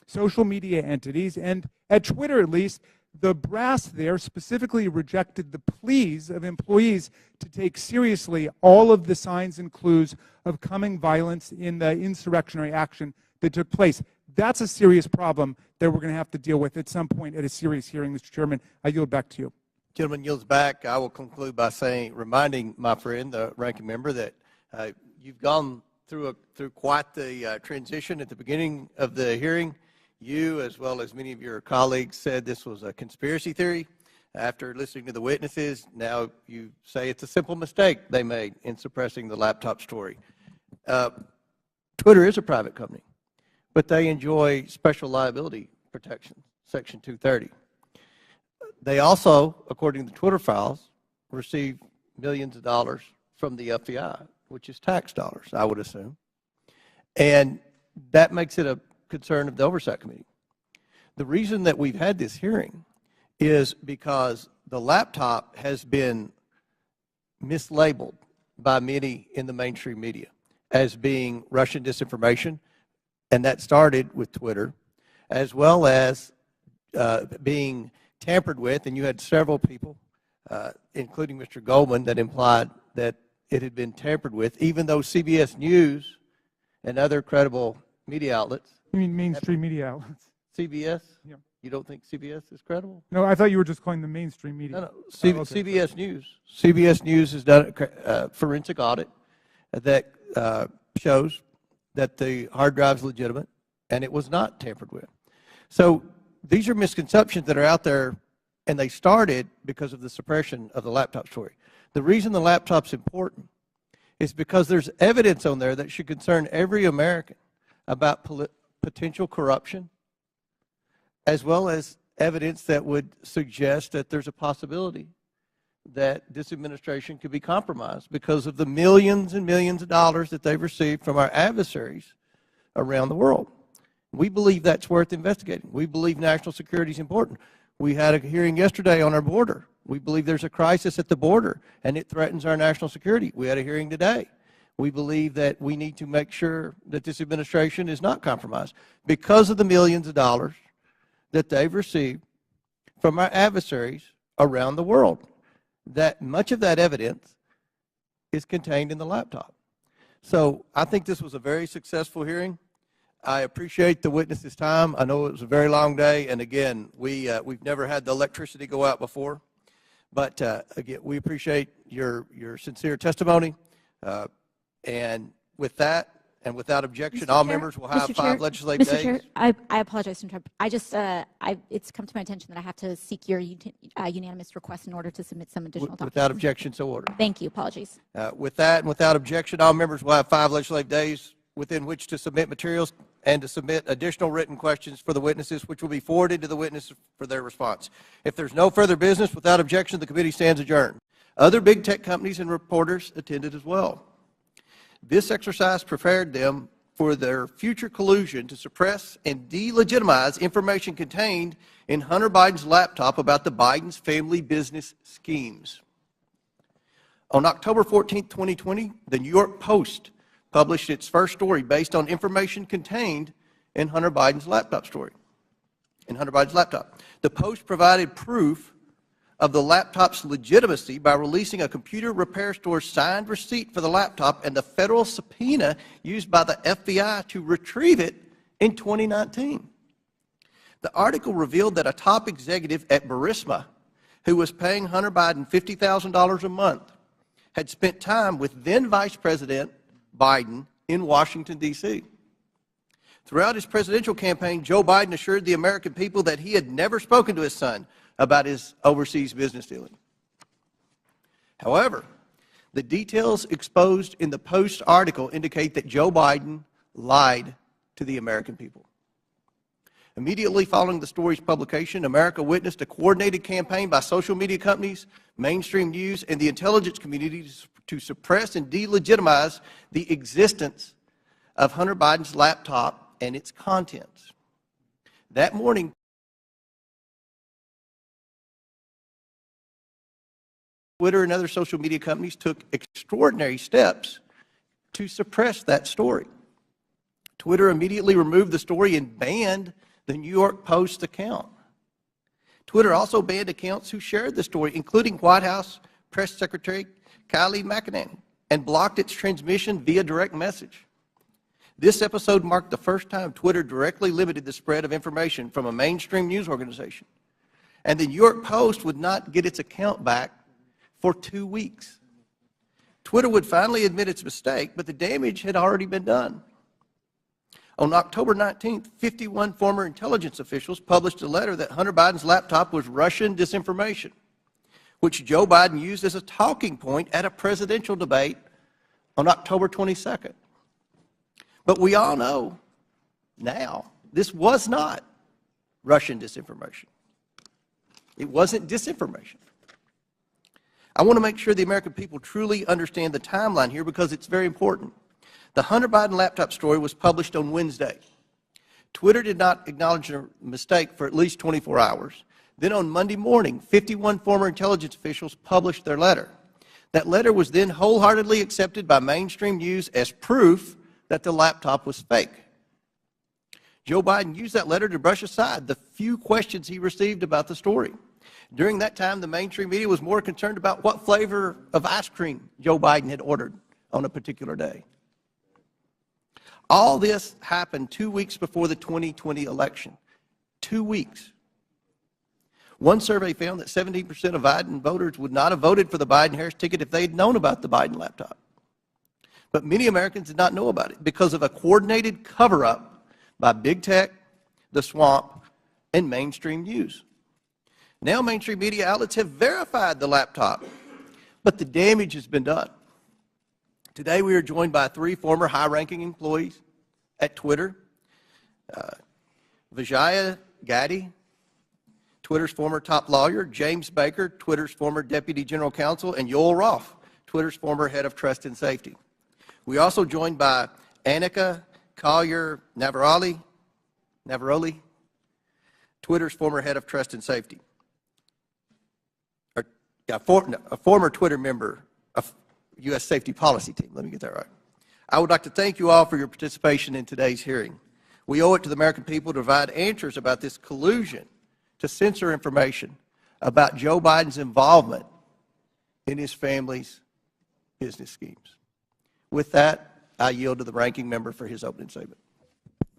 social media entities. And at Twitter, at least, the brass there specifically rejected the pleas of employees to take seriously all of the signs and clues of coming violence in the insurrectionary action that took place. that's a serious problem that we're going to have to deal with at some point at a serious hearing. Mr. Chairman, I yield back to you. Gentleman yields back. I will conclude by reminding my friend, the ranking member, that you've gone through quite the transition at the beginning of the hearing. You, as well as many of your colleagues, said this was a conspiracy theory. After listening to the witnesses, now you say it's a simple mistake they made in suppressing the laptop story. Twitter is a private company, but they enjoy special liability protection, Section 230. They also, according to the Twitter files, receive millions of dollars from the FBI, which is tax dollars, I would assume. And that makes it a concern of the Oversight Committee. The reason that we've had this hearing is because the laptop has been mislabeled by many in the mainstream media as being Russian disinformation, and that started with Twitter, as well as being tampered with, and you had several people, including Mr. Goldman, that implied that it had been tampered with, even though CBS News and other credible media outlets. You mean mainstream media outlets? CBS? Yeah. You don't think CBS is credible? No, I thought you were just calling the mainstream media. No. Okay. CBS News. CBS News has done a forensic audit that shows that the hard drive is legitimate and it was not tampered with. So these are misconceptions that are out there, and they started because of the suppression of the laptop story. The reason the laptop's important is because there's evidence on there that should concern every American about potential corruption, as well as evidence that would suggest that there's a possibility that this administration could be compromised because of the millions and millions of dollars that they've received from our adversaries around the world. We believe that's worth investigating. We believe national security is important. We had a hearing yesterday on our border. We believe there's a crisis at the border, and it threatens our national security. We had a hearing today. We believe that we need to make sure that this administration is not compromised because of the millions of dollars that they've received from our adversaries around the world. That much of that evidence is contained in the laptop. So I think this was a very successful hearing. I appreciate the witnesses' time. I know it was a very long day, and again, we've never had the electricity go out before. But again, we appreciate your sincere testimony. And with that, and without objection, all members will have 5 legislative days. Mr. Chair, I apologize to interrupt. It's come to my attention that I have to seek your unanimous request in order to submit some additional documents. Without objection, so ordered. Thank you. Apologies. With that and without objection, all members will have 5 legislative days within which to submit materials and to submit additional written questions for the witnesses, which will be forwarded to the witnesses for their response. If there's no further business, without objection, the committee stands adjourned. Other big tech companies and reporters attended as well. This exercise prepared them for their future collusion to suppress and delegitimize information contained in Hunter Biden's laptop about the Biden's family business schemes. On October 14, 2020, the New York Post published its first story based on information contained in Hunter Biden's laptop story. The Post provided proof of the laptop's legitimacy by releasing a computer repair store's signed receipt for the laptop and the federal subpoena used by the FBI to retrieve it in 2019. The article revealed that a top executive at Burisma, who was paying Hunter Biden $50,000 a month, had spent time with then Vice President Biden in Washington, D.C. Throughout his presidential campaign, Joe Biden assured the American people that he had never spoken to his son about his overseas business dealing. However, the details exposed in the Post article indicate that Joe Biden lied to the American people. Immediately following the story's publication, America witnessed a coordinated campaign by social media companies, mainstream news, and the intelligence community to suppress and delegitimize the existence of Hunter Biden's laptop and its contents. That morning, Twitter and other social media companies took extraordinary steps to suppress that story. Twitter immediately removed the story and banned the New York Post account. Twitter also banned accounts who shared the story, including White House Press Secretary Kayleigh McEnany, and blocked its transmission via direct message. This episode marked the first time Twitter directly limited the spread of information from a mainstream news organization. And the New York Post would not get its account back for 2 weeks. Twitter would finally admit its mistake, but the damage had already been done. On October 19th, 51 former intelligence officials published a letter that Hunter Biden's laptop was Russian disinformation, which Joe Biden used as a talking point at a presidential debate on October 22nd. But we all know now this was not Russian disinformation. It wasn't disinformation. I want to make sure the American people truly understand the timeline here because it's very important. The Hunter Biden laptop story was published on Wednesday. Twitter did not acknowledge a mistake for at least 24 hours. Then on Monday morning, 51 former intelligence officials published their letter. That letter was then wholeheartedly accepted by mainstream news as proof that the laptop was fake. Joe Biden used that letter to brush aside the few questions he received about the story. During that time, the mainstream media was more concerned about what flavor of ice cream Joe Biden had ordered on a particular day. All this happened 2 weeks before the 2020 election. 2 weeks. One survey found that 17% of Biden voters would not have voted for the Biden-Harris ticket if they had known about the Biden laptop. But many Americans did not know about it because of a coordinated cover-up by big tech, the swamp, and mainstream news. Now mainstream media outlets have verified the laptop, but the damage has been done. Today we are joined by 3 former high-ranking employees at Twitter. Vijaya Gadde, Twitter's former top lawyer, James Baker, Twitter's former deputy general counsel, and Yoel Roth, Twitter's former head of trust and safety. We are also joined by Annika Collier-Navaroli, Twitter's former head of trust and safety. A former Twitter member of U.S. safety policy team. Let me get that right. I would like to thank you all for your participation in today's hearing. We owe it to the American people to provide answers about this collusion to censor information about Joe Biden's involvement in his family's business schemes. With that, I yield to the ranking member for his opening statement.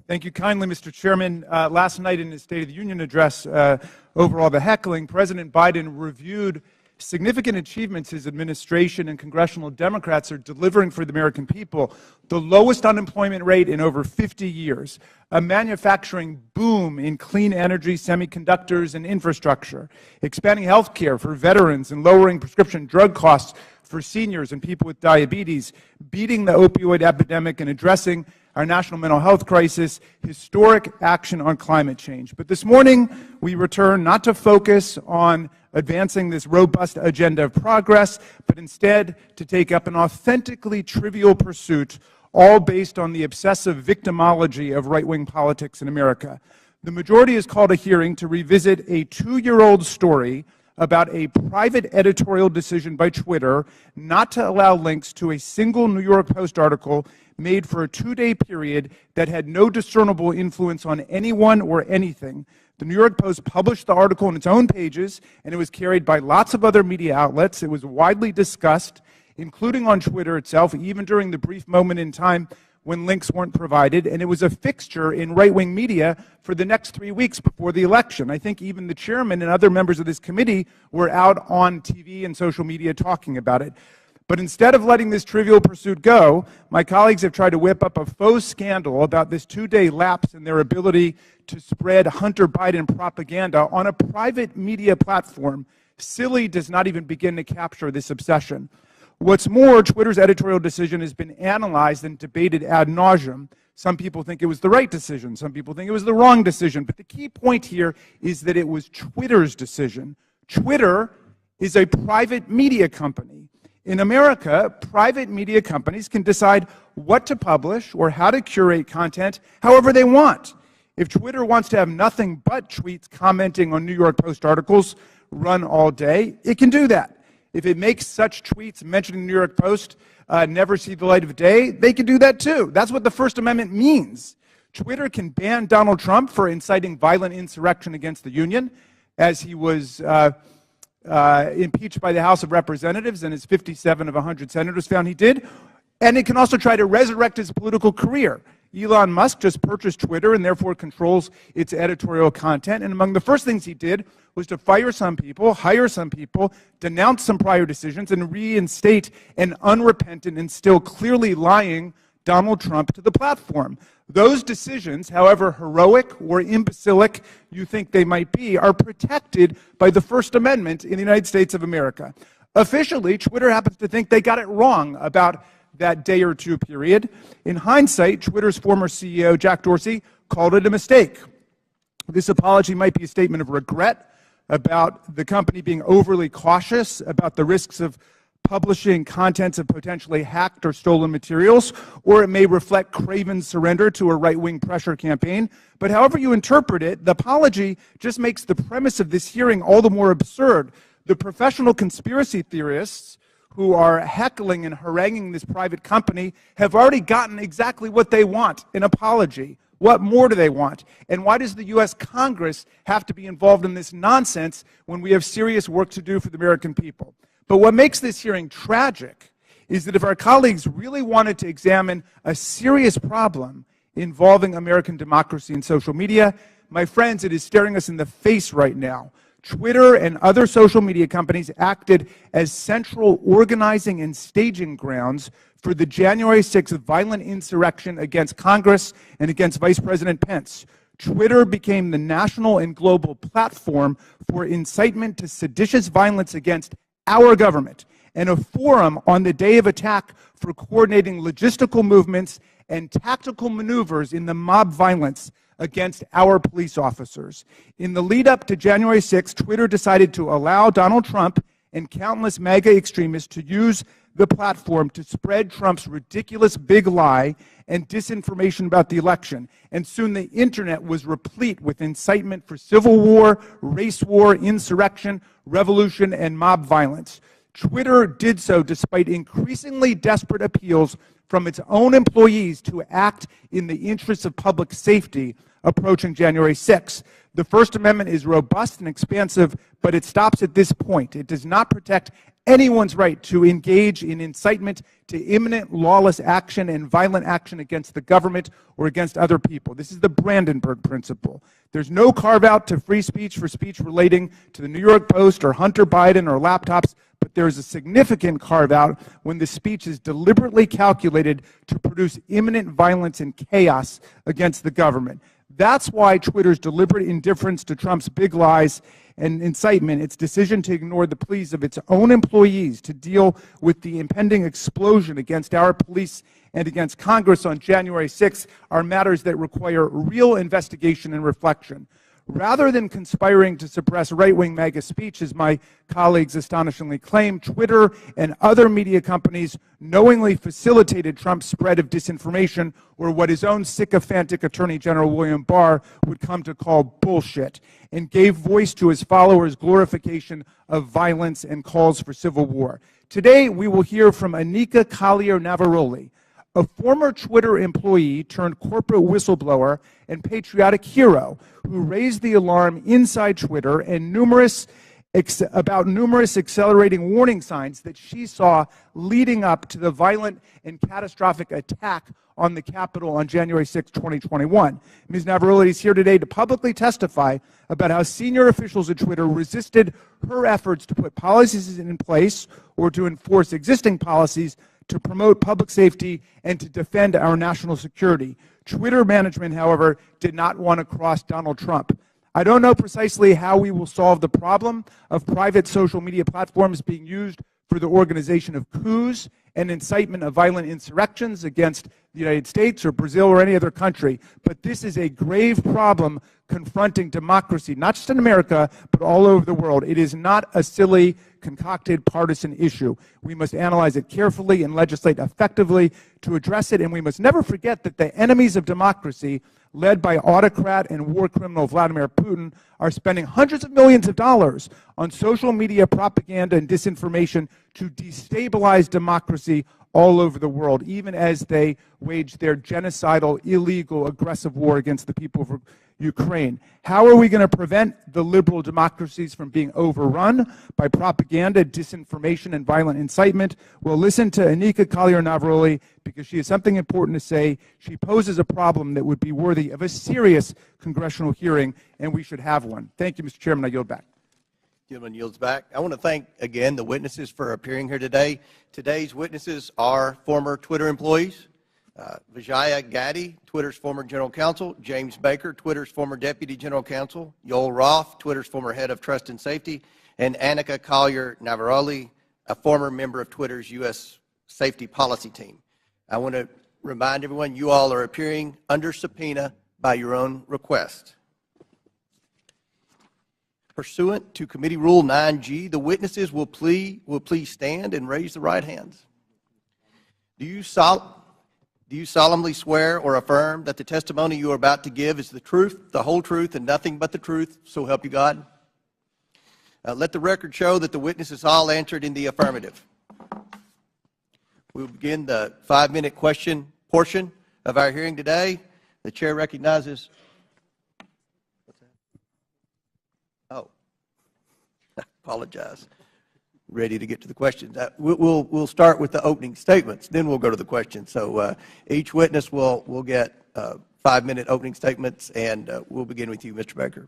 Thank you kindly, Mr. Chairman. Last night in his State of the Union address, over all the heckling, President Biden reviewed significant achievements his administration and congressional Democrats are delivering for the American people: the lowest unemployment rate in over 50 years, a manufacturing boom in clean energy, semiconductors, and infrastructure, expanding health care for veterans and lowering prescription drug costs for seniors and people with diabetes, beating the opioid epidemic and addressing our national mental health crisis, historic action on climate change. But this morning, we return not to focus on advancing this robust agenda of progress, but instead to take up an authentically trivial pursuit, all based on the obsessive victimology of right-wing politics in America. The majority has called a hearing to revisit a 2-year-old story about a private editorial decision by Twitter not to allow links to a single New York Post article made for a 2-day period that had no discernible influence on anyone or anything. The New York Post published the article on its own pages, and it was carried by lots of other media outlets. It was widely discussed, including on Twitter itself, even during the brief moment in time when links weren't provided, and it was a fixture in right-wing media for the next 3 weeks before the election. I think even the chairman and other members of this committee were out on TV and social media talking about it. But instead of letting this trivial pursuit go, my colleagues have tried to whip up a faux scandal about this 2-day lapse in their ability to spread Hunter Biden propaganda on a private media platform. Silly does not even begin to capture this obsession. What's more, Twitter's editorial decision has been analyzed and debated ad nauseum. Some people think it was the right decision. Some people think it was the wrong decision. But the key point here is that it was Twitter's decision. Twitter is a private media company. In America, private media companies can decide what to publish or how to curate content however they want. If Twitter wants to have nothing but tweets commenting on New York Post articles run all day, it can do that. If it makes such tweets mentioning the New York Post never see the light of day, they can do that too. That's what the First Amendment means. Twitter can ban Donald Trump for inciting violent insurrection against the Union, as he was impeached by the House of Representatives, and as 57 of 100 senators found he did. And it can also try to resurrect his political career. Elon Musk just purchased Twitter and therefore controls its editorial content. And among the first things he did was to fire some people, hire some people, denounce some prior decisions, and reinstate an unrepentant and still clearly lying Donald Trump to the platform. Those decisions, however heroic or imbecilic you think they might be, are protected by the First Amendment in the United States of America. Officially, Twitter happens to think they got it wrong about that day or two period. In hindsight, Twitter's former CEO, Jack Dorsey, called it a mistake. This apology might be a statement of regret about the company being overly cautious about the risks of publishing contents of potentially hacked or stolen materials, or it may reflect craven surrender to a right-wing pressure campaign. But however you interpret it, the apology just makes the premise of this hearing all the more absurd. The professional conspiracy theorists who are heckling and haranguing this private company have already gotten exactly what they want, an apology. What more do they want? And why does the U.S. Congress have to be involved in this nonsense when we have serious work to do for the American people? But what makes this hearing tragic is that if our colleagues really wanted to examine a serious problem involving American democracy and social media, my friends, it is staring us in the face right now. Twitter and other social media companies acted as central organizing and staging grounds for the January 6th violent insurrection against Congress and against Vice President Pence. Twitter became the national and global platform for incitement to seditious violence against our government, and a forum on the day of attack for coordinating logistical movements and tactical maneuvers in the mob violence against our police officers. In the lead up to January 6th, Twitter decided to allow Donald Trump and countless MAGA extremists to use the platform to spread Trump's ridiculous big lie and disinformation about the election. And soon the internet was replete with incitement for civil war, race war, insurrection, revolution, and mob violence. Twitter did so despite increasingly desperate appeals from its own employees to act in the interests of public safety approaching January 6th. The First Amendment is robust and expansive, but it stops at this point. It does not protect anyone's right to engage in incitement to imminent lawless action and violent action against the government or against other people. This is the Brandenburg Principle. There's no carve-out to free speech for speech relating to the New York Post or Hunter Biden or laptops, but there is a significant carve-out when the speech is deliberately calculated to produce imminent violence and chaos against the government. That's why Twitter's deliberate indifference to Trump's big lies and incitement, its decision to ignore the pleas of its own employees to deal with the impending explosion against our police and against Congress on January 6th, are matters that require real investigation and reflection. Rather than conspiring to suppress right-wing MAGA speech, as my colleagues astonishingly claim, Twitter and other media companies knowingly facilitated Trump's spread of disinformation, or what his own sycophantic Attorney General William Barr would come to call bullshit, and gave voice to his followers' glorification of violence and calls for civil war. Today, we will hear from Anika Collier-Navaroli, a former Twitter employee turned corporate whistleblower and patriotic hero who raised the alarm inside Twitter and about numerous accelerating warning signs that she saw leading up to the violent and catastrophic attack on the Capitol on January 6, 2021. Ms. Navaroli is here today to publicly testify about how senior officials at Twitter resisted her efforts to put policies in place or to enforce existing policies to promote public safety and to defend our national security. Twitter management, however, did not want to cross Donald Trump. I don't know precisely how we will solve the problem of private social media platforms being used for the organization of coups and incitement of violent insurrections against the United States or Brazil or any other country. But this is a grave problem confronting democracy, not just in America, but all over the world. It is not a silly, concocted partisan issue. We must analyze it carefully and legislate effectively to address it, and we must never forget that the enemies of democracy, led by autocrat and war criminal Vladimir Putin, are spending hundreds of millions of dollars on social media propaganda and disinformation to destabilize democracy all over the world, even as they wage their genocidal, illegal, aggressive war against the people of Ukraine. How are we going to prevent the liberal democracies from being overrun by propaganda, disinformation, and violent incitement? We'll listen to Anika Collier-Navaroli because she has something important to say. She poses a problem that would be worthy of a serious congressional hearing, and we should have one. Thank you, Mr. Chairman. I yield back. Gentleman yields back. I want to thank, again, the witnesses for appearing here today. Today's witnesses are former Twitter employees. Vijaya Gaddy, Twitter's former general counsel. James Baker, Twitter's former deputy general counsel. Yoel Roth, Twitter's former head of trust and safety. And Anika Collier-Navaroli, a former member of Twitter's U.S. safety policy team. I want to remind everyone you all are appearing under subpoena by your own request. Pursuant to Committee Rule 9G, the witnesses will please stand and raise the right hands. Do you solemnly swear or affirm that the testimony you are about to give is the truth, the whole truth, and nothing but the truth, so help you God? Let the record show that the witnesses all answered in the affirmative. We will begin the 5-minute question portion of our hearing today. The chair recognizes. Oh, I apologize. Ready to get to the questions. We'll start with the opening statements, then we'll go to the questions. So each witness will get 5-minute opening statements, and we'll begin with you, Mr. Baker.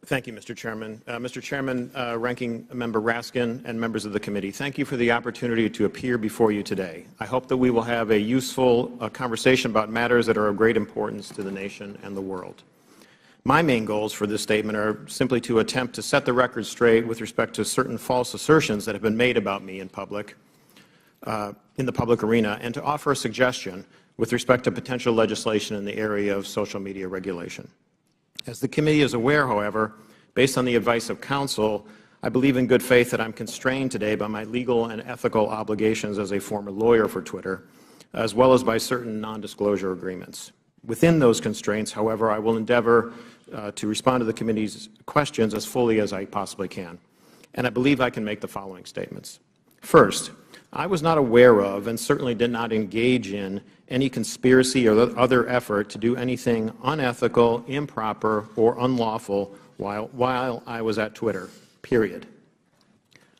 Thank you, Mr. Chairman. Mr. Chairman, Ranking Member Raskin, and members of the committee, thank you for the opportunity to appear before you today. I hope that we will have a useful conversation about matters that are of great importance to the nation and the world. My main goals for this statement are simply to attempt to set the record straight with respect to certain false assertions that have been made about me in the public arena, and to offer a suggestion with respect to potential legislation in the area of social media regulation. As the committee is aware, however, based on the advice of counsel, I believe in good faith that I'm constrained today by my legal and ethical obligations as a former lawyer for Twitter, as well as by certain non-disclosure agreements. Within those constraints, however, I will endeavor to respond to the committee's questions as fully as I possibly can. And I believe I can make the following statements. First, I was not aware of and certainly did not engage in any conspiracy or other effort to do anything unethical, improper, or unlawful while I was at Twitter, period.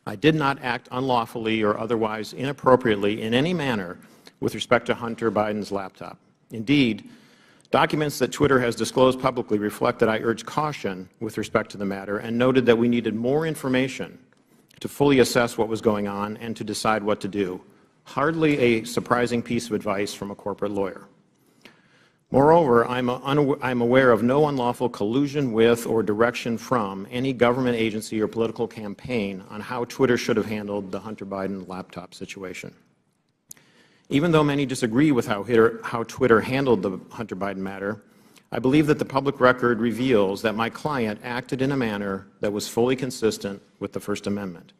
I did not act unlawfully or otherwise inappropriately in any manner with respect to Hunter Biden's laptop. Indeed, documents that Twitter has disclosed publicly reflect that I urged caution with respect to the matter and noted that we needed more information to fully assess what was going on and to decide what to do. Hardly a surprising piece of advice from a corporate lawyer. Moreover, I'm aware of no unlawful collusion with or direction from any government agency or political campaign on how Twitter should have handled the Hunter Biden laptop situation. Even though many disagree with how Twitter handled the Hunter Biden matter, I believe that the public record reveals that my client acted in a manner that was fully consistent with the First Amendment.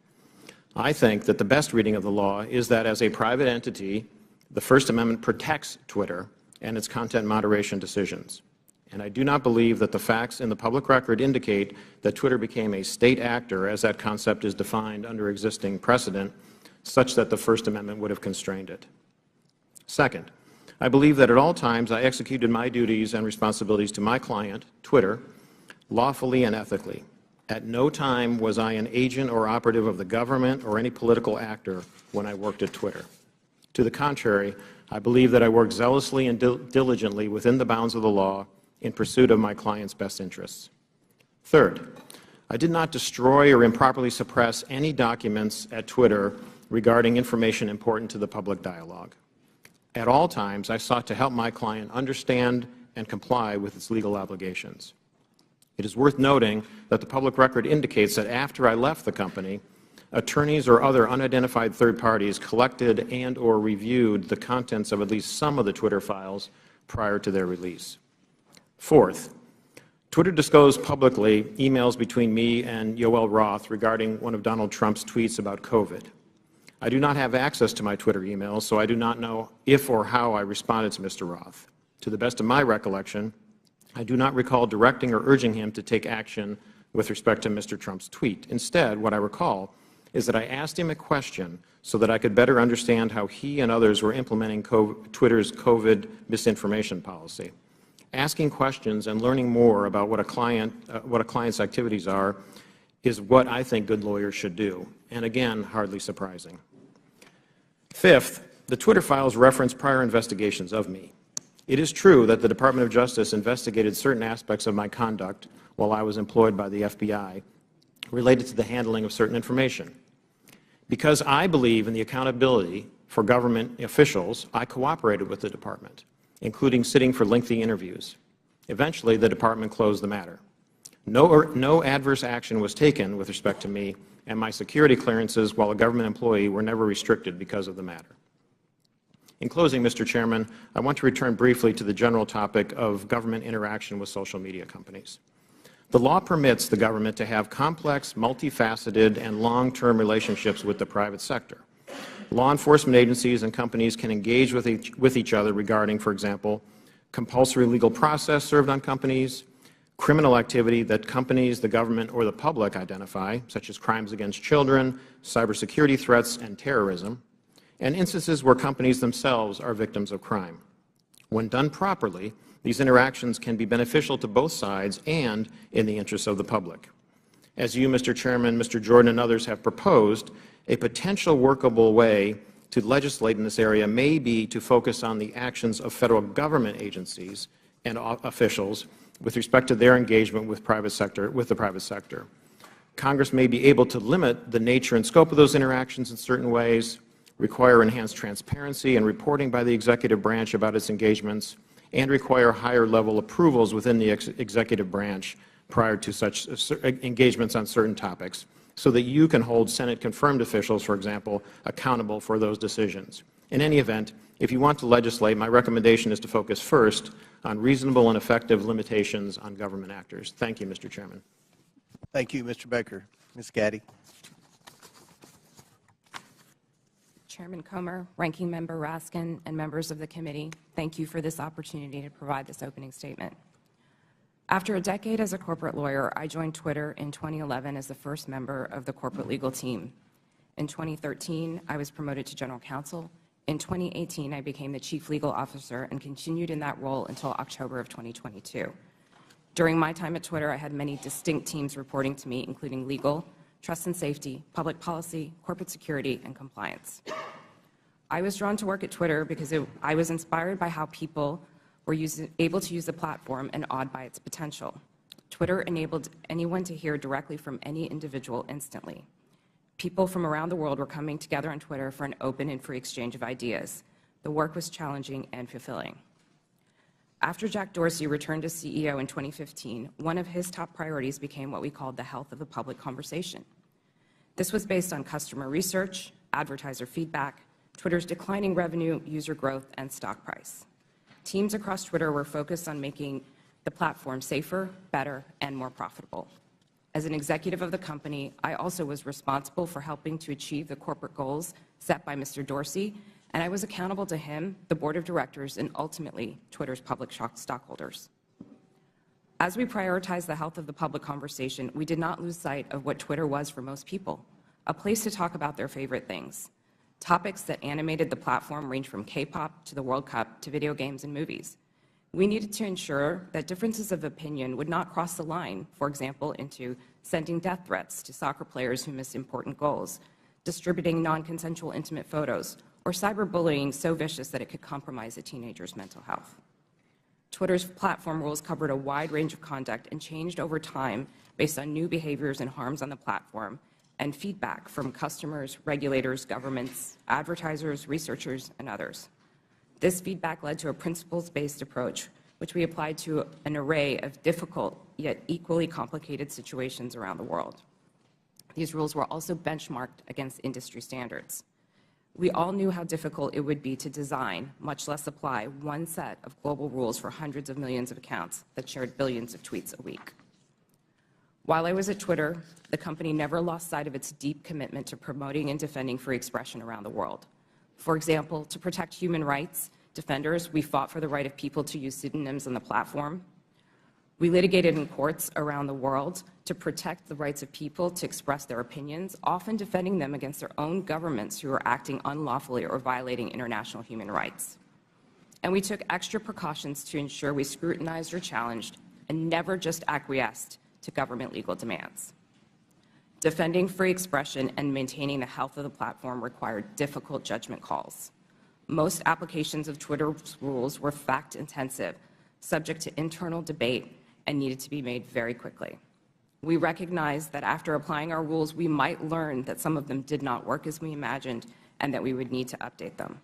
I think that the best reading of the law is that as a private entity, the First Amendment protects Twitter and its content moderation decisions. And I do not believe that the facts in the public record indicate that Twitter became a state actor as that concept is defined under existing precedent, such that the First Amendment would have constrained it. Second, I believe that at all times I executed my duties and responsibilities to my client, Twitter, lawfully and ethically. At no time was I an agent or operative of the government or any political actor when I worked at Twitter. To the contrary, I believe that I worked zealously and diligently within the bounds of the law in pursuit of my client's best interests. Third, I did not destroy or improperly suppress any documents at Twitter regarding information important to the public dialogue. At all times, I sought to help my client understand and comply with its legal obligations. It is worth noting that the public record indicates that after I left the company, attorneys or other unidentified third parties collected and or reviewed the contents of at least some of the Twitter files prior to their release. Fourth, Twitter disclosed publicly emails between me and Yoel Roth regarding one of Donald Trump's tweets about COVID. I do not have access to my Twitter emails, so I do not know if or how I responded to Mr. Roth. To the best of my recollection, I do not recall directing or urging him to take action with respect to Mr. Trump's tweet. Instead, what I recall is that I asked him a question so that I could better understand how he and others were implementing Twitter's COVID misinformation policy. Asking questions and learning more about what a client's activities are is what I think good lawyers should do, and again, hardly surprising. Fifth, the Twitter files reference prior investigations of me. It is true that the Department of Justice investigated certain aspects of my conduct while I was employed by the FBI related to the handling of certain information. Because I believe in the accountability for government officials, I cooperated with the Department, including sitting for lengthy interviews. Eventually, the Department closed the matter. No adverse action was taken with respect to me, and my security clearances while a government employee were never restricted because of the matter. In closing, Mr. Chairman, I want to return briefly to the general topic of government interaction with social media companies. The law permits the government to have complex, multifaceted, and long-term relationships with the private sector. Law enforcement agencies and companies can engage with each other regarding, for example, compulsory legal process served on companies, criminal activity that companies, the government, or the public identify, such as crimes against children, cybersecurity threats, and terrorism, and instances where companies themselves are victims of crime. When done properly, these interactions can be beneficial to both sides and in the interests of the public. As you, Mr. Chairman, Mr. Jordan, and others have proposed, a potential workable way to legislate in this area may be to focus on the actions of federal government agencies and officials with respect to their engagement with the private sector. Congress may be able to limit the nature and scope of those interactions in certain ways, require enhanced transparency and reporting by the executive branch about its engagements, and require higher-level approvals within the executive branch prior to such engagements on certain topics, so that you can hold Senate-confirmed officials, for example, accountable for those decisions. In any event, if you want to legislate, my recommendation is to focus first on reasonable and effective limitations on government actors. Thank you, Mr. Chairman. Thank you, Mr. Baker. Ms. Gaddy. Chairman Comer, Ranking Member Raskin, and members of the committee, thank you for this opportunity to provide this opening statement. After a decade as a corporate lawyer, I joined Twitter in 2011 as the first member of the corporate legal team. In 2013, I was promoted to general counsel. In 2018, I became the chief legal officer and continued in that role until October of 2022. During my time at Twitter, I had many distinct teams reporting to me, including legal, trust and safety, public policy, corporate security, and compliance. I was drawn to work at Twitter because I was inspired by how people were able to use the platform and awed by its potential. Twitter enabled anyone to hear directly from any individual instantly. People from around the world were coming together on Twitter for an open and free exchange of ideas. The work was challenging and fulfilling. After Jack Dorsey returned as CEO in 2015, one of his top priorities became what we called the health of the public conversation. This was based on customer research, advertiser feedback, Twitter's declining revenue, user growth, and stock price. Teams across Twitter were focused on making the platform safer, better, and more profitable. As an executive of the company, I also was responsible for helping to achieve the corporate goals set by Mr. Dorsey, and I was accountable to him, the board of directors, and ultimately Twitter's public stockholders. As we prioritized the health of the public conversation, we did not lose sight of what Twitter was for most people, a place to talk about their favorite things. Topics that animated the platform range from K-pop to the World Cup to video games and movies. We needed to ensure that differences of opinion would not cross the line, for example, into sending death threats to soccer players who miss important goals, distributing non-consensual intimate photos, or cyberbullying so vicious that it could compromise a teenager's mental health. Twitter's platform rules covered a wide range of conduct and changed over time based on new behaviors and harms on the platform and feedback from customers, regulators, governments, advertisers, researchers, and others. This feedback led to a principles-based approach, which we applied to an array of difficult yet equally complicated situations around the world. These rules were also benchmarked against industry standards. We all knew how difficult it would be to design, much less apply, one set of global rules for hundreds of millions of accounts that shared billions of tweets a week. While I was at Twitter, the company never lost sight of its deep commitment to promoting and defending free expression around the world. For example, to protect human rights defenders, we fought for the right of people to use pseudonyms on the platform. We litigated in courts around the world to protect the rights of people to express their opinions, often defending them against their own governments who are acting unlawfully or violating international human rights. And we took extra precautions to ensure we scrutinized or challenged and never just acquiesced to government legal demands. Defending free expression and maintaining the health of the platform required difficult judgment calls. Most applications of Twitter's rules were fact-intensive, subject to internal debate, and needed to be made very quickly. We recognized that after applying our rules, we might learn that some of them did not work as we imagined and that we would need to update them.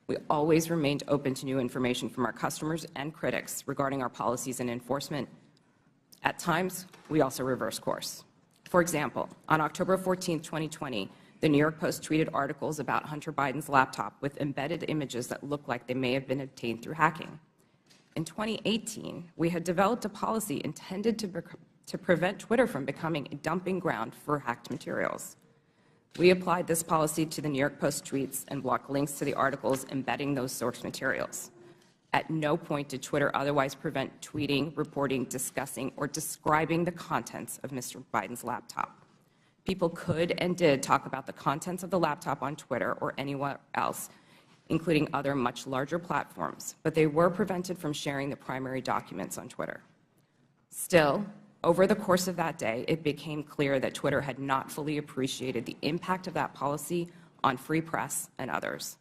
We always remained open to new information from our customers and critics regarding our policies and enforcement. At times, we also reversed course. For example, on October 14, 2020, the New York Post tweeted articles about Hunter Biden's laptop with embedded images that looked like they may have been obtained through hacking. In 2018, we had developed a policy intended to prevent Twitter from becoming a dumping ground for hacked materials. We applied this policy to the New York Post tweets and blocked links to the articles embedding those source materials. At no point did Twitter otherwise prevent tweeting, reporting, discussing, or describing the contents of Mr. Biden's laptop. People could and did talk about the contents of the laptop on Twitter or anywhere else, including other much larger platforms, but they were prevented from sharing the primary documents on Twitter. Still, over the course of that day, it became clear that Twitter had not fully appreciated the impact of that policy on free press and others.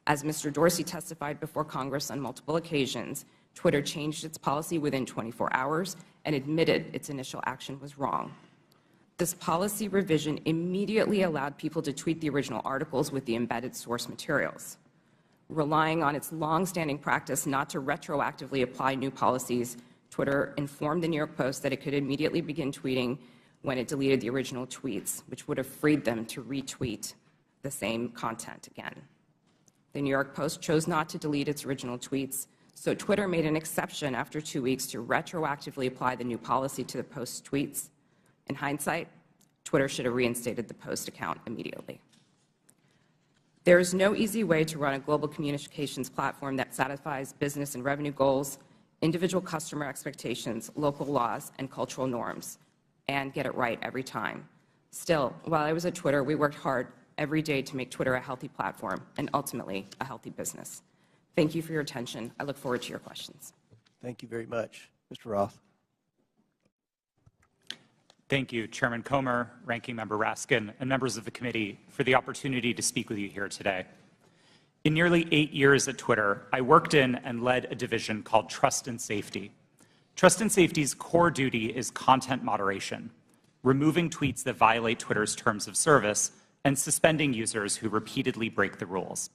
As Mr. Dorsey testified before Congress on multiple occasions, Twitter changed its policy within 24 hours and admitted its initial action was wrong. This policy revision immediately allowed people to tweet the original articles with the embedded source materials. Relying on its long-standing practice not to retroactively apply new policies, Twitter informed the New York Post that it could immediately begin tweeting when it deleted the original tweets, which would have freed them to retweet the same content again. The New York Post chose not to delete its original tweets, so Twitter made an exception after 2 weeks to retroactively apply the new policy to the Post's tweets. In hindsight, Twitter should have reinstated the Post account immediately. There is no easy way to run a global communications platform that satisfies business and revenue goals, individual customer expectations, local laws, and cultural norms, and get it right every time. Still, while I was at Twitter, we worked hard every day to make Twitter a healthy platform and ultimately a healthy business. Thank you for your attention. I look forward to your questions. Thank you very much. Mr. Roth. Thank you, Chairman Comer, Ranking Member Raskin, and members of the committee for the opportunity to speak with you here today. In nearly 8 years at Twitter, I worked in and led a division called Trust and Safety. Trust and Safety's core duty is content moderation, removing tweets that violate Twitter's terms of service and suspending users who repeatedly break the rules.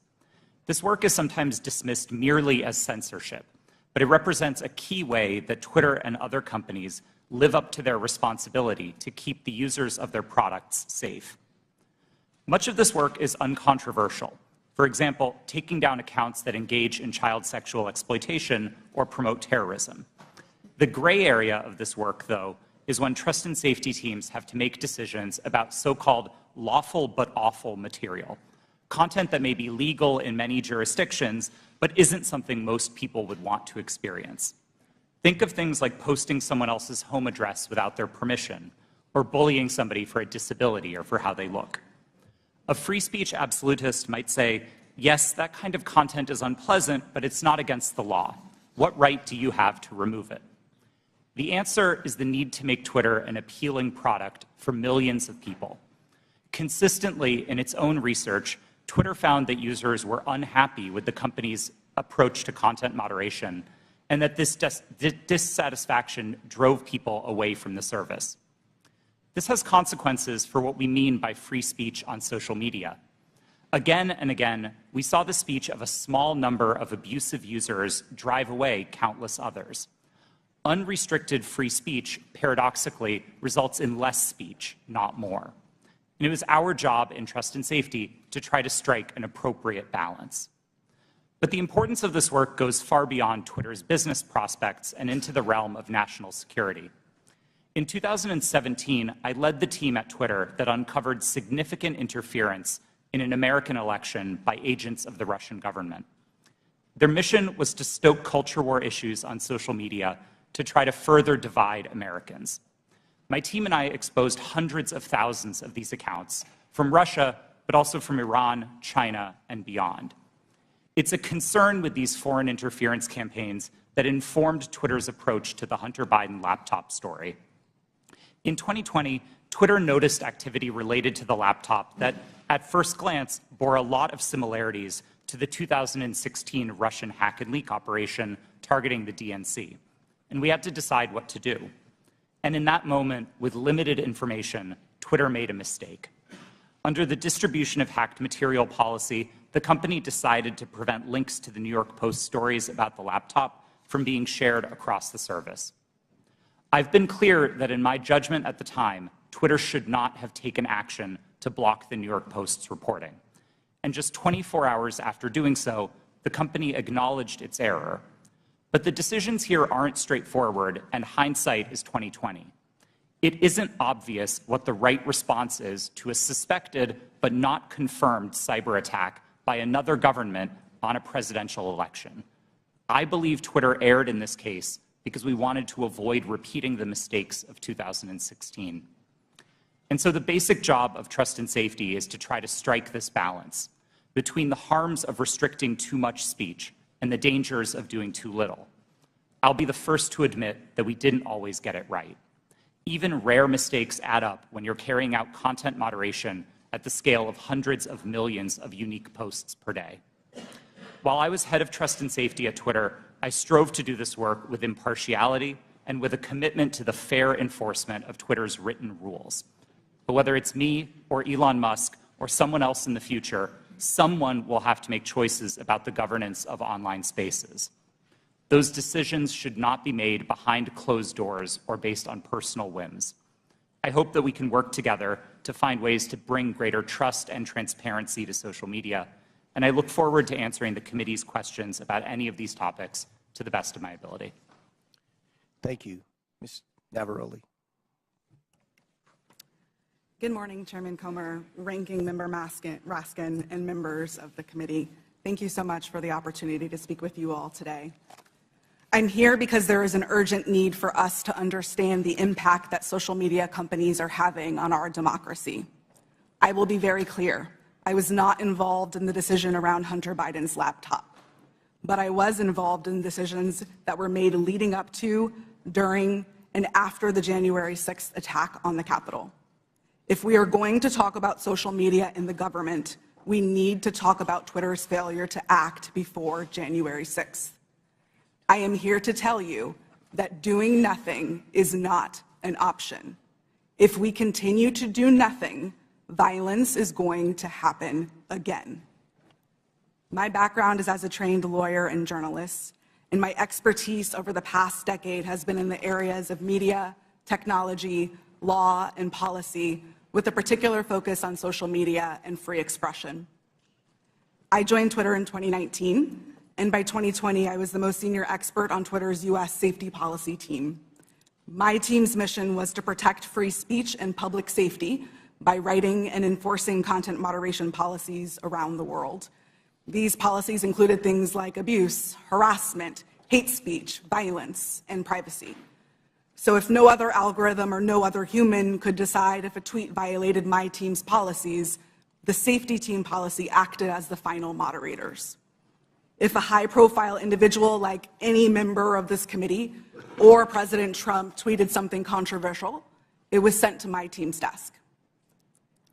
This work is sometimes dismissed merely as censorship, but it represents a key way that Twitter and other companies live up to their responsibility to keep the users of their products safe. Much of this work is uncontroversial. For example, taking down accounts that engage in child sexual exploitation or promote terrorism. The gray area of this work, though, is when trust and safety teams have to make decisions about so-called lawful but awful material, content that may be legal in many jurisdictions, but isn't something most people would want to experience. Think of things like posting someone else's home address without their permission, or bullying somebody for a disability or for how they look. A free speech absolutist might say, yes, that kind of content is unpleasant, but it's not against the law. What right do you have to remove it? The answer is the need to make Twitter an appealing product for millions of people. Consistently, in its own research, Twitter found that users were unhappy with the company's approach to content moderation, and that this dissatisfaction drove people away from the service. This has consequences for what we mean by free speech on social media. Again and again, we saw the speech of a small number of abusive users drive away countless others. Unrestricted free speech, paradoxically, results in less speech, not more. And it was our job in Trust and Safety to try to strike an appropriate balance. But the importance of this work goes far beyond Twitter's business prospects and into the realm of national security. In 2017, I led the team at Twitter that uncovered significant interference in an American election by agents of the Russian government. Their mission was to stoke culture war issues on social media to try to further divide Americans. My team and I exposed hundreds of thousands of these accounts from Russia, but also from Iran, China, and beyond. It's a concern with these foreign interference campaigns that informed Twitter's approach to the Hunter Biden laptop story. In 2020, Twitter noticed activity related to the laptop that, at first glance, bore a lot of similarities to the 2016 Russian hack and leak operation targeting the DNC. And we had to decide what to do. And in that moment, with limited information, Twitter made a mistake. Under the distribution of hacked material policy, the company decided to prevent links to the New York Post stories about the laptop from being shared across the service. I've been clear that in my judgment at the time, Twitter should not have taken action to block the New York Post's reporting. And just 24 hours after doing so, the company acknowledged its error. But the decisions here aren't straightforward, and hindsight is 2020. It isn't obvious what the right response is to a suspected but not confirmed cyber attack by another government on a presidential election. I believe Twitter erred in this case because we wanted to avoid repeating the mistakes of 2016. And so the basic job of trust and safety is to try to strike this balance between the harms of restricting too much speech and the dangers of doing too little. I'll be the first to admit that we didn't always get it right. Even rare mistakes add up when you're carrying out content moderation at the scale of hundreds of millions of unique posts per day. While I was head of trust and safety at Twitter, I strove to do this work with impartiality and with a commitment to the fair enforcement of Twitter's written rules. But whether it's me or Elon Musk or someone else in the future, someone will have to make choices about the governance of online spaces. Those decisions should not be made behind closed doors or based on personal whims. I hope that we can work together to find ways to bring greater trust and transparency to social media, and I look forward to answering the committee's questions about any of these topics to the best of my ability. Thank you. Ms. Navaroli. Good morning, Chairman Comer, Ranking Member Raskin, and members of the committee. Thank you so much for the opportunity to speak with you all today. I'm here because there is an urgent need for us to understand the impact that social media companies are having on our democracy. I will be very clear. I was not involved in the decision around Hunter Biden's laptop, but I was involved in decisions that were made leading up to, during, and after the January 6th attack on the Capitol. If we are going to talk about social media in the government, we need to talk about Twitter's failure to act before January 6th. I am here to tell you that doing nothing is not an option. If we continue to do nothing, violence is going to happen again. My background is as a trained lawyer and journalist, and my expertise over the past decade has been in the areas of media, technology, law, and policy, with a particular focus on social media and free expression. I joined Twitter in 2019, and by 2020, I was the most senior expert on Twitter's US safety policy team. My team's mission was to protect free speech and public safety by writing and enforcing content moderation policies around the world. These policies included things like abuse, harassment, hate speech, violence, and privacy. So if no other algorithm or no other human could decide if a tweet violated my team's policies, the safety team policy acted as the final moderators. If a high-profile individual like any member of this committee or President Trump tweeted something controversial, it was sent to my team's desk.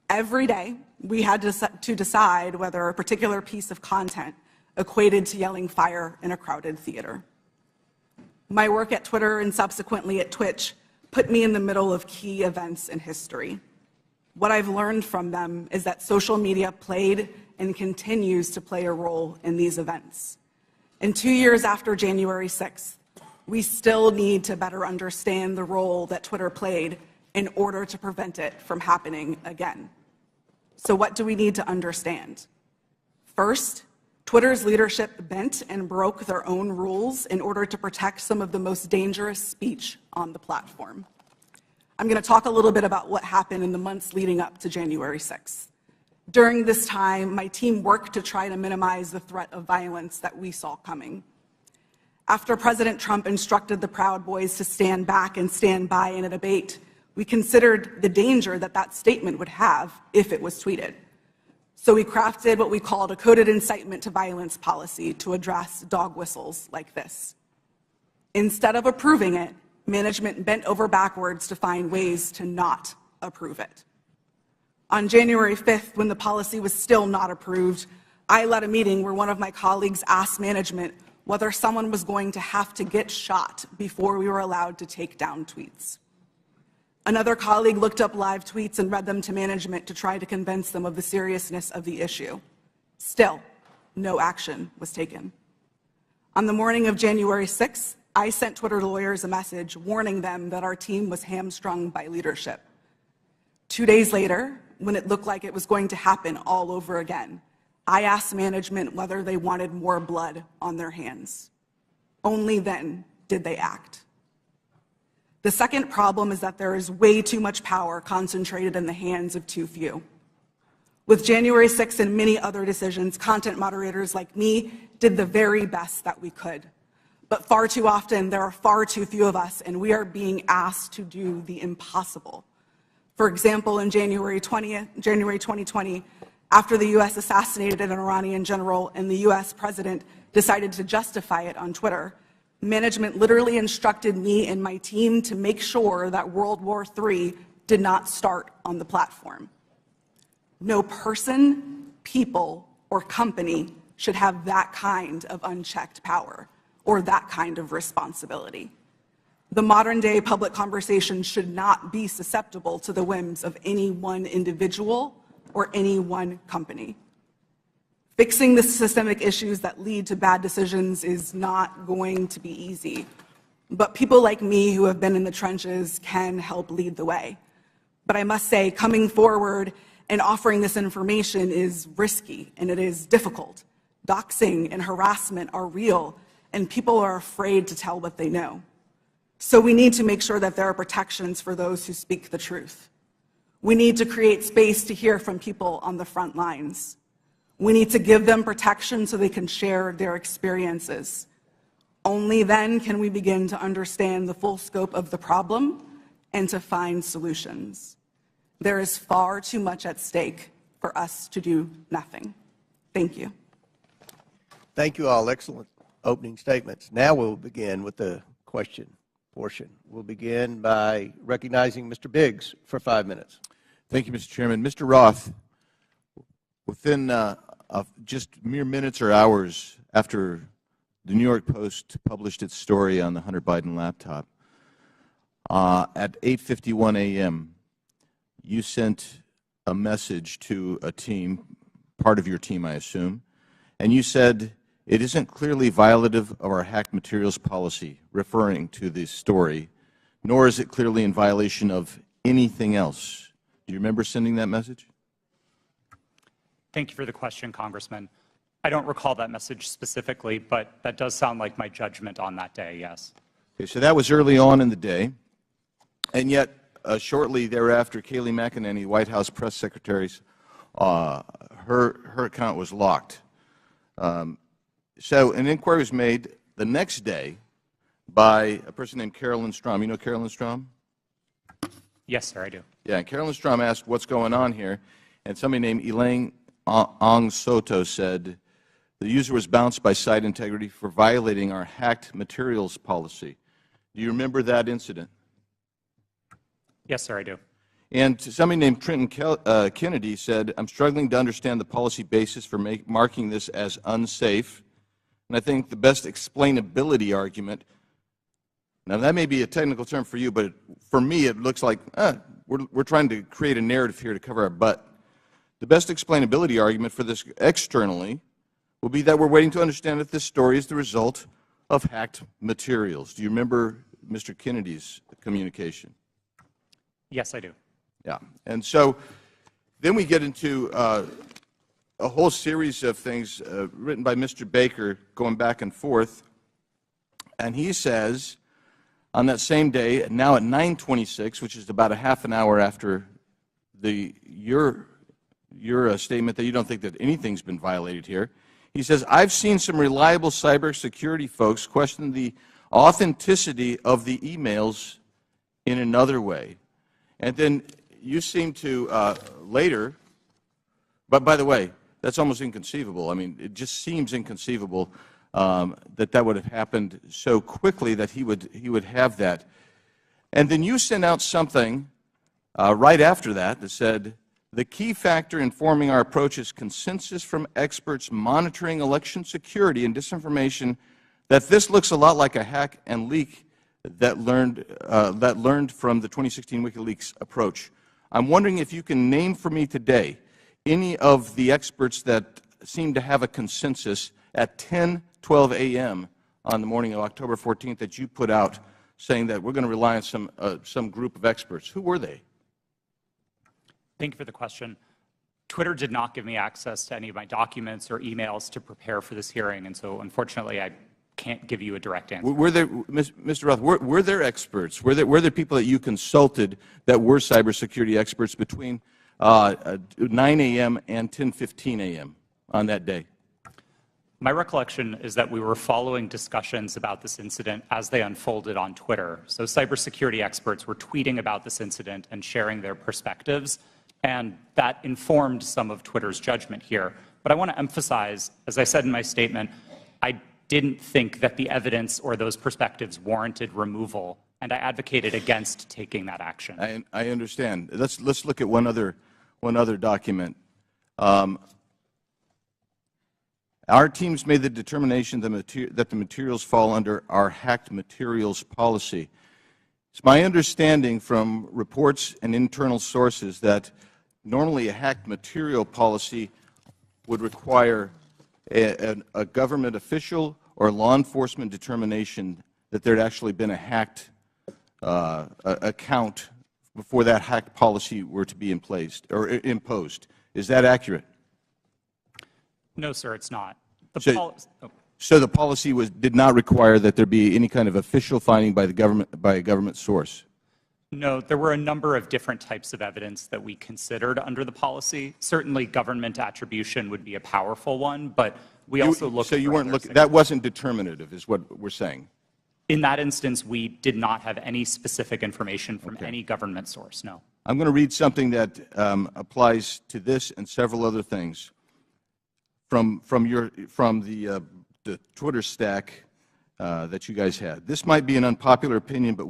Every day, we had to decide whether a particular piece of content equated to yelling fire in a crowded theater. My work at Twitter and subsequently at Twitch put me in the middle of key events in history. What I've learned from them is that social media played and continues to play a role in these events. And 2 years after January 6th, we still need to better understand the role that Twitter played in order to prevent it from happening again. So what do we need to understand? First, Twitter's leadership bent and broke their own rules in order to protect some of the most dangerous speech on the platform. I'm going to talk a little bit about what happened in the months leading up to January 6th. During this time, my team worked to try to minimize the threat of violence that we saw coming. After President Trump instructed the Proud Boys to stand back and stand by in a debate, we considered the danger that that statement would have if it was tweeted. So we crafted what we called a coded incitement to violence policy to address dog whistles like this. Instead of approving it, management bent over backwards to find ways to not approve it. On January 5th, when the policy was still not approved, I led a meeting where one of my colleagues asked management whether someone was going to have to get shot before we were allowed to take down tweets. Another colleague looked up live tweets and read them to management to try to convince them of the seriousness of the issue. Still, no action was taken. On the morning of January 6th, I sent Twitter lawyers a message warning them that our team was hamstrung by leadership. 2 days later, when it looked like it was going to happen all over again, I asked management whether they wanted more blood on their hands. Only then did they act. The second problem is that there is way too much power concentrated in the hands of too few. With January 6th and many other decisions, content moderators like me did the very best that we could. But far too often, there are far too few of us, and we are being asked to do the impossible. For example, in January 2020, after the U.S. assassinated an Iranian general and the U.S. president decided to justify it on Twitter, management literally instructed me and my team to make sure that World War III did not start on the platform. No person, people, or company should have that kind of unchecked power or that kind of responsibility. The modern-day public conversation should not be susceptible to the whims of any one individual or any one company. Fixing the systemic issues that lead to bad decisions is not going to be easy, but people like me who have been in the trenches can help lead the way. But I must say, coming forward and offering this information is risky and it is difficult. Doxing and harassment are real, and people are afraid to tell what they know. So we need to make sure that there are protections for those who speak the truth. We need to create space to hear from people on the front lines. We need to give them protection so they can share their experiences. Only then can we begin to understand the full scope of the problem and to find solutions. There is far too much at stake for us to do nothing. Thank you. Thank you all. Excellent opening statements. Now we'll begin with the question portion. We'll begin by recognizing Mr. Biggs for 5 minutes. Thank you, Mr. Chairman. Mr. Roth, within just mere minutes or hours after the New York Post published its story on the Hunter Biden laptop, at 8:51 a.m., you sent a message to a team, part of your team, I assume, and you said, "It isn't clearly violative of our hacked materials policy," referring to the story, "nor is it clearly in violation of anything else." Do you remember sending that message? Thank you for the question, Congressman. I don't recall that message specifically, but that does sound like my judgment on that day, yes. Okay, so that was early on in the day, and yet shortly thereafter, Kayleigh McEnany, White House press secretary's, her account was locked. So an inquiry was made the next day by a person named Carolyn Strom. You know Carolyn Strom? Yes, sir, I do. Yeah, and Carolyn Strom asked what's going on here, and somebody named Elaine Ong Soto said the user was bounced by site integrity for violating our hacked materials policy. Do you remember that incident? Yes, sir, I do. And somebody named Trenton Kennedy said, "I'm struggling to understand the policy basis for marking this as unsafe." And I think the best explainability argument, now that may be a technical term for you, but for me it looks like we're trying to create a narrative here to cover our butt. The best explainability argument for this externally will be that we're waiting to understand if this story is the result of hacked materials. Do you remember Mr. Kennedy's communication? Yes, I do. Yeah. And so then we get into a whole series of things written by Mr. Baker going back and forth. And he says on that same day, now at 9:26, which is about a half an hour after your statement that you don't think that anything's been violated here, He says, I've seen some reliable cybersecurity folks question the authenticity of the emails in another way. And then you seem to later, but by the way, that's almost inconceivable. I mean, it just seems inconceivable that would have happened so quickly that he would have that. And then you sent out something right after that said, the key factor informing our approach is consensus from experts monitoring election security and disinformation that this looks a lot like a hack and leak that learned from the 2016 WikiLeaks approach. I'm wondering if you can name for me today any of the experts that seem to have a consensus at 10:12 a.m. on the morning of October 14th that you put out saying that we're going to rely on some group of experts. Who were they? Thank you for the question. Twitter did not give me access to any of my documents or emails to prepare for this hearing, and so unfortunately I can't give you a direct answer. Were there, Mr. Roth, were there experts? Were there people that you consulted that were cybersecurity experts between 9 a.m. and 10:15 a.m. on that day? My recollection is that we were following discussions about this incident as they unfolded on Twitter. So cybersecurity experts were tweeting about this incident and sharing their perspectives, and that informed some of Twitter's judgment here. But I want to emphasize, as I said in my statement, I didn't think that the evidence or those perspectives warranted removal, and I advocated against taking that action. I understand. Let's look at one other document. Our teams made the determination that the materials fall under our hacked materials policy. It's my understanding from reports and internal sources that normally a hacked material policy would require a government official or law enforcement determination that there had actually been a hacked account before that hacked policy were to be in place or imposed. Is that accurate? No, sir, it's not. So the policy did not require that there be any kind of official finding by the government, by a government source? No, there were a number of different types of evidence that we considered under the policy. Certainly government attribution would be a powerful one, but we also looked So you weren't looking, that wasn't determinative is what we're saying? In that instance, we did not have any specific information from any government source, no. I'm going to read something that applies to this and several other things from the Twitter stack that you guys had. This might be an unpopular opinion, but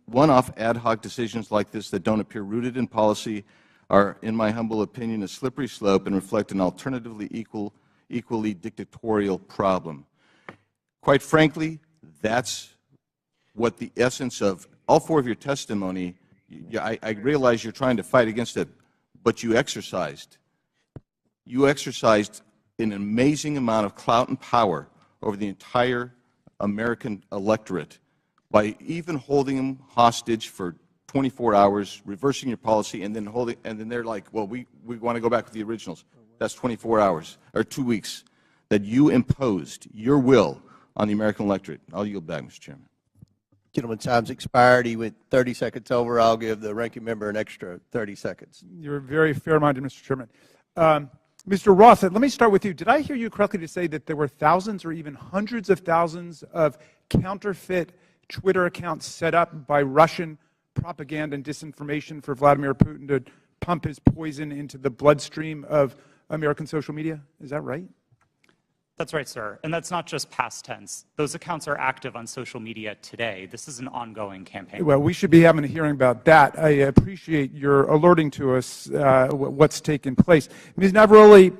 one-off ad hoc decisions like this that don't appear rooted in policy are, in my humble opinion, a slippery slope and reflect an alternatively equally dictatorial problem. Quite frankly, that's what the essence of all four of your testimony. I realize you're trying to fight against it, but you exercised an amazing amount of clout and power over the entire American electorate by even holding them hostage for 24 hours, reversing your policy, and then they're like, well, we want to go back to the originals. That's 24 hours or 2 weeks that you imposed your will on the American electorate. I'll yield back, Mr. Chairman. Gentleman, time's expired. He went 30 seconds over. I'll give the ranking member an extra 30 seconds. You're very fair-minded, Mr. Chairman. Mr. Roth, let me start with you. Did I hear you correctly to say that there were thousands or even hundreds of thousands of counterfeit Twitter accounts set up by Russian propaganda and disinformation for Vladimir Putin to pump his poison into the bloodstream of American social media? Is that right? That's right, sir. And that's not just past tense. Those accounts are active on social media today. This is an ongoing campaign. Well, we should be having a hearing about that. I appreciate your alerting to us what's taken place. Ms. Navaroli,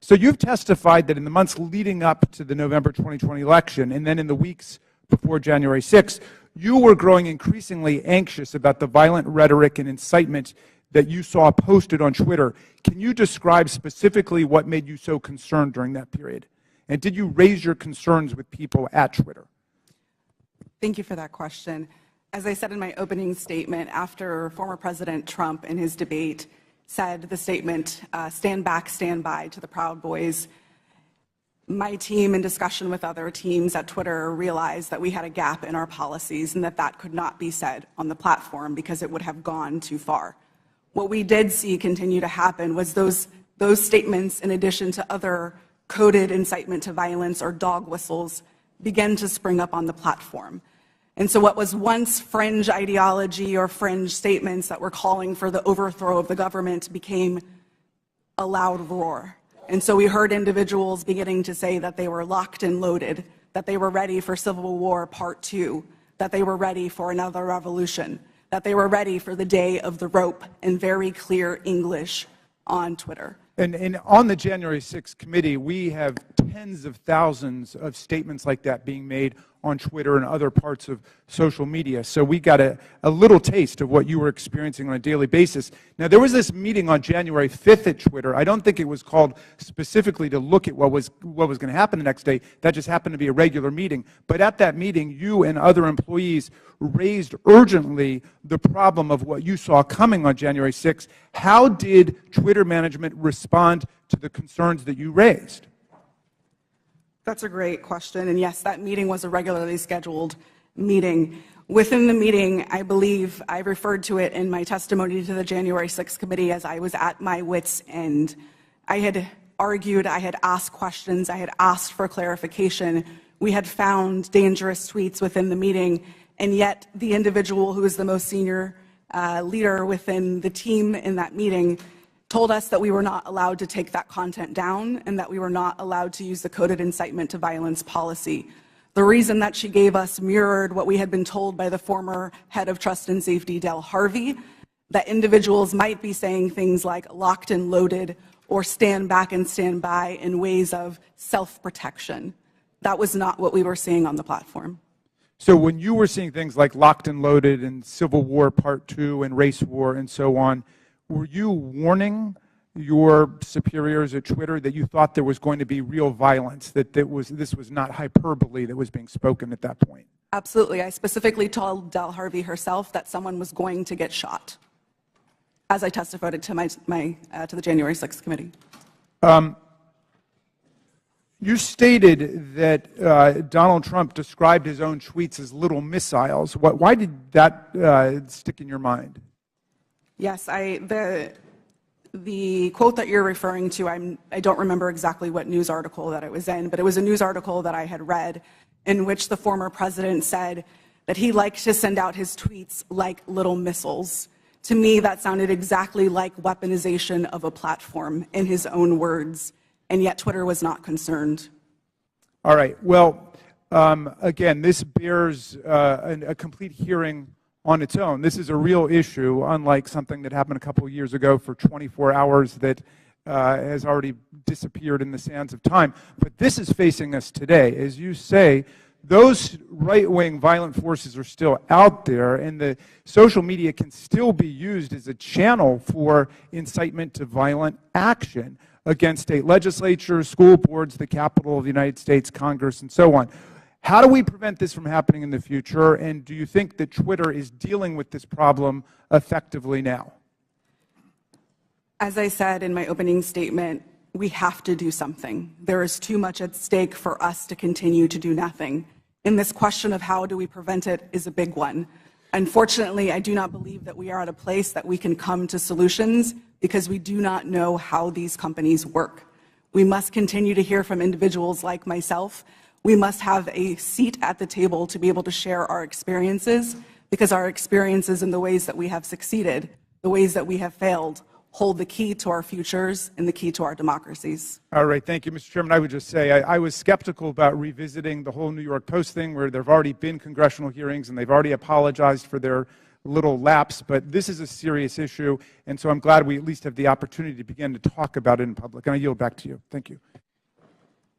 so you've testified that in the months leading up to the November 2020 election and then in the weeks before January 6th, you were growing increasingly anxious about the violent rhetoric and incitement that you saw posted on Twitter. Can you describe specifically what made you so concerned during that period? And did you raise your concerns with people at Twitter? Thank you for that question. As I said in my opening statement, after former President Trump in his debate said the statement, stand back, stand by to the Proud Boys, my team, in discussion with other teams at Twitter, realized that we had a gap in our policies and that could not be said on the platform because it would have gone too far. What we did see continue to happen was those statements, in addition to other coded incitement to violence or dog whistles began to spring up on the platform. And so what was once fringe ideology or fringe statements that were calling for the overthrow of the government became a loud roar. And so we heard individuals beginning to say that they were locked and loaded, that they were ready for Civil War Part 2, that they were ready for another revolution, that they were ready for the day of the rope in very clear English on Twitter. And on the January 6th committee, we have tens of thousands of statements like that being made on Twitter and other parts of social media. So we got a little taste of what you were experiencing on a daily basis. Now, there was this meeting on January 5th at Twitter. I don't think it was called specifically to look at what was going to happen the next day. That just happened to be a regular meeting. But at that meeting, you and other employees raised urgently the problem of what you saw coming on January 6th. How did Twitter management respond to the concerns that you raised? That's a great question. And yes, that meeting was a regularly scheduled meeting. Within the meeting, I believe I referred to it in my testimony to the January 6th committee as I was at my wit's end. I had argued, I had asked questions, I had asked for clarification. We had found dangerous tweets within the meeting, and yet the individual who is the most senior leader within the team in that meeting told us that we were not allowed to take that content down and that we were not allowed to use the coded incitement to violence policy. The reason that she gave us mirrored what we had been told by the former head of Trust and Safety, Del Harvey, that individuals might be saying things like locked and loaded or stand back and stand by in ways of self-protection. That was not what we were seeing on the platform. So when you were seeing things like locked and loaded and Civil War Part 2 and race war and so on, were you warning your superiors at Twitter that you thought there was going to be real violence, that this was not hyperbole that was being spoken at that point? Absolutely. I specifically told Del Harvey herself that someone was going to get shot, as I testified to to the January 6th committee. You stated that Donald Trump described his own tweets as little missiles. Why did that stick in your mind? Yes, the quote that you're referring to, I don't remember exactly what news article that it was in, but it was a news article that I had read in which the former president said that he liked to send out his tweets like little missiles. To me, that sounded exactly like weaponization of a platform, in his own words, and yet Twitter was not concerned. All right. Well, again, this bears a complete hearing on its own. This is a real issue, unlike something that happened a couple of years ago for 24 hours that has already disappeared in the sands of time. But this is facing us today. As you say, those right-wing violent forces are still out there, and the social media can still be used as a channel for incitement to violent action against state legislatures, school boards, the Capitol of the United States, Congress, and so on. How do we prevent this from happening in the future, and do you think that Twitter is dealing with this problem effectively now? As I said in my opening statement, we have to do something. There is too much at stake for us to continue to do nothing. And this question of how do we prevent it is a big one. Unfortunately, I do not believe that we are at a place that we can come to solutions because we do not know how these companies work. We must continue to hear from individuals like myself. We must have a seat at the table to be able to share our experiences, because our experiences and the ways that we have succeeded, the ways that we have failed, hold the key to our futures and the key to our democracies. All right. Thank you, Mr. Chairman. I would just say I was skeptical about revisiting the whole New York Post thing, where there have already been congressional hearings and they've already apologized for their little lapse. But this is a serious issue, and so I'm glad we at least have the opportunity to begin to talk about it in public. And I yield back to you. Thank you.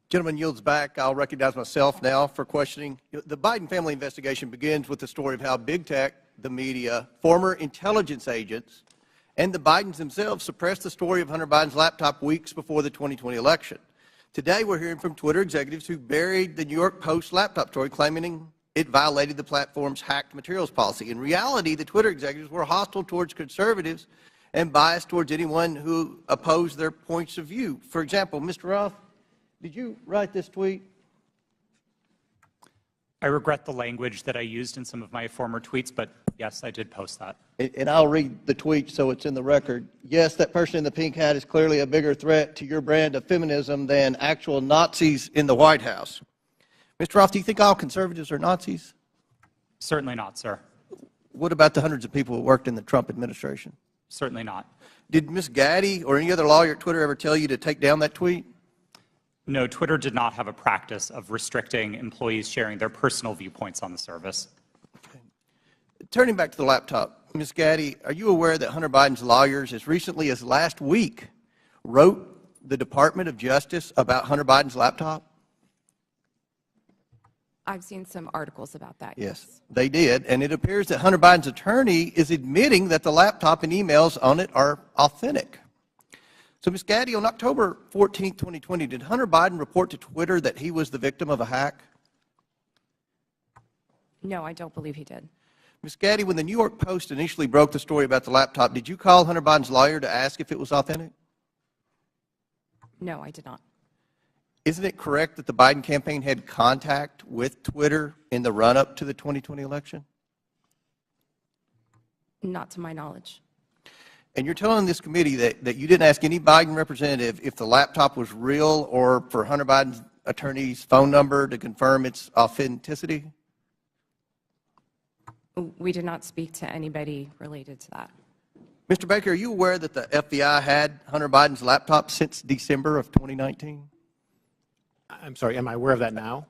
Gentleman yields back. I'll recognize myself now for questioning. The Biden family investigation begins with the story of how big tech, the media, former intelligence agents, and the Bidens themselves suppressed the story of Hunter Biden's laptop weeks before the 2020 election. Today, we're hearing from Twitter executives who buried the New York Post laptop story, claiming it violated the platform's hacked materials policy. In reality, the Twitter executives were hostile towards conservatives and biased towards anyone who opposed their points of view. For example, Mr. Roth, did you write this tweet? I regret the language that I used in some of my former tweets, but Yes, I did post that. And I'll read the tweet so it's in the record. Yes, that person in the pink hat is clearly a bigger threat to your brand of feminism than actual Nazis in the White House. Mr. Roth, do you think all conservatives are Nazis? Certainly not, sir. What about the hundreds of people who worked in the Trump administration? Certainly not. Did Ms. Gaddy or any other lawyer at Twitter ever tell you to take down that tweet? No, Twitter did not have a practice of restricting employees sharing their personal viewpoints on the service. Okay. Turning back to the laptop, Ms. Gaddy, are you aware that Hunter Biden's lawyers, as recently as last week, wrote the Department of Justice about Hunter Biden's laptop? I've seen some articles about that. Yes, they did. And it appears that Hunter Biden's attorney is admitting that the laptop and emails on it are authentic. So, Ms. Gaddy, on October 14, 2020, did Hunter Biden report to Twitter that he was the victim of a hack? No, I don't believe he did. Ms. Gaddy, when the New York Post initially broke the story about the laptop, did you call Hunter Biden's lawyer to ask if it was authentic? No, I did not. Isn't it correct that the Biden campaign had contact with Twitter in the run-up to the 2020 election? Not to my knowledge. And you're telling this committee that you didn't ask any Biden representative if the laptop was real or for Hunter Biden's attorney's phone number to confirm its authenticity? We did not speak to anybody related to that. Mr. Baker, are you aware that the FBI had Hunter Biden's laptop since December of 2019? I'm sorry, am I aware of that now?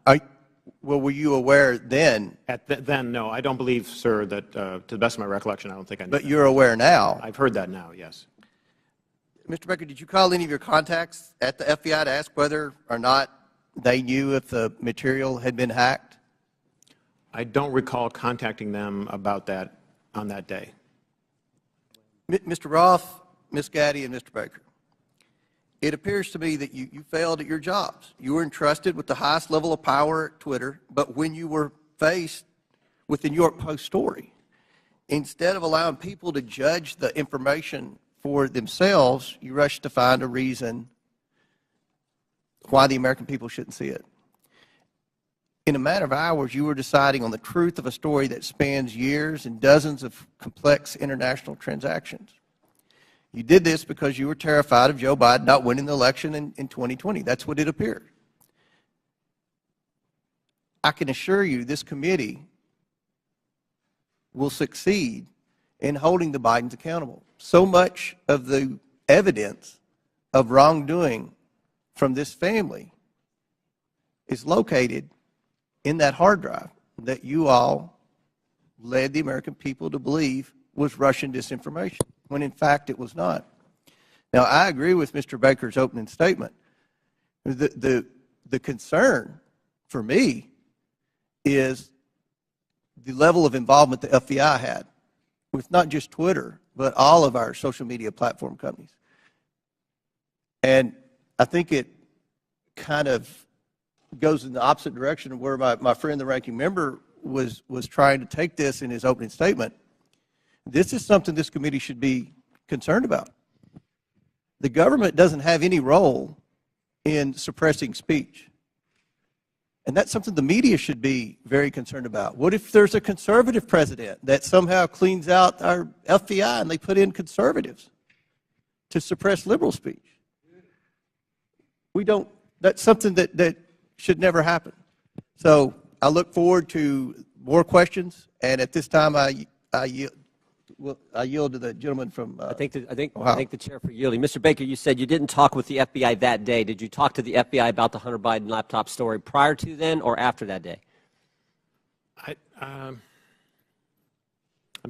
Well, were you aware then? Then, no. I don't believe, sir, that to the best of my recollection, I don't think I knew. But you're aware now? I've heard that now, yes. Mr. Baker, did you call any of your contacts at the FBI to ask whether or not they knew if the material had been hacked? I don't recall contacting them about that on that day. Mr. Roth, Ms. Gaddy, and Mr. Baker, it appears to me that you failed at your jobs. You were entrusted with the highest level of power at Twitter, but when you were faced with the New York Post story, instead of allowing people to judge the information for themselves, you rushed to find a reason why the American people shouldn't see it. In a matter of hours, you were deciding on the truth of a story that spans years and dozens of complex international transactions. You did this because you were terrified of Joe Biden not winning the election in 2020. That's what it appeared. I can assure you this committee will succeed in holding the Bidens accountable. So much of the evidence of wrongdoing from this family is located in that hard drive that you all led the American people to believe was Russian disinformation, when in fact it was not. Now, I agree with Mr. Baker's opening statement. The concern for me is the level of involvement the FBI had with not just Twitter, but all of our social media platform companies. And I think it kind of goes in the opposite direction of where my friend, the ranking member, was trying to take this in his opening statement. This is something this committee should be concerned about. The government doesn't have any role in suppressing speech. And that's something the media should be very concerned about. What if there's a conservative president that somehow cleans out our FBI and they put in conservatives to suppress liberal speech? That's something that should never happen. So I look forward to more questions, and at this time I yield to the gentleman from I think the chair for yielding. Mr. Baker, you said you didn't talk with the FBI that day. Did you talk to the FBI about the Hunter Biden laptop story prior to then or after that day? I'm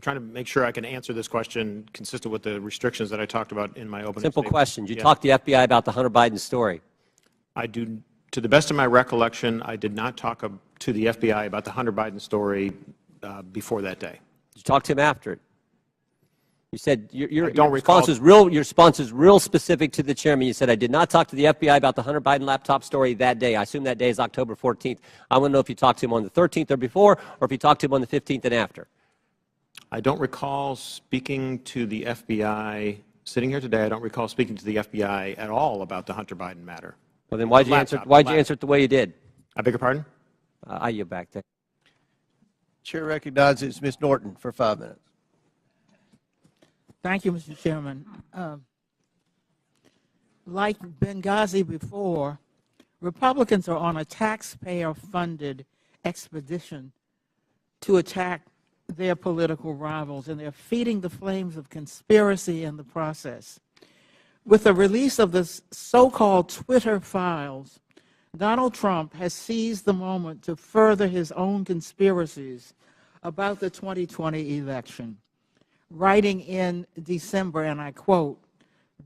trying to make sure I can answer this question consistent with the restrictions that I talked about in my opening Simple statement. question. Did you talk to the FBI about the Hunter Biden story? To the best of my recollection, I did not talk to the FBI about the Hunter Biden story before that day. Did you talk to him after it? You said your response is real specific to the chairman. You said, I did not talk to the FBI about the Hunter Biden laptop story that day. I assume that day is October 14th. I want to know if you talked to him on the 13th or before, or if you talked to him on the 15th and after. I don't recall speaking to the FBI. Sitting here today, I don't recall speaking to the FBI at all about the Hunter Biden matter. Well, then why'd you answer it the way you did? I beg your pardon? I yield back there. Chair recognizes Ms. Norton for 5 minutes. Thank you, Mr. Chairman. Like Benghazi before, Republicans are on a taxpayer-funded expedition to attack their political rivals, and they're feeding the flames of conspiracy in the process. With the release of the so-called Twitter files, Donald Trump has seized the moment to further his own conspiracies about the 2020 election, writing in December, and I quote,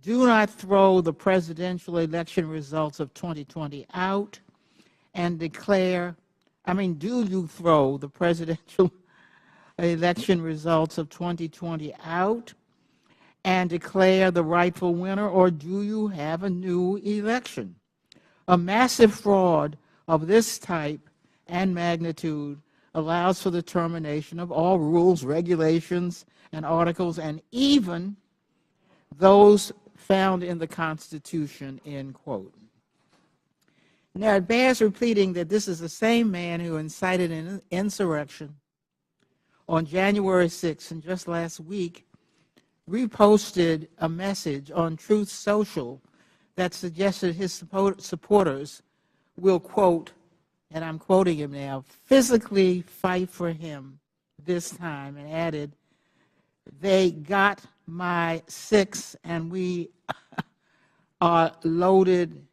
"Do not throw the presidential election results of 2020 out and declare, do you throw the presidential election results of 2020 out and declare the rightful winner, or do you have a new election?" A massive fraud of this type and magnitude allows for the termination of all rules, regulations, and articles, and even those found in the Constitution, end quote. Now, it bears repeating that this is the same man who incited an insurrection on January 6th, and just last week reposted a message on Truth Social that suggested his supporters will, quote, and I'm quoting him now, "physically fight for him this time," and added, "They got my 6 and we are loaded,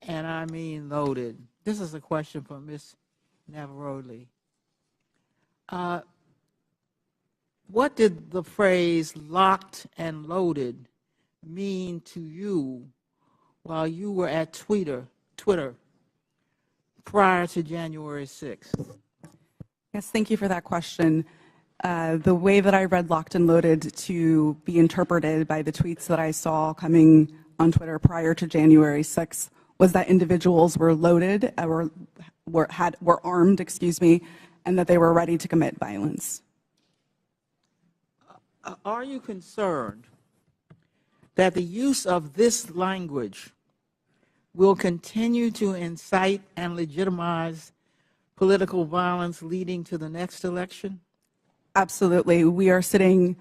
and I mean loaded." This is a question for Ms. Navaroli. What did the phrase "locked and loaded" mean to you while you were at Twitter prior to January 6th? Yes, thank you for that question. The way that I read "locked and loaded" to be interpreted by the tweets that I saw coming on Twitter prior to January 6th was that individuals were loaded, were armed, and that they were ready to commit violence. Are you concerned that the use of this language will continue to incite and legitimize political violence leading to the next election? Absolutely. We are sitting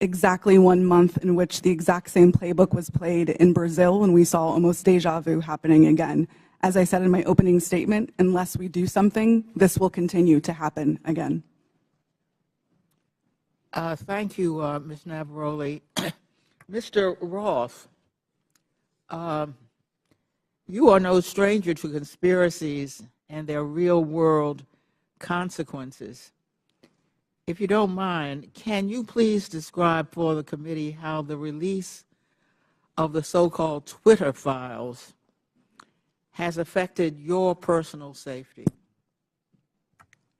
exactly 1 month in which the exact same playbook was played in Brazil, and we saw almost deja vu happening again. As I said in my opening statement, unless we do something, this will continue to happen again. Thank you, Ms. Navaroli. Mr. Roth, you are no stranger to conspiracies and their real-world consequences. If you don't mind, can you please describe for the committee how the release of the so-called Twitter files has affected your personal safety?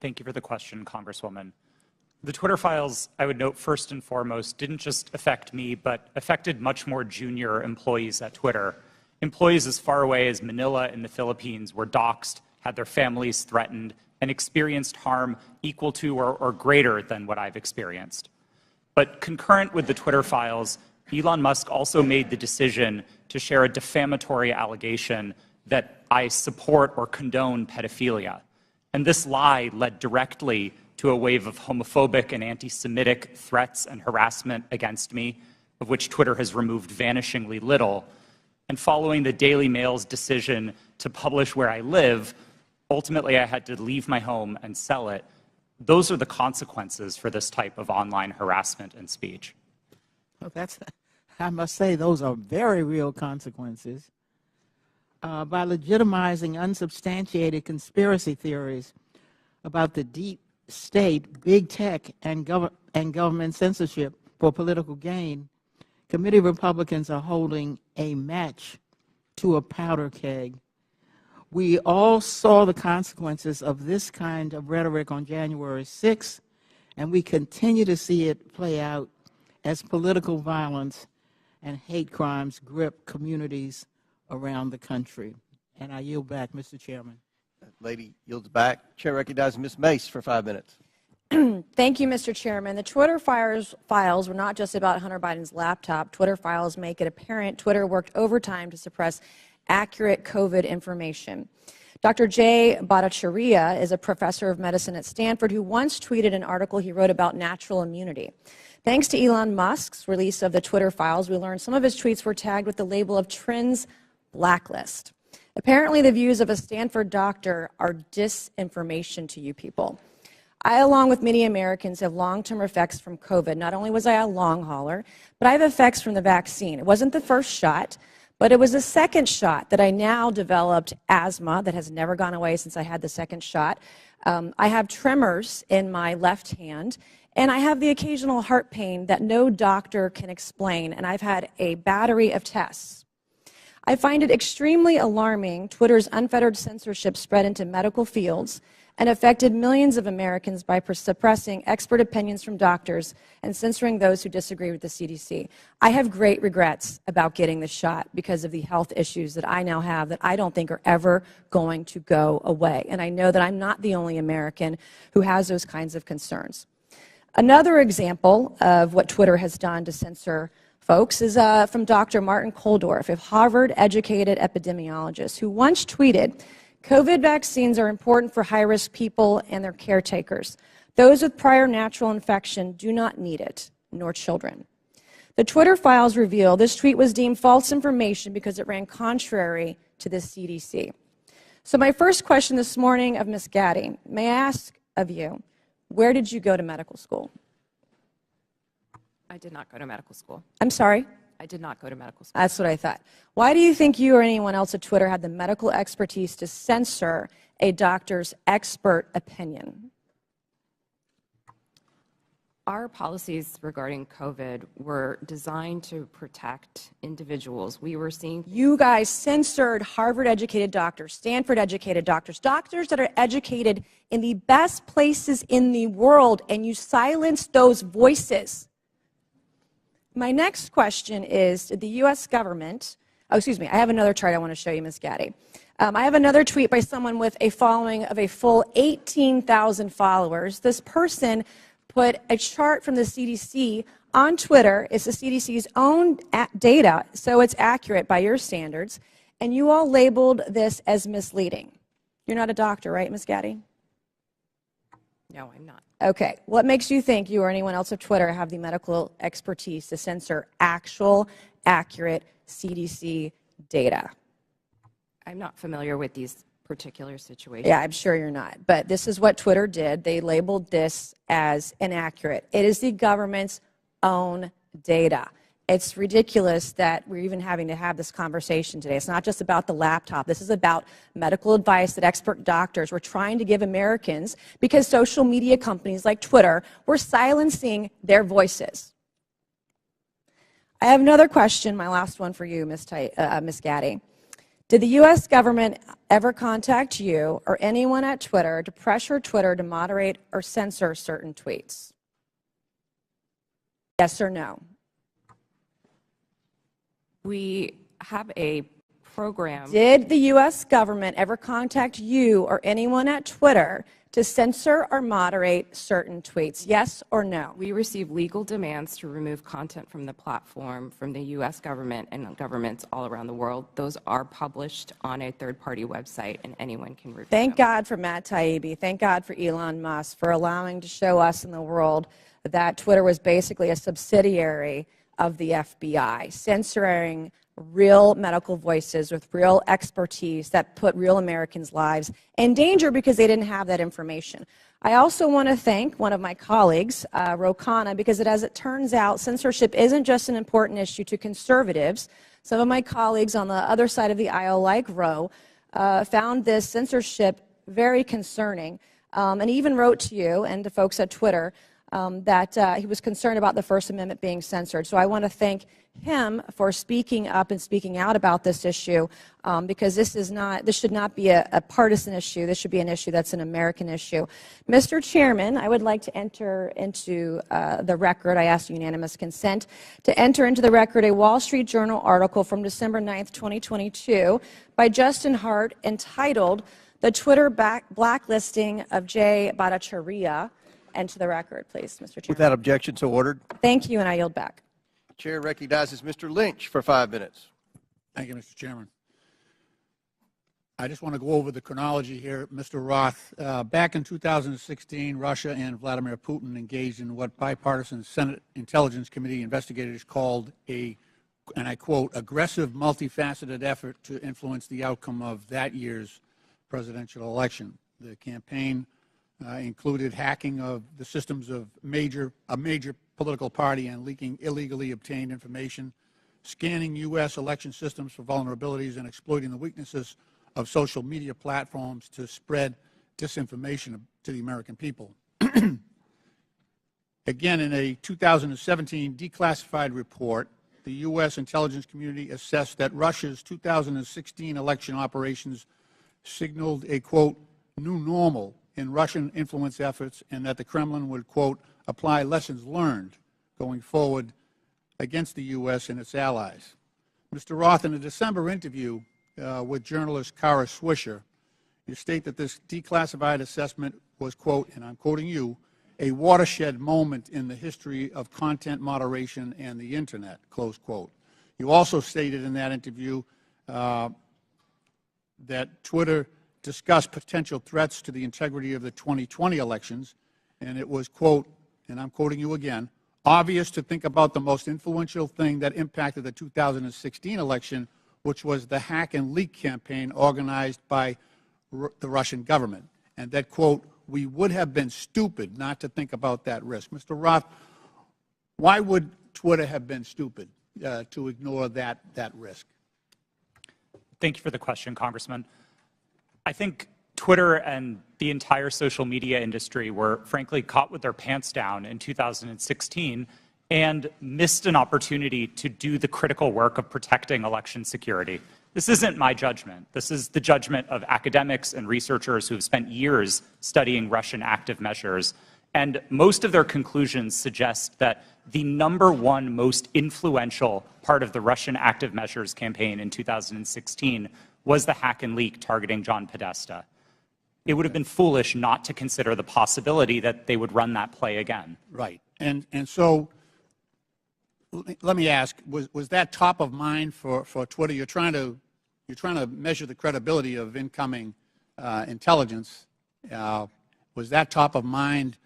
Thank you for the question, Congresswoman. The Twitter files, I would note first and foremost, didn't just affect me, but affected much more junior employees at Twitter. Employees as far away as Manila in the Philippines were doxxed, had their families threatened, and experienced harm equal to or greater than what I've experienced. But concurrent with the Twitter files, Elon Musk also made the decision to share a defamatory allegation that I support or condone pedophilia. And this lie led directly to a wave of homophobic and anti-Semitic threats and harassment against me, of which Twitter has removed vanishingly little. And following the Daily Mail's decision to publish where I live, ultimately I had to leave my home and sell it. Those are the consequences for this type of online harassment and speech. Well, I must say, those are very real consequences. By legitimizing unsubstantiated conspiracy theories about the deep state, big tech, and government censorship for political gain, committee Republicans are holding a match to a powder keg. We all saw the consequences of this kind of rhetoric on January 6th, and we continue to see it play out as political violence and hate crimes grip communities around the country. And I yield back, Mr. Chairman. Lady yields back. Chair recognizes Ms. Mace for 5 minutes. Thank you, Mr. Chairman. The Twitter files were not just about Hunter Biden's laptop. Twitter files make it apparent Twitter worked overtime to suppress accurate COVID information. Dr. Jay Bhattacharya is a professor of medicine at Stanford who once tweeted an article he wrote about natural immunity. Thanks to Elon Musk's release of the Twitter files, we learned some of his tweets were tagged with the label of Trends Blacklist. Apparently, the views of a Stanford doctor are disinformation to you people. I, along with many Americans, have long-term effects from COVID. Not only was I a long hauler, but I have effects from the vaccine. It wasn't the first shot, but it was the second shot that I now developed asthma that has never gone away since I had the second shot. I have tremors in my left hand, and I have the occasional heart pain that no doctor can explain, and I've had a battery of tests. I find it extremely alarming Twitter's unfettered censorship spread into medical fields and affected millions of Americans by suppressing expert opinions from doctors and censoring those who disagree with the CDC. I have great regrets about getting the shot because of the health issues that I now have that I don't think are ever going to go away. And I know that I'm not the only American who has those kinds of concerns. Another example of what Twitter has done to censor folks is from Dr. Martin Kulldorff, a Harvard-educated epidemiologist, who once tweeted, "COVID vaccines are important for high-risk people and their caretakers. Those with prior natural infection do not need it, nor children." The Twitter files reveal this tweet was deemed false information because it ran contrary to the CDC. So my first question this morning of Ms. Gaddy, may I ask of you, where did you go to medical school? I did not go to medical school. I'm sorry? I did not go to medical school. That's what I thought. Why do you think you or anyone else at Twitter had the medical expertise to censor a doctor's expert opinion? Our policies regarding COVID were designed to protect individuals. We were seeing... You guys censored Harvard-educated doctors, Stanford-educated doctors, doctors that are educated in the best places in the world, and you silenced those voices. My next question is, did the U.S. government, I have another chart I want to show you, Ms. Gaddy. I have another tweet by someone with a following of a full 18,000 followers. This person put a chart from the CDC on Twitter. It's the CDC's own data, so it's accurate by your standards, and you all labeled this as misleading. You're not a doctor, right, Ms. Gaddy? No, I'm not. Okay. What makes you think you or anyone else at Twitter have the medical expertise to censor actual, accurate CDC data? I'm not familiar with these particular situations. Yeah, I'm sure you're not. But this is what Twitter did. They labeled this as inaccurate. It is the government's own data. It's ridiculous that we're even having to have this conversation today. It's not just about the laptop. This is about medical advice that expert doctors were trying to give Americans because social media companies like Twitter were silencing their voices. I have another question, my last one for you, Ms. Gaddy. Did the U.S. government ever contact you or anyone at Twitter to pressure Twitter to moderate or censor certain tweets? Yes or no? We have a program. Did the U.S. government ever contact you or anyone at Twitter to censor or moderate certain tweets? Yes or no? We receive legal demands to remove content from the platform from the U.S. government and governments all around the world. Those are published on a third-party website, and anyone can review them. Thank God for Matt Taibbi. Thank God for Elon Musk for allowing to show us in the world that Twitter was basically a subsidiary of the FBI, censoring real medical voices with real expertise that put real Americans' lives in danger because they didn't have that information. I also want to thank one of my colleagues, Ro Khanna, because as it turns out, censorship isn't just an important issue to conservatives. Some of my colleagues on the other side of the aisle, like Ro, found this censorship very concerning, and even wrote to you and to folks at Twitter that he was concerned about the First Amendment being censored. So I want to thank him for speaking up and speaking out about this issue, because this should not be a partisan issue. This should be an issue that's an American issue. Mr. Chairman, I would like to enter into the record, I ask unanimous consent, to enter into the record a Wall Street Journal article from December 9th, 2022 by Justin Hart entitled "The Twitter Blacklisting of Jay Bhattacharya." Enter the record, please, Mr. Chairman. Without objection, so ordered. Thank you, and I yield back. The chair recognizes Mr. Lynch for 5 minutes. Thank you, Mr. Chairman. I just want to go over the chronology here, Mr. Roth. Back in 2016, Russia and Vladimir Putin engaged in what bipartisan Senate Intelligence Committee investigators called a, and I quote, aggressive, multifaceted effort to influence the outcome of that year's presidential election. The campaign included hacking of the systems of a major political party and leaking illegally obtained information, scanning U.S. election systems for vulnerabilities, and exploiting the weaknesses of social media platforms to spread disinformation to the American people. Again, in a 2017 declassified report, the U.S. intelligence community assessed that Russia's 2016 election operations signaled a, quote, new normal in Russian influence efforts, and that the Kremlin would, quote, apply lessons learned going forward against the U.S. and its allies. Mr. Roth, in a December interview with journalist Kara Swisher, you state that this declassified assessment was, quote, and I'm quoting you, a watershed moment in the history of content moderation and the Internet, close quote. You also stated in that interview that Twitter discussed potential threats to the integrity of the 2020 elections, and it was, quote, and I'm quoting you again, obvious to think about the most influential thing that impacted the 2016 election, which was the hack and leak campaign organized by the Russian government, and that, quote, we would have been stupid not to think about that risk. Mr. Roth, why would Twitter have been stupid to ignore that risk? Thank you for the question, Congressman. I think Twitter and the entire social media industry were, frankly, caught with their pants down in 2016 and missed an opportunity to do the critical work of protecting election security. This isn't my judgment. This is the judgment of academics and researchers who have spent years studying Russian active measures. And most of their conclusions suggest that the #1 most influential part of the Russian active measures campaign in 2016 was the hack and leak targeting John Podesta. It would have been foolish not to consider the possibility that they would run that play again. Right. And so let me ask, was that top of mind for Twitter? You're trying to measure the credibility of incoming intelligence. Was that top of mind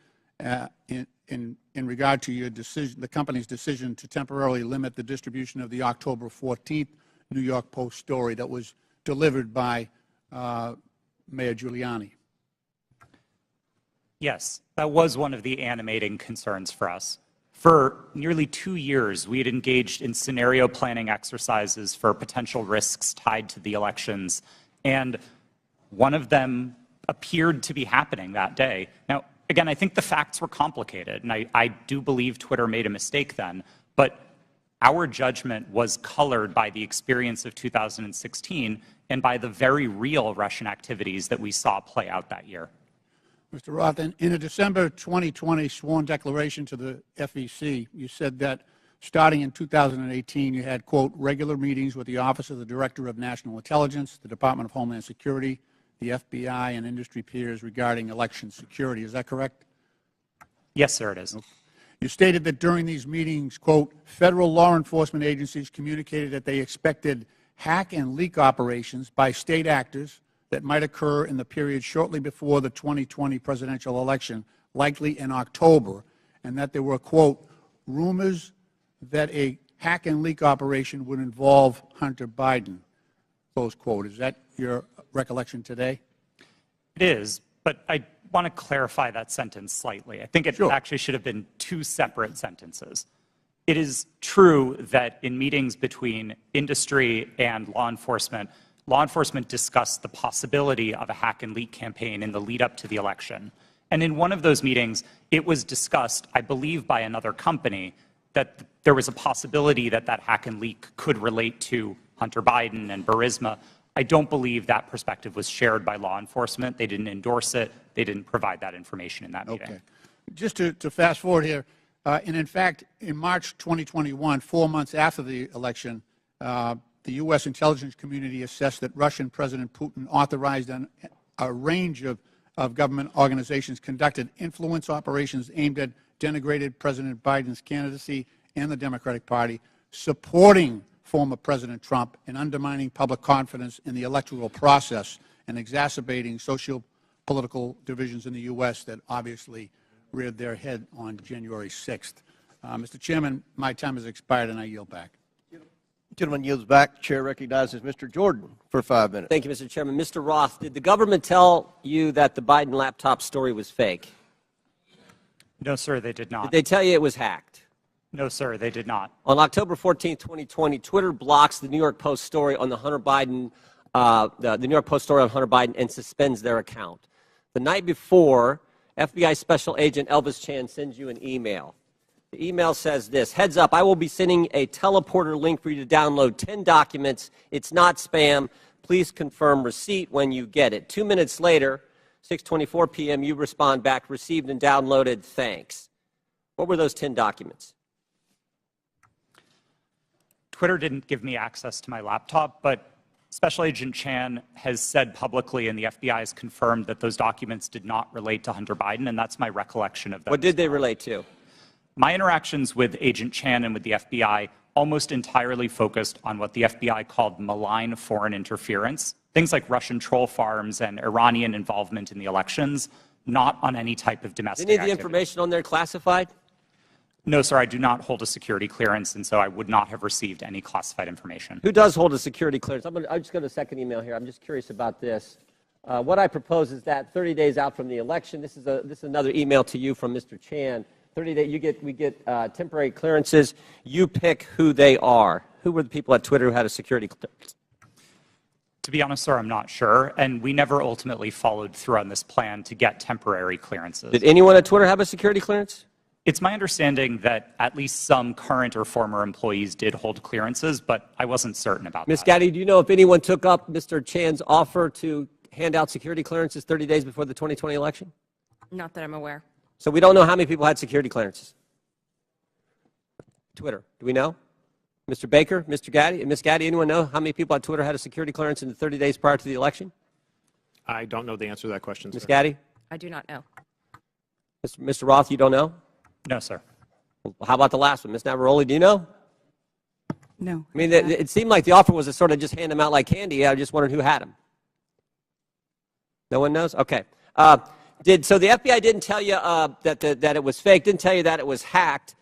in regard to your decision, the company's decision to temporarily limit the distribution of the October 14th New York Post story that was delivered by Mayor Giuliani? Yes, that was one of the animating concerns for us. For nearly 2 years, we had engaged in scenario planning exercises for potential risks tied to the elections, and one of them appeared to be happening that day. Now, again, I think the facts were complicated, and I do believe Twitter made a mistake then, but our judgment was colored by the experience of 2016 and by the very real Russian activities that we saw play out that year. Mr. Roth, in a December 2020 sworn declaration to the FEC, you said that starting in 2018, you had, quote, regular meetings with the Office of the Director of National Intelligence, the Department of Homeland Security, the FBI, and industry peers regarding election security. Is that correct? Yes, sir, it is. Okay. You stated that during these meetings, quote, federal law enforcement agencies communicated that they expected hack and leak operations by state actors that might occur in the period shortly before the 2020 presidential election, likely in October, and that there were, quote, rumors that a hack and leak operation would involve Hunter Biden, close quote. Is that your recollection today? It is, but I want to clarify that sentence slightly. I think it actually should have been 2 separate sentences. It is true that in meetings between industry and law enforcement discussed the possibility of a hack and leak campaign in the lead up to the election. And in one of those meetings, it was discussed, I believe by another company, that there was a possibility that that hack and leak could relate to Hunter Biden and Burisma. I don't believe that perspective was shared by law enforcement. They didn't endorse it. They didn't provide that information in that meeting. Okay. Just to fast forward here, and in fact, in March 2021, 4 months after the election, the U.S. intelligence community assessed that Russian President Putin authorized a range of government organizations conducted influence operations aimed at denigrating President Biden's candidacy and the Democratic Party, supporting former President Trump in undermining public confidence in the electoral process and exacerbating socio-political divisions in the U.S. that obviously reared their head on January 6th. Mr. Chairman, my time has expired, and I yield back. Gentleman yields back. The chair recognizes Mr. Jordan for 5 minutes. Thank you, Mr. Chairman. Mr. Roth, did the government tell you that the Biden laptop story was fake? No, sir, they did not. Did they tell you it was hacked? No, sir, they did not. On October 14, 2020, Twitter blocks the New York Post story on the Hunter Biden, the New York Post story on Hunter Biden, and suspends their account. The night before, FBI Special Agent Elvis Chan sends you an email. The email says this: heads up, I will be sending a teleporter link for you to download 10 documents. It's not spam. Please confirm receipt when you get it. 2 minutes later, 6:24 p.m., you respond back, received and downloaded, thanks. What were those 10 documents? Twitter didn't give me access to my laptop, but Special Agent Chan has said publicly, and the FBI has confirmed, that those documents did not relate to Hunter Biden, and that's my recollection of them. What did they relate to? My interactions with Agent Chan and with the FBI almost entirely focused on what the FBI called malign foreign interference, things like Russian troll farms and Iranian involvement in the elections, not on any type of domestic Any of the activity. information on there classified? No, sir, I do not hold a security clearance, and so I would not have received any classified information. Who does hold a security clearance? I just got a second email here. I'm just curious about this. What I propose is that 30 days out from the election, this is another email to you from Mr. Chan. 30 days, we get temporary clearances. You pick who they are. Who were the people at Twitter who had a security clearance? To be honest, sir, I'm not sure, and we never ultimately followed through on this plan to get temporary clearances. Did anyone at Twitter have a security clearance? It's my understanding that at least some current or former employees did hold clearances, but I wasn't certain about that. Ms. Gaddy, do you know if anyone took up Mr. Chan's offer to hand out security clearances 30 days before the 2020 election? Not that I'm aware. So we don't know how many people had security clearances. Twitter, do we know? Mr. Baker, Mr. Gaddy, Ms. Gaddy, anyone know how many people at Twitter had a security clearance in the 30 days prior to the election? I don't know the answer to that question, Ms. sir. Gaddy? I do not know. Mr. Roth, you don't know? No, sir. Well, how about the last one? Ms. Navaroli, do you know? No. I mean, it seemed like the offer was to sort of just hand them out like candy. I just wondered who had them. No one knows? Okay. So the FBI didn't tell you that it was fake, didn't tell you that it was hacked.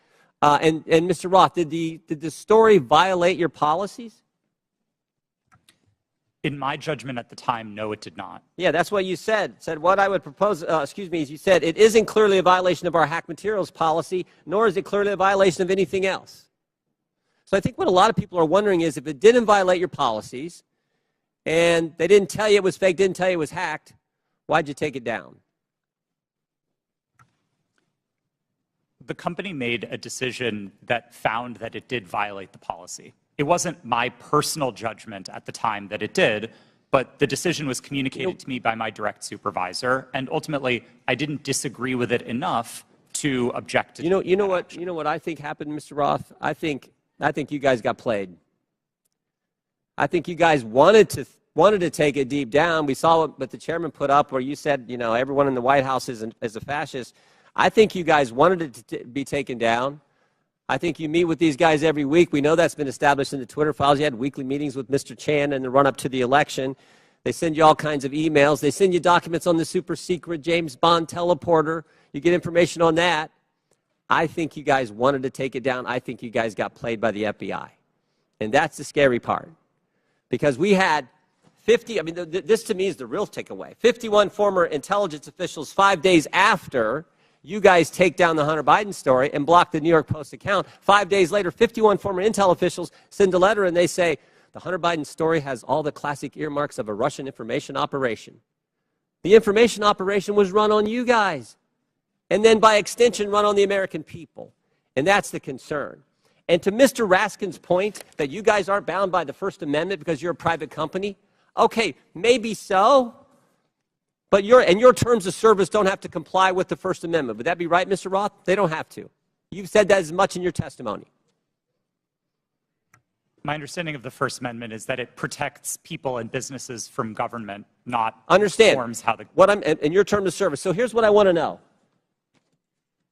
And Mr. Roth, did the story violate your policies? In my judgment at the time, no, it did not. Yeah, that's what you said. Said what I would propose, is you said it isn't clearly a violation of our hack materials policy, nor is it clearly a violation of anything else. So I think what a lot of people are wondering is if it didn't violate your policies and they didn't tell you it was fake, didn't tell you it was hacked, why'd you take it down? The company made a decision that found that it did violate the policy. It wasn't my personal judgment at the time that it did, but the decision was communicated to me by my direct supervisor, and ultimately I didn't disagree with it enough to object to it. You know what I think happened, Mr. Roth? I think you guys got played. I think you guys wanted to take it deep down. We saw what the chairman put up where you said, everyone in the White House is a fascist. I think you guys wanted it to be taken down. I think you meet with these guys every week. We know that's been established in the Twitter files. You had weekly meetings with Mr. Chan in the run-up to the election. They send you all kinds of emails. They send you documents on the super secret James Bond teleporter. You get information on that. I think you guys wanted to take it down. I think you guys got played by the FBI. And that's the scary part. Because we had 50, this to me is the real takeaway. 51 former intelligence officials 5 days after you guys take down the Hunter Biden story and block the New York Post account. 5 days later, 51 former intel officials send a letter and they say, the Hunter Biden story has all the classic earmarks of a Russian information operation. The information operation was run on you guys, and then by extension run on the American people. And that's the concern. And to Mr. Raskin's point that you guys aren't bound by the First Amendment because you're a private company, okay, maybe so. But your terms of service don't have to comply with the First Amendment. Would that be right, Mr. Roth? They don't have to. You've said that as much in your testimony. My understanding of the First Amendment is that it protects people and businesses from government, not forms how the... In your terms of service. So here's what I want to know.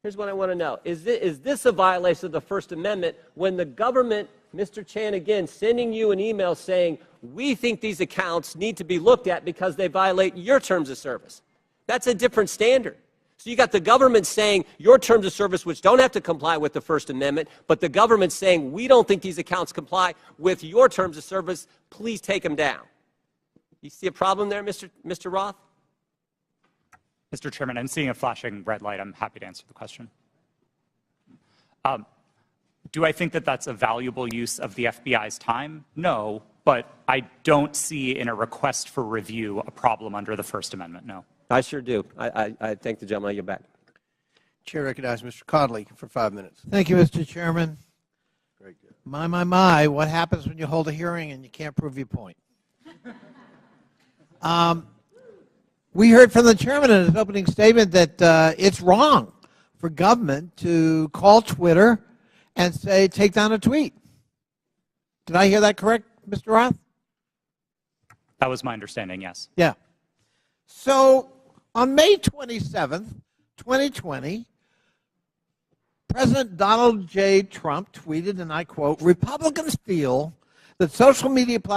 Here's what I want to know. Is this a violation of the First Amendment when the government Mr. Chan again sending you an email saying, we think these accounts need to be looked at because they violate your terms of service. That's a different standard. So you got the government saying your terms of service, which don't have to comply with the First Amendment, but the government saying we don't think these accounts comply with your terms of service, please take them down. You see a problem there, Mr. Roth? Mr. Chairman, I'm seeing a flashing red light. I'm happy to answer the question. Do I think that that's a valuable use of the FBI's time? No, but I don't see in a request for review a problem under the First Amendment, no. I sure do. I thank the gentleman. I yield back. Chair recognizes Mr. Conley for 5 minutes. Thank you, Mr. Chairman. Very good. My, what happens when you hold a hearing and you can't prove your point? We heard from the chairman in his opening statement that it's wrong for government to call Twitter and say, take down a tweet. Did I hear that correct, Mr. Roth? That was my understanding, yes. Yeah. So on May 27th, 2020, President Donald J. Trump tweeted, and I quote, Republicans feel that social media platforms